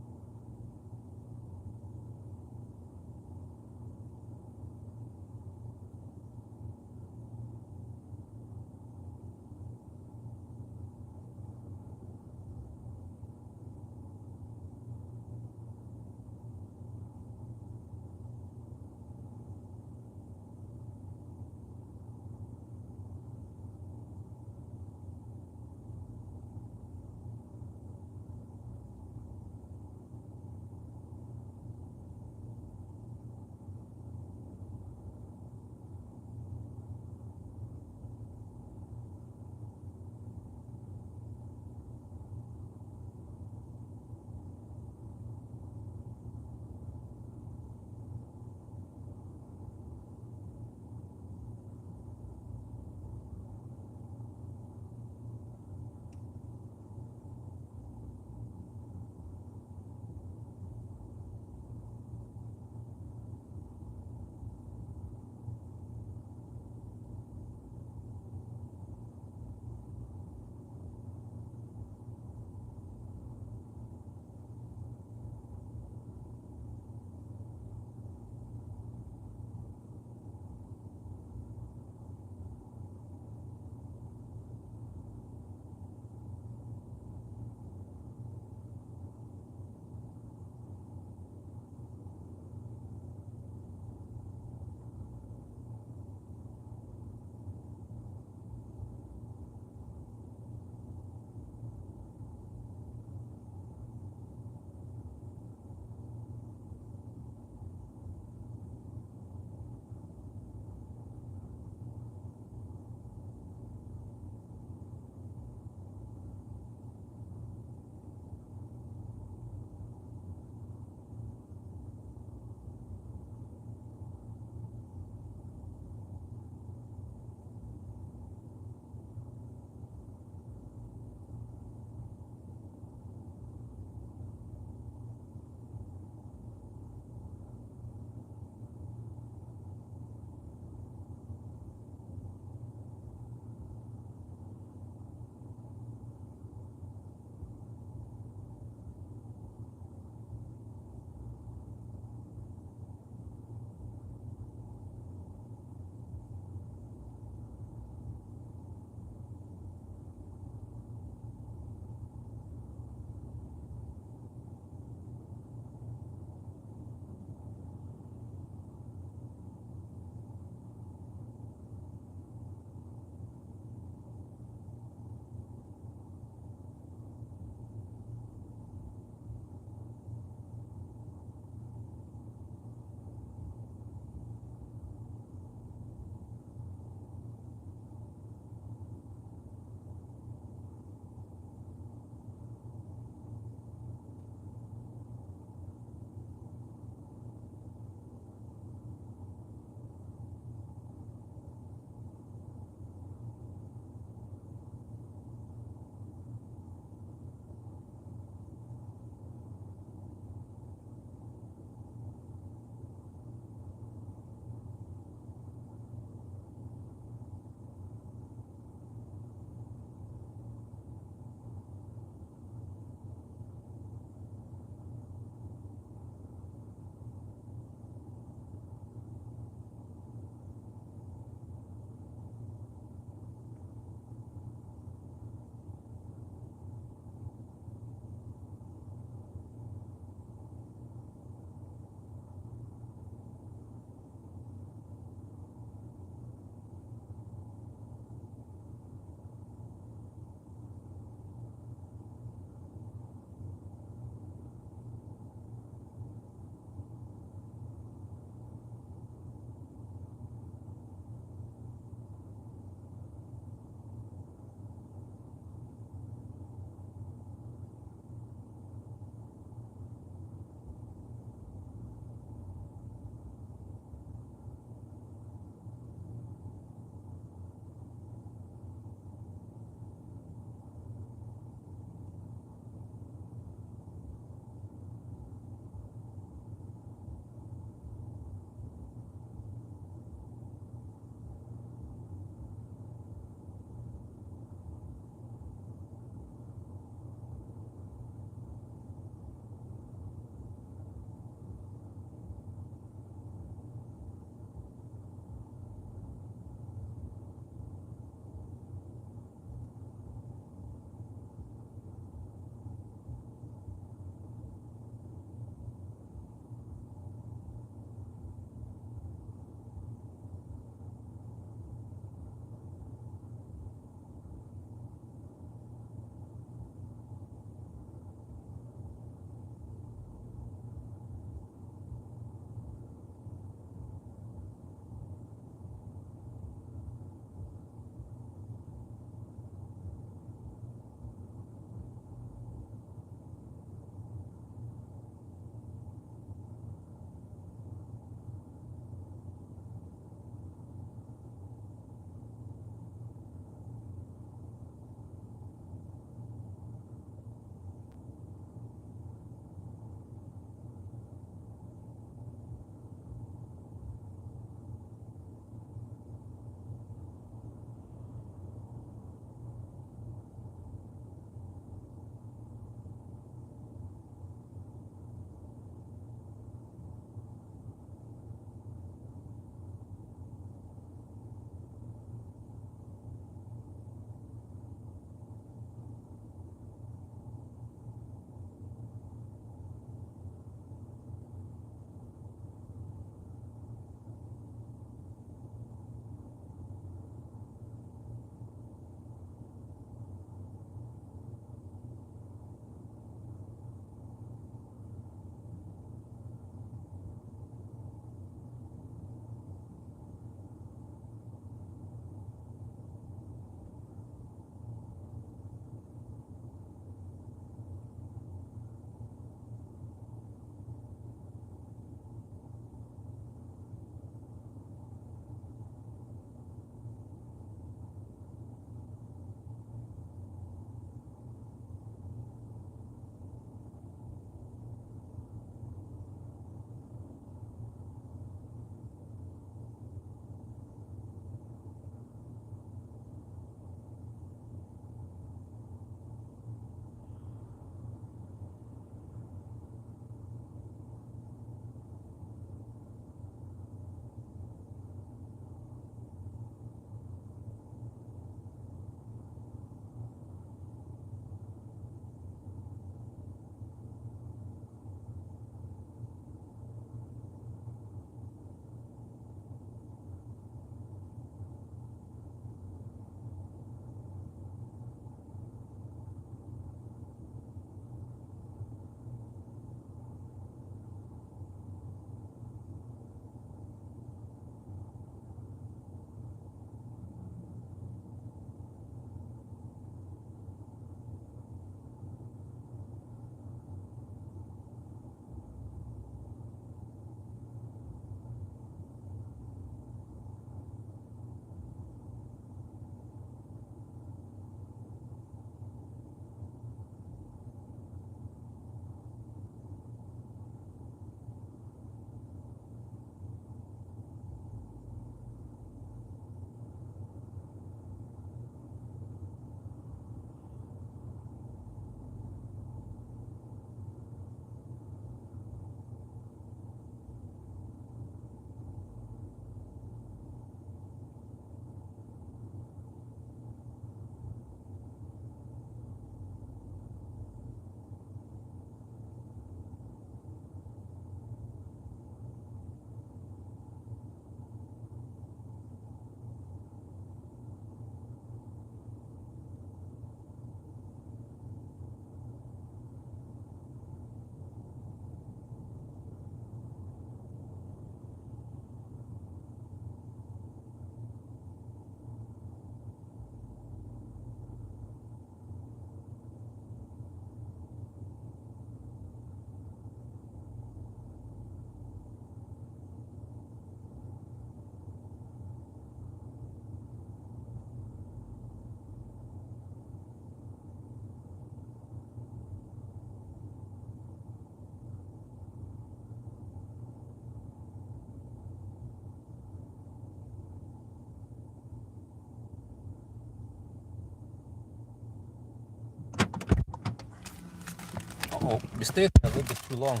[SPEAKER 1] Oh, we stayed a little bit too long.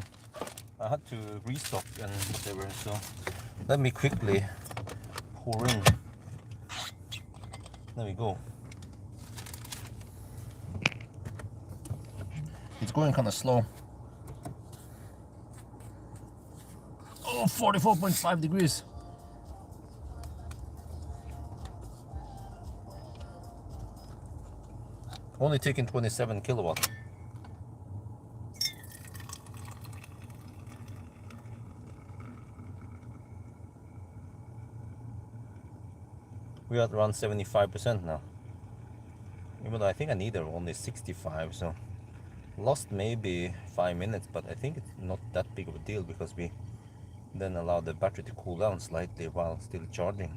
[SPEAKER 1] I had to restock and whatever, so let me quickly pour in. There we go. It's going kind of slow. Oh, 44.5 degrees. Only taking 27 kilowatt. We're at around 75% now. Even though I think I need only 65, so lost maybe 5 minutes, but I think it's not that big of a deal because we then allow the battery to cool down slightly while still charging.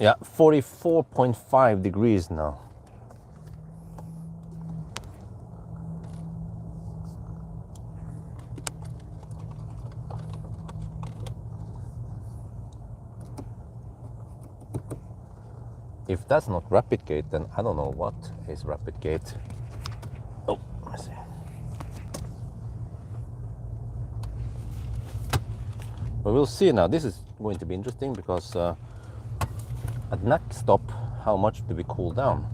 [SPEAKER 1] Yeah, 44.5 degrees now. If that's not rapid gate, then I don't know what is rapid gate. Oh, let's see. But we'll see now. This is going to be interesting because at next stop, how much do we cool down?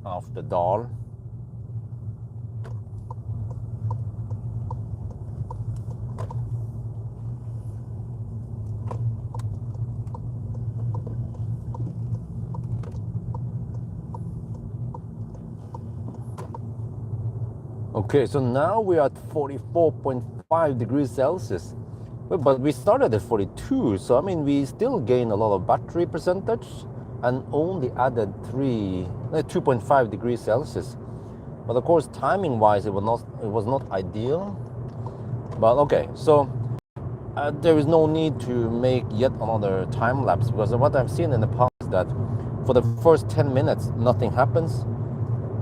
[SPEAKER 1] After Dal. Okay, so now we're at 44.5 degrees Celsius. But we started at 42, so I mean we still gain a lot of battery percentage and only added 2.5 degrees Celsius. But of course, timing-wise, it was not ideal. But okay, so there is no need to make yet another time lapse because what I've seen in the past is that for the first 10 minutes nothing happens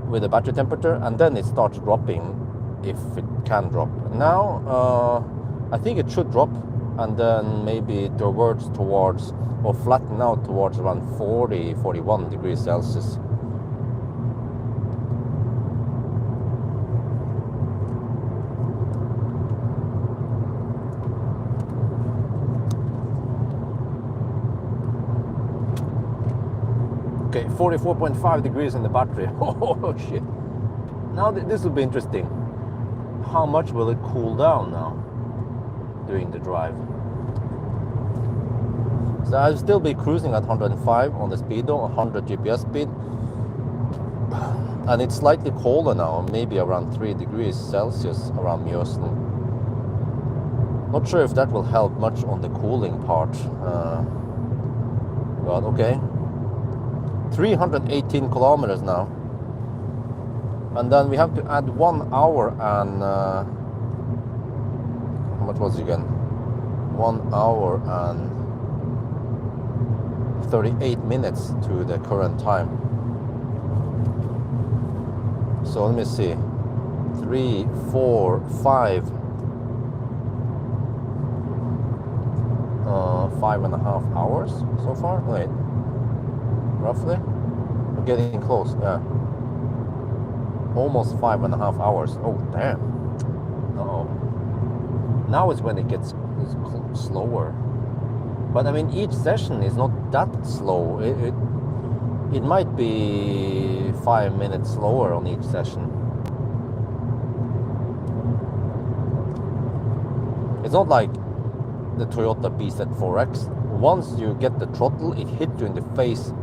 [SPEAKER 1] with the battery temperature, and then it starts dropping if it can drop. Now I think it should drop, and then maybe it reverts towards or flatten out towards around 41 degrees Celsius. 44.5 degrees in the battery. Oh shit. Now this will be interesting. How much will it cool down now during the drive? So I'll still be cruising at 105 on the speedo, 100 GPS speed. And it's slightly colder now, maybe around 3 degrees Celsius around Mjøsen. Not sure if that will help much on the cooling part. But okay. 318 kilometers now. And then we have to add 1 hour and... how much was it again? 1 hour and 38 minutes to the current time. So let me see. 3, 4, 5. 5.5 hours so far? Wait. Roughly? We're getting close, yeah. Almost 5.5 hours. Oh, damn. Uh-oh. Now is when it gets slower. But I mean, each session is not that slow. It might be 5 minutes slower on each session. It's not like the Toyota BZ4X. Once you get the throttle, it hits you in the face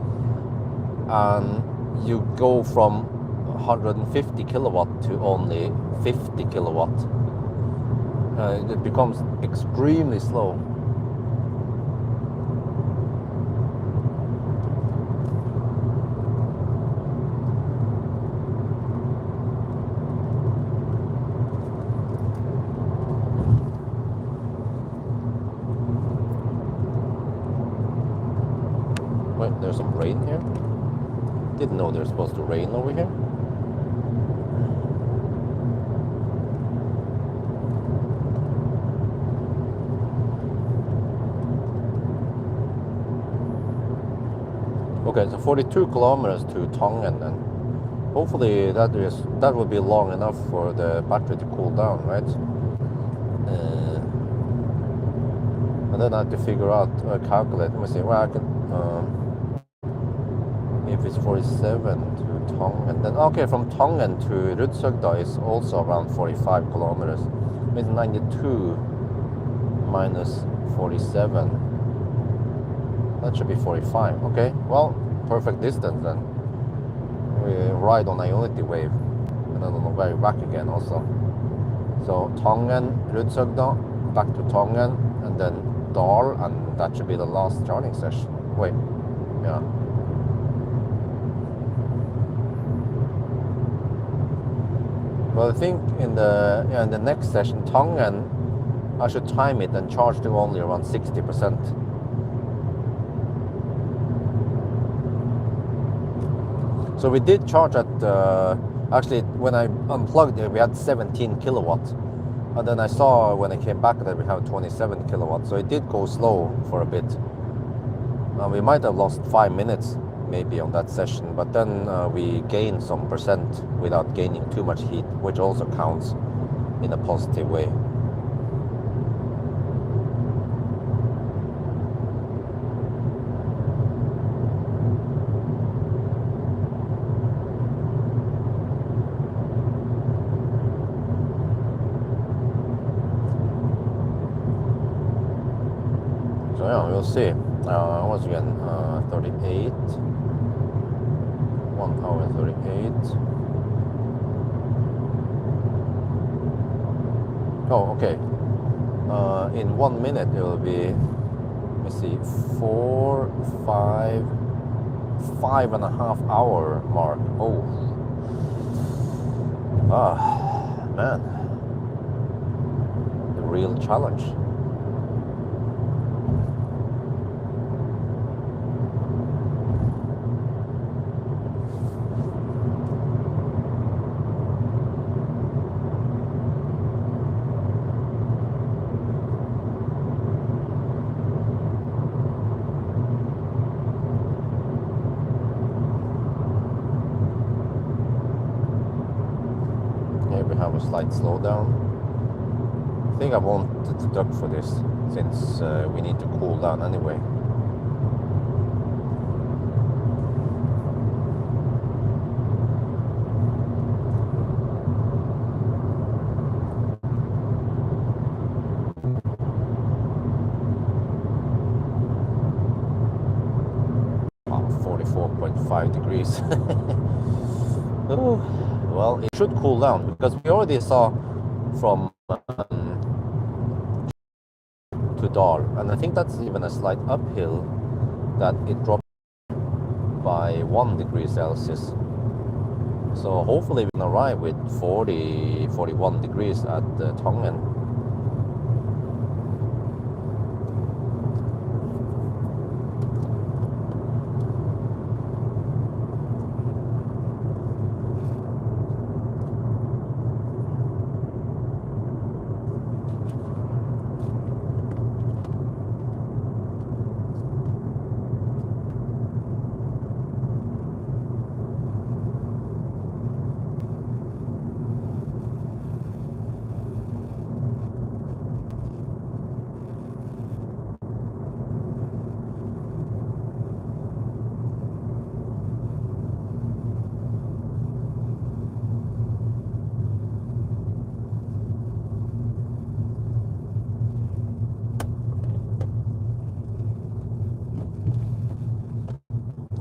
[SPEAKER 1] and you go from 150 kilowatt to only 50 kilowatt. It becomes extremely slow. Wait, there's some rain here? Didn't know there's supposed to rain over here. Okay, so 42 kilometers to Tongen, and hopefully that will be long enough for the battery to cool down, right? And then I have to figure out, calculate. Let me see. Well, I can. If it's 47 to Tongen, then okay, from Tongen to Rudshøgda is also around 45 kilometers. It's 92 minus 47. That should be 45. Okay, well, perfect distance then. We ride on Ionity wave, and then on the way back again also. So Tongen, Rudshøgda, back to Tongen, and then Dal, and that should be the last charging session. Wait, yeah. Well, I think in the next session, Tongen, I should time it and charge to only around 60%. So we did charge at, actually when I unplugged it, we had 17 kilowatts. And then I saw when I came back that we have 27 kilowatts. So it did go slow for a bit. We might have lost 5 minutes maybe on that session, but then we gained some percent without gaining too much heat, which also counts in a positive way. So yeah, we'll see. Once again, 38. 1 hour and 38. Oh, okay. In 1 minute it will be, let me see, 5.5 hour mark. Oh, man, the real challenge. A slight slowdown. I think I won't deduct for this since we need to cool down anyway. 5 degrees. Oh, well, it should cool down because we already saw from to Dar, and I think that's even a slight uphill that it dropped by 1 degree Celsius. So hopefully we can arrive with 40, 41 degrees at Tongen.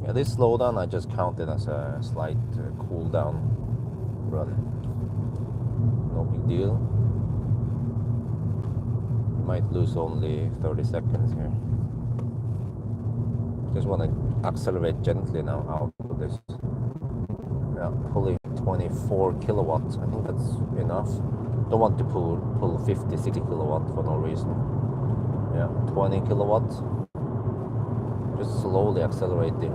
[SPEAKER 1] Yeah, this slowdown I just counted as a slight cool down run. No big deal. Might lose only 30 seconds here. Just want to accelerate gently now out of this. Yeah, pulling 24 kilowatts. I think that's enough. Don't want to pull 50, 60 kilowatt for no reason. Yeah, 20 kilowatts. Just slowly accelerating.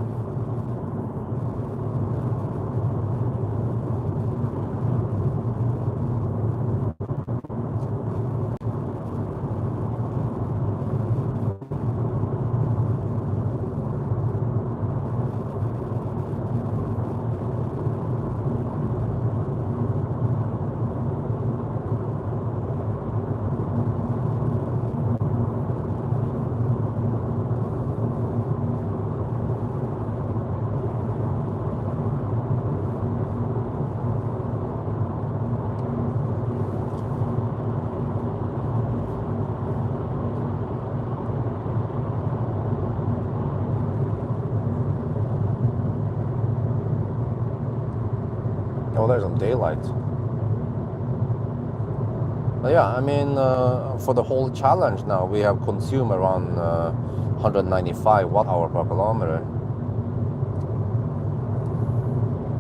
[SPEAKER 1] Oh, there's some daylight. But yeah, I mean, for the whole challenge now, we have consumed around 195 watt-hour per kilometer.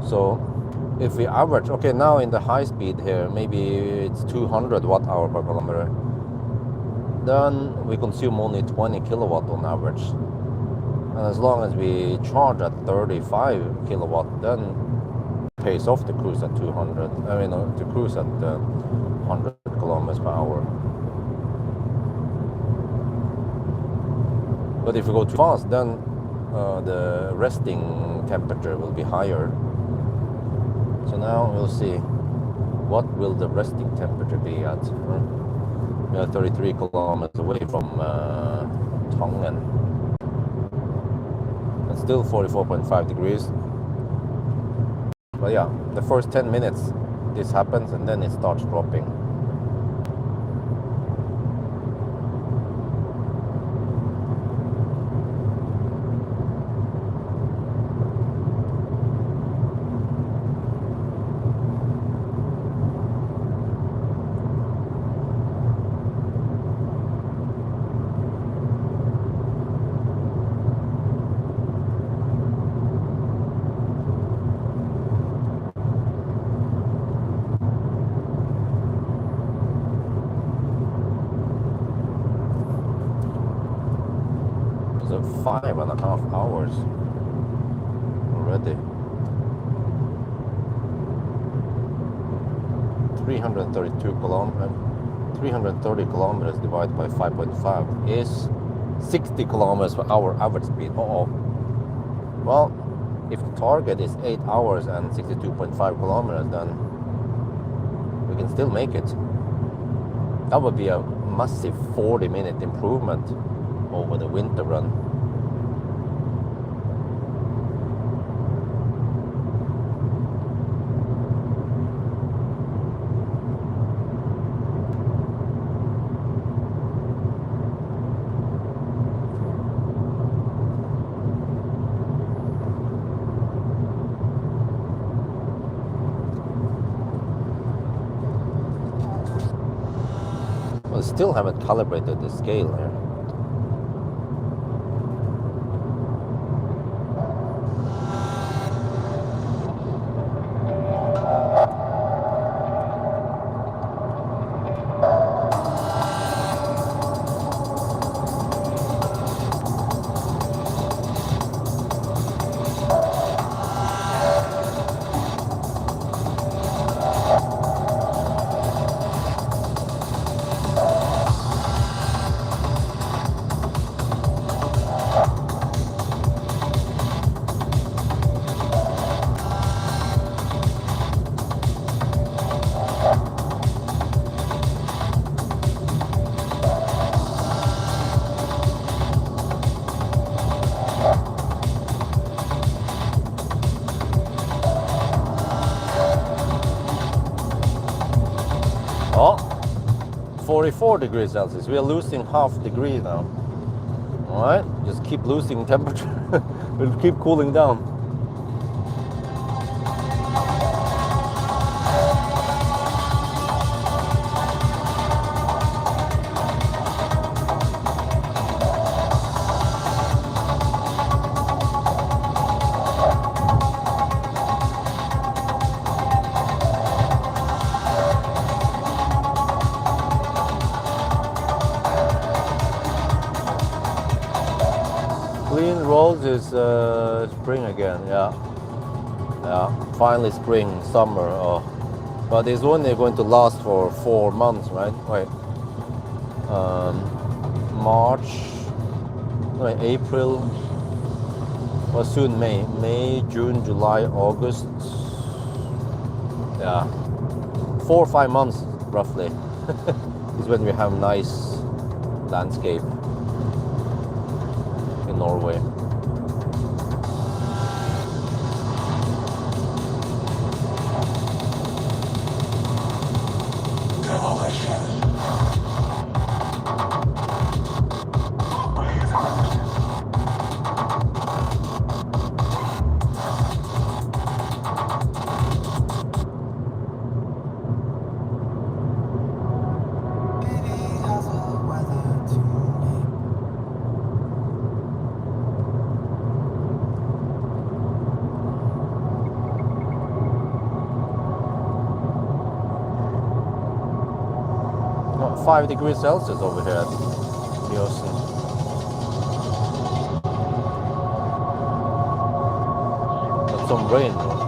[SPEAKER 1] So if we average, okay, now in the high speed here, maybe it's 200 watt-hour per kilometer. Then we consume only 20 kilowatt on average. And as long as we charge at 35 kilowatt, then pays off to cruise at 200. I mean, to cruise at 100 kilometers per hour. But if you go too fast, then the resting temperature will be higher. So now we'll see what will the resting temperature be at. We are 33 kilometers away from Tongen. It's still 44.5 degrees. But yeah, the first 10 minutes this happens and then it starts dropping. So 5.5 hours already. 332 kilometers. 330 kilometers divided by 5.5 is 60 kilometers per hour average speed. Well, if the target is 8 hours and 62.5 kilometers, then we can still make it. That would be a massive 40-minute improvement over the winter run. still haven't calibrated the scale here. Oh, 44 degrees Celsius. We are losing half degree now. All right, just keep losing temperature. We'll keep cooling down. Clean roads is spring again, yeah. Finally spring, summer. Oh. But it's only going to last for 4 months, right? Wait. April, well, soon May, June, July, August. Yeah, 4 or 5 months roughly is when we have nice landscape in Norway. Not 5 degrees Celsius over here at Mjøsen. Got some rain though.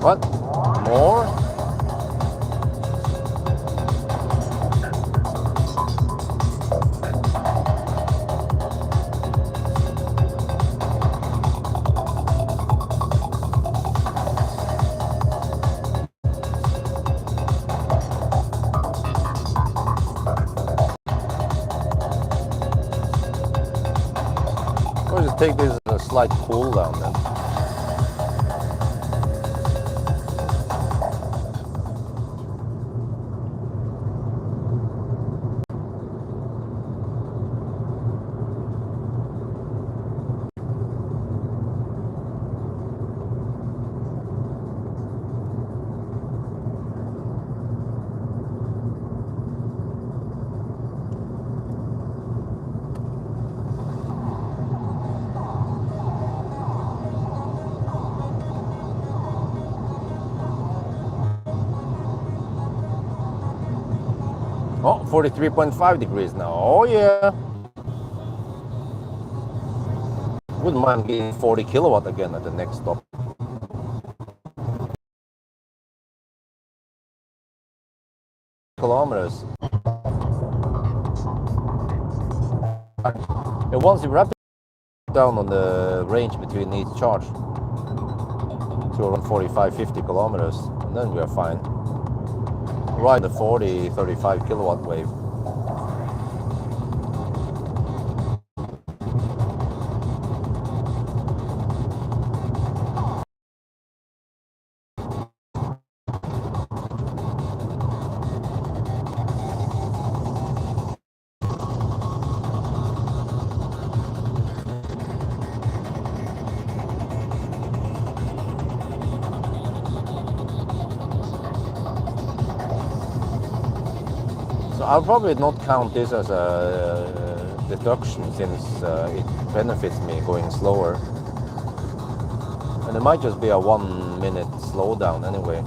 [SPEAKER 1] What? More? take this as a slight cool down then. Oh, 43.5 degrees now. Oh yeah. Wouldn't mind getting 40 kilowatt again at the next stop. Kilometers. And once you wrap it down on the range between each charge to around 45-50 kilometers, and then we are fine. Right, the 40-35 kilowatt wave. I'll probably not count this as a deduction since it benefits me going slower. And it might just be a 1 minute slowdown anyway.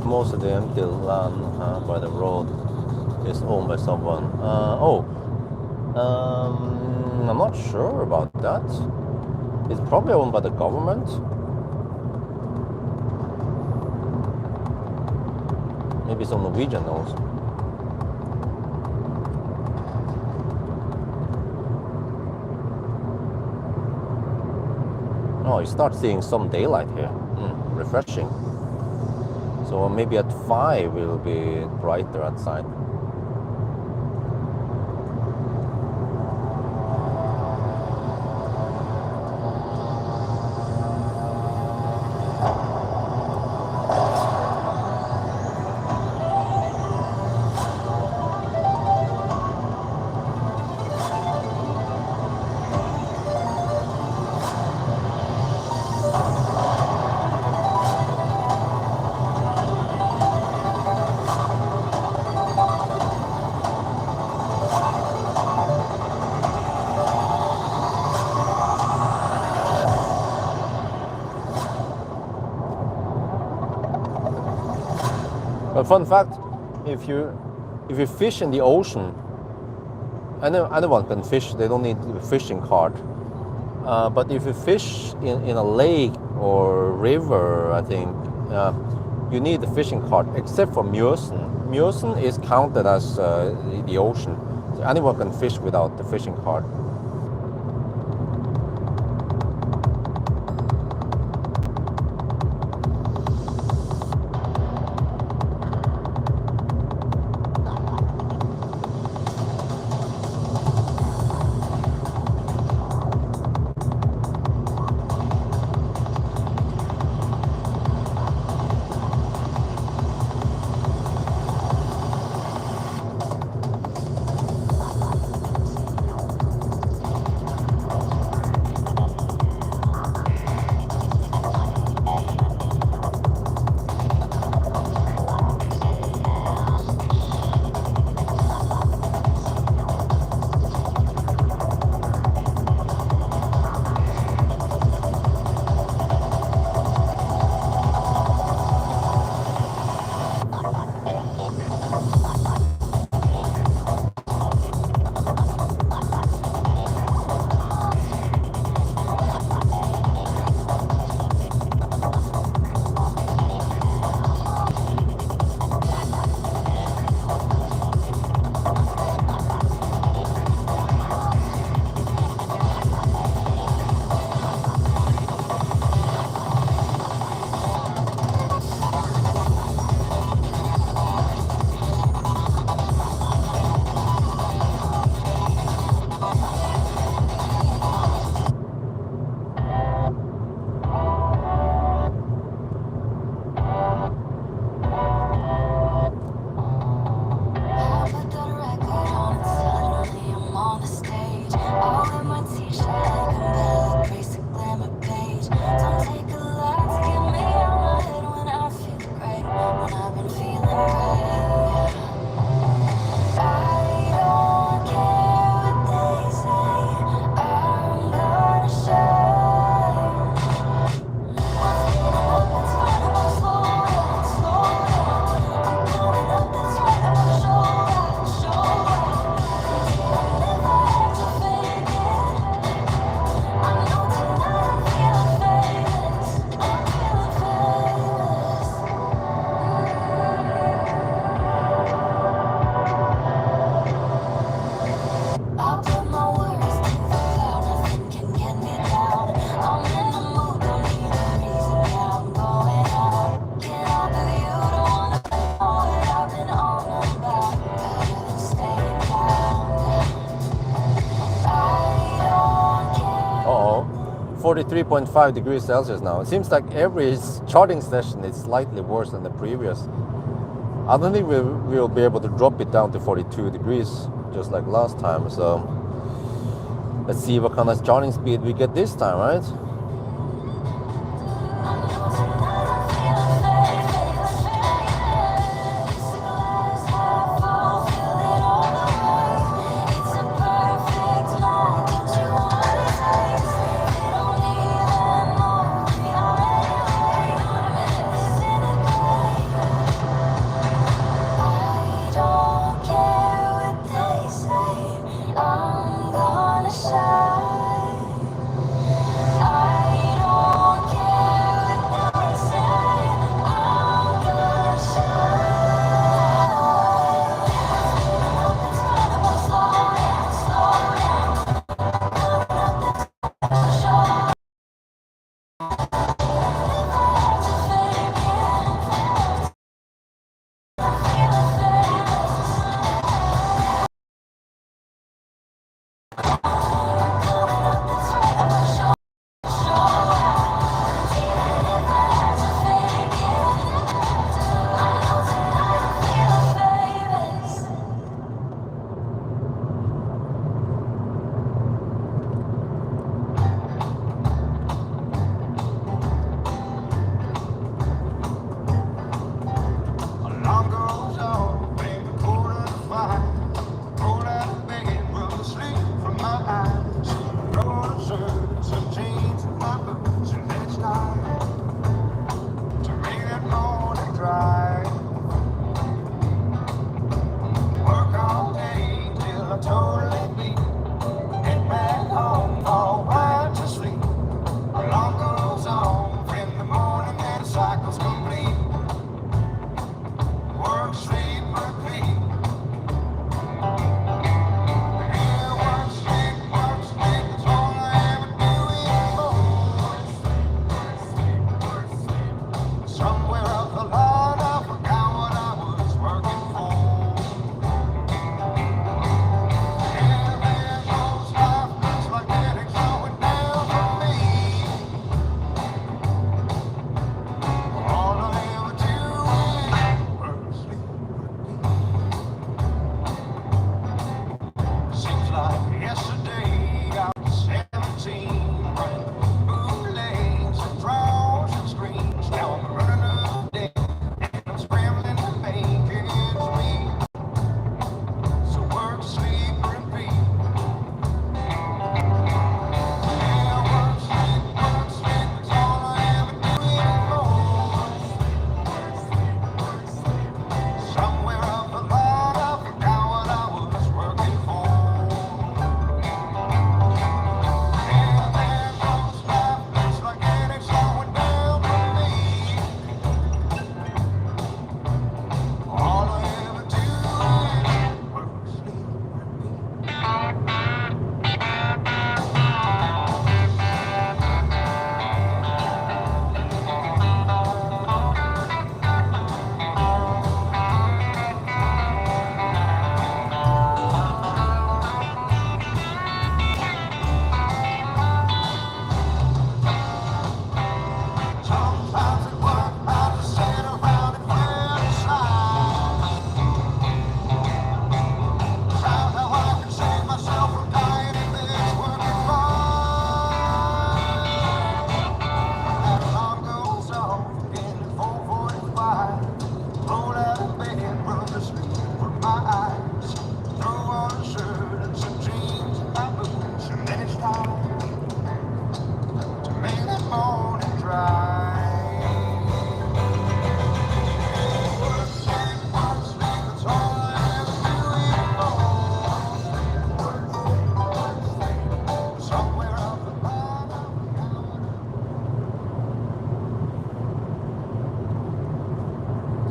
[SPEAKER 1] Most of the empty land by the road is owned by someone. I'm not sure about that. It's probably owned by the government. Maybe some Norwegian also. Oh, you start seeing some daylight here. Refreshing. So maybe at 5 it will be brighter outside. But fun fact, if you fish in the ocean, anyone can fish. They don't need a fishing cart. But if you fish in a lake or river, I think you need a fishing cart, except for Mjøsen. Mjøsen is counted as the ocean. So anyone can fish without the fishing cart. 43.5 degrees Celsius now. It seems like every charging session is slightly worse than the previous. I don't think we'll be able to drop it down to 42 degrees just like last time. So let's see what kind of charging speed we get this time, right?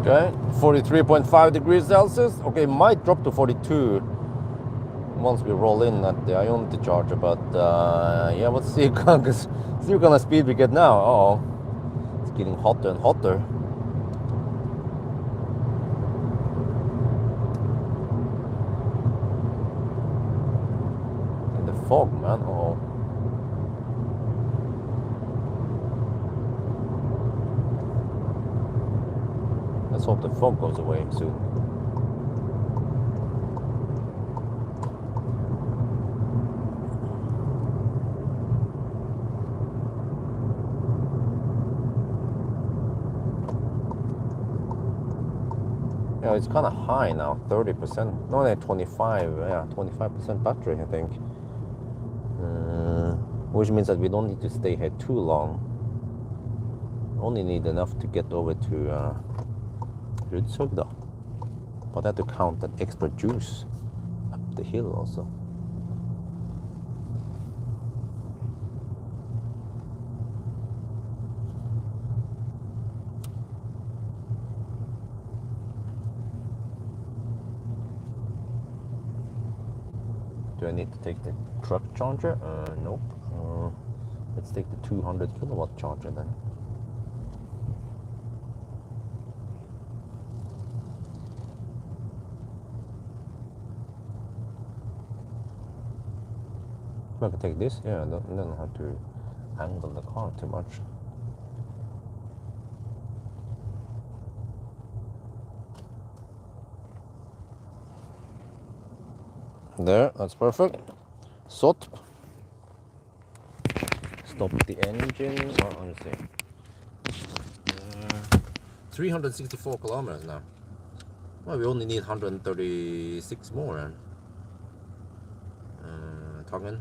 [SPEAKER 1] Okay, 43.5 degrees Celsius. Okay, might drop to 42 once we roll in at the Ionity charger, but yeah, let's see, see what kind of speed we get now. Uh-oh, it's getting hotter and hotter. In the fog, man. Uh-oh. Let's hope the fog goes away soon. Yeah, it's kind of high now, 30%. No, 25, yeah, 25% battery, I think. Which means that we don't need to stay here too long. Only need enough to get over to Rudshogda. But I have to count that extra juice up the hill also. Do I need to take the truck charger? Nope. Let's take the 200 kilowatt charger then. I can take this, yeah, don't have to angle the car too much. There, that's perfect. Stop the engine. Oh, let me see. 364 kilometers now. Well, we only need 136 more. And Tongan.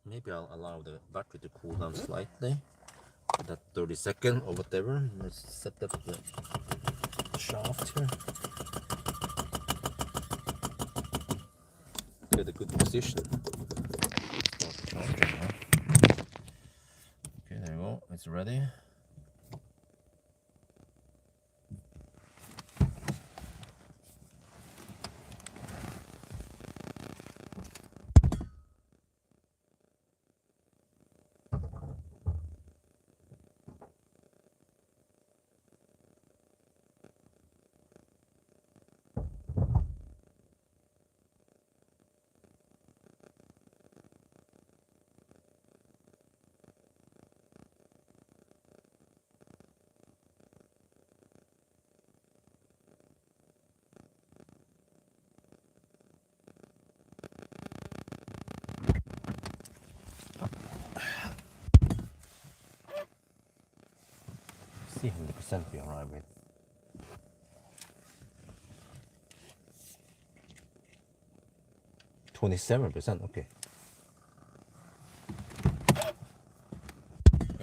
[SPEAKER 1] Maybe I'll allow the battery to cool down slightly. That 30-second or whatever. Let's set up the shaft here. Get a good position. Start the charger now. Okay, there we go. It's ready. See how many percent we arrive with. 27%, okay.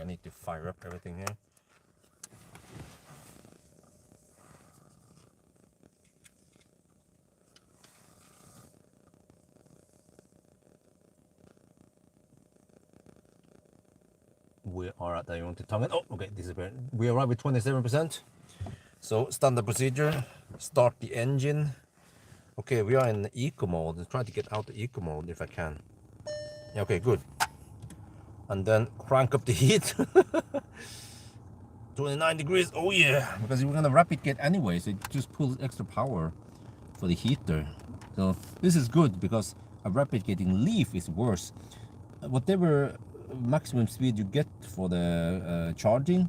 [SPEAKER 1] I need to fire up everything here. We are at the Tongan. Oh, okay, disappeared. We arrived with 27%. So standard procedure, start the engine. Okay, we are in eco mode. I'm trying to get out the eco mode if I can. Yeah, okay, good. And then crank up the heat. 29 degrees, oh yeah, because we're gonna rapid get anyway, so it just pulls extra power for the heater. So this is good because a rapid getting leaf is worse. Whatever maximum speed you get for the charging,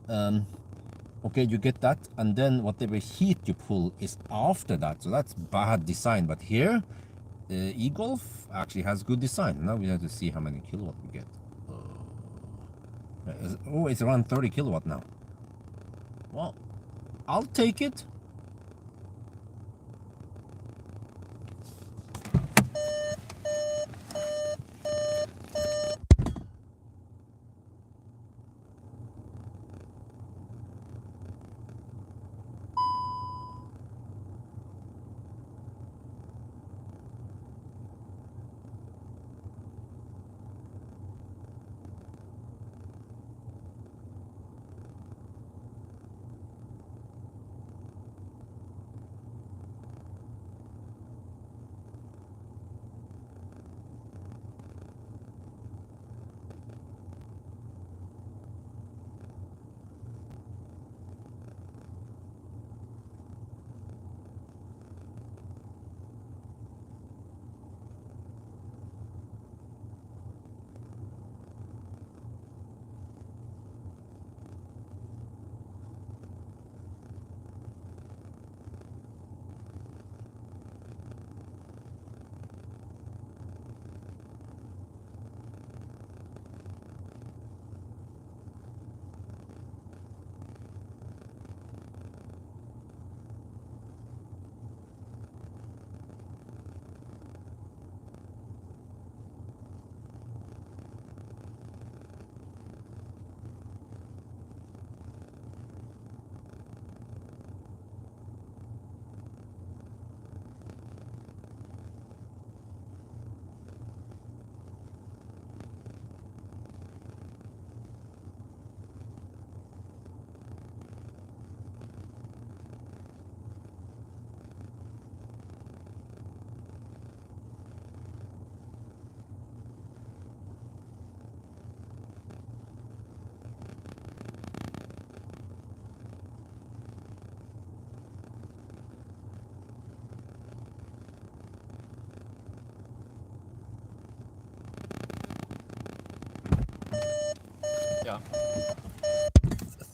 [SPEAKER 1] okay, you get that, and then whatever heat you pull is after that, so that's bad design. But here e-Golf actually has good design. Now we have to see how many kilowatt we get. Oh, it's around 30 kilowatt now. Well, I'll take it.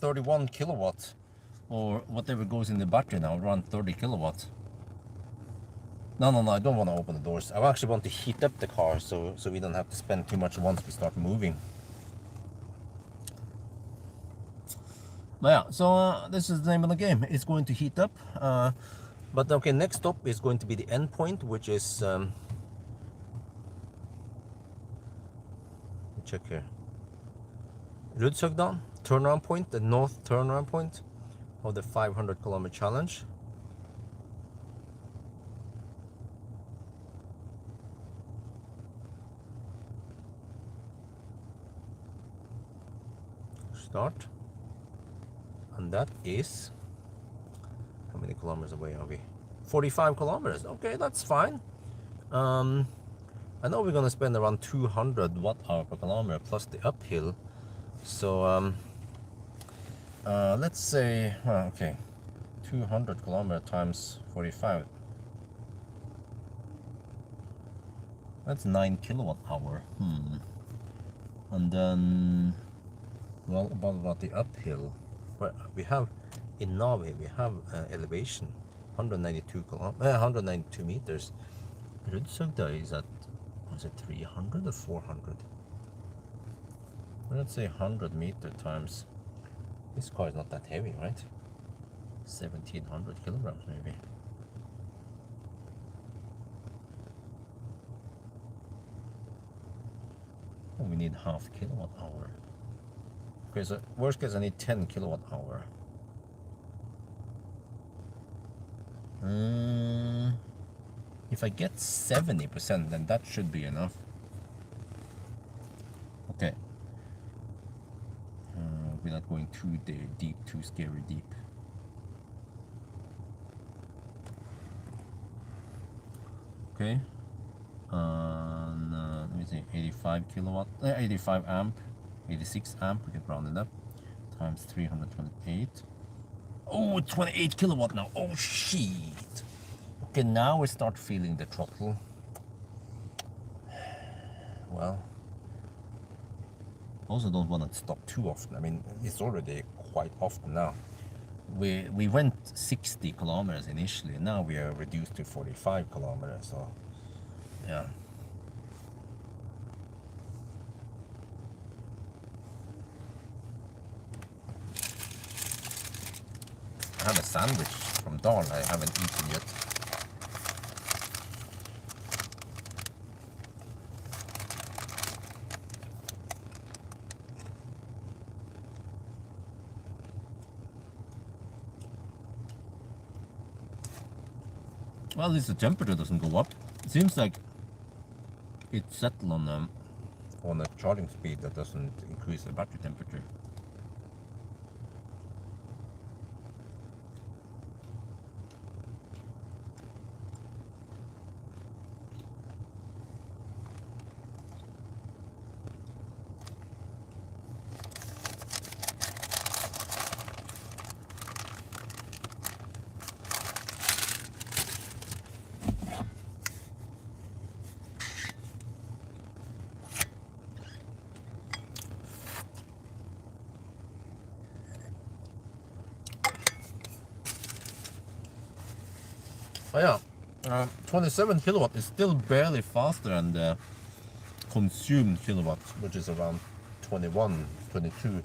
[SPEAKER 1] 31 kilowatts, or whatever goes in the battery now, around 30 kilowatts. No, I don't want to open the doors. I actually want to heat up the car so we don't have to spend too much once we start moving. But yeah, so this is the name of the game. It's going to heat up. But okay, next stop is going to be the end point, which is check here. Rudshøgda, turnaround point, the north turnaround point of the 500-kilometer challenge. Start. And that is, how many kilometers away are we? 45 kilometers. Okay, that's fine. I know we're gonna spend around 200 watt-hour per kilometer plus the uphill. So let's say, well, okay, 200 kilometer times 45. That's 9 kilowatt hour. And then, well, about the uphill. Well, we have in Norway we have elevation 192 meters. Rudshøgda is at, was it 300 or 400? Let's say 100 meter times. This car is not that heavy, right? 1700 kilograms maybe. Oh, we need half kilowatt hour. Okay, so worst case I need 10 kilowatt hour. If I get 70%, then that should be enough. Okay. We're not going too deep, too scary deep. Okay. Let me see, 85 kilowatt, 85 amp, 86 amp, we can round it up, times 328. Oh, 28 kilowatt now. Oh, shit. Okay, now we start feeling the throttle. Well, also don't want to stop too often. I mean, it's already quite often now. We went 60 kilometers initially. Now we are reduced to 45 kilometers. So, yeah. I have a sandwich from Dahl I haven't eaten yet. Well, at least the temperature doesn't go up. It seems like it's settled on a charging speed that doesn't increase the battery temperature. Oh yeah, 27 kilowatt is still barely faster than the consumed kilowatt, which is around 21, 22.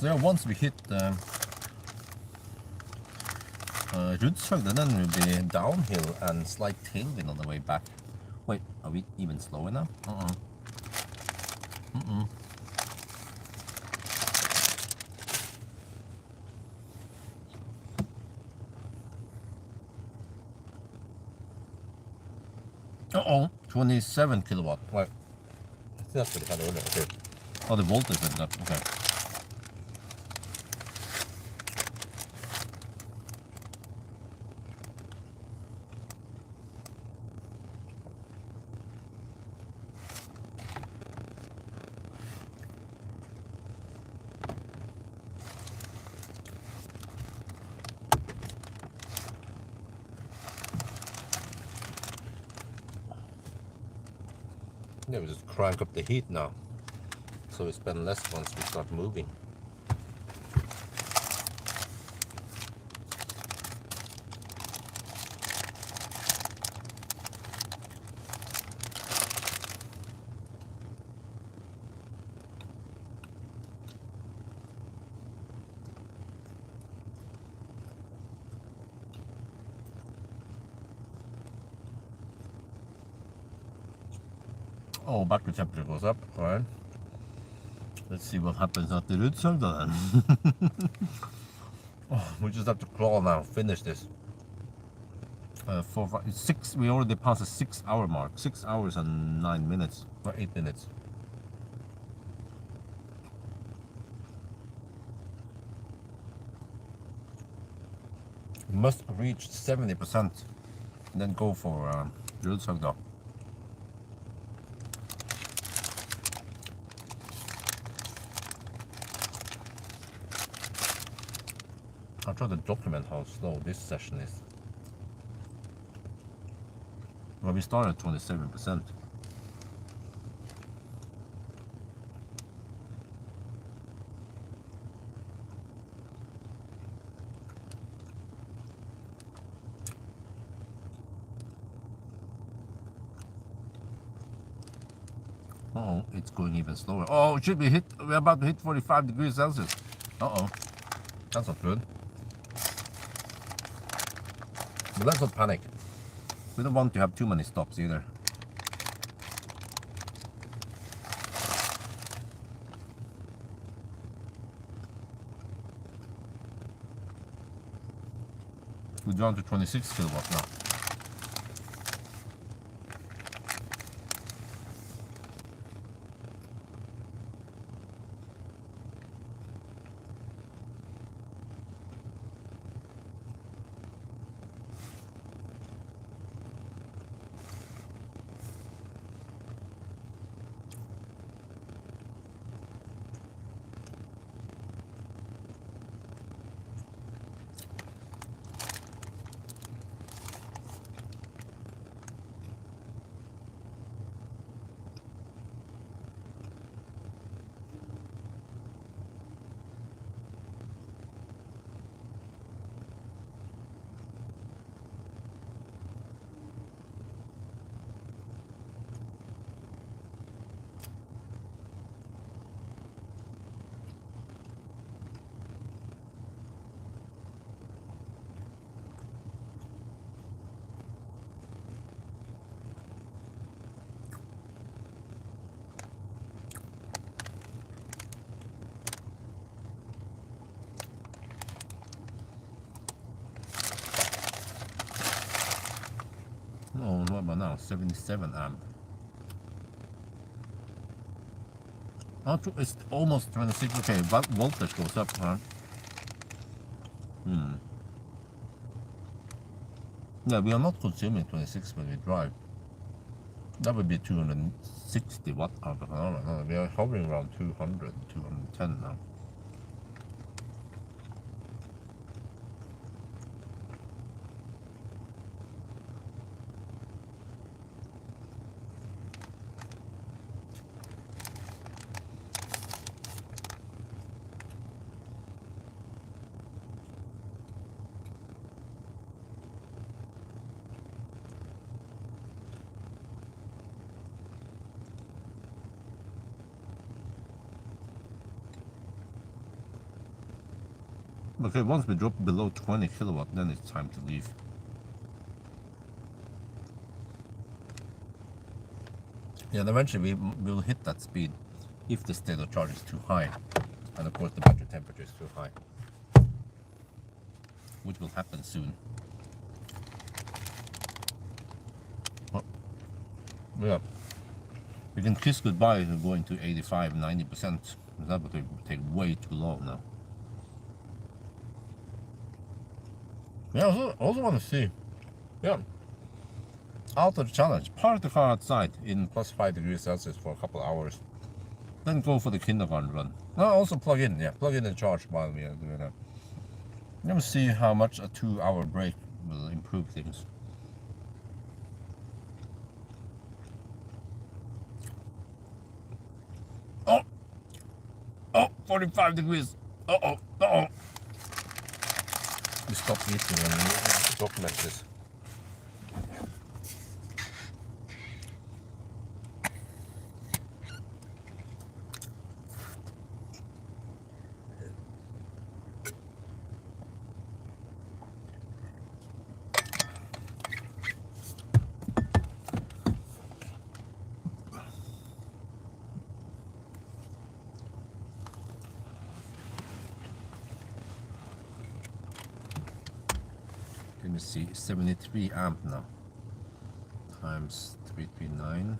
[SPEAKER 1] So yeah, once we hit Rudshøgda, then we'll be downhill and slight tailwind on the way back. Wait, are we even slower now? Uh-oh, 27 kilowatt. Wait, I think that's what it had earlier. Okay. Oh, the voltage went up. Okay. Yeah, we just crank up the heat now, so we spend less once we start moving. Oh, battery temperature goes up. All right. Let's see what happens at the Rudshøgda then. Oh, we just have to crawl now. Finish this. 4, 5, 6. We already passed the 6-hour mark. 6 hours and 9 minutes or 8 minutes. We must reach 70% and then go for Rudshøgda. I'll try to document how slow this session is. Well, we started at 27%. Oh, it's going even slower. Oh, it should be hit. We're about to hit 45 degrees Celsius. Uh-oh. That's not good. But let's not panic. We don't want to have too many stops either. We're down to 26 kilowatts now. Oh, what about now? 77 amp. Oh, it's almost 26. Okay, but voltage goes up, huh? Yeah, we are not consuming 26 when we drive. That would be 260 watt hour per hour. No, we are hovering around 200, 210 now. Okay, once we drop below 20 kilowatt, then it's time to leave. Yeah, and eventually we will hit that speed if the state of charge is too high, and of course the battery temperature is too high, which will happen soon. Well, yeah, we can kiss goodbye to going to 85-90%. That would take way too long now. Yeah, I also want to see, yeah, out of the challenge, park the car outside in +5 degrees Celsius for a couple of hours, then go for the kindergarten run. No, also plug in and charge while we are doing that. Let me see how much a 2-hour break will improve things. Oh, 45 degrees. Uh-oh. We stop eating and document this. Let me see, 73 amp now, times 339,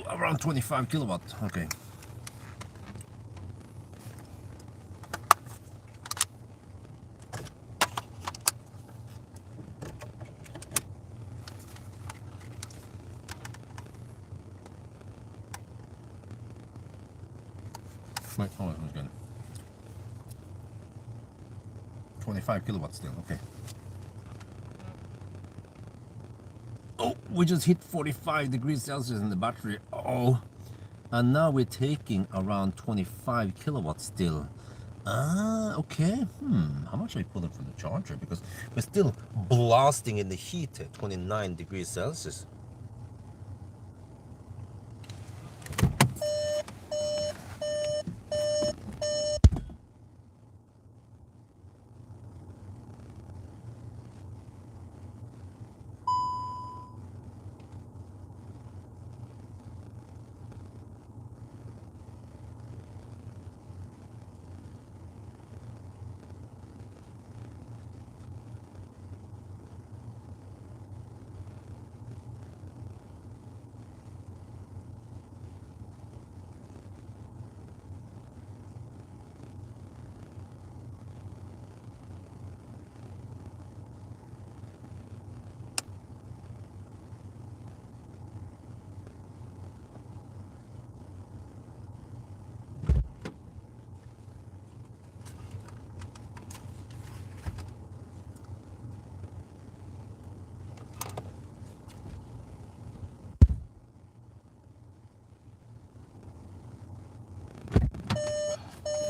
[SPEAKER 1] around 25 kilowatt, okay. Wait, oh, it was good. 25 kilowatts still, okay. Oh, we just hit 45 degrees Celsius in the battery. Oh, and now we're taking around 25 kilowatts still. Ah, okay. How much are we pulling from the charger? Because we're still blasting in the heat at 29 degrees Celsius.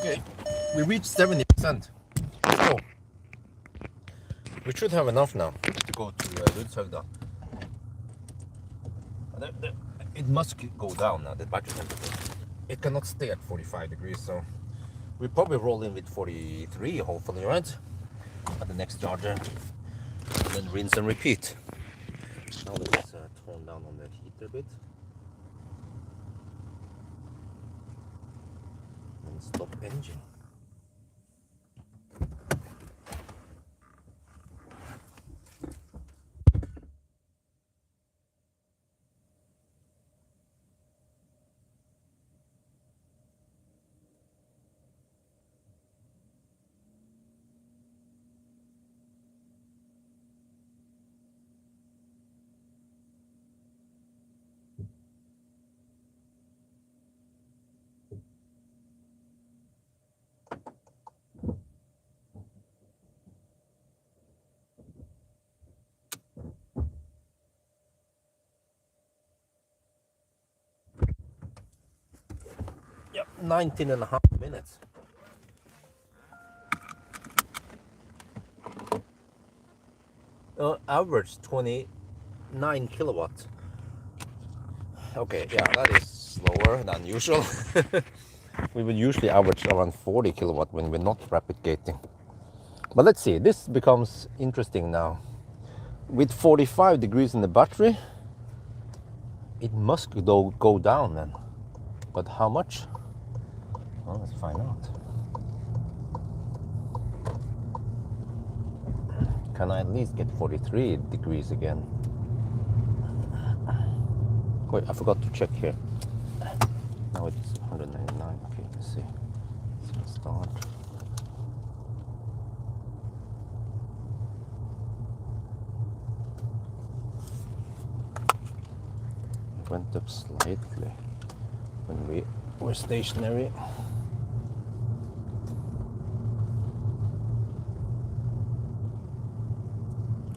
[SPEAKER 1] Okay, we reached 70%. So we should have enough now to go to Rudshøgda. It must go down now, the battery temperature. It cannot stay at 45 degrees, so we probably roll in with 43, hopefully, right? At the next charger. And then rinse and repeat. Now let's tone down on the heater a bit. And stop engine. Yep, 19.5 minutes. Average 29 kilowatts. Okay, yeah, that is slower than usual. We would usually average around 40 kilowatt when we're not rapid gating. But let's see, this becomes interesting now. With 45 degrees in the battery, it must go down then. But how much? Well, let's find out. Can I at least get 43 degrees again? Wait, I forgot to check here. Now it's 199. Okay, let's see. Let's start. It went up slightly when we were stationary.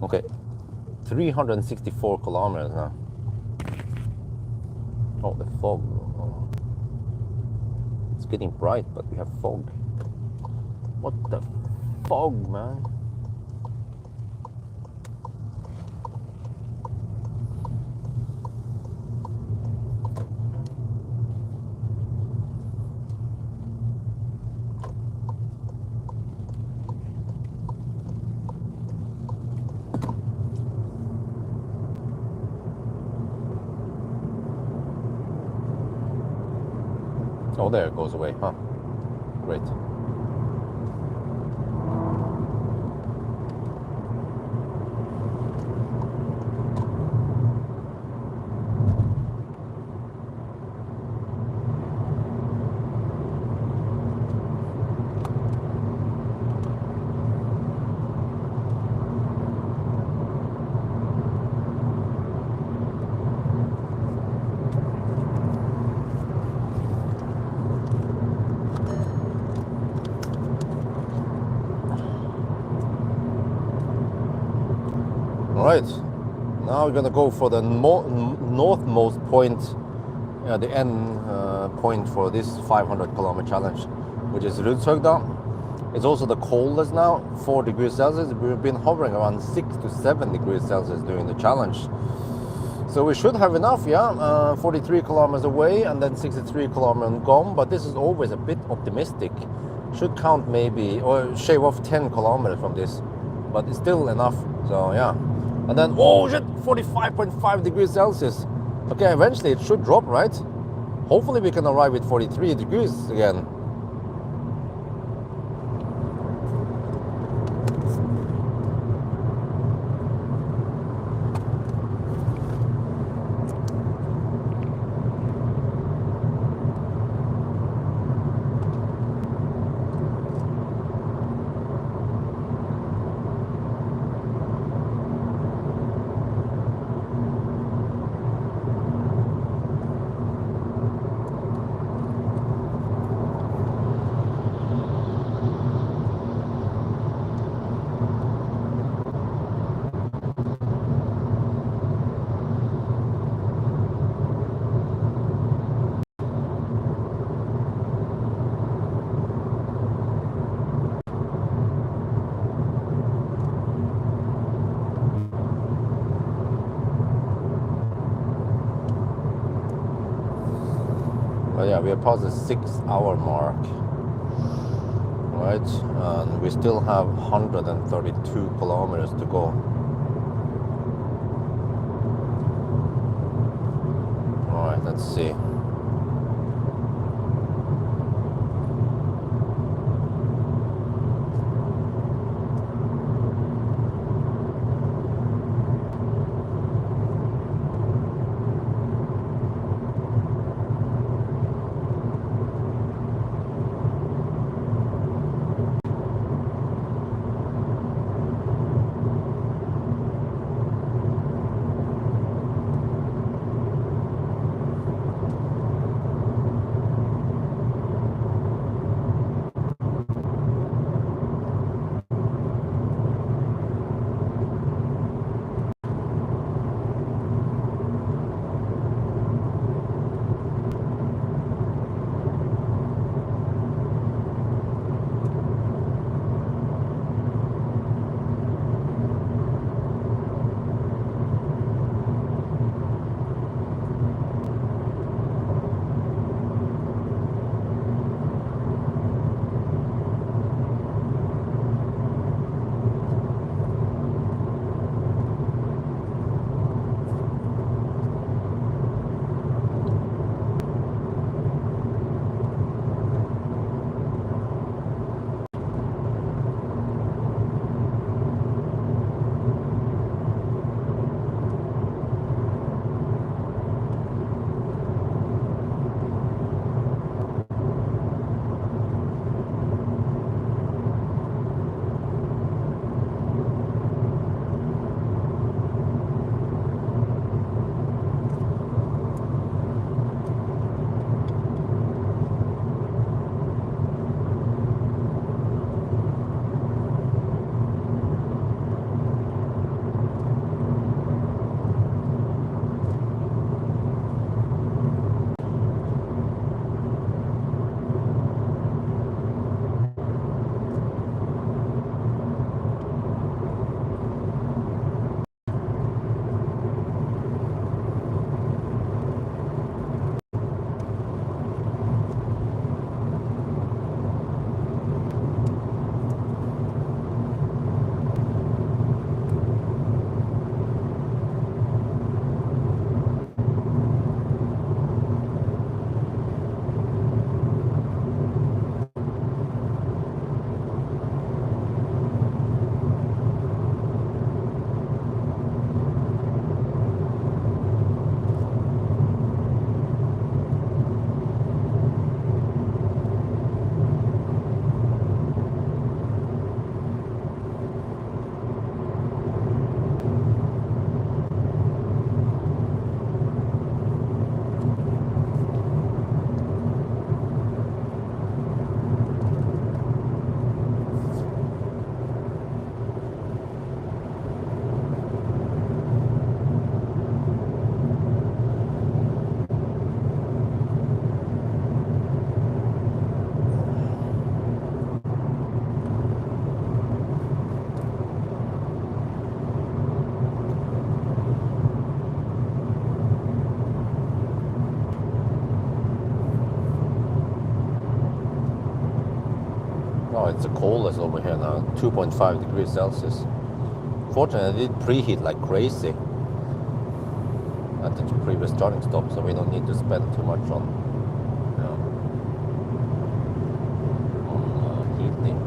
[SPEAKER 1] Okay, 364 kilometers now. Oh, the fog. Oh. It's getting bright, but we have fog. What the fog, man? Oh, there it goes away, huh? Great. All right, now we're gonna go for the northmost point, the end point for this 500 kilometer challenge, which is Rudshøgda. It's also the coldest now, 4 degrees Celsius. We've been hovering around 6 to 7 degrees Celsius during the challenge. So we should have enough, 43 kilometers away and then 63 kilometers on GOM, but this is always a bit optimistic. Should count maybe, or shave off 10 kilometers from this, but it's still enough, so yeah. And then, oh shit, 45.5 degrees Celsius. Okay, eventually it should drop, right? Hopefully we can arrive at 43 degrees again. Well, yeah, we are past the 6-hour mark, right? And we still have 132 kilometers to go. All right, let's see. Oh, it's the coldest over here now, 2.5 degrees Celsius. Fortunately, I did preheat like crazy at the previous charging stop, so we don't need to spend too much on, heating.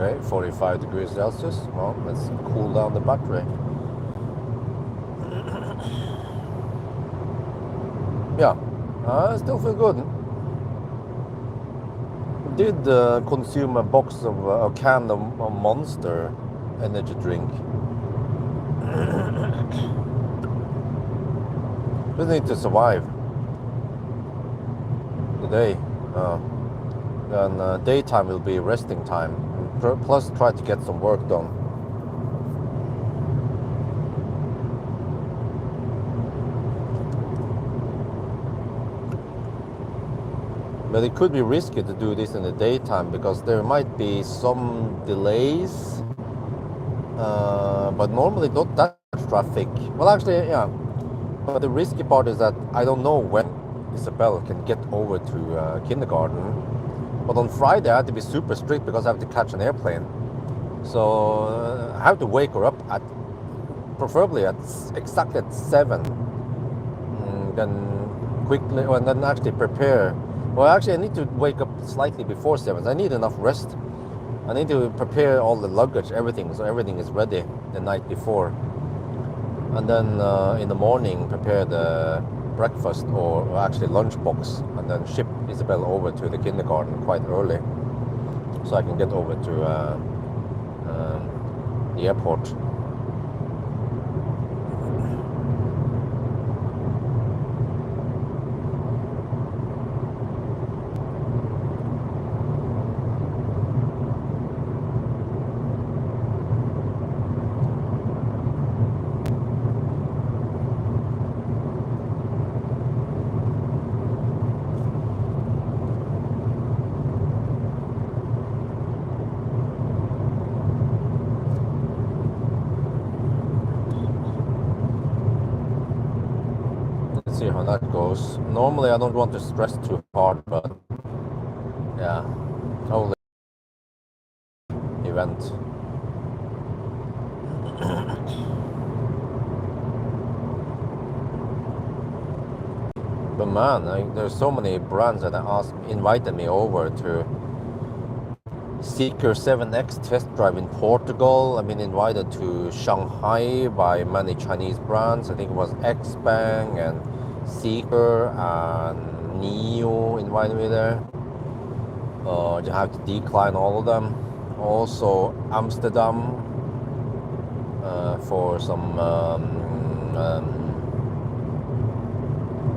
[SPEAKER 1] Okay, 45 degrees Celsius. Well, let's cool down the battery. Yeah, I still feel good. Did consume a box of a can of Monster energy drink. Just need to survive the day. Then daytime will be resting time. Plus, try to get some work done. But it could be risky to do this in the daytime because there might be some delays. But normally not that much traffic. Well, actually, yeah. But the risky part is that I don't know when Isabel can get over to kindergarten. But on Friday I had to be super strict because I have to catch an airplane. So I have to wake her up at preferably at exactly at 7. Then quickly, and then actually prepare. Well, actually I need to wake up slightly before 7. I need enough rest. I need to prepare all the luggage, everything, so everything is ready the night before. And then in the morning prepare the breakfast or actually lunchbox, and then ship Isabel over to the kindergarten quite early, so I can get over to the airport. See how that goes. Normally I don't want to stress too hard, but yeah, totally event. But man, there's so many brands that invited me over to Seeker 7X test drive in Portugal. I've been invited to Shanghai by many Chinese brands. I think it was Xpeng and Seeker and Neo invited me there. You have to decline all of them. Also Amsterdam for some I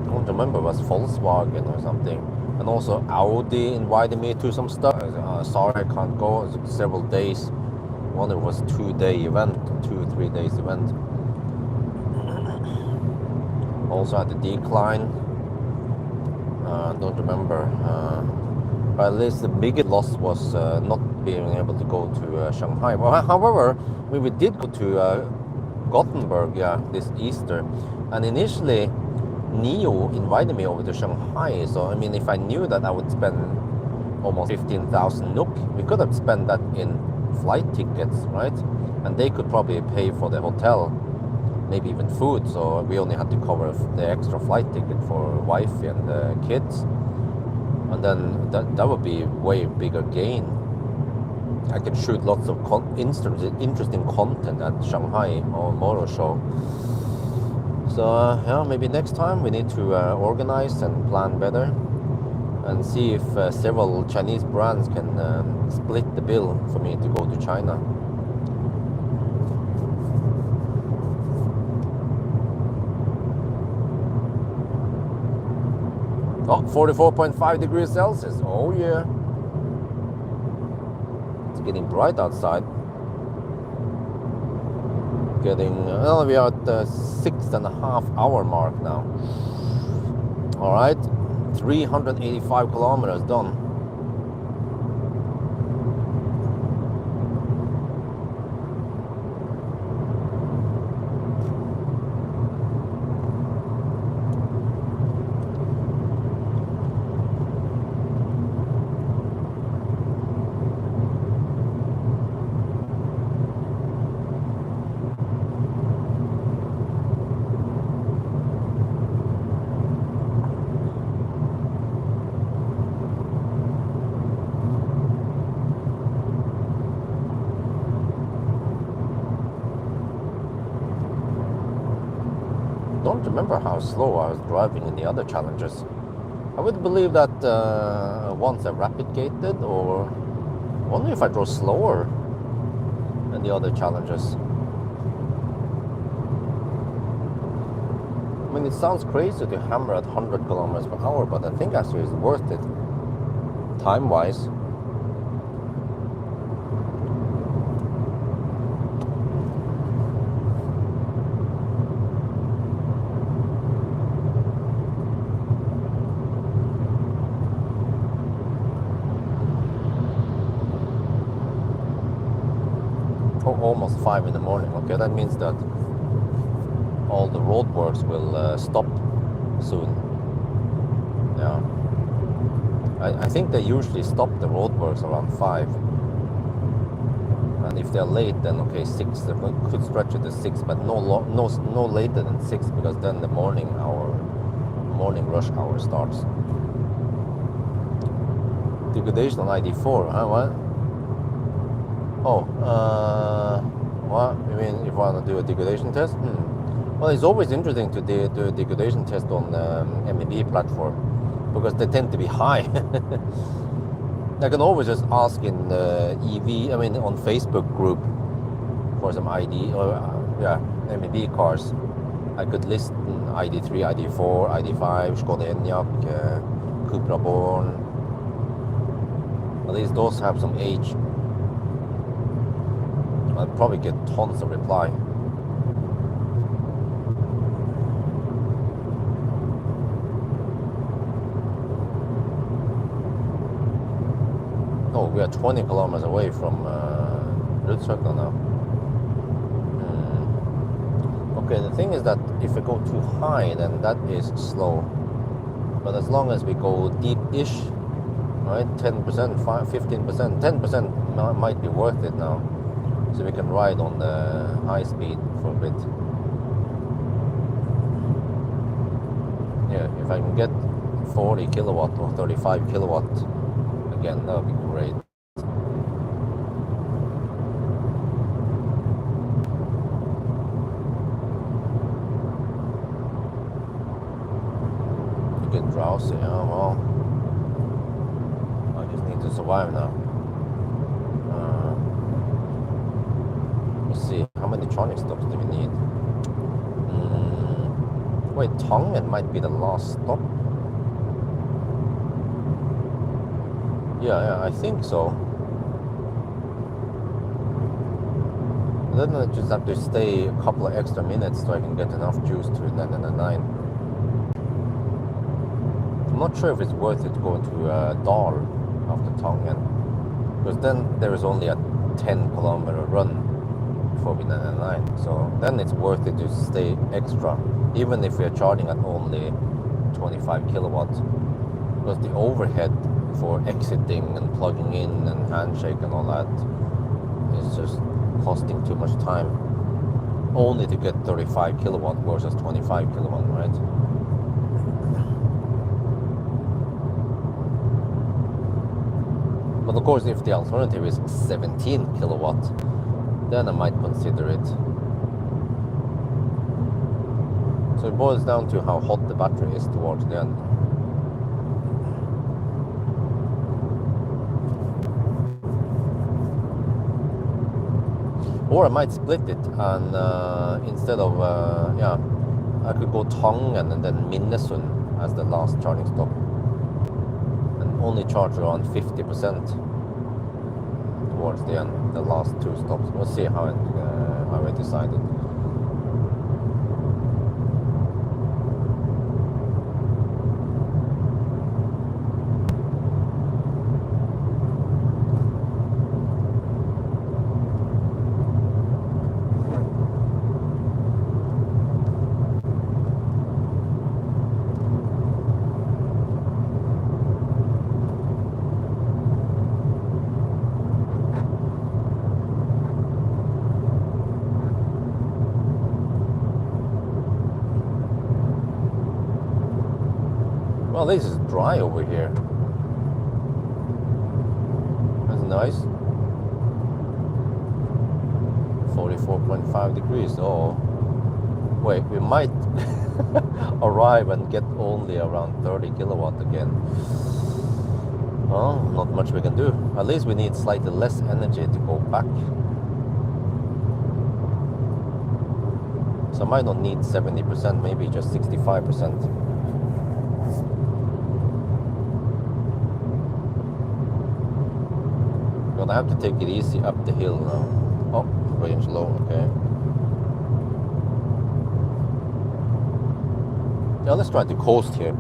[SPEAKER 1] don't remember, it was Volkswagen or something. And also Audi invited me to some stuff. Sorry, I can't go. It's several days. One it was 2-day event, 2 or 3 days event. Also had to decline. Don't remember. But at least the biggest loss was not being able to go to Shanghai. Well, however, we did go to Gothenburg, yeah, this Easter, and initially Neo invited me over to Shanghai. So I mean, if I knew that I would spend almost 15,000 NOK, we could have spent that in flight tickets, right? And they could probably pay for the hotel, maybe even food. So we only had to cover the extra flight ticket for wife and the kids, and then that would be way bigger gain. I can shoot lots of interesting content at Shanghai Motor Show. So yeah, maybe next time we need to organize and plan better, and see if several Chinese brands can split the bill for me to go to China. Oh, 44.5 degrees Celsius. Oh yeah. It's getting bright outside. Well, we are at the 6.5 hour mark now. All right, 385 kilometers done. Don't remember how slow I was driving in the other challenges. I would believe that once I rapid gated, or I wonder if I drove slower than the other challenges. I mean, it sounds crazy to hammer at 100 kilometers per hour, but I think actually it's worth it, time-wise. Almost 5 in the morning. Okay, that means that all the roadworks will stop soon. Yeah, I think they usually stop the roadworks around 5, and if they're late, then okay, 6. They could stretch it to 6, but no later than 6, because then the morning rush hour starts. Degradation on ID4, huh? What? Oh, what? You mean if I want to do a degradation test? Well, it's always interesting to do a degradation test on MEB platform, because they tend to be high. I can always just ask in the on Facebook group for some ID or MEB cars. I could list ID3, ID4, ID5, Skoda Enyaq, Teslabjorn. At least those have some age. I'll probably get tons of reply. Oh, we are 20 kilometers away from Rudshøgda now. Okay, the thing is that if we go too high, then that is slow. But as long as we go deep-ish, right, 10%, 15%, 10% might be worth it now. So we can ride on the high speed for a bit. Yeah, if I can get 40 kilowatt or 35 kilowatt again, that would be great. You get drowsy, huh? Well, I just need to survive now. See, how many tronic stops do we need? Wait, Tongan might be the last stop. Yeah, I think so. Then I just have to stay a couple of extra minutes so I can get enough juice to 999. I'm not sure if it's worth it to go to Dal after Tongan, because then there is only a 10-kilometer run before we 99. So then it's worth it to stay extra, even if we are charging at only 25 kilowatts, because the overhead for exiting and plugging in and handshake and all that is just costing too much time, only to get 35 kilowatt versus 25 kilowatt, right? But of course, if the alternative is 17 kilowatt, then I might consider it. So it boils down to how hot the battery is towards the end. Or I might split it, and instead of, I could go Tongan and then Minnesund as the last charging stop, and only charge around 50% towards the end, the last two stops. We'll see how I decided. Well, this is dry over here. That's nice. 44.5 degrees. Oh, wait, we might arrive and get only around 30 kilowatt again. Well, not much we can do. At least we need slightly less energy to go back. So I might not need 70%, maybe just 65%. I have to take it easy up the hill now. Oh, range low, okay. Yeah, let's try to coast here.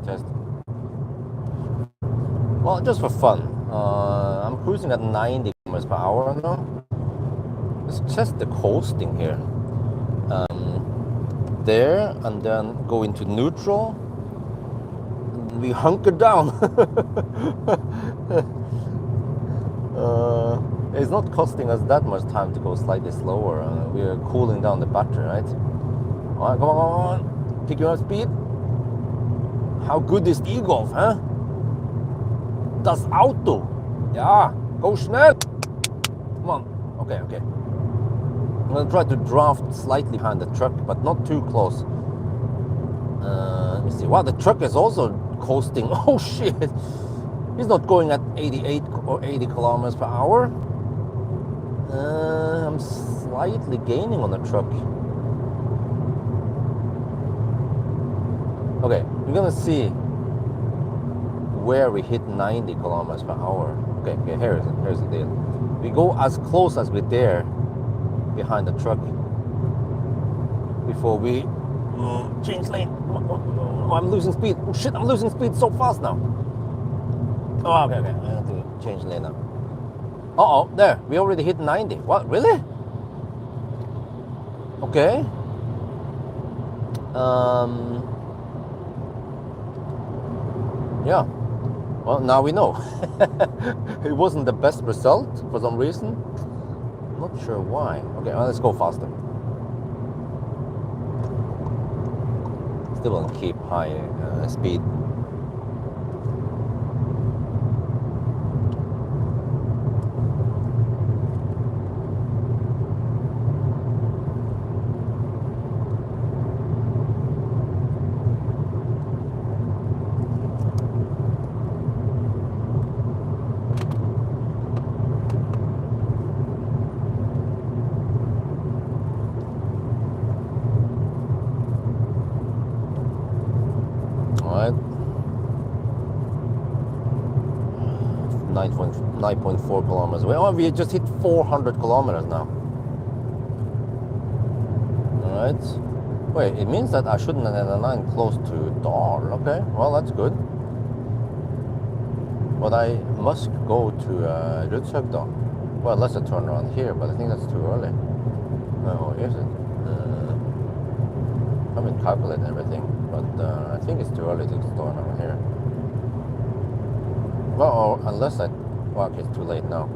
[SPEAKER 1] Test. Well, just for fun, I'm cruising at 90 kilometers per hour now. Let's test the coasting here. There, and then go into neutral. And we hunker down. It's not costing us that much time to go slightly slower. We are cooling down the battery, right? All right, come on, come on. Pick your speed. How good is the e-Golf, huh? Das Auto. Ja, go schnell. Come on. Okay, okay. I'm gonna try to draft slightly behind the truck, but not too close. Let me see. Wow, the truck is also coasting. Oh shit. He's not going at 88 or 80 kilometers per hour. I'm slightly gaining on the truck. Okay, we're gonna see where we hit 90 kilometers per hour. Okay, here's the deal. We go as close as we dare behind the truck before we change lane. Oh, I'm losing speed. Oh shit, I'm losing speed so fast now. Oh, okay, I have to change lane now. Uh-oh, there, we already hit 90. What, really? Okay. Yeah, well, now we know. It wasn't the best result for some reason. Not sure why. Okay, well, let's go faster. Still want to keep high speed. right? 9.4 kilometers away. Oh, we just hit 400 kilometers now. Alright. Wait, it means that I shouldn't have a 9 close to Dar. Okay, well, that's good. But I must go to Rudshøgda. Well, unless I turn around here, but I think that's too early. Oh, is it? I haven't calculated everything, but I think it's too early to turn around here. Well, or unless well, okay, it's too late now.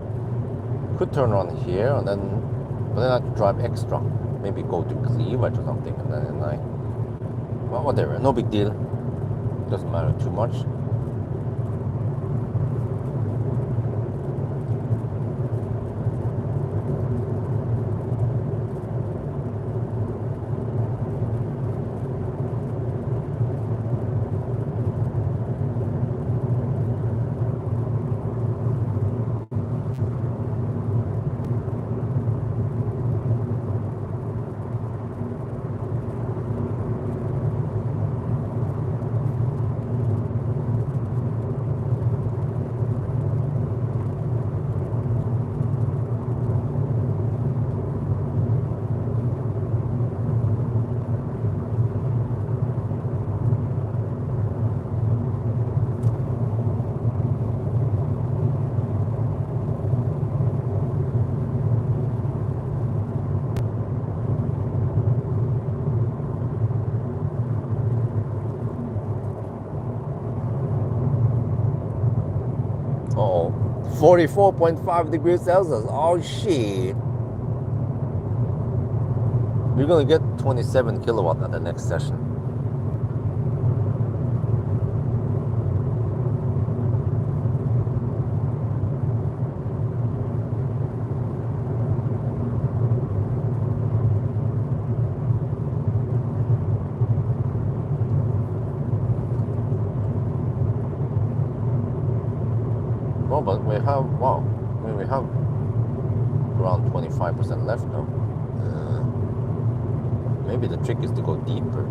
[SPEAKER 1] Could turn around here and then, but then I have to drive extra. Maybe go to Cleavage or something, and then well, whatever, no big deal. Doesn't matter too much. Uh-oh. 44.5 degrees Celsius. Oh, shit. We're going to get 27 kilowatt at the next session. Oh, but we have, wow, we have around 25% left now. Maybe the trick is to go deeper.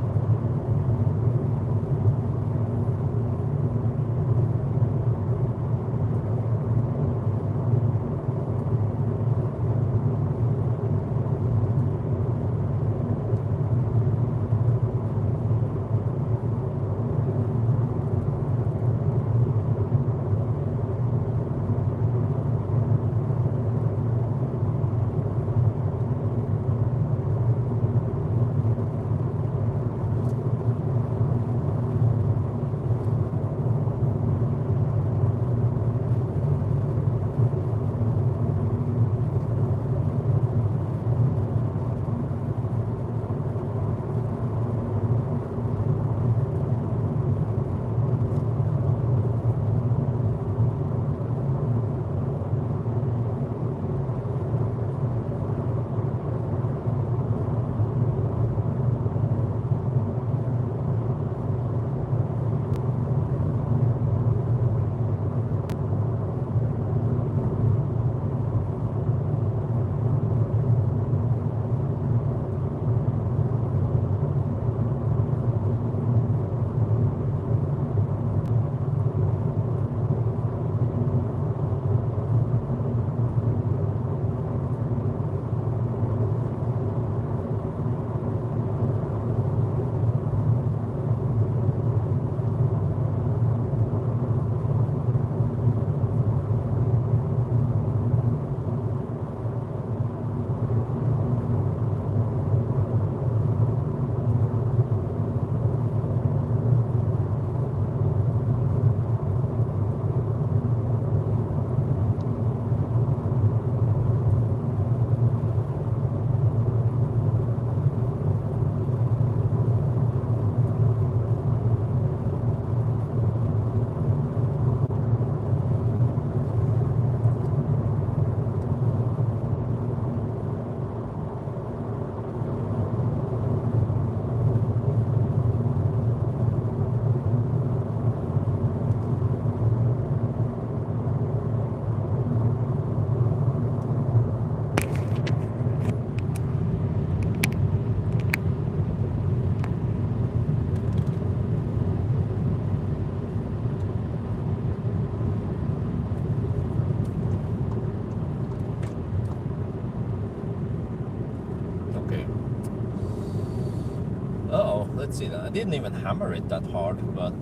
[SPEAKER 1] let's see. I didn't even hammer it that hard, but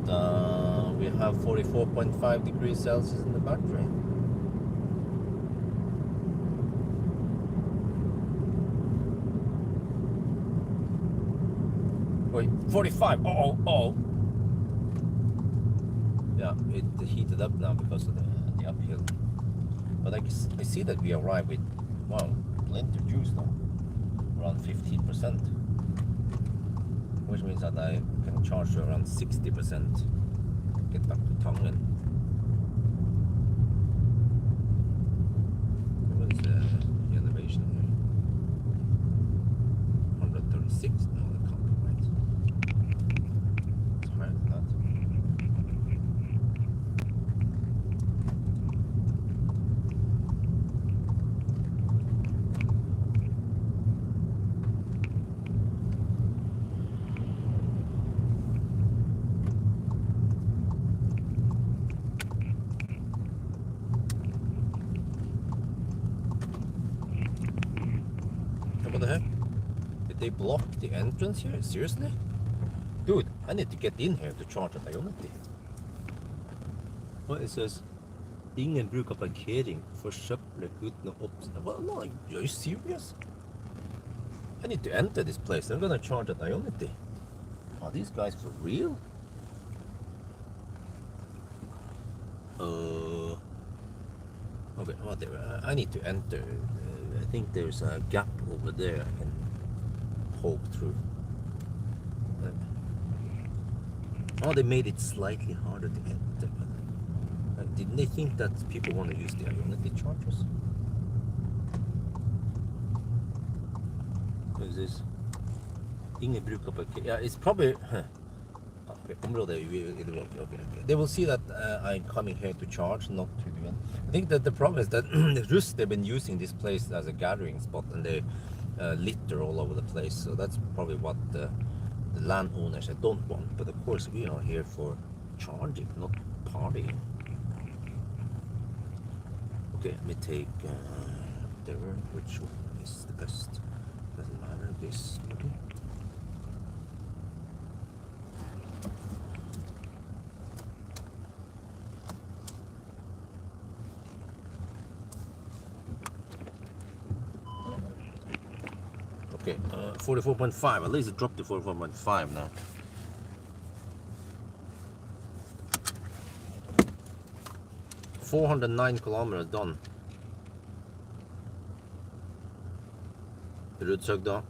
[SPEAKER 1] we have 44.5 degrees Celsius in the battery. Wait, 45. Oh. Yeah, it heated up now because of the uphill. But I see that we arrive with, wow, plenty of juice now. Around 15%. Which means that I can charge to around 60%. Get back to Tangen. What is the elevation here? 136 now, the can't be right. It's higher than that. What the heck? Did they block the entrance here? Seriously? Dude, I need to get in here to charge at Ionity. Well, it says ingen bruk av parkering forsøpler uten å oppstå. Well, no, are you serious? I need to enter this place. I'm gonna charge at Ionity. Are these guys for real? Okay, whatever. I need to enter. I think there's a gap over there I can poke through. Oh, they made it slightly harder to enter. Didn't they think that people want to use the Ionity chargers? What is this? Ingen bruk av parkering. Yeah, it's probably... Okay. They will see that I'm coming here to charge, not to do it. I think that the problem is that the Rus, they've been using this place as a gathering spot, and they litter all over the place. So that's probably what the landowners don't want. But of course, we are here for charging, not partying. Okay, let me take whatever. Which one is the best? Doesn't matter. This maybe. Okay, 44.5. At least it dropped to 44.5 now. $409 kilometers done. Rødsøgda.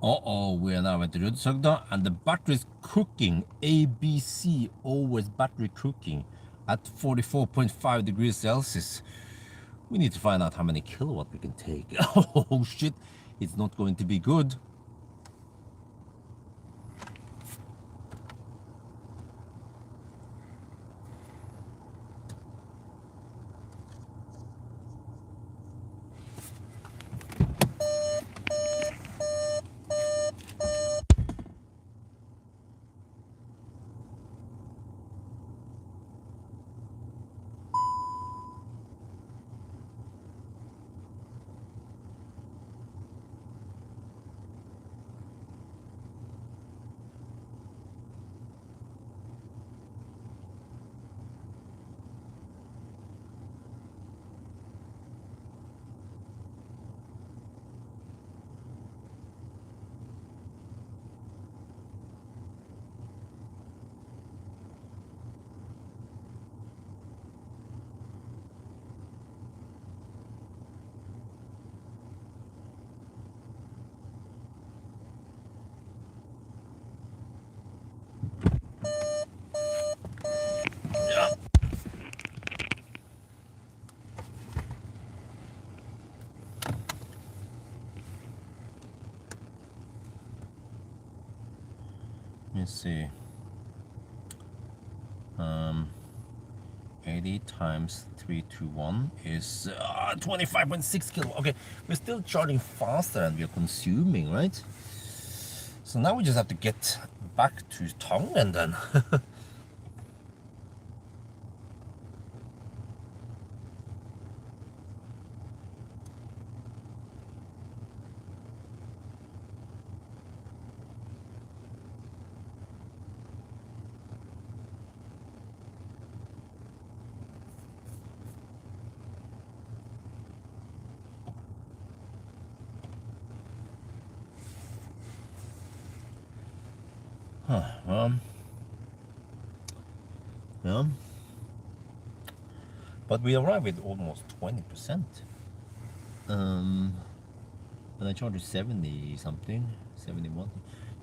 [SPEAKER 1] Uh-oh, we are now at Rødsøgda, and the battery is cooking. ABC, always battery cooking at 44.5 degrees Celsius. We need to find out how many kilowatt we can take. Oh shit, it's not going to be good. me see. 80 times 321 is 25.6 kilo. Okay, we're still charging faster than we're consuming, right? So now we just have to get back to Tongan then. Yeah. But we arrived with almost 20%. And I charged you 70 something, 71.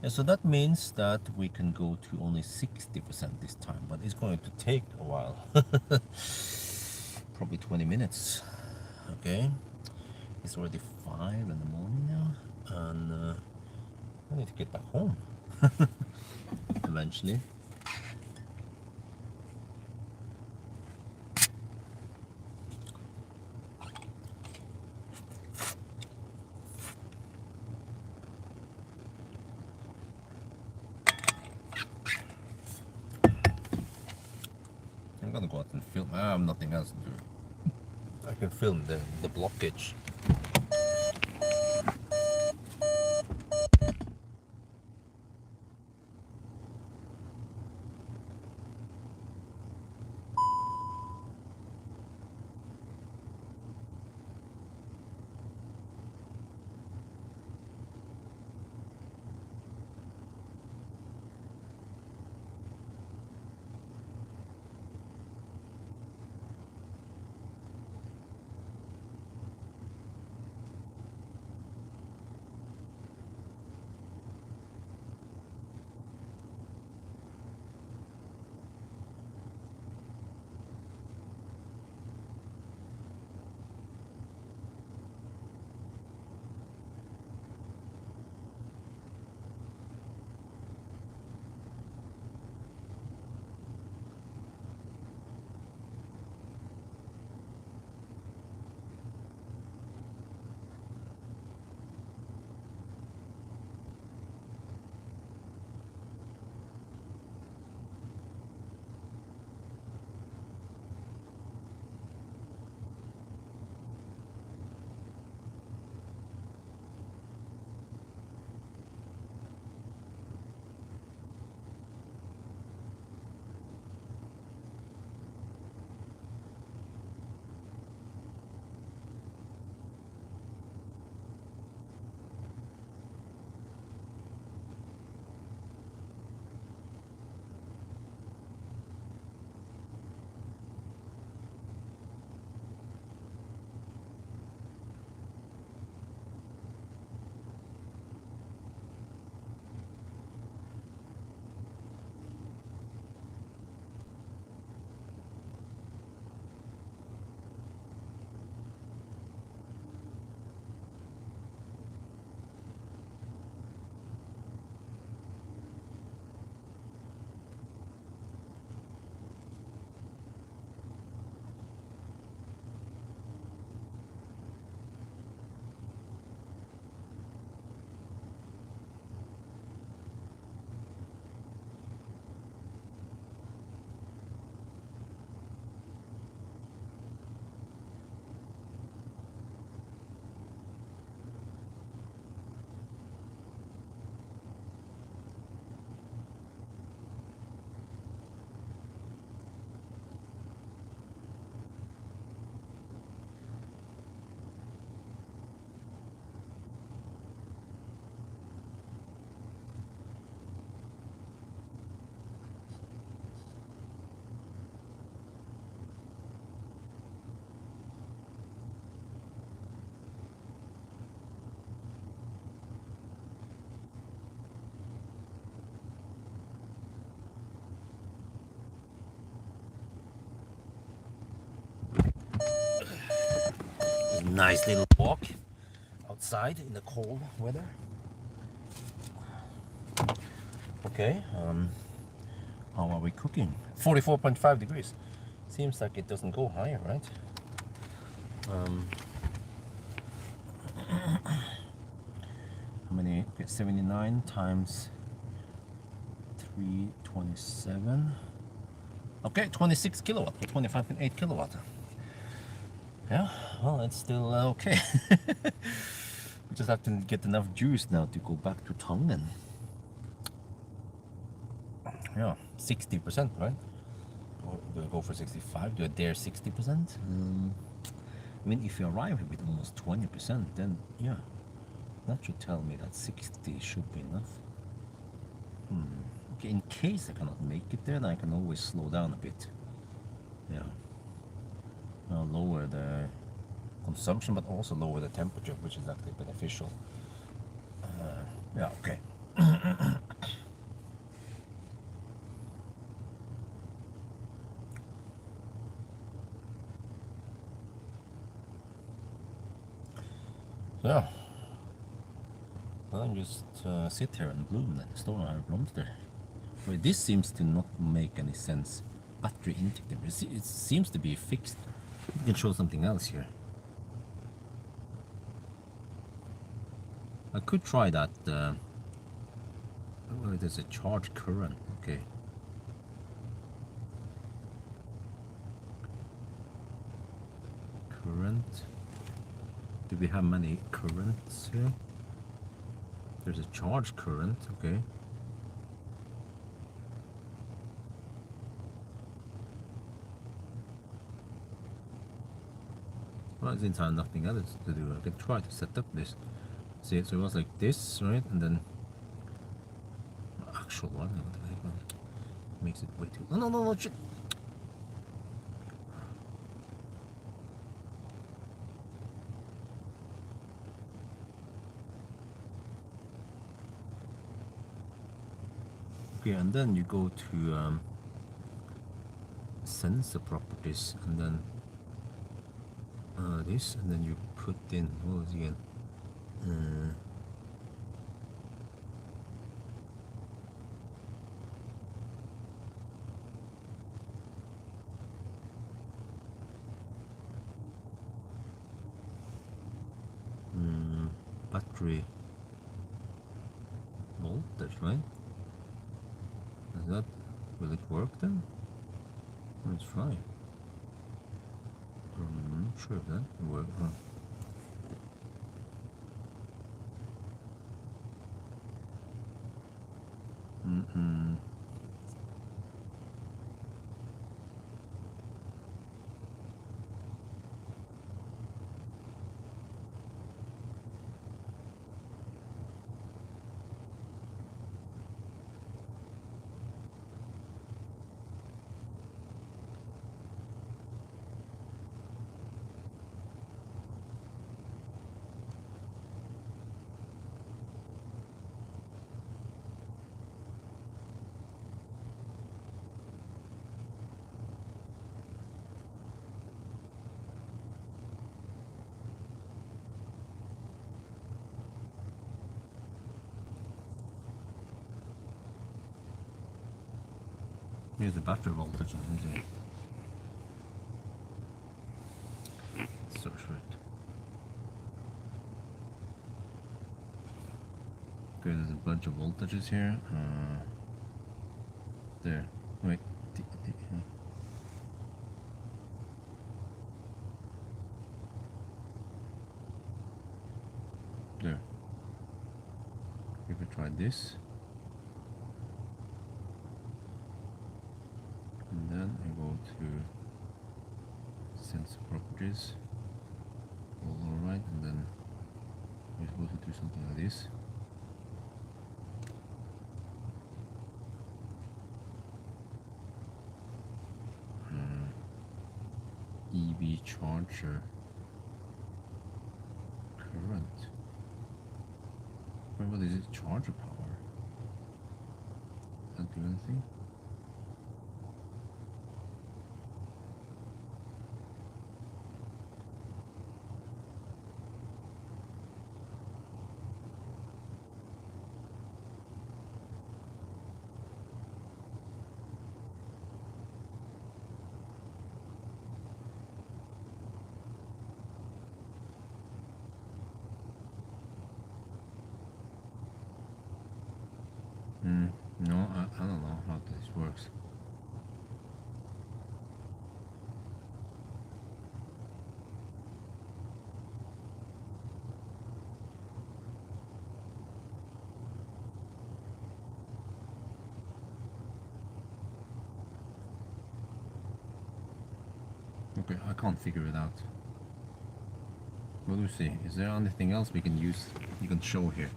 [SPEAKER 1] Yeah, so that means that we can go to only 60% this time, but it's going to take a while. Probably 20 minutes. Okay. It's already 5 in the morning now, and I need to get back home eventually. I'm gonna go out and film. I have nothing else to do. I can film the blockage. Nice little walk outside in the cold weather. Okay. How are we cooking? 44.5 degrees. Seems like it doesn't go higher, right? How many? Okay, 79 times 327. Okay, 26 kilowatt, 25.8 kilowatt. Yeah, well, it's still okay. We just have to get enough juice now to go back to Tangen. Yeah, 60%, right? Or do I go for 65? Do I dare 60%? I mean, if you arrive with almost 20%, then yeah, that should tell me that 60 should be enough. Okay, in case I cannot make it there, then I can always slow down a bit. Yeah. I'll lower the consumption, but also lower the temperature, which is actually beneficial. Yeah, okay. Yeah. Well, I just sit here and bloom and står här och blomster. But this seems to not make any sense. Battery intake. It seems to be fixed. You can show something else here. I could try that. Oh, there's a charge current. Okay. Current. Do we have many currents here? There's a charge current. Okay. Well, since I have nothing else to do, I can try to set up this. See, so it was like this, right? And then actual one. What the heck, man? Makes it way too. No, no, no, no! Shit. Okay, and then you go to sensor properties, and then this, and then you put in what was it again? Battery voltage, right? Is that, will it work then? Let's try. I'm not sure if that will work. Huh? Here's the battery voltage. Search for it. Okay, there's a bunch of voltages here. There. Wait. There. If we try this. And then I go to sensor properties. All right, and then we're supposed to do something like this. EV charger current. Wait, what is it? Charger power? Does that do anything? this works. Okay, I can't figure it out. What do we see? Is there anything else we can use? You can show here.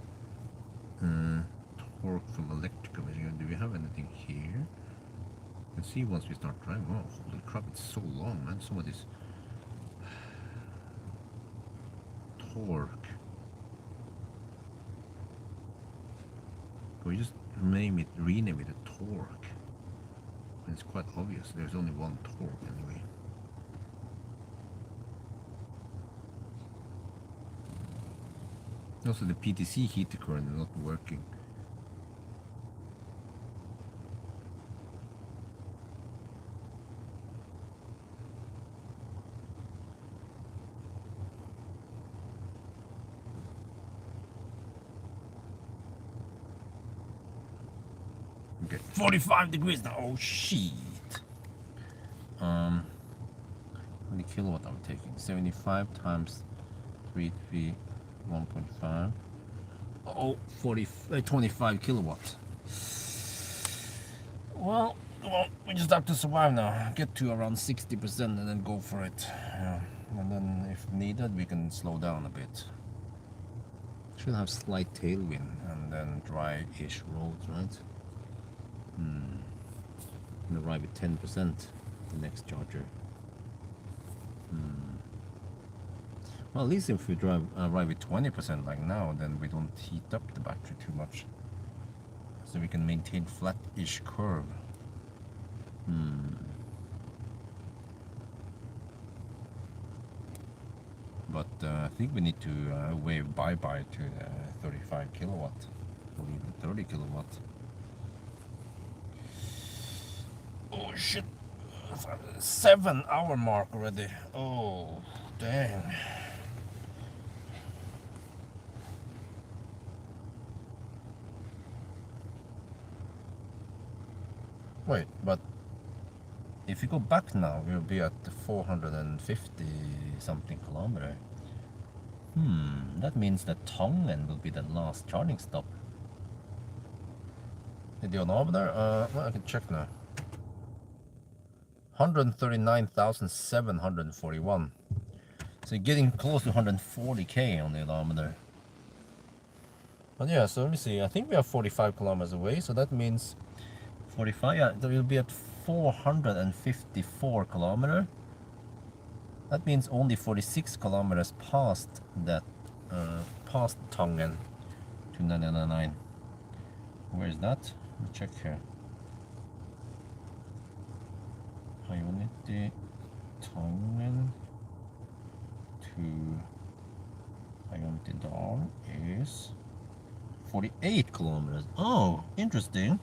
[SPEAKER 1] Torque from electrical. Do we have anything here? You can see once we start driving. Oh, holy crap! It's so long, man. Some of this torque. Can we just rename it a torque? It's quite obvious. There's only one torque anyway. Also, the PTC heater current is not working. Okay, 45 degrees now. Oh shit. How many kilowatt I'm taking? 75 times 1.5. Oh, 25 kilowatts. Well, we just have to survive now. Get to around 60% and then go for it. Yeah. And then if needed, we can slow down a bit. Should have slight tailwind and then dry-ish roads, right? And arrive at 10% the next charger. Well, at least if we arrive at 20% like now, then we don't heat up the battery too much. So we can maintain flat-ish curve. But I think we need to wave bye-bye to 35 kilowatt or even 30 kilowatt. Oh shit! 7-hour mark already. Oh, dang. Wait, but if you go back now, we'll be at 450 something kilometer. That means that Tongen will be the last charging stop. The odometer? Well, I can check now. 139,741. So you're getting close to 140k on the odometer. But yeah, so let me see. I think we are 45 kilometers away, so that means 45. Yeah, we'll be at 454 kilometers. That means only 46 kilometers past that, past Tongen to 999. Where is that? Let me check here. Ionity Tongen to Ionity is 48 kilometers. Oh, interesting.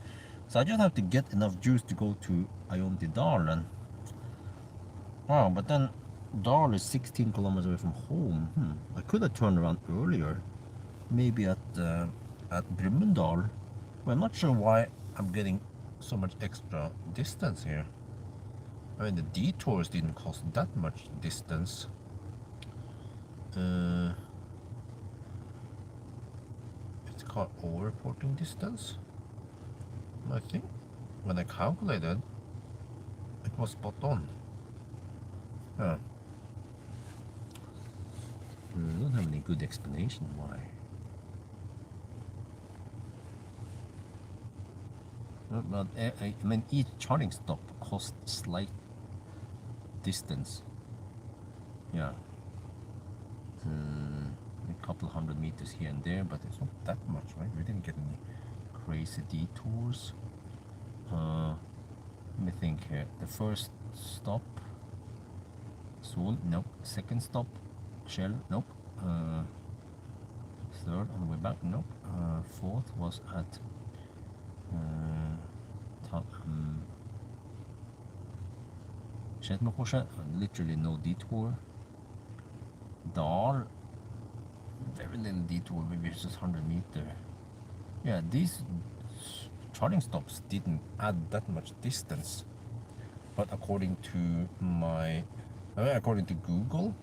[SPEAKER 1] So I just have to get enough juice to go to Ionity then. Wow, but then Dal is 16 kilometers away from home. I could have turned around earlier. Maybe at Brumunddal. But I'm not sure why I'm getting so much extra distance here. I mean, the detours didn't cost that much distance. It's called over-reporting distance. I think when I calculated, it was spot on. Yeah. I don't have any good explanation why. But I mean, each charging stop costs slight distance. Yeah. A couple hundred meters here and there, but it's not that much, right? We didn't get any crazy detours. Let me think here. The first stop, Sol, nope. Second stop, Shell, nope. Third on the way back, nope. Fourth was at Shetmokorset, literally no detour. Dal, very little detour, maybe it's just 100 meters. Yeah, these charging stops didn't add that much distance. But according to Google,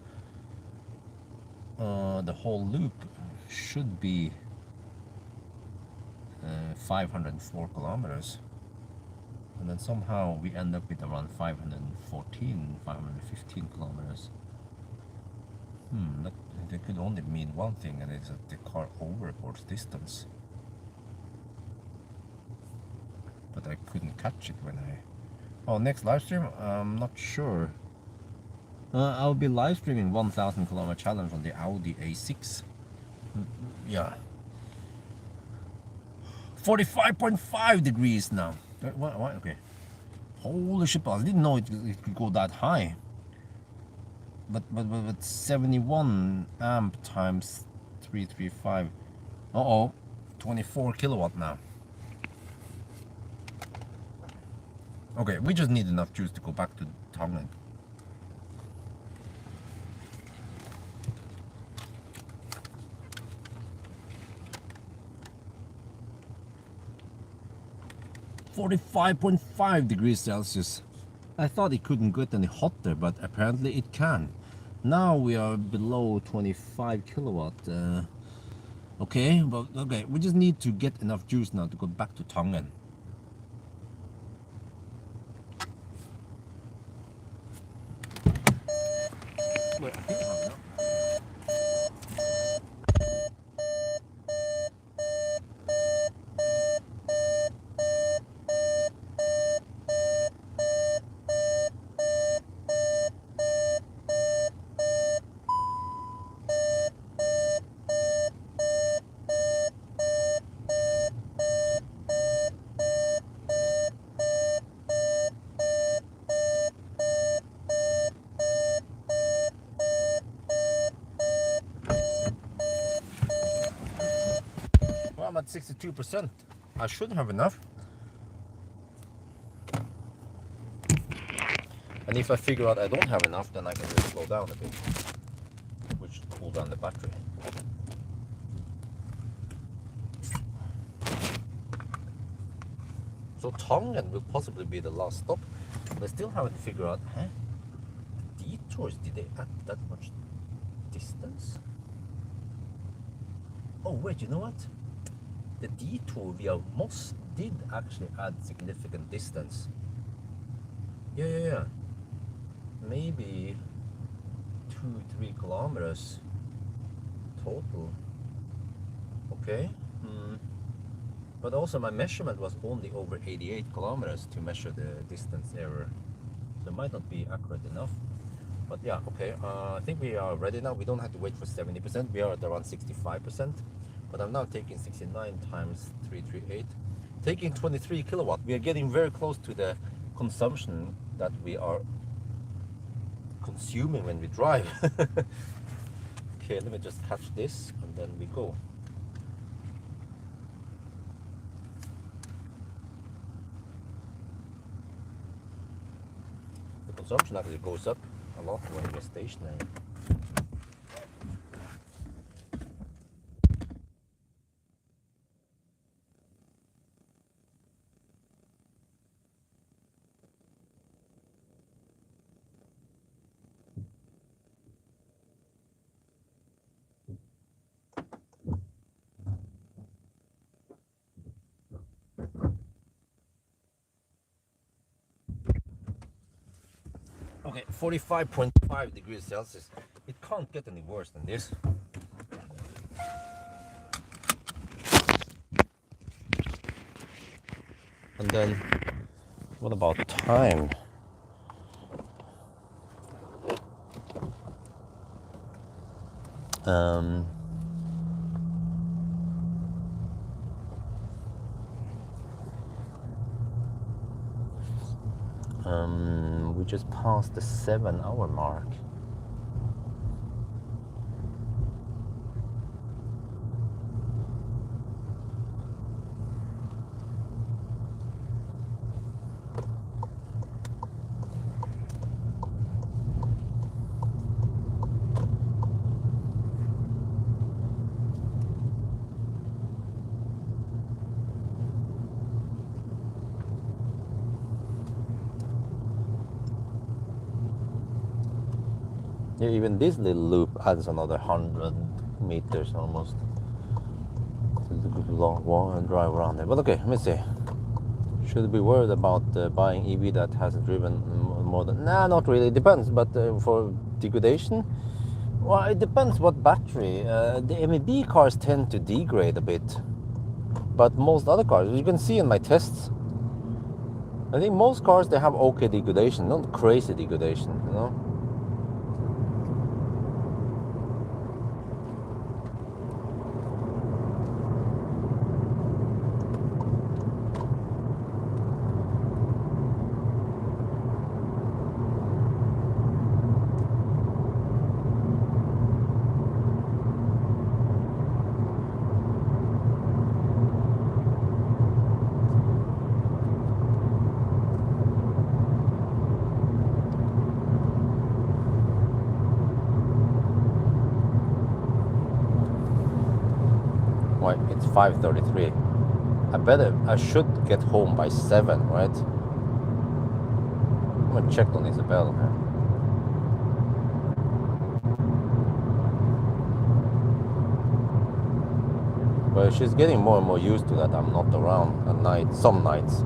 [SPEAKER 1] the whole loop should be 504 kilometers. And then somehow we end up with around 514, 515 kilometers. That could only mean one thing, and it's that the car overreports distance. But I couldn't catch it when I... Oh, next live stream? I'm not sure. I'll be live streaming 1000 kilometer challenge on the Audi A6. Yeah. 45.5 degrees now. What? Okay. Holy shit, I didn't know it could go that high. But 71 amp times 335. Uh-oh. 24 kilowatt now. Okay, we just need enough juice to go back to Tongan. (45.5 degrees Celsius). I thought it couldn't get any hotter, but apparently it can. Now we are below 25 kilowatt. Okay, we just need to get enough juice now to go back to Tongan. Wait, I think I have enough. I'm at 62%. I should have enough. And if I figure out I don't have enough, then I can just slow down a bit, which will cool down the battery. So Tongan will possibly be the last stop. But I still haven't figured out, detours, did they add that much distance? Oh wait, you know what? The detour via Moss did actually add significant distance. Yeah. Maybe 2-3 kilometers total. Okay. But also my measurement was only over 88 kilometers to measure the distance error. So it might not be accurate enough. But yeah, okay. I think we are ready now. We don't have to wait for 70%. We are at around 65%. But I'm now taking 69 times 338, taking 23 kilowatt. We are getting very close to the consumption that we are consuming when we drive. Okay, let me just catch this and then we go. The consumption actually goes up a lot when we're stationary. Okay, 45.5 degrees Celsius. It can't get any worse than this. And then, what about time? We just passed the 7-hour mark. Yeah, even this little loop adds another 100 meters almost. It's a little bit long drive around there. But okay, let me see. Should be worried about buying EV that hasn't driven more than... Nah, not really. It depends. But for degradation, well, it depends what battery. The MEB cars tend to degrade a bit. But most other cars, you can see in my tests, I think most cars, they have okay degradation, not crazy degradation, you know? Why, it's 5:33. I should get home by 7, right? I'm gonna check on Isabel here. But she's getting more and more used to that I'm not around at night, some nights.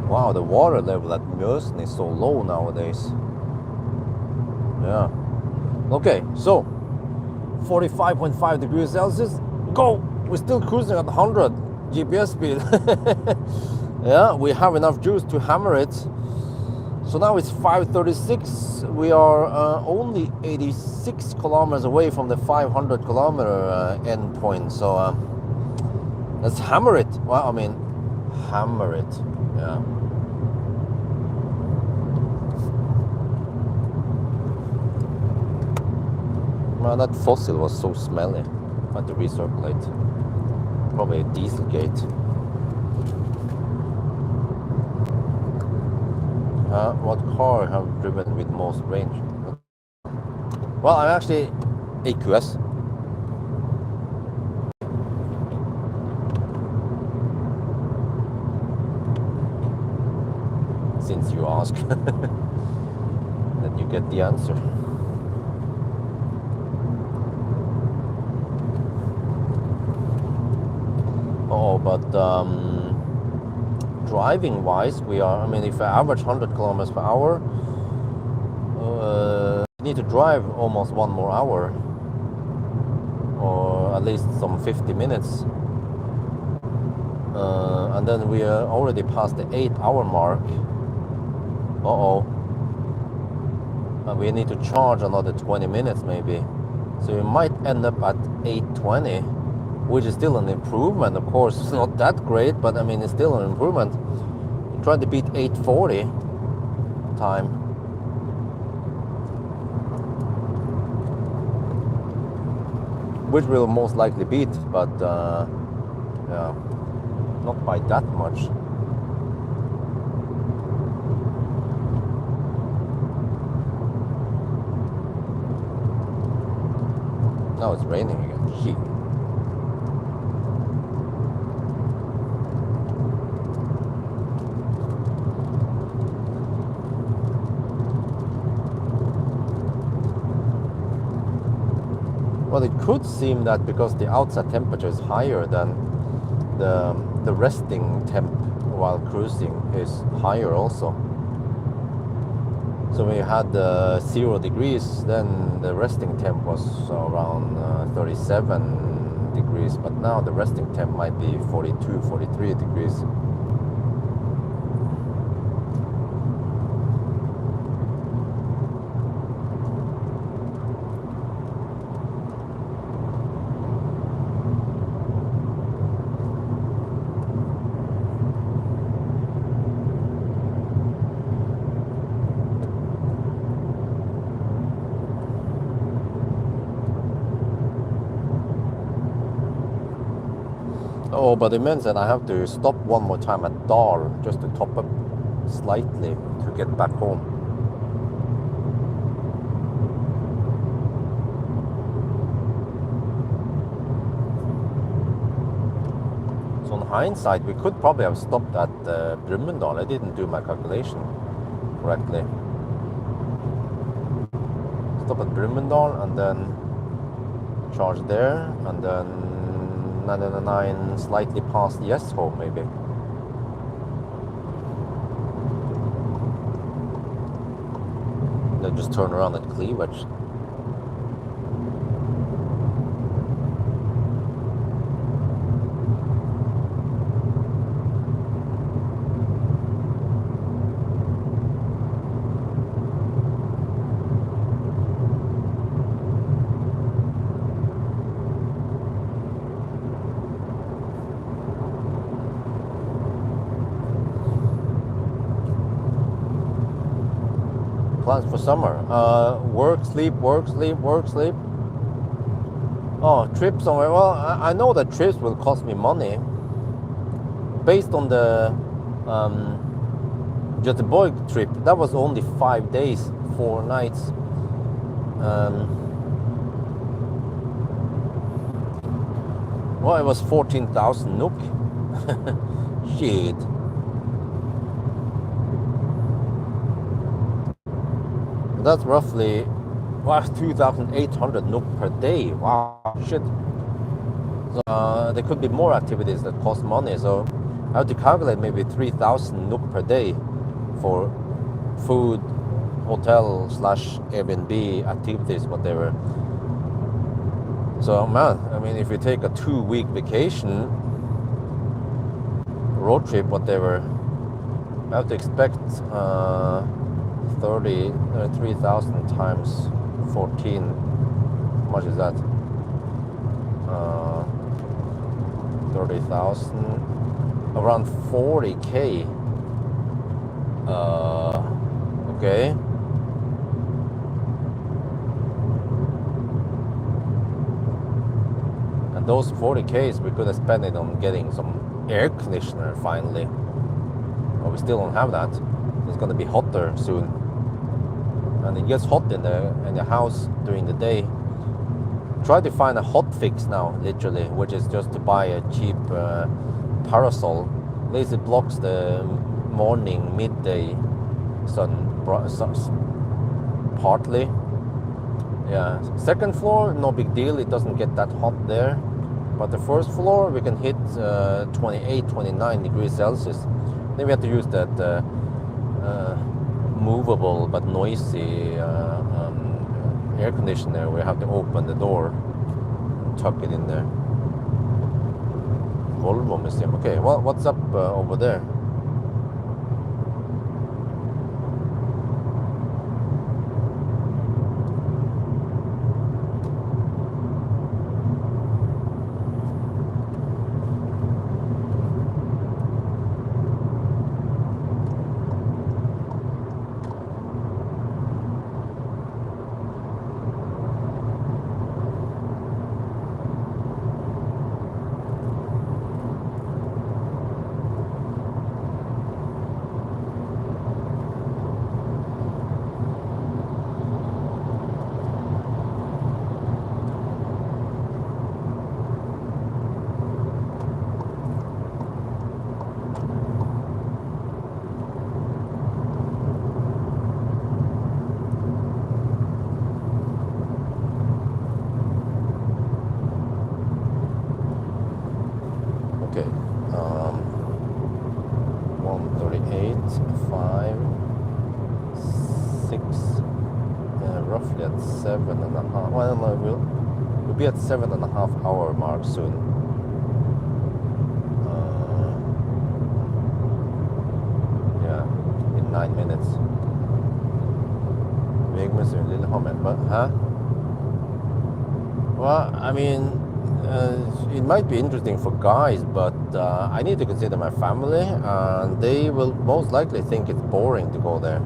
[SPEAKER 1] Wow, the water level at Mjøsen is so low nowadays. Yeah. Okay, so 45.5 degrees Celsius. Go! We're still cruising at 100 GPS speed. Yeah, we have enough juice to hammer it. So now it's 5:36. We are only 86 kilometers away from the 500 kilometer end point. So let's hammer it. Well, I mean, hammer it. Yeah. Well, that fossil was so smelly. Had to recirculate. Probably a Dieselgate. What car have driven with most range? Well, I'm actually AQS. Since you ask, then you get the answer. Oh, but driving wise, we are, I mean, if I average 100 kilometers per hour, you need to drive almost 1 more hour, or at least some 50 minutes. And then we are already past the 8-hour mark. And we need to charge another 20 minutes maybe. So we might end up at 8:20, which is still an improvement. Of course, it's not that great, but I mean, it's still an improvement. We're trying to beat 8:40 time. Which we'll most likely beat, but yeah, not by that much. Now it's raining again. Shit. Well, it could seem that because the outside temperature is higher than the resting temp while cruising is higher also. So when you had 0 degrees, then the resting temp was around 37 degrees, but now the resting temp might be 42, 43 degrees. Oh, but it means that I have to stop one more time at Dar just to top up slightly to get back home. So in hindsight, we could probably have stopped at Brumunddal. I didn't do my calculation correctly. Stop at Brumunddal and then charge there, and then 999 slightly past Gjesholm maybe. Then just turn around at Cleavage. Plans for summer. Work, sleep, work, sleep, work, sleep. Oh, trip somewhere. Well, I know that trips will cost me money. Based on the Göteborg trip, that was only 5 days, 4 nights. Well, it was 14,000 NOK. Shit. That's roughly 2,800 NOK per day. Wow, shit. So there could be more activities that cost money. So I have to calculate maybe 3,000 NOK per day for food, hotel / Airbnb activities, whatever. So man, I mean, if you take a 2-week vacation, road trip, whatever, I have to expect 3,000 times 14. How much is that? 30,000. Around 40k. Okay. And those 40k's we could have spent it on getting some air conditioner finally. But we still don't have that. It's gonna be hotter soon. And it gets hot in the house during the day. Try to find a hot fix now, literally, which is just to buy a cheap parasol. At least it blocks the morning, midday sun partly. Yeah, second floor, no big deal. It doesn't get that hot there. But the first floor, we can hit 28, 29 degrees Celsius. Then we have to use that movable but noisy air conditioner. We have to open the door and tuck it in there. Volvo Museum. Okay, well, what's up over there? 7.5. Well, no, we'll be at 7.5 hour mark soon. Yeah, in 9 minutes. Huh? Well, I mean, it might be interesting for guys, but I need to consider my family, and they will most likely think it's boring to go there.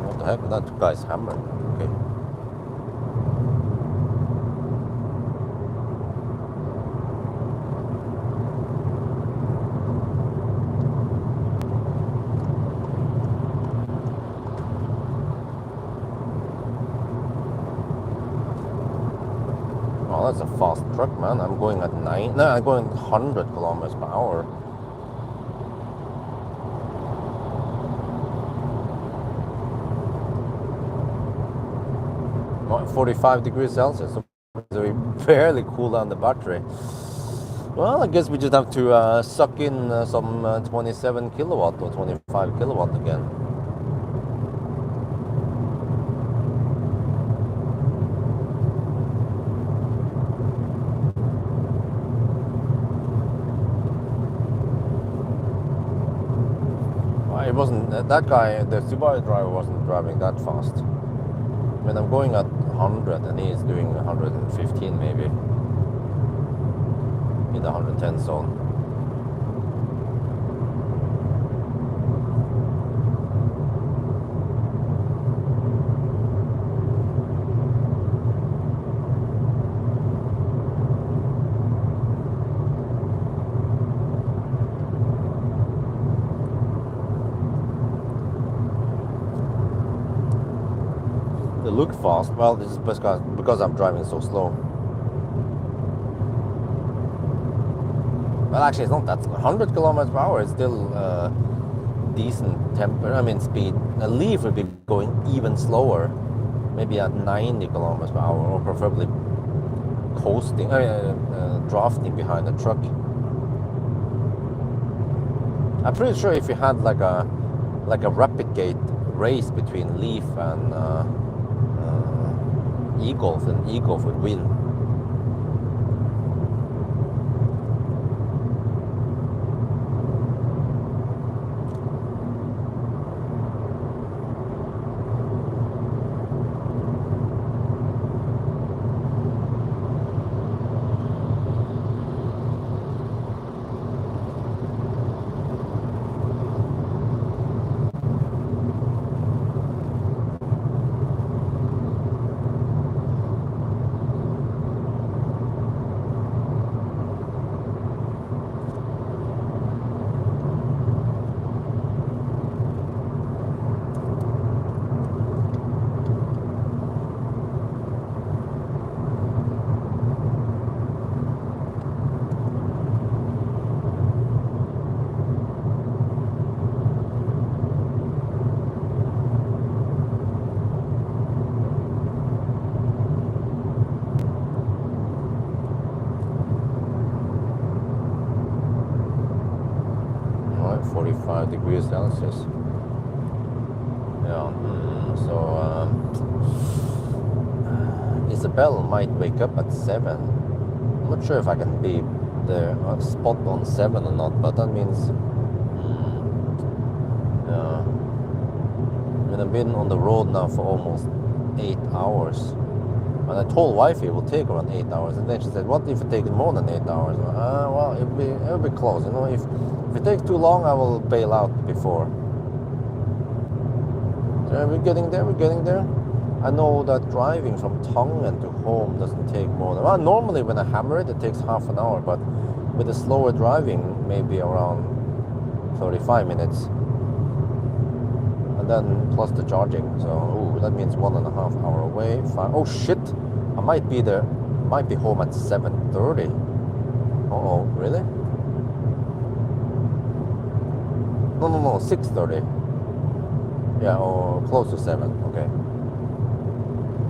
[SPEAKER 1] What the heck? That guy's hammering. Okay. Oh, that's a fast truck, man. I'm going at 9. No, I'm going 100 kilometers per hour. What, 45 degrees Celsius. So we barely cool down the battery. Well, I guess we just have to suck in some 27 kilowatt or 25 kilowatt again. It wasn't, that guy, the Subaru driver wasn't driving that fast. I mean, I'm going at 100 and he's doing 115 maybe. In the 110 zone. They look fast. Well, this is because I'm driving so slow. Well, actually, it's not that slow. 100 kilometers per hour is still decent speed. A Leaf would be going even slower, maybe at 90 kilometers per hour, or preferably coasting, drafting behind a truck. I'm pretty sure if you had like a rapid gate race between Leaf and E-Golf, then E-Golf would win. Right, 45 degrees Celsius. Yeah, so Isabel might wake up at 7. I'm not sure if I can be there spot on 7 or not, but that means yeah. I mean, I've been on the road now for almost 8 hours. And I told wifey it will take around 8 hours, and then she said, "What if it takes more than 8 hours?" Well, it'll be close. You know, if it takes too long, I will bail out before. So we're getting there. We're getting there. I know that driving from Tongan to home doesn't take more than. Well, normally when I hammer it, it takes half an hour, but with the slower driving, maybe around 35 minutes. And then plus the charging, so that means 1.5 hour away. Oh shit! I might be there. Might be home at 7:30. Oh, really? No, 6:30. Yeah, or close to 7. Okay.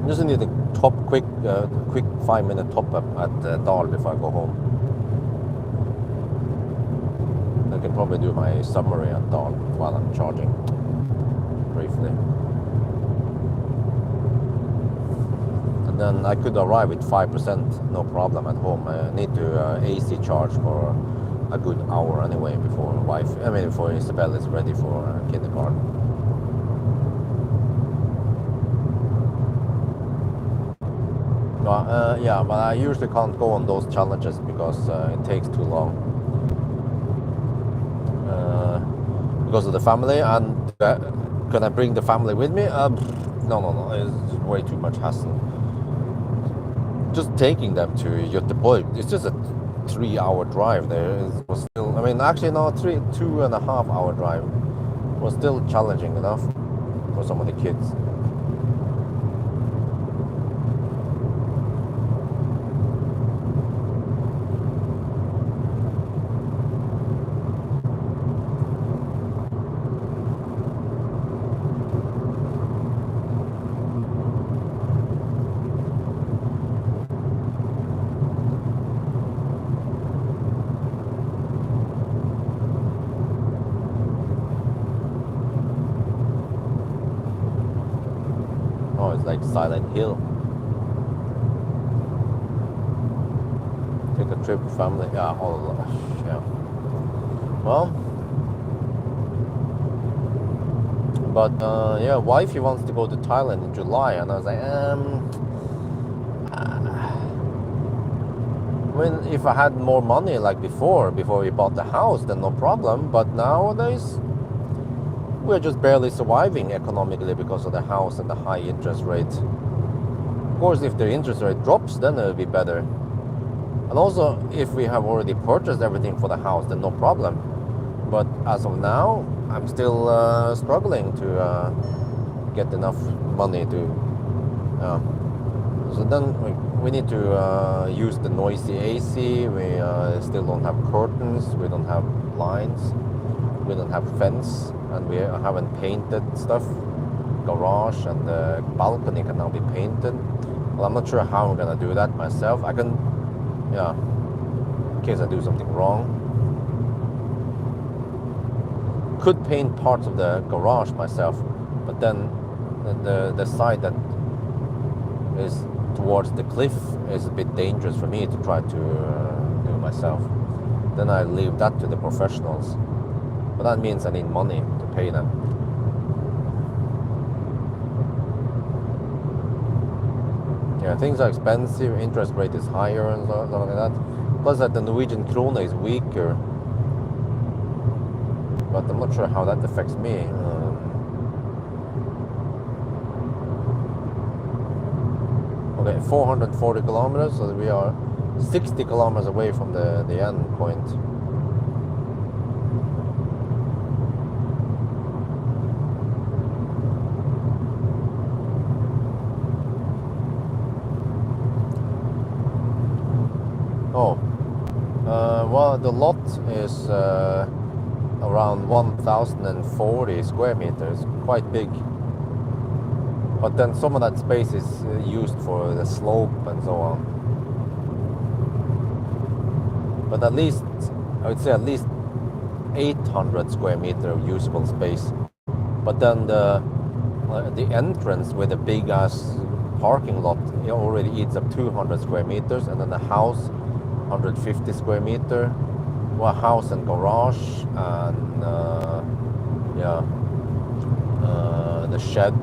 [SPEAKER 1] I just need to quick 5-minute top up at Dal before I go home. I can probably do my summary at Dal while I'm charging briefly. And then I could arrive with 5%, no problem at home. I need to AC charge for a good hour anyway before Isabel is ready for kindergarten. Yeah, but I usually can't go on those challenges because it takes too long. Because of the family, and can I bring the family with me? No, it's way too much hassle. Just taking them to Göteborg, it's just a 3-hour drive there. It was still, 2.5-hour drive was still challenging enough for some of the kids. Oh, it's like Silent Hill. Take a trip with family. Yeah, yeah. Well, but yeah, wifey wants to go to Thailand in July, and I was like, if I had more money like before we bought the house, then no problem. But nowadays, we're just barely surviving economically because of the house and the high interest rate. Of course, if the interest rate drops, then it'll be better. And also, if we have already purchased everything for the house, then no problem. But as of now, I'm still struggling to get enough money to... So then we need to use the noisy AC. We still don't have curtains. We don't have blinds. We don't have fence. And we haven't painted stuff. Garage and the balcony can now be painted. Well, I'm not sure how I'm gonna do that myself. I can, in case I do something wrong. Could paint parts of the garage myself, but then the side that is towards the cliff is a bit dangerous for me to try to do myself. Then I leave that to the professionals. But that means I need money to pay them. Yeah, things are expensive, interest rate is higher and stuff like that. Plus that the Norwegian krone is weaker. But I'm not sure how that affects me. Okay, 440 kilometers, so we are 60 kilometers away from the end point. Well, the lot is around 1,040 square meters, quite big. But then some of that space is used for the slope and so on. But at least, I would say at least 800 square meter of usable space. But then the entrance with the big ass parking lot, it already eats up 200 square meters, and then the house 150 square meter, well, house and garage, and the shed,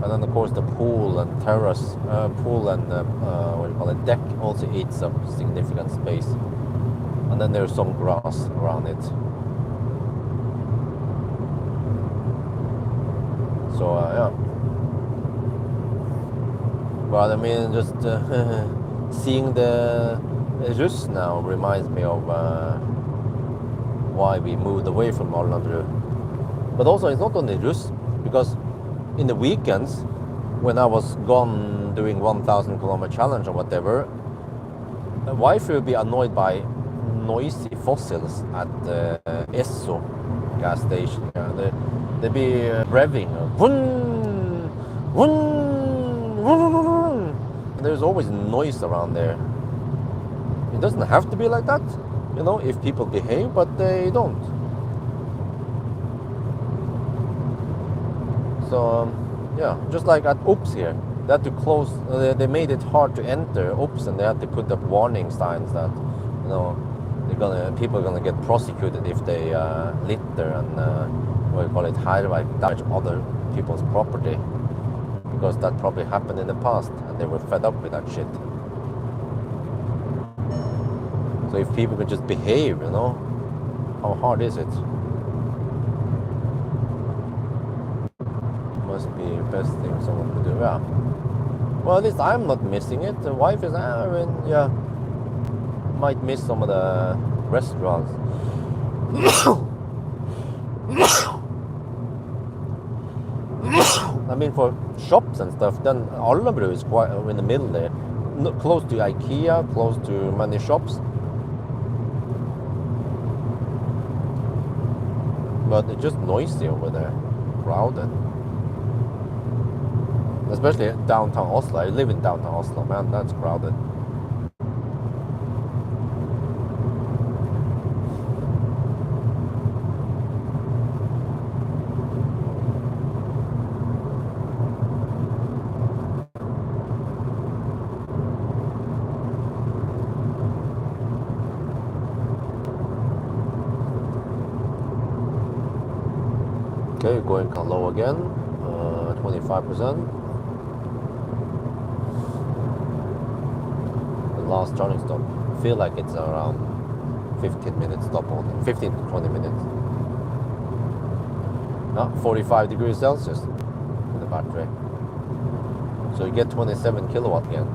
[SPEAKER 1] and then of course the pool and terrace, deck also eats up significant space, and then there's some grass around it. So but I mean, just seeing the Rus now reminds me of why we moved away from Arlandru. But also, it's not only Rus, because in the weekends, when I was gone doing 1,000 kilometer challenge or whatever, my wife would be annoyed by noisy fossils at the Esso gas station. Yeah, they'd be revving, there's always noise around there. It doesn't have to be like that, you know, if people behave, but they don't. So yeah, just like at Oops here, they had to close. They made it hard to enter Oops, and they had to put up warning signs that, you know, people are gonna get prosecuted if they litter and what do you call it, damage other people's property, because that probably happened in the past, and they were fed up with that shit. So if people could just behave, you know, how hard is it? Must be the best thing someone could do. Yeah. Well, at least I'm not missing it. The wife is, yeah, might miss some of the restaurants. I mean, for shops and stuff, then Alnabru is quite in the middle there, close to IKEA, close to many shops. But it's just noisy over there, crowded. Especially downtown Oslo. I live in downtown Oslo, man, that's crowded. Okay, going kind of low again, 25%. The last charging stop, feel like it's around 15 minutes stop only, 15 to 20 minutes. 45 degrees Celsius in the battery. So you get 27 kilowatt again.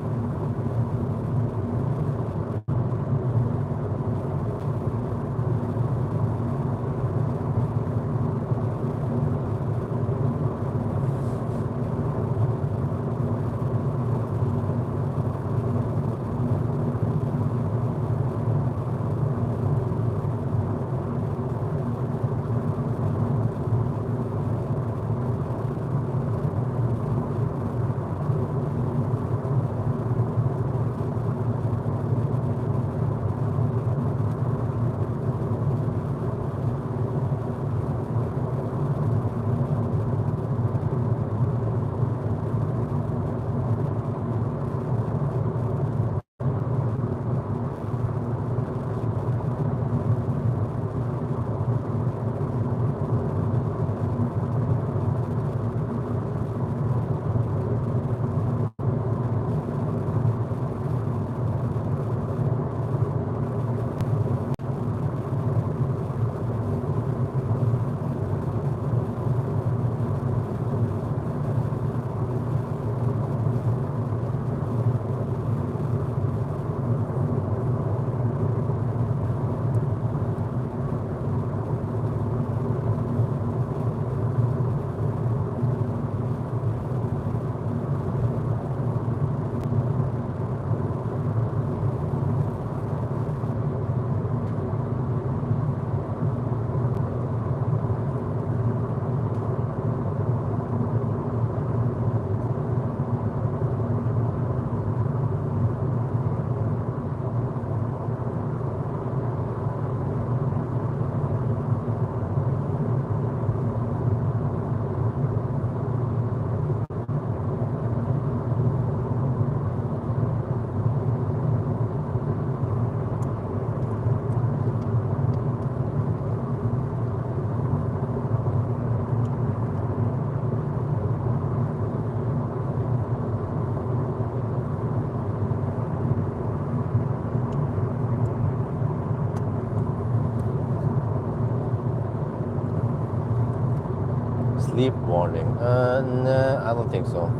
[SPEAKER 1] Sleep warning. No, I don't think so.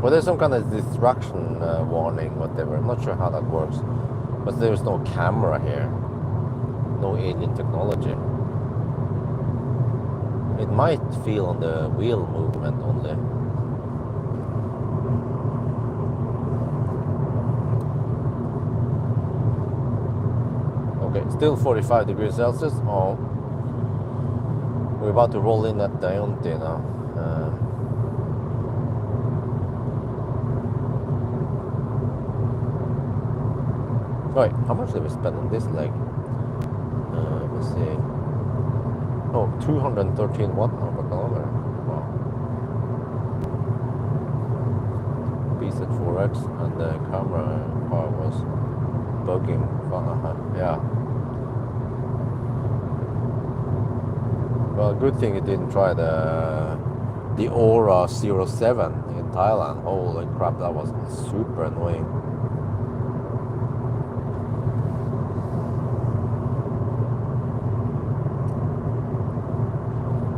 [SPEAKER 1] Well, there's some kind of distraction warning, whatever. I'm not sure how that works. But there's no camera here. No alien technology. It might feel on the wheel movement only. Okay, still 45 degrees Celsius. Oh. We're about to roll in at Diamante now. Right, how much did we spend on this leg? Let's see. Oh, 213 watt per kilometer. Wow. BZ4X, and the camera car was bugging. Yeah. Well, good thing it didn't try the Aura 07 in Thailand. Holy crap, that was super annoying.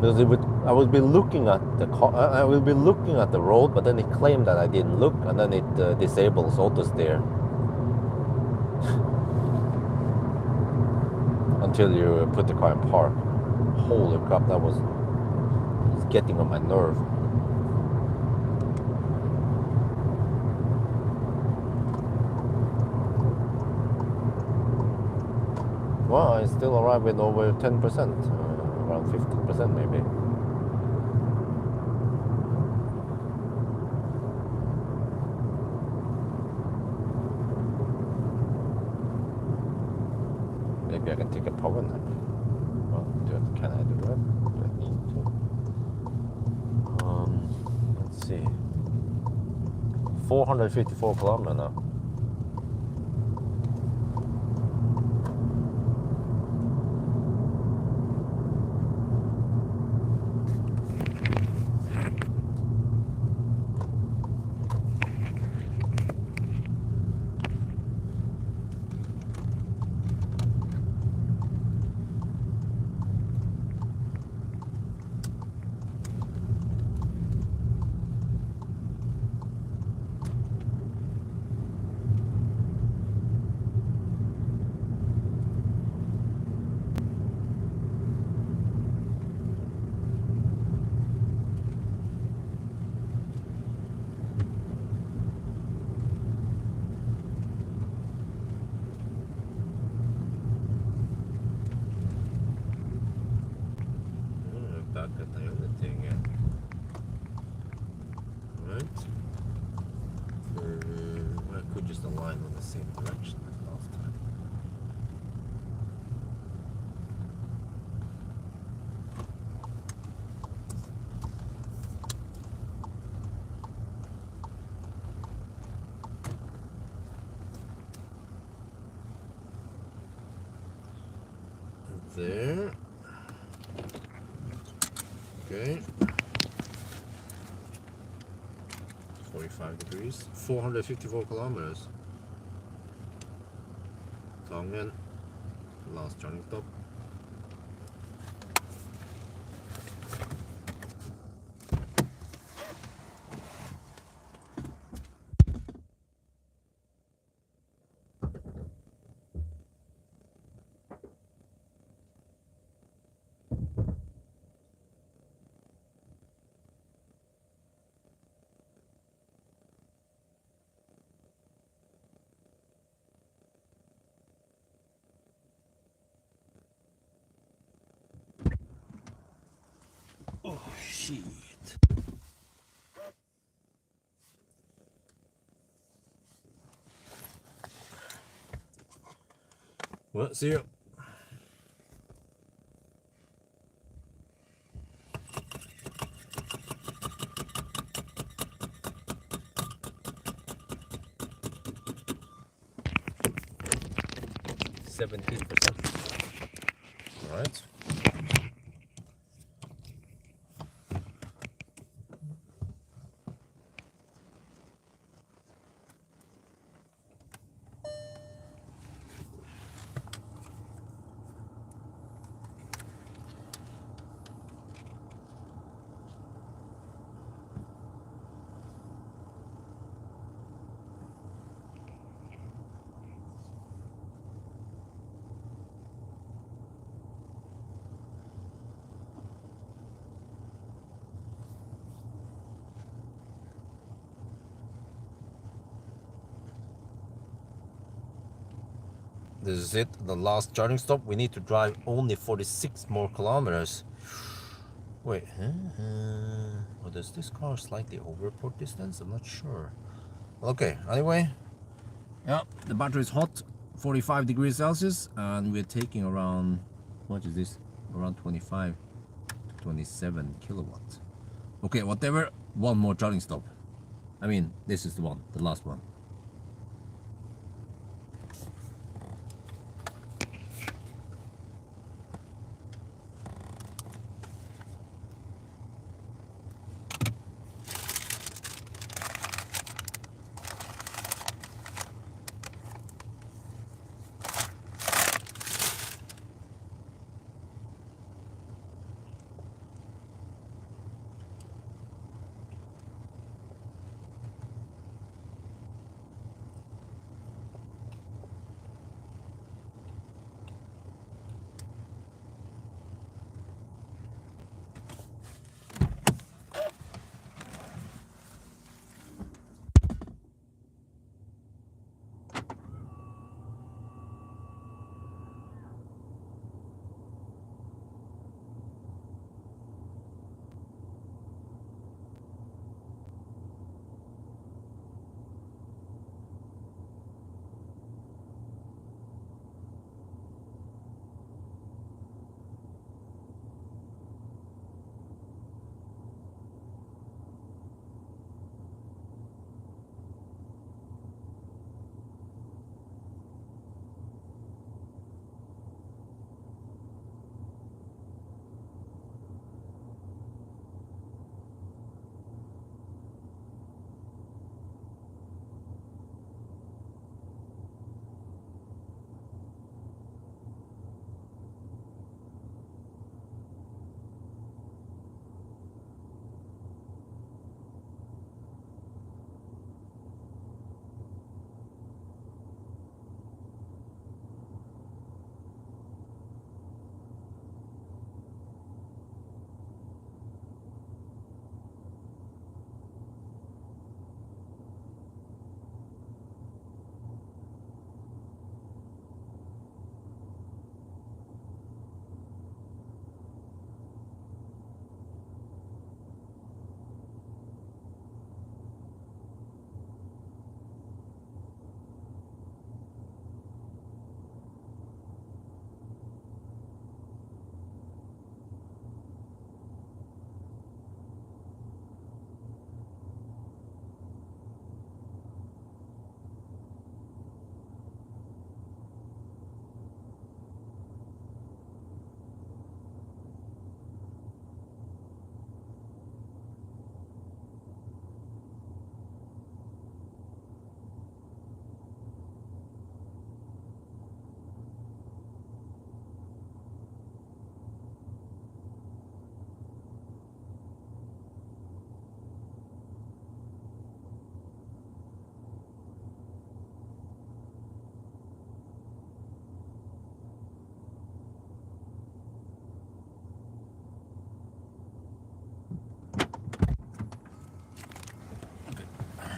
[SPEAKER 1] Because I would be looking at the car, I would be looking at the road, but then it claimed that I didn't look, and then it disables auto steer until you put the car in park. Holy crap, that was getting on my nerve. Well, I still arrived with over 10%, around 15% maybe. Maybe I can take a power nap. Well, can I do that? Do I need to? Let's see. 454 kilometers now. Back at the other thing, yeah. Right. I could just align on the same direction as last time. There. Okay. 45 degrees. 454 kilometers. Tongen. Last charging stop. Oh, shit. Well, see you. %. All right. This is it, the last charging stop. We need to drive only 46 more kilometers. Wait, oh, does this car slightly overport distance? I'm not sure. Okay, anyway, yeah, the battery is hot. 45 degrees Celsius, and we're taking around, what is this, around 25 to 27 kilowatts. Okay, whatever, one more charging stop. I mean, this is the one, the last one.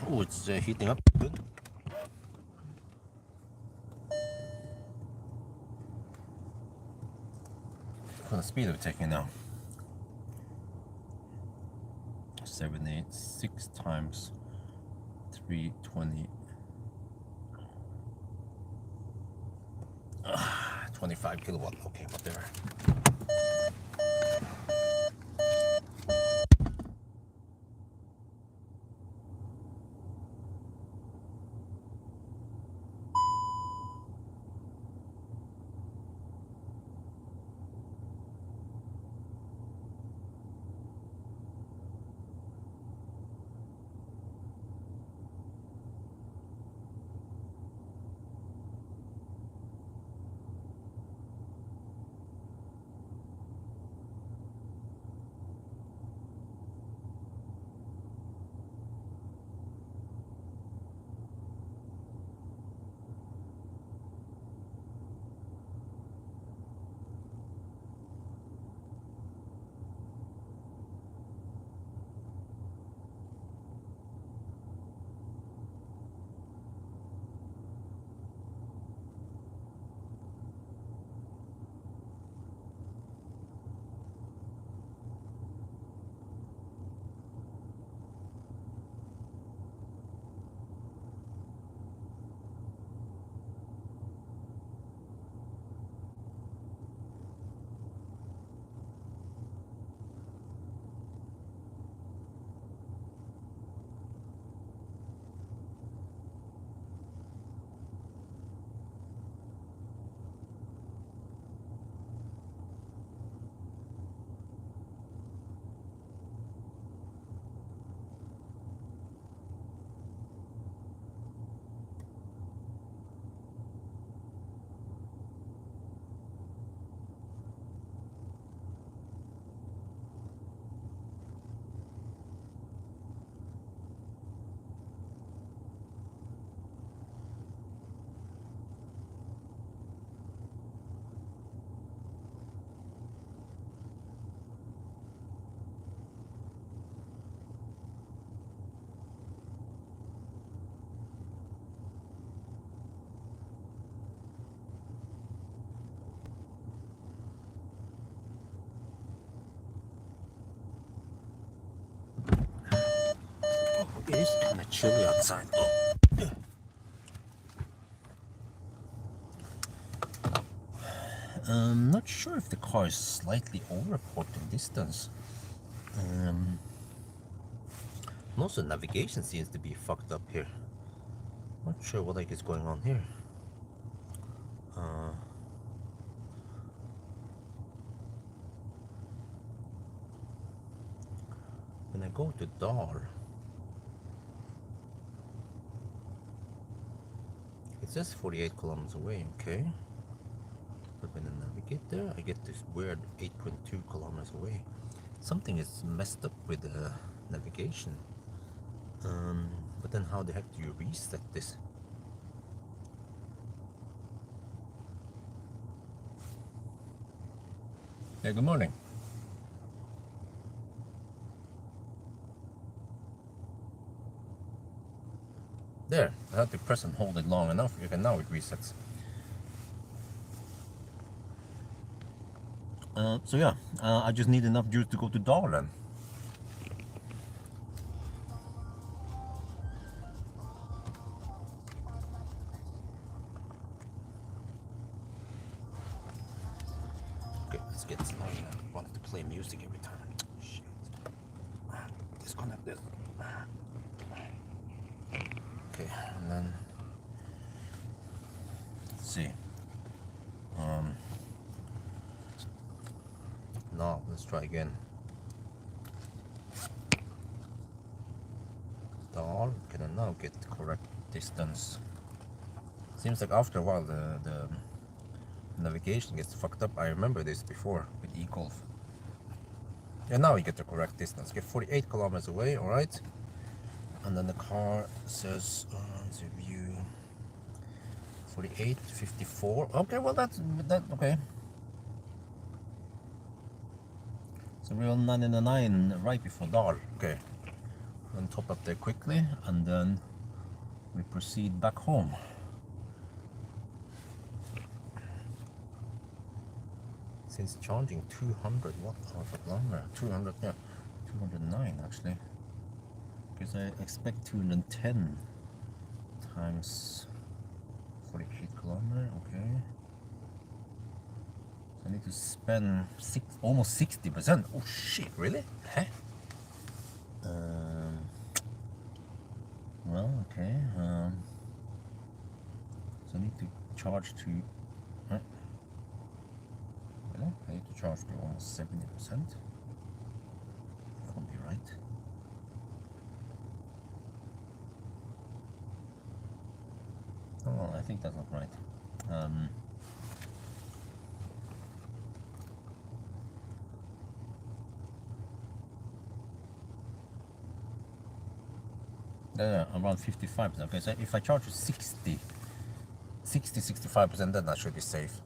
[SPEAKER 1] Oh, it's heating up good. What kind of speed are we taking now? 786 times 320. 25 kilowatt. Okay, whatever. chilly outside. Not sure if the car is slightly over porting distance. Also, navigation seems to be fucked up here. Not sure what is going on here. When I go to Dal, it says 48 kilometers away, okay. But when I navigate there, I get this weird 8.2 kilometers away. Something is messed up with the navigation. But then how the heck do you reset this? Yeah, good morning. There, I have to press and hold it long enough. You can now it resets. So yeah, I just need enough juice to go to Darwin. Okay, let's get started. I want to play music every time. Shit. Disconnect this. Okay, and then let's see. No, let's try again. Dal, can I now get the correct distance? Seems like after a while the navigation gets fucked up. I remember this before with e-golf. Yeah, now we get the correct distance. Get 48 kilometers away, alright? And then the car says, it's a view 48, 54. Okay, well that's okay. It's a real 999 right before Dal. Okay. Then top up there quickly and then we proceed back home. Since charging 200 watt longer, 200, yeah, 209 actually, because I expect 210 times 48 kilometer. Okay, so I need to spend almost 60%. Oh shit, really? Huh? Well, okay. So I need to charge to. Really? I need to charge to almost 70%. That won't be right. Oh, well, I think that's not right. Around 55%. Okay, so if I charge to 65%, then that should be safe.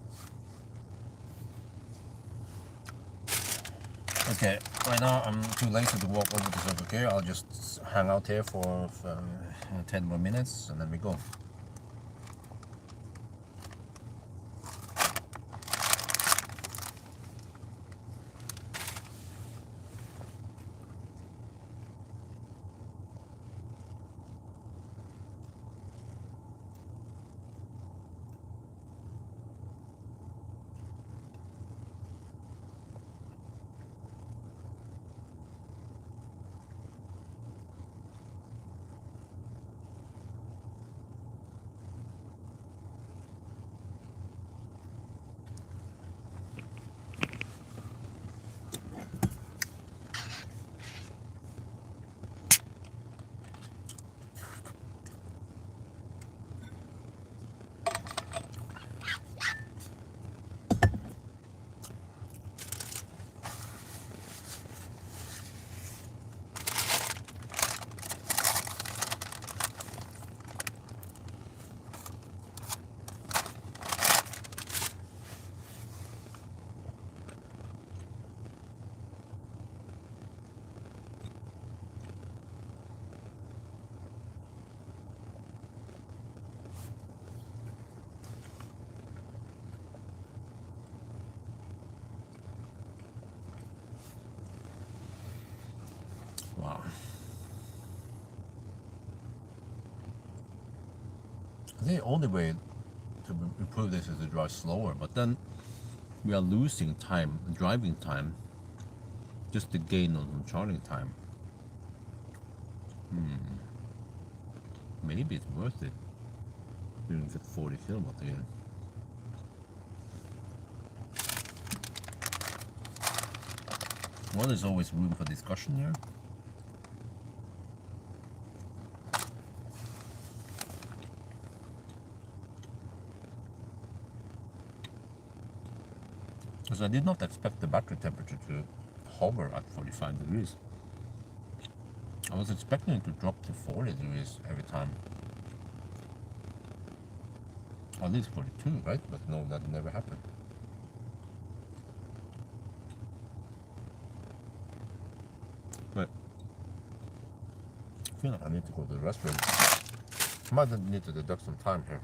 [SPEAKER 1] Okay, right now I'm too lazy to walk over to Circle K. I'll just hang out here for 10 more minutes and then we go. think the only way to improve this is to drive slower, but then we are losing time, driving time, just to gain on charging time. Maybe it's worth it doing the 40 kilowatt again. Well, there's always room for discussion here. Because I did not expect the battery temperature to hover at 45 degrees. I was expecting it to drop to 40 degrees every time. At least 42, right? But no, that never happened. But I feel like I need to go to the restroom. Might need to deduct some time here.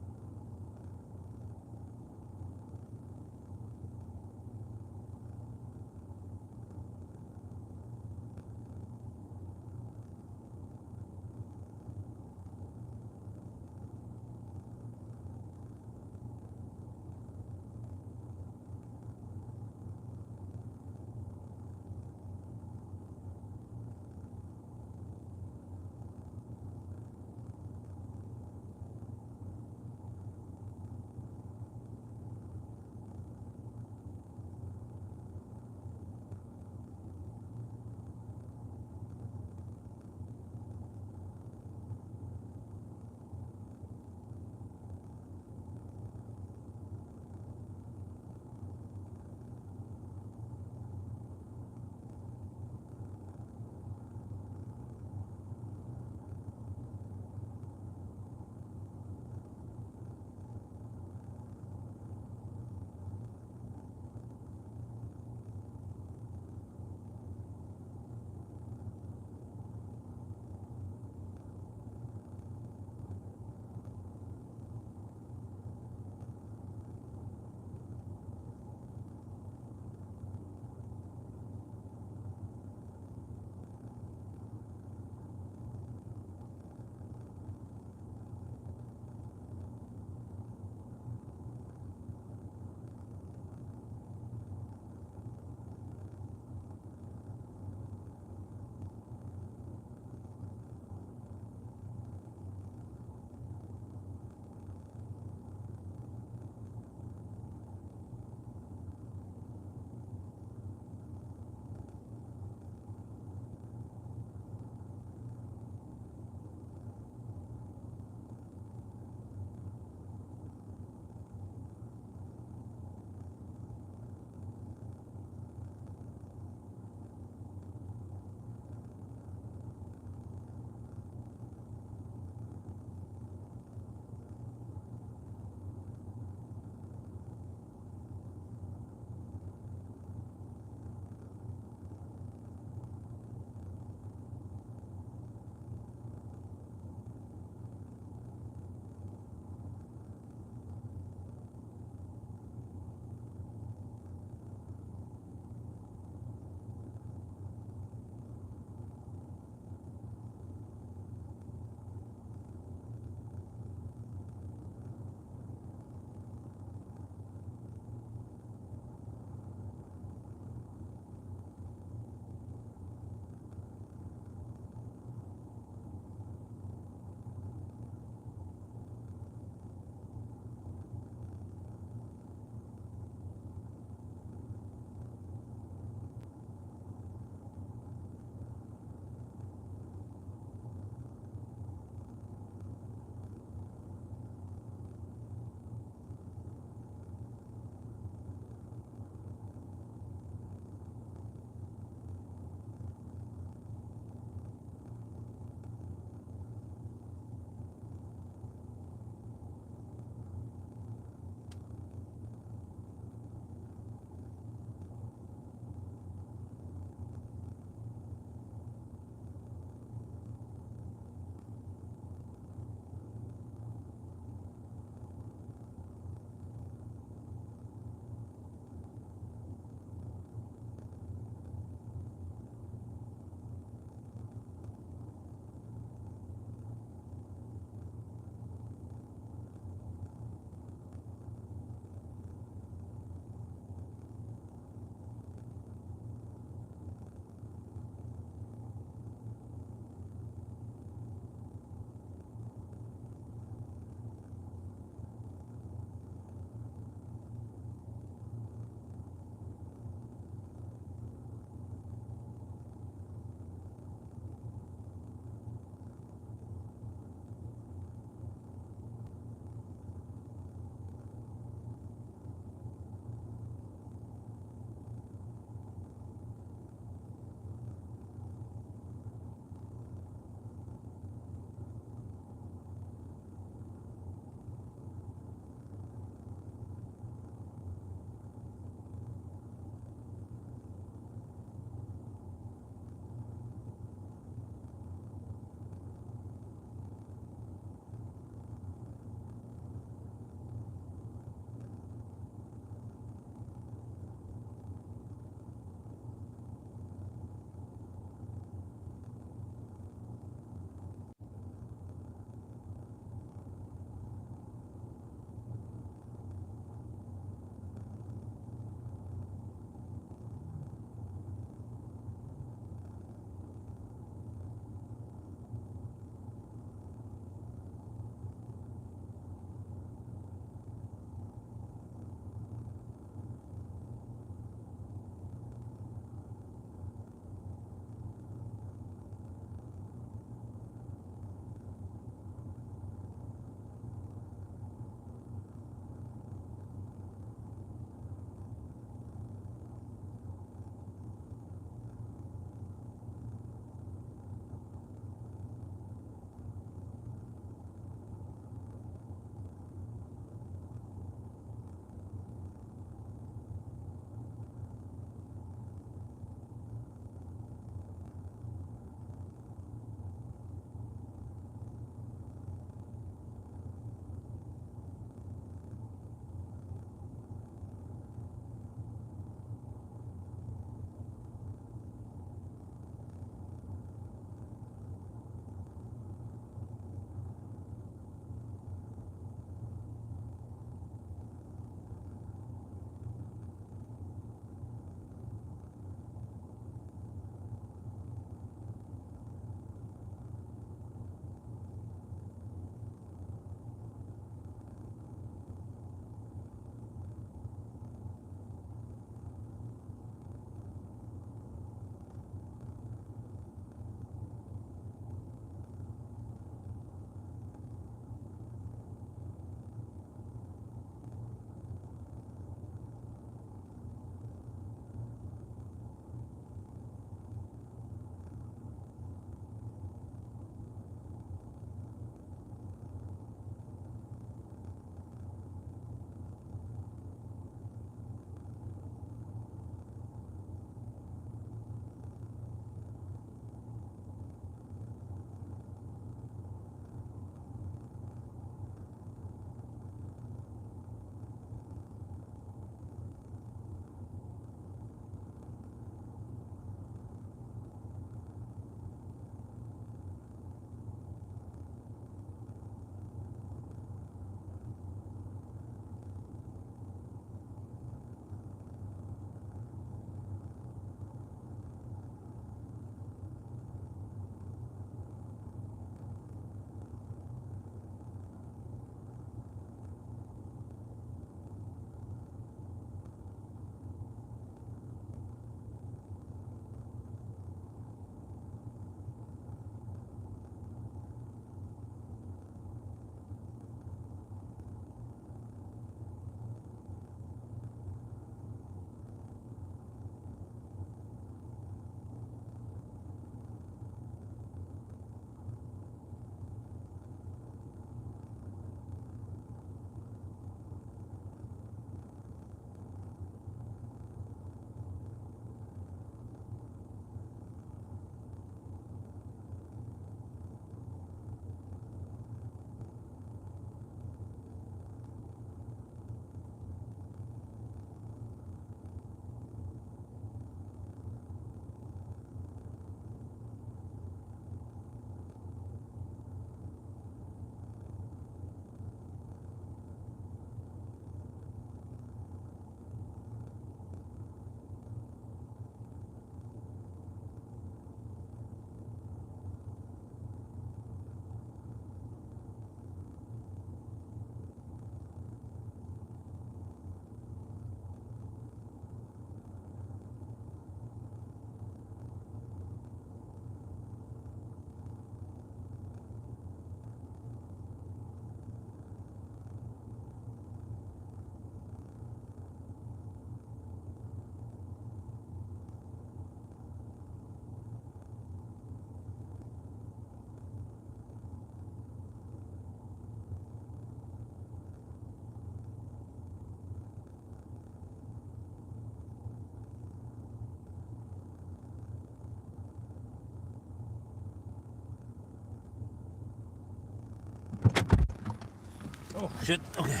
[SPEAKER 1] Oh shit, okay.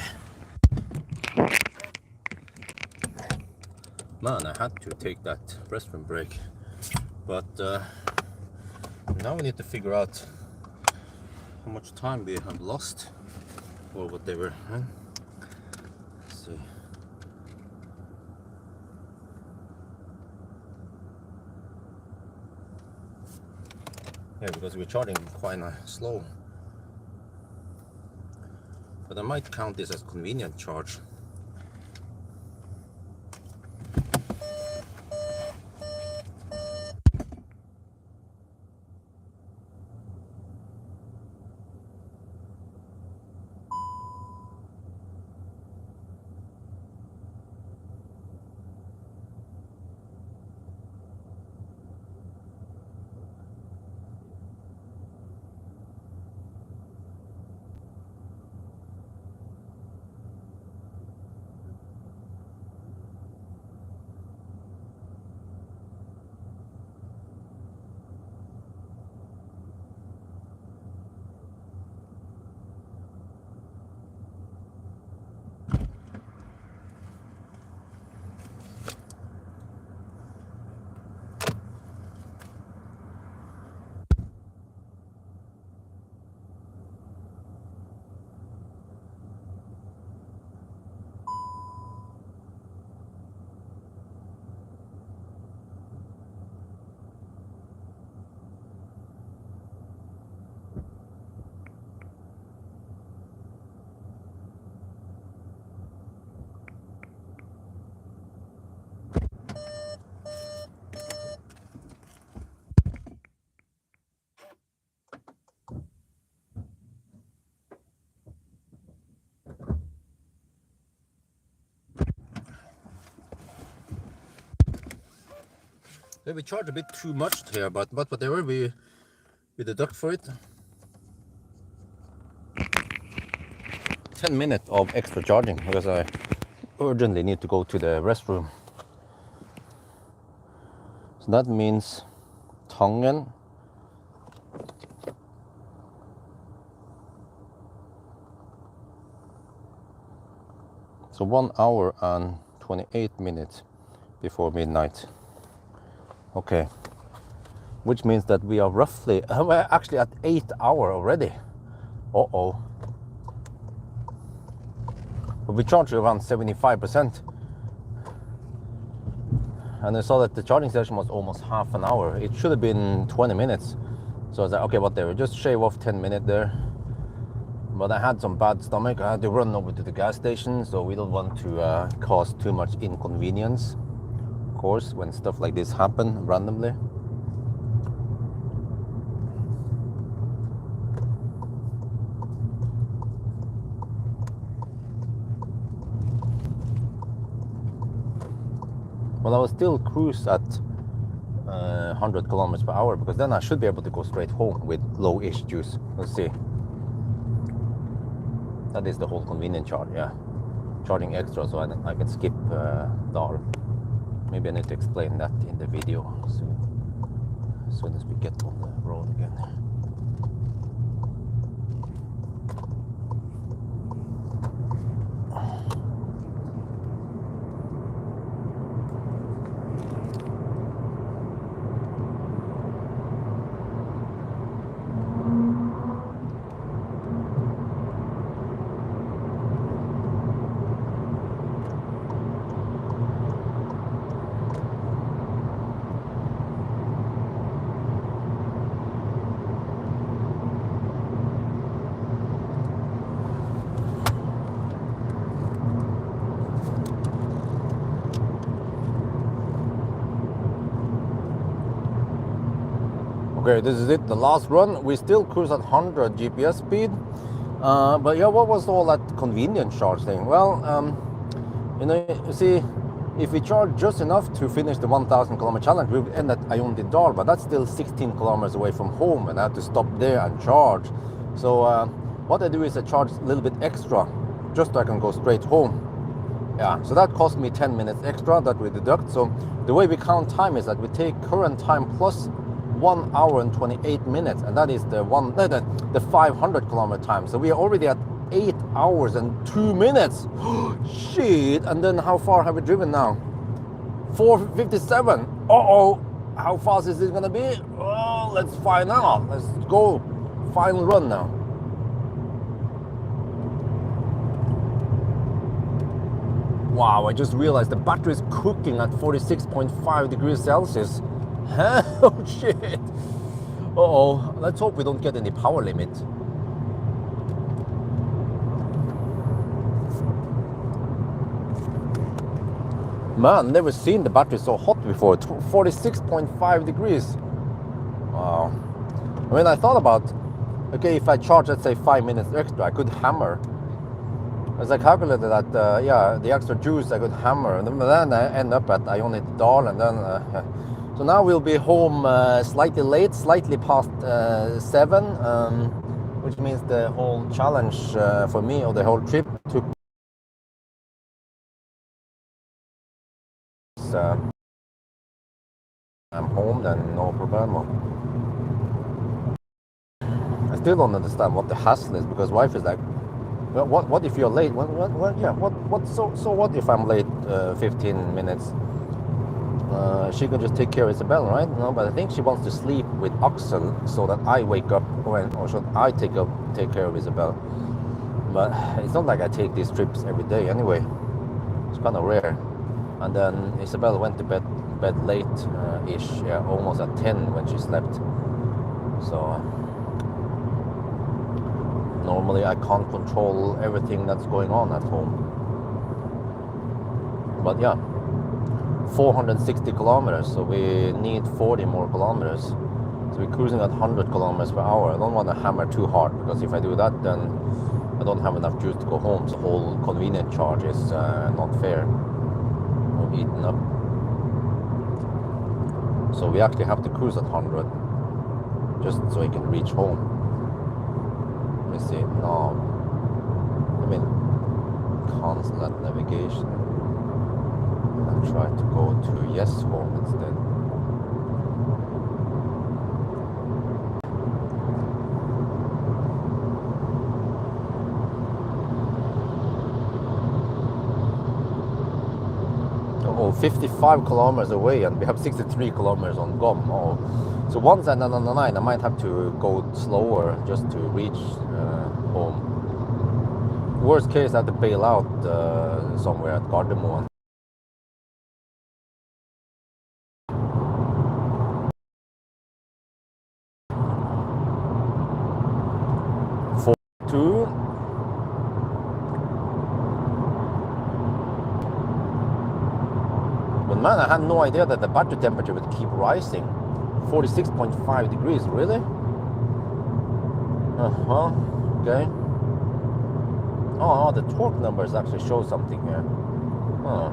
[SPEAKER 1] Man, I had to take that restroom break. But now we need to figure out how much time we have lost or whatever. Huh? Let's see. Yeah, because we're charging quite slow. But I might count this as convenient charge. Yeah, we charge a bit too much here, but whatever, we deduct for it. 10 minutes of extra charging because I urgently need to go to the restroom. So that means Tangen, so 1 hour and 28 minutes before midnight. Okay, which means that we are roughly, we're actually at 8 hours already. Uh-oh. But we charged around 75%. And I saw that the charging session was almost half an hour. It should have been 20 minutes. So I was like, okay, whatever, just shave off 10 minutes there. But I had some bad stomach. I had to run over to the gas station, so we don't want to cause too much inconvenience. Of course, when stuff like this happen randomly. Well, I will still cruise at 100 kilometers per hour because then I should be able to go straight home with low-ish juice. Let's see. That is the whole convenient charge, yeah. Charging extra so I can skip DAR. Maybe I need to explain that in the video soon, as soon as we get on the road again. Okay, this is it, the last run. We still cruise at 100 GPS speed. But yeah, what was all that convenient charge thing? Well, you know, you see, if we charge just enough to finish the 1,000 kilometer challenge, we would end at Ayondidal, but that's still 16 kilometers away from home, and I have to stop there and charge. So what I do is I charge a little bit extra, just so I can go straight home. Yeah, so that cost me 10 minutes extra that we deduct. So the way we count time is that we take current time plus 1 hour and 28 minutes, and that is the 500 kilometer time. So we are already at 8 hours and 2 minutes. Shit. And then how far have we driven now? 4:57. Uh-oh. How fast is it gonna be? Oh, let's find out. Let's go. Final run now. Wow, I just realized the battery is cooking at 46.5 degrees Celsius. Oh shit. Uh-oh. Let's hope we don't get any power limit. Man, never seen the battery so hot before. 46.5 degrees. Wow. I mean, I thought about, okay, if I charge, let's say 5 minutes extra, I could hammer. As I calculated that, yeah, the extra juice I could hammer. And then I end up at Dal, and then, so now we'll be home slightly late, slightly past 7, which means the whole challenge for me, or the whole trip, took I'm home, then no problemo. I still don't understand what the hassle is, because wife is like, well, what if you're late? So what if I'm late 15 minutes? She can just take care of Isabel, right? No, but I think she wants to sleep with Axel so that I wake up or should I take care of Isabel? But it's not like I take these trips every day anyway. It's kind of rare. And then Isabel went to bed late-ish, yeah, almost at 10 when she slept. So normally I can't control everything that's going on at home. But yeah, 460 kilometers, so we need 40 more kilometers. So we're cruising at 100 kilometers per hour. I don't want to hammer too hard, because if I do that, then I don't have enough juice to go home. So the whole convenient charge is not fair. Or eaten up. So we actually have to cruise at 100 just so I can reach home. Let me see. No. I mean, cancel that navigation and try to go to Yes Home instead. Oh, 55 kilometers away, and we have 63 kilometers on GOM. Oh, so once I'm on the line, I might have to go slower just to reach home. Worst case, I have to bail out somewhere at Gardermoen. Two. But man, I had no idea that the battery temperature would keep rising. 46.5 degrees, really? Okay. Oh, the torque numbers actually show something here. Huh.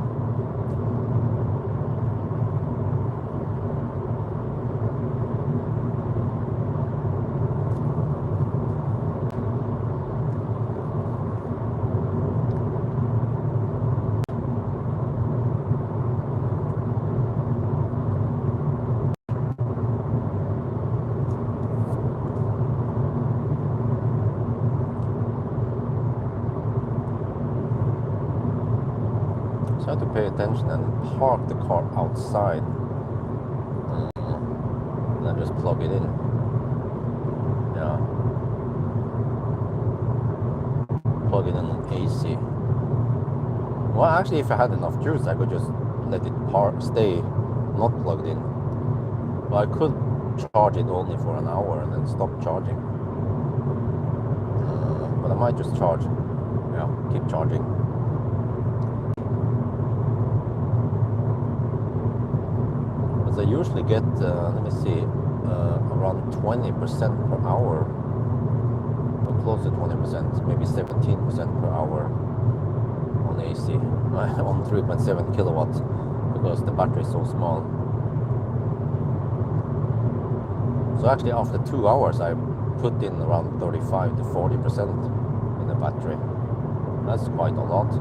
[SPEAKER 1] So I have to pay attention and park the car outside. And then just plug it in. Yeah. Plug it in on AC. Well, actually, if I had enough juice, I could just let it stay not plugged in. But I could charge it only for an hour and then stop charging. But I might just charge. Yeah, keep charging. I usually get, let me see, around 20% per hour, or close to 20%, maybe 17% per hour on AC, on 3.7 kilowatts, because the battery is so small. So actually after 2 hours I put in around 35 to 40% in the battery. That's quite a lot.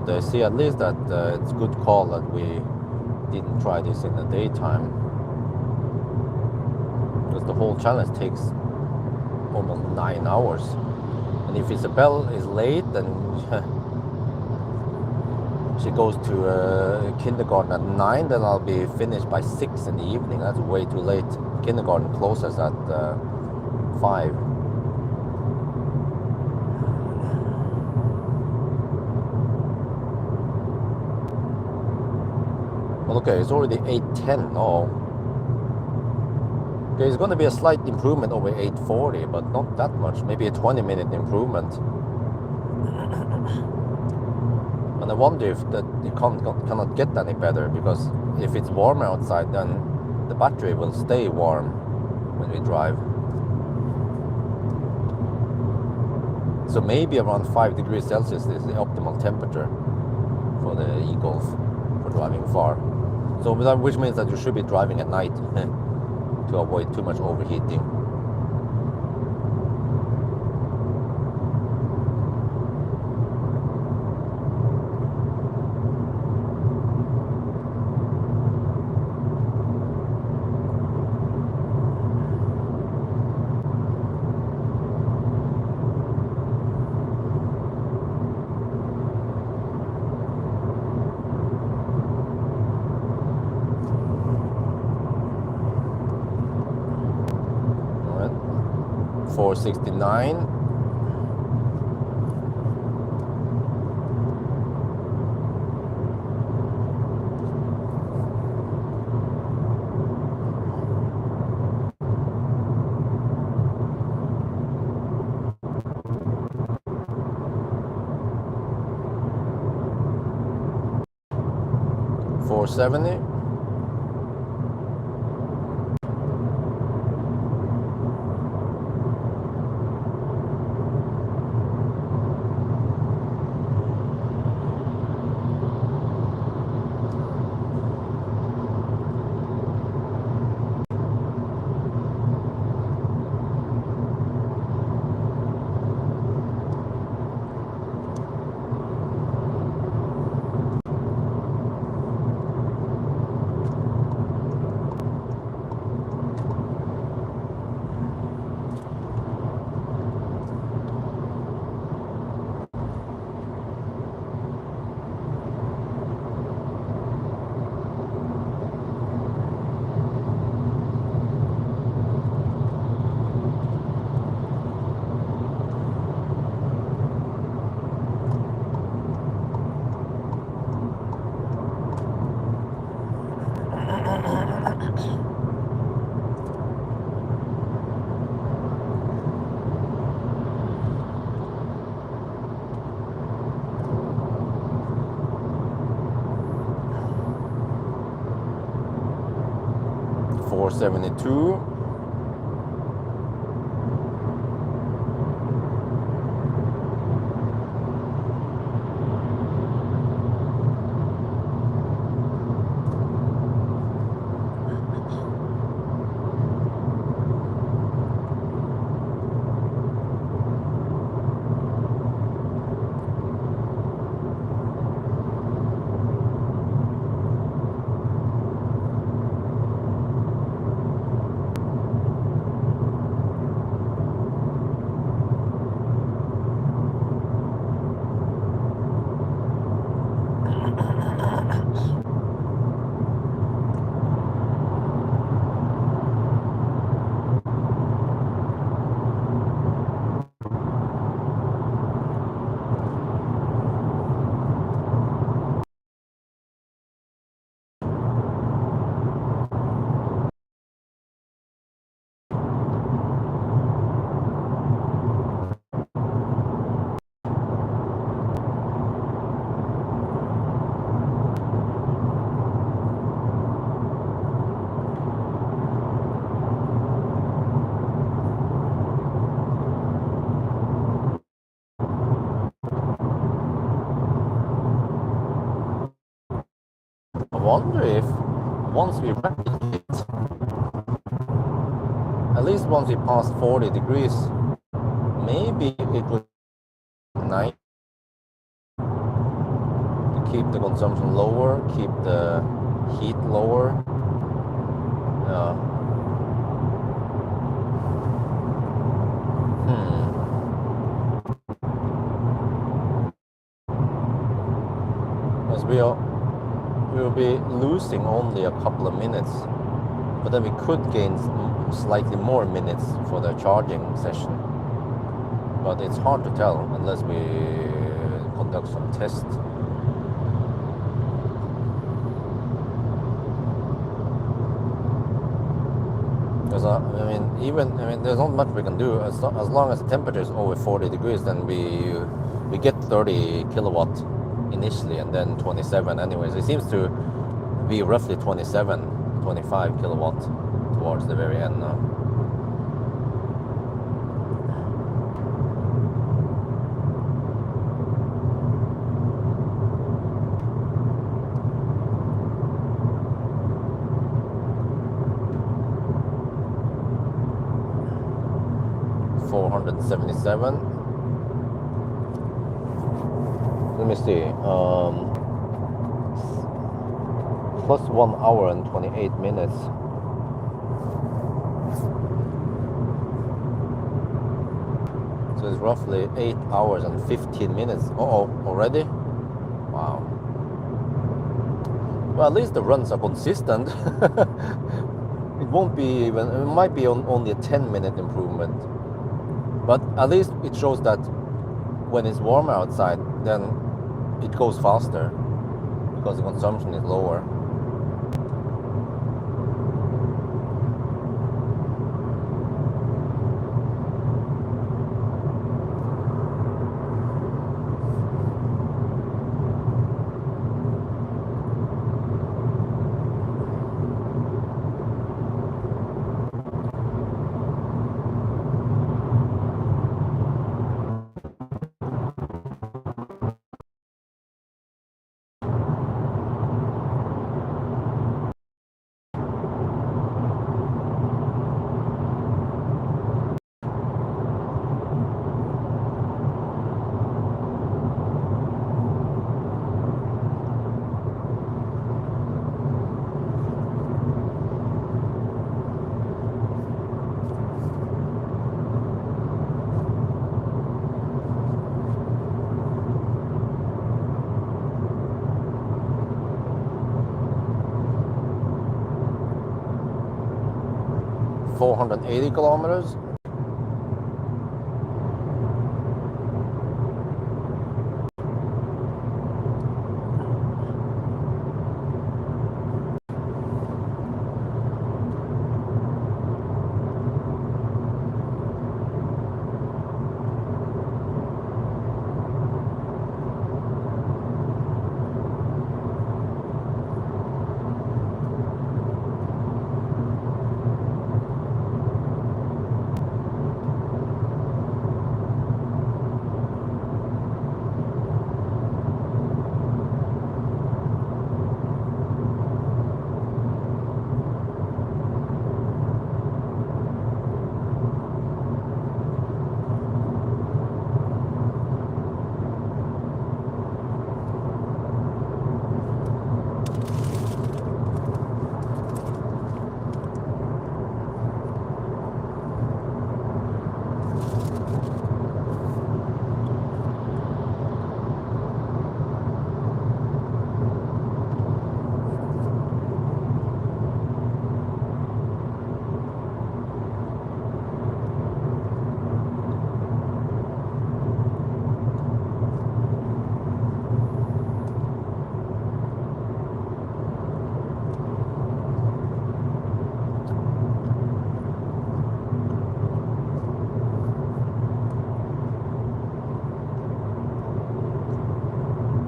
[SPEAKER 1] But see, at least that it's a good call that we didn't try this in the daytime, because the whole challenge takes almost 9 hours. And if Isabel is late, then she goes to kindergarten at 9, then I'll be finished by 6 in the evening. That's way too late. Kindergarten closes at 5. Well, okay, it's already 8:10. Oh. Okay, it's going to be a slight improvement over 8:40, but not that much. Maybe a 20-minute improvement. And I wonder if that you cannot get any better, because if it's warmer outside, then the battery will stay warm when we drive. So maybe around 5 degrees Celsius is the optimal temperature for the e-Golf for driving far. So which means that you should be driving at night to avoid too much overheating. All right, 469. $470. $472. I wonder if once we replicate, at least once we pass 40 degrees, maybe it would be nice. keep the consumption lower, keep the heat lower. Because we'll be losing only a couple of minutes, but then we could gain slightly more minutes for the charging session. But it's hard to tell unless we conduct some tests. Because there's not much we can do as long as the temperature is over 40 degrees. Then we get 30 kilowatt initially, and then 27. Anyways, it seems to be roughly 25 kilowatt towards the very end now. $477. Let me see. Plus 1 hour and 28 minutes. So it's roughly 8 hours and 15 minutes. Already? Wow. Well, at least the runs are consistent. It won't be even, it might be only a 10-minute improvement. But at least it shows that when it's warmer outside, then it goes faster because the consumption is lower. $480 kilometers.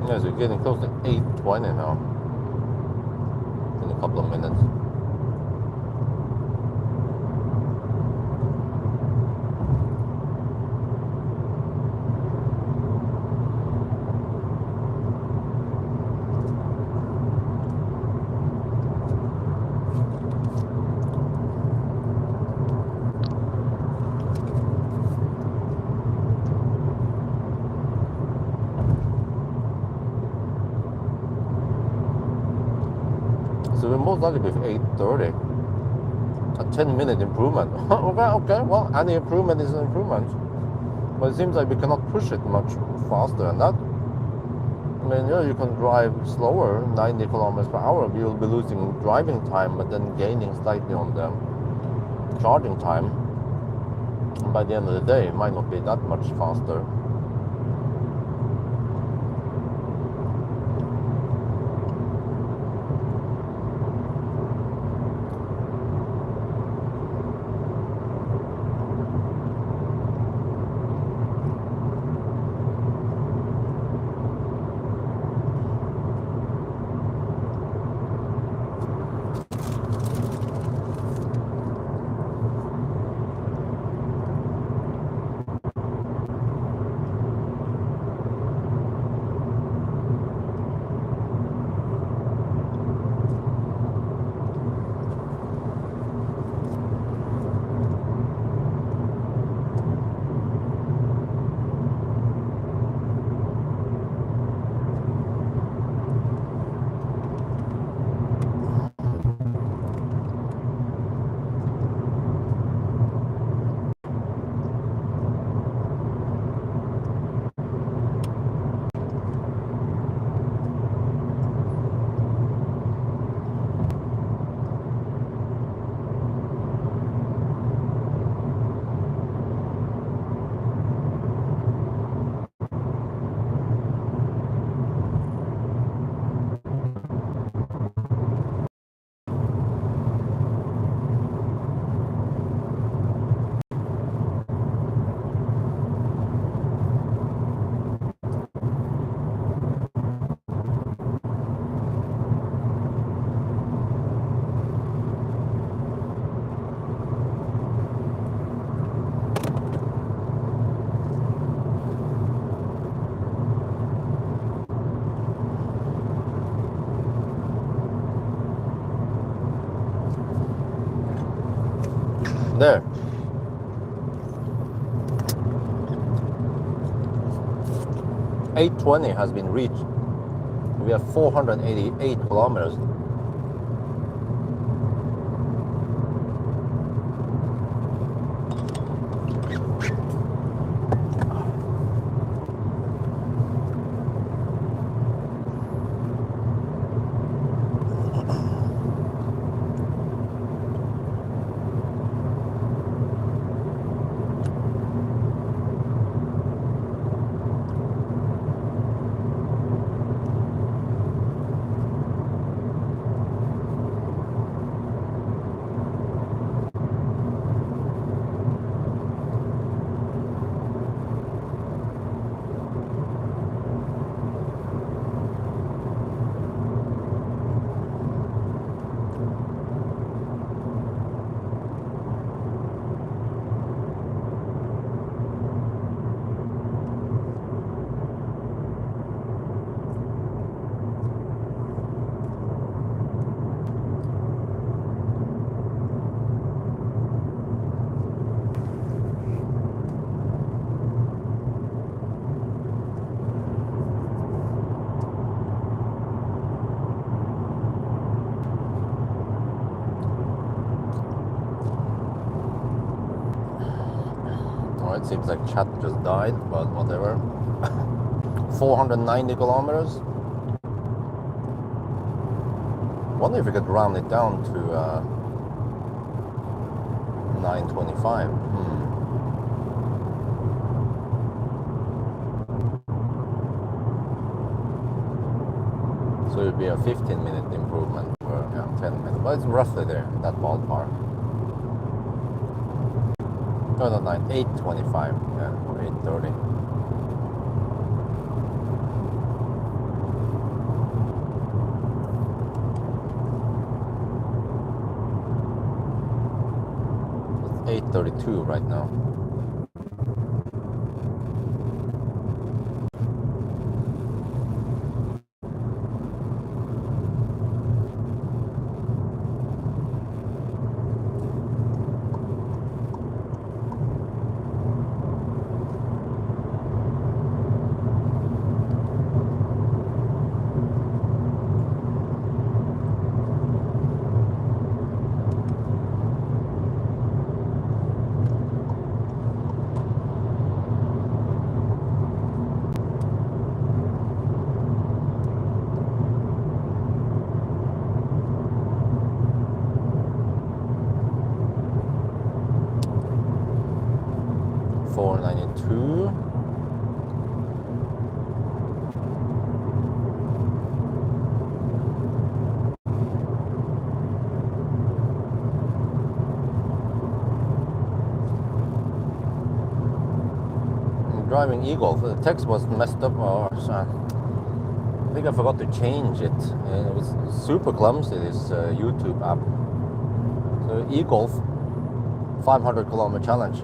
[SPEAKER 1] Yes, we're getting close to 820 now in a couple of minutes. most likely be 8:30. A 10-minute improvement. Okay, well, any improvement is an improvement. But it seems like we cannot push it much faster than that. I mean, you can drive slower, 90 kilometers per hour. You'll be losing driving time, but then gaining slightly on the charging time. And by the end of the day, it might not be that much faster. There. $820 has been reached. We have 488 kilometers. It seems like chat just died, but whatever. 490 kilometers. Wonder if we could round it down to 925. So it would be a 15-minute improvement, or 10 minutes, but it's roughly there, in that ballpark. No, not 825, or 830. It's 832 right now. 492. Driving e-Golf. The text was messed up, or I think I forgot to change it. It was super clumsy, this YouTube app. So e-Golf 500-kilometer challenge.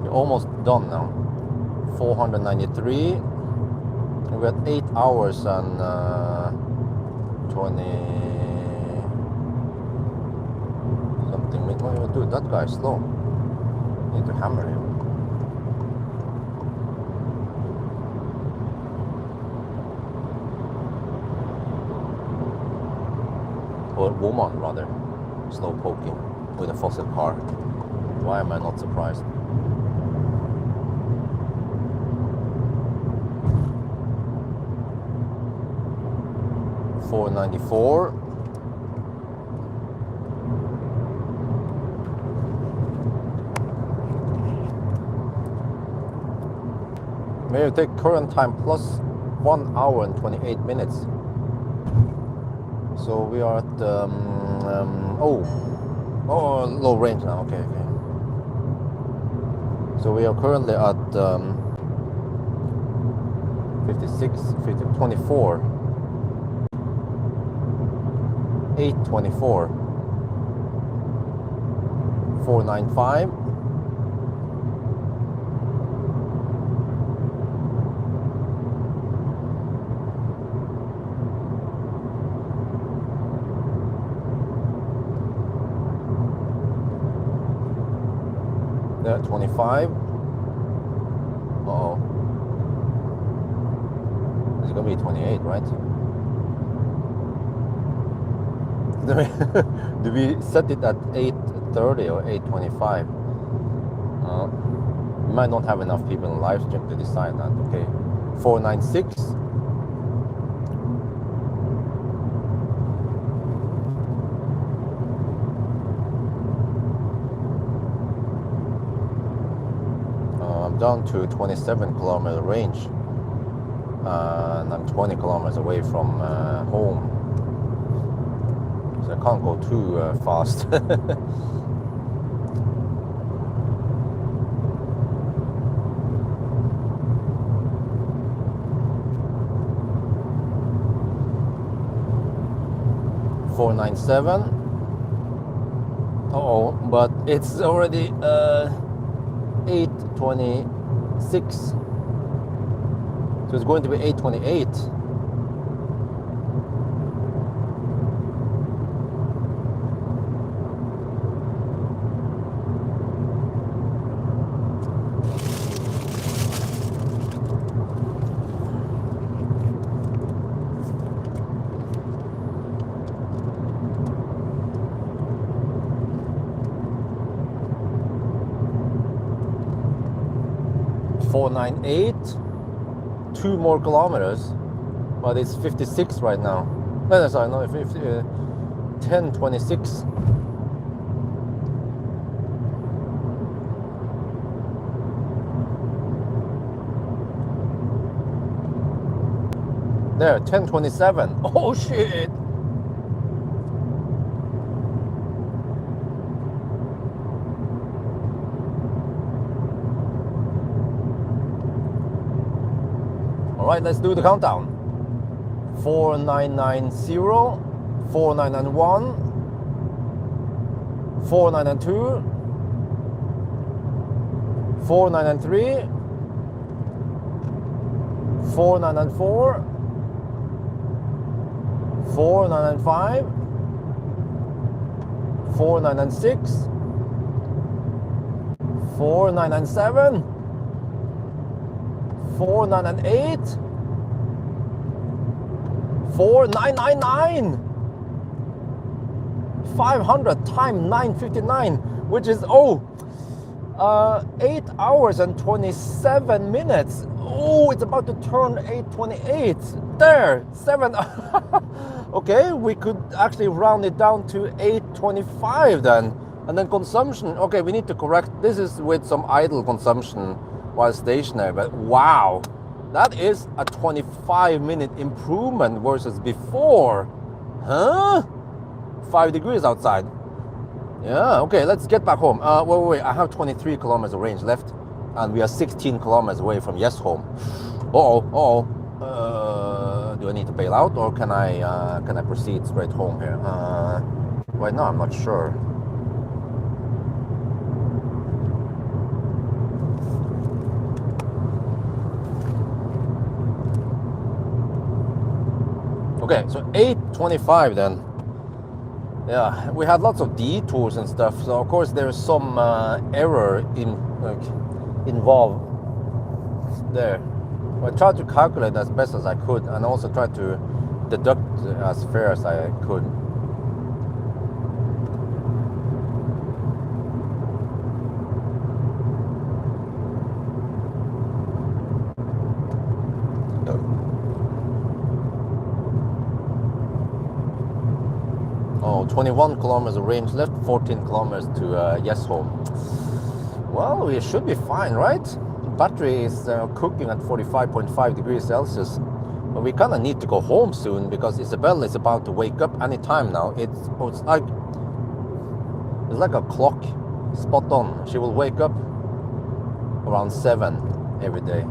[SPEAKER 1] You're almost done now. 493. We had 8 hours and 20 something. Dude, that guy's slow. Need to hammer him. Or woman rather, slow poking with a fossil car. Why am I not surprised? $4.94. May you take current time plus 1 hour and 28 minutes. So we are at low range now. Okay. So we are currently at 24, 824, 495. There, 25. Uh-oh. It's gonna be 28, right? Do we set it at 8:30 or 8:25? We might not have enough people in the live stream to decide that. Okay, 496. I'm down to 27-kilometer range, and I'm 20 kilometers away from home. I can't go too fast. $497. Uh-oh, but it's already 8:26. So it's going to be 8:28. $498, 2 more kilometers, but it's 56 right now. No, sorry, no, 10:26. There, 10:27. Oh shit! Alright, let's do the countdown. 4990, 4991, 4992, 4993, 4994, 4995, 4996, 4997, 498, 4999, 500 times 959, which is 8 hours and 27 minutes. Oh, it's about to turn 8:28. There, 7. Okay, we could actually round it down to 8:25 then, And then consumption, okay, we need to correct. This is with some idle consumption while stationary, but wow, that is a 25-minute improvement versus before. Huh? 5 degrees outside. Yeah, okay, let's get back home. Wait, I have 23 kilometers of range left, and we are 16 kilometers away from Yes home. Do I need to bail out, or can I proceed straight home here? Right now, I'm not sure. Okay, so 8:25 then. Yeah, we had lots of detours and stuff, so of course there's some error involved there. I tried to calculate as best as I could, and also tried to deduct as fair as I could. Oh, 21 kilometers of range left, 14 kilometers to Yes home. Well, we should be fine, right? Battery is cooking at 45.5 degrees Celsius. But we kind of need to go home soon because Isabel is about to wake up any time now. It's like a clock, spot on. She will wake up around 7 every day.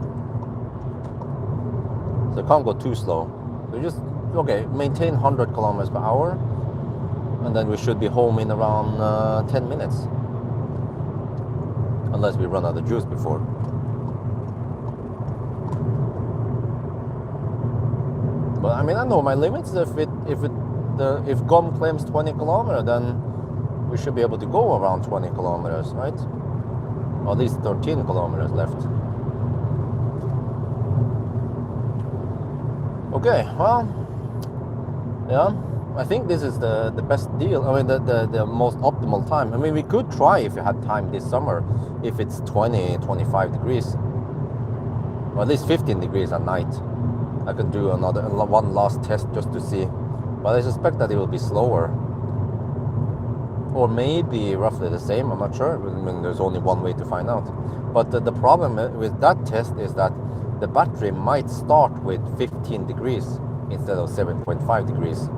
[SPEAKER 1] So it can't go too slow. So just, okay, maintain 100 kilometers per hour. And then we should be home in around 10 minutes. Unless we run out of juice before. But I mean, I know my limits. If GOM claims 20 kilometers, then we should be able to go around 20 kilometers, right? Or at least 13 kilometers left. Okay, well, yeah, I think this is the best deal. I mean, the most optimal time. I mean, we could try if you had time this summer, if it's 20, 25 degrees, or at least 15 degrees at night. I can do one last test just to see, but I suspect that it will be slower, or maybe roughly the same. I'm not sure. I mean, there's only one way to find out. But the problem with that test is that the battery might start with 15 degrees instead of 7.5 degrees.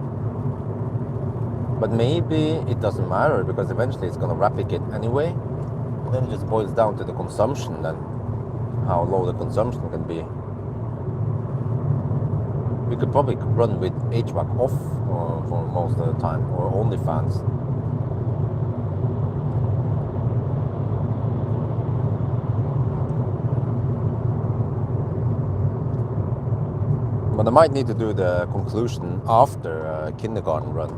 [SPEAKER 1] But maybe it doesn't matter because eventually it's going to replicate anyway. And then it just boils down to the consumption then, how low the consumption can be. We could probably run with HVAC off for most of the time, or only fans. But I might need to do the conclusion after kindergarten run.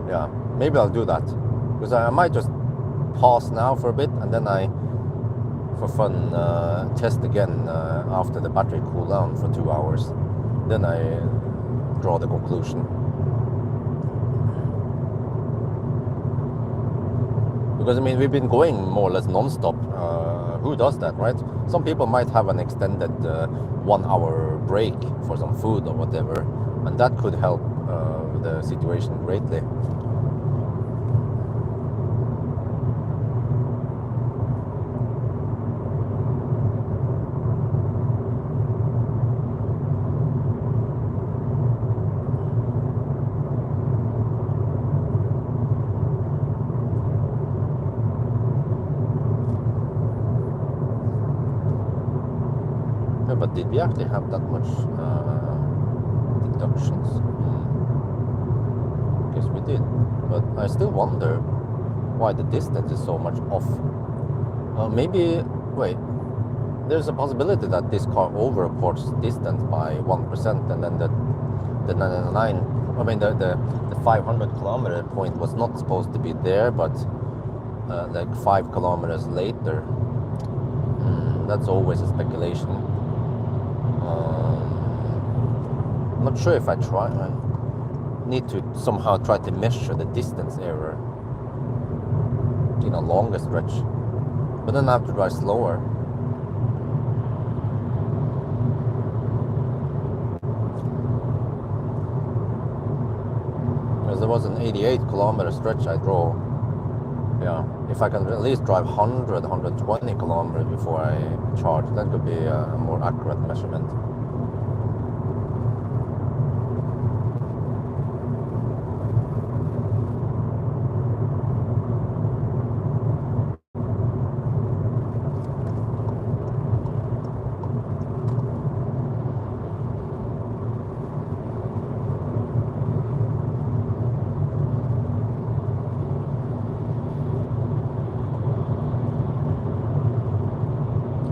[SPEAKER 1] Yeah, maybe I'll do that. Because I might just pause now for a bit, and then I, for fun, test again after the battery cool down for 2 hours. Then I draw the conclusion. Because I mean, we've been going more or less non-stop. Who does that, right? Some people might have an extended 1 hour break for some food or whatever, and that could help the situation greatly. But did we actually have that much deductions? Guess we did. But I still wonder why the distance is so much off. Maybe, wait, there's a possibility that this car over-reports distance by 1%, and then the 99, I mean the 500 kilometer point was not supposed to be there, but like 5 kilometers later. That's always a speculation. I'm not sure if I try. I need to somehow try to measure the distance error in a longer stretch, but then I have to drive slower. Because there was an 88 kilometer stretch I drove Yeah, if I can at least drive 100, 120 kilometers before I charge, that could be a more accurate measurement.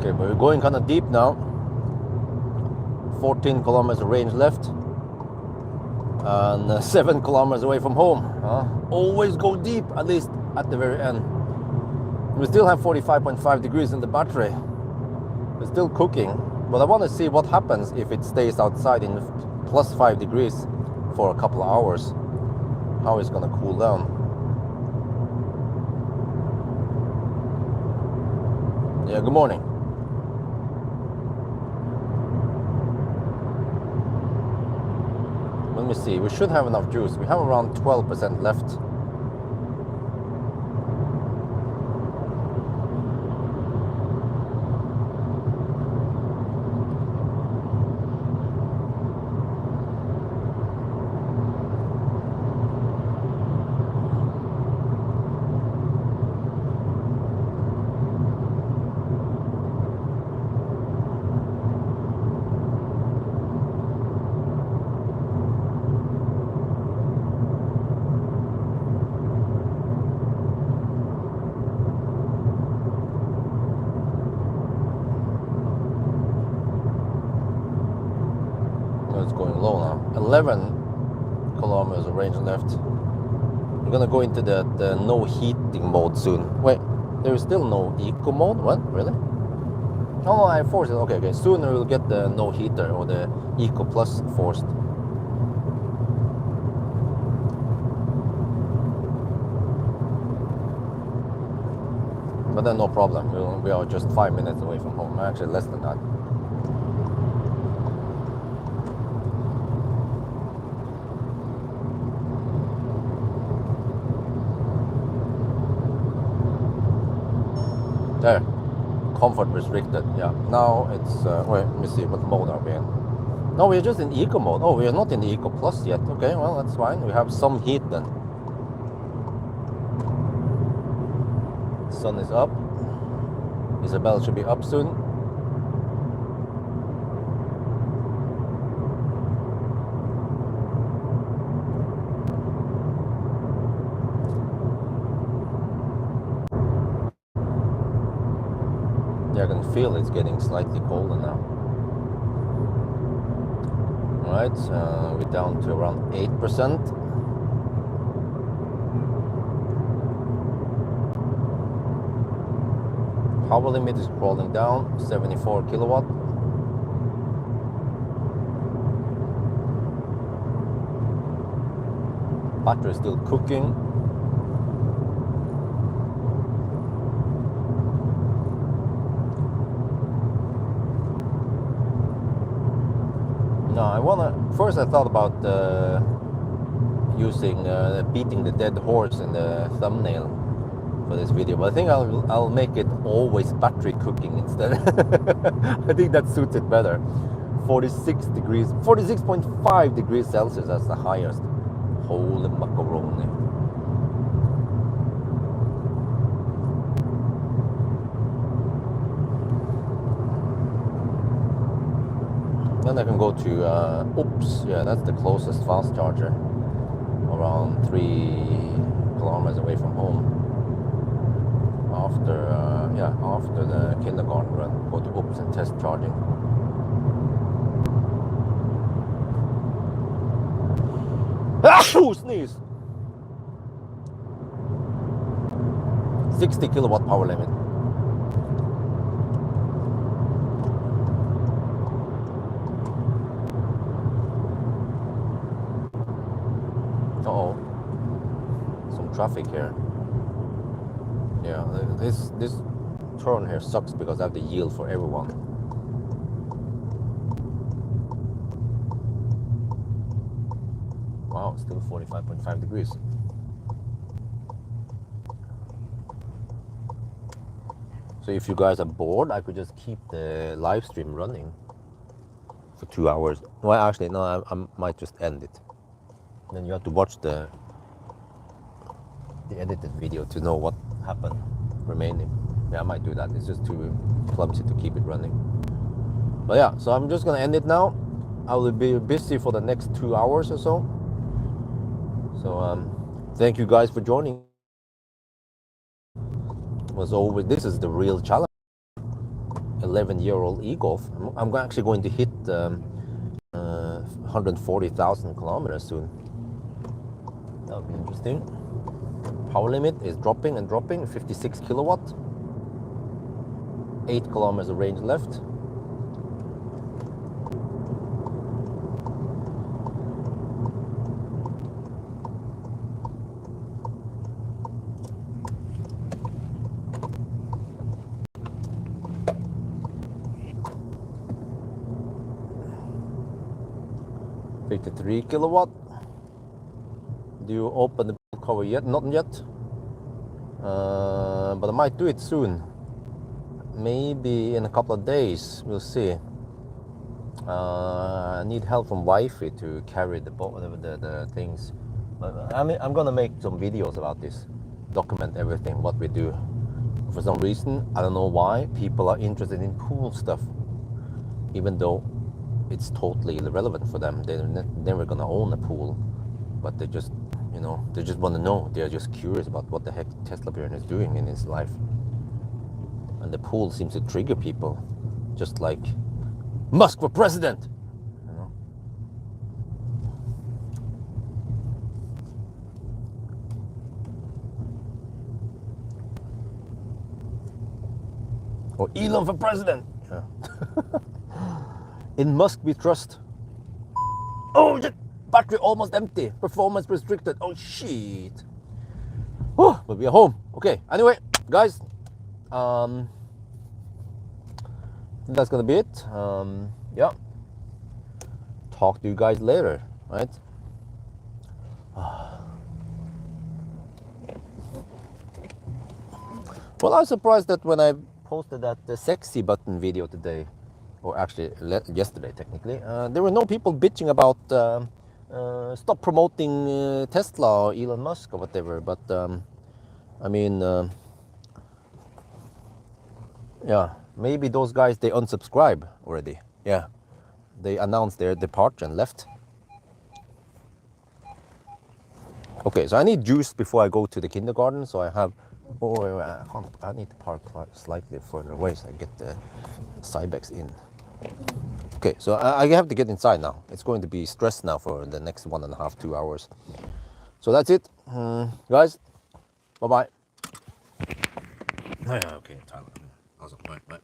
[SPEAKER 1] Okay, but we're going kind of deep now. 14 kilometers range left. And 7 kilometers away from home. Always go deep, at least at the very end. We still have 45.5 degrees in the battery. We're still cooking, but I want to see what happens if it stays outside in plus 5 degrees for a couple of hours. How it's going to cool down. Yeah, good morning. Let me see, we should have enough juice. We have around 12% left. It's going low now. 11 kilometers of range left. We're gonna go into the no heating mode soon. Wait, there is still no eco mode? What? Really? Oh, I forced it. Okay. Soon we'll get the no heater or the eco plus forced. But then no problem. We are just 5 minutes away from home. Actually, less than that. There, comfort restricted. Yeah, now it's wait, let me see, what mode are we in? No, we're just in eco mode. Oh, we are not in the eco plus yet. Okay, well, that's fine. We have some heat then. Sun is up. Isabel should be up soon. Yeah, I can feel it's getting slightly colder now. Alright, we're down to around 8%. Power limit is crawling down, 74 kilowatt. Battery is still cooking. No, first I thought about using beating the dead horse in the thumbnail for this video, but I think I'll make it always battery cooking instead. I think that suits it better. 46 degrees, 46.5 degrees Celsius, that's the highest. Holy macaroni. Then I can go to oops, yeah, that's the closest fast charger, around 3 kilometers away from home. After the kindergarten run, go to oops and test charging. Sneeze. 60 kilowatt power limit. Uh-oh. Some traffic here. Yeah, this turn here sucks because I have to yield for everyone. Wow, still 45.5 degrees. So if you guys are bored, I could just keep the live stream running for 2 hours. Well, actually, no, I might just end it. Then you have to watch the edited video to know what happened remaining. Yeah, I might do that. It's just too clumsy to keep it running. But yeah, so I'm just gonna end it now. I will be busy for the next 2 hours or so. So thank you guys for joining. Was always, this is the real challenge. 11-year-old e-golf. I'm actually going to hit 140,000 kilometers soon. That'll be interesting. Power limit is dropping and dropping. 56 kilowatt. 8 kilometers of range left. $53 kilowatt. Do you open the cover yet? Not yet. But I might do it soon. Maybe in a couple of days. We'll see. I need help from wifey to carry the things. But I'm gonna make some videos about this. Document everything, what we do. For some reason, I don't know why, people are interested in pool stuff. Even though it's totally irrelevant for them. They're never gonna own a pool, but they just, they just want to know. They're just curious about what the heck Teslabjorn is doing in his life. And the pool seems to trigger people, just like Musk for president. Or Elon for president. Yeah. In Musk we trust. Oh, battery almost empty. Performance restricted. Oh, shit. Oh, but we are home. Okay, anyway, guys. That's gonna be it. Yeah. Talk to you guys later, right? Well, I was surprised that when I posted that sexy button video today, or actually yesterday technically, there were no people bitching about stop promoting Tesla or Elon Musk or whatever. But I mean, yeah, maybe those guys, they unsubscribe already. Yeah, they announced their departure and left. Okay, so I need juice before I go to the kindergarten. So I have, I need to park slightly further away so I get the Cybex in. Okay, so I have to get inside now. It's going to be stressed now for the next 1.5, 2 hours. So that's it, guys. Bye-bye. Okay, Tyler. Awesome. Bye.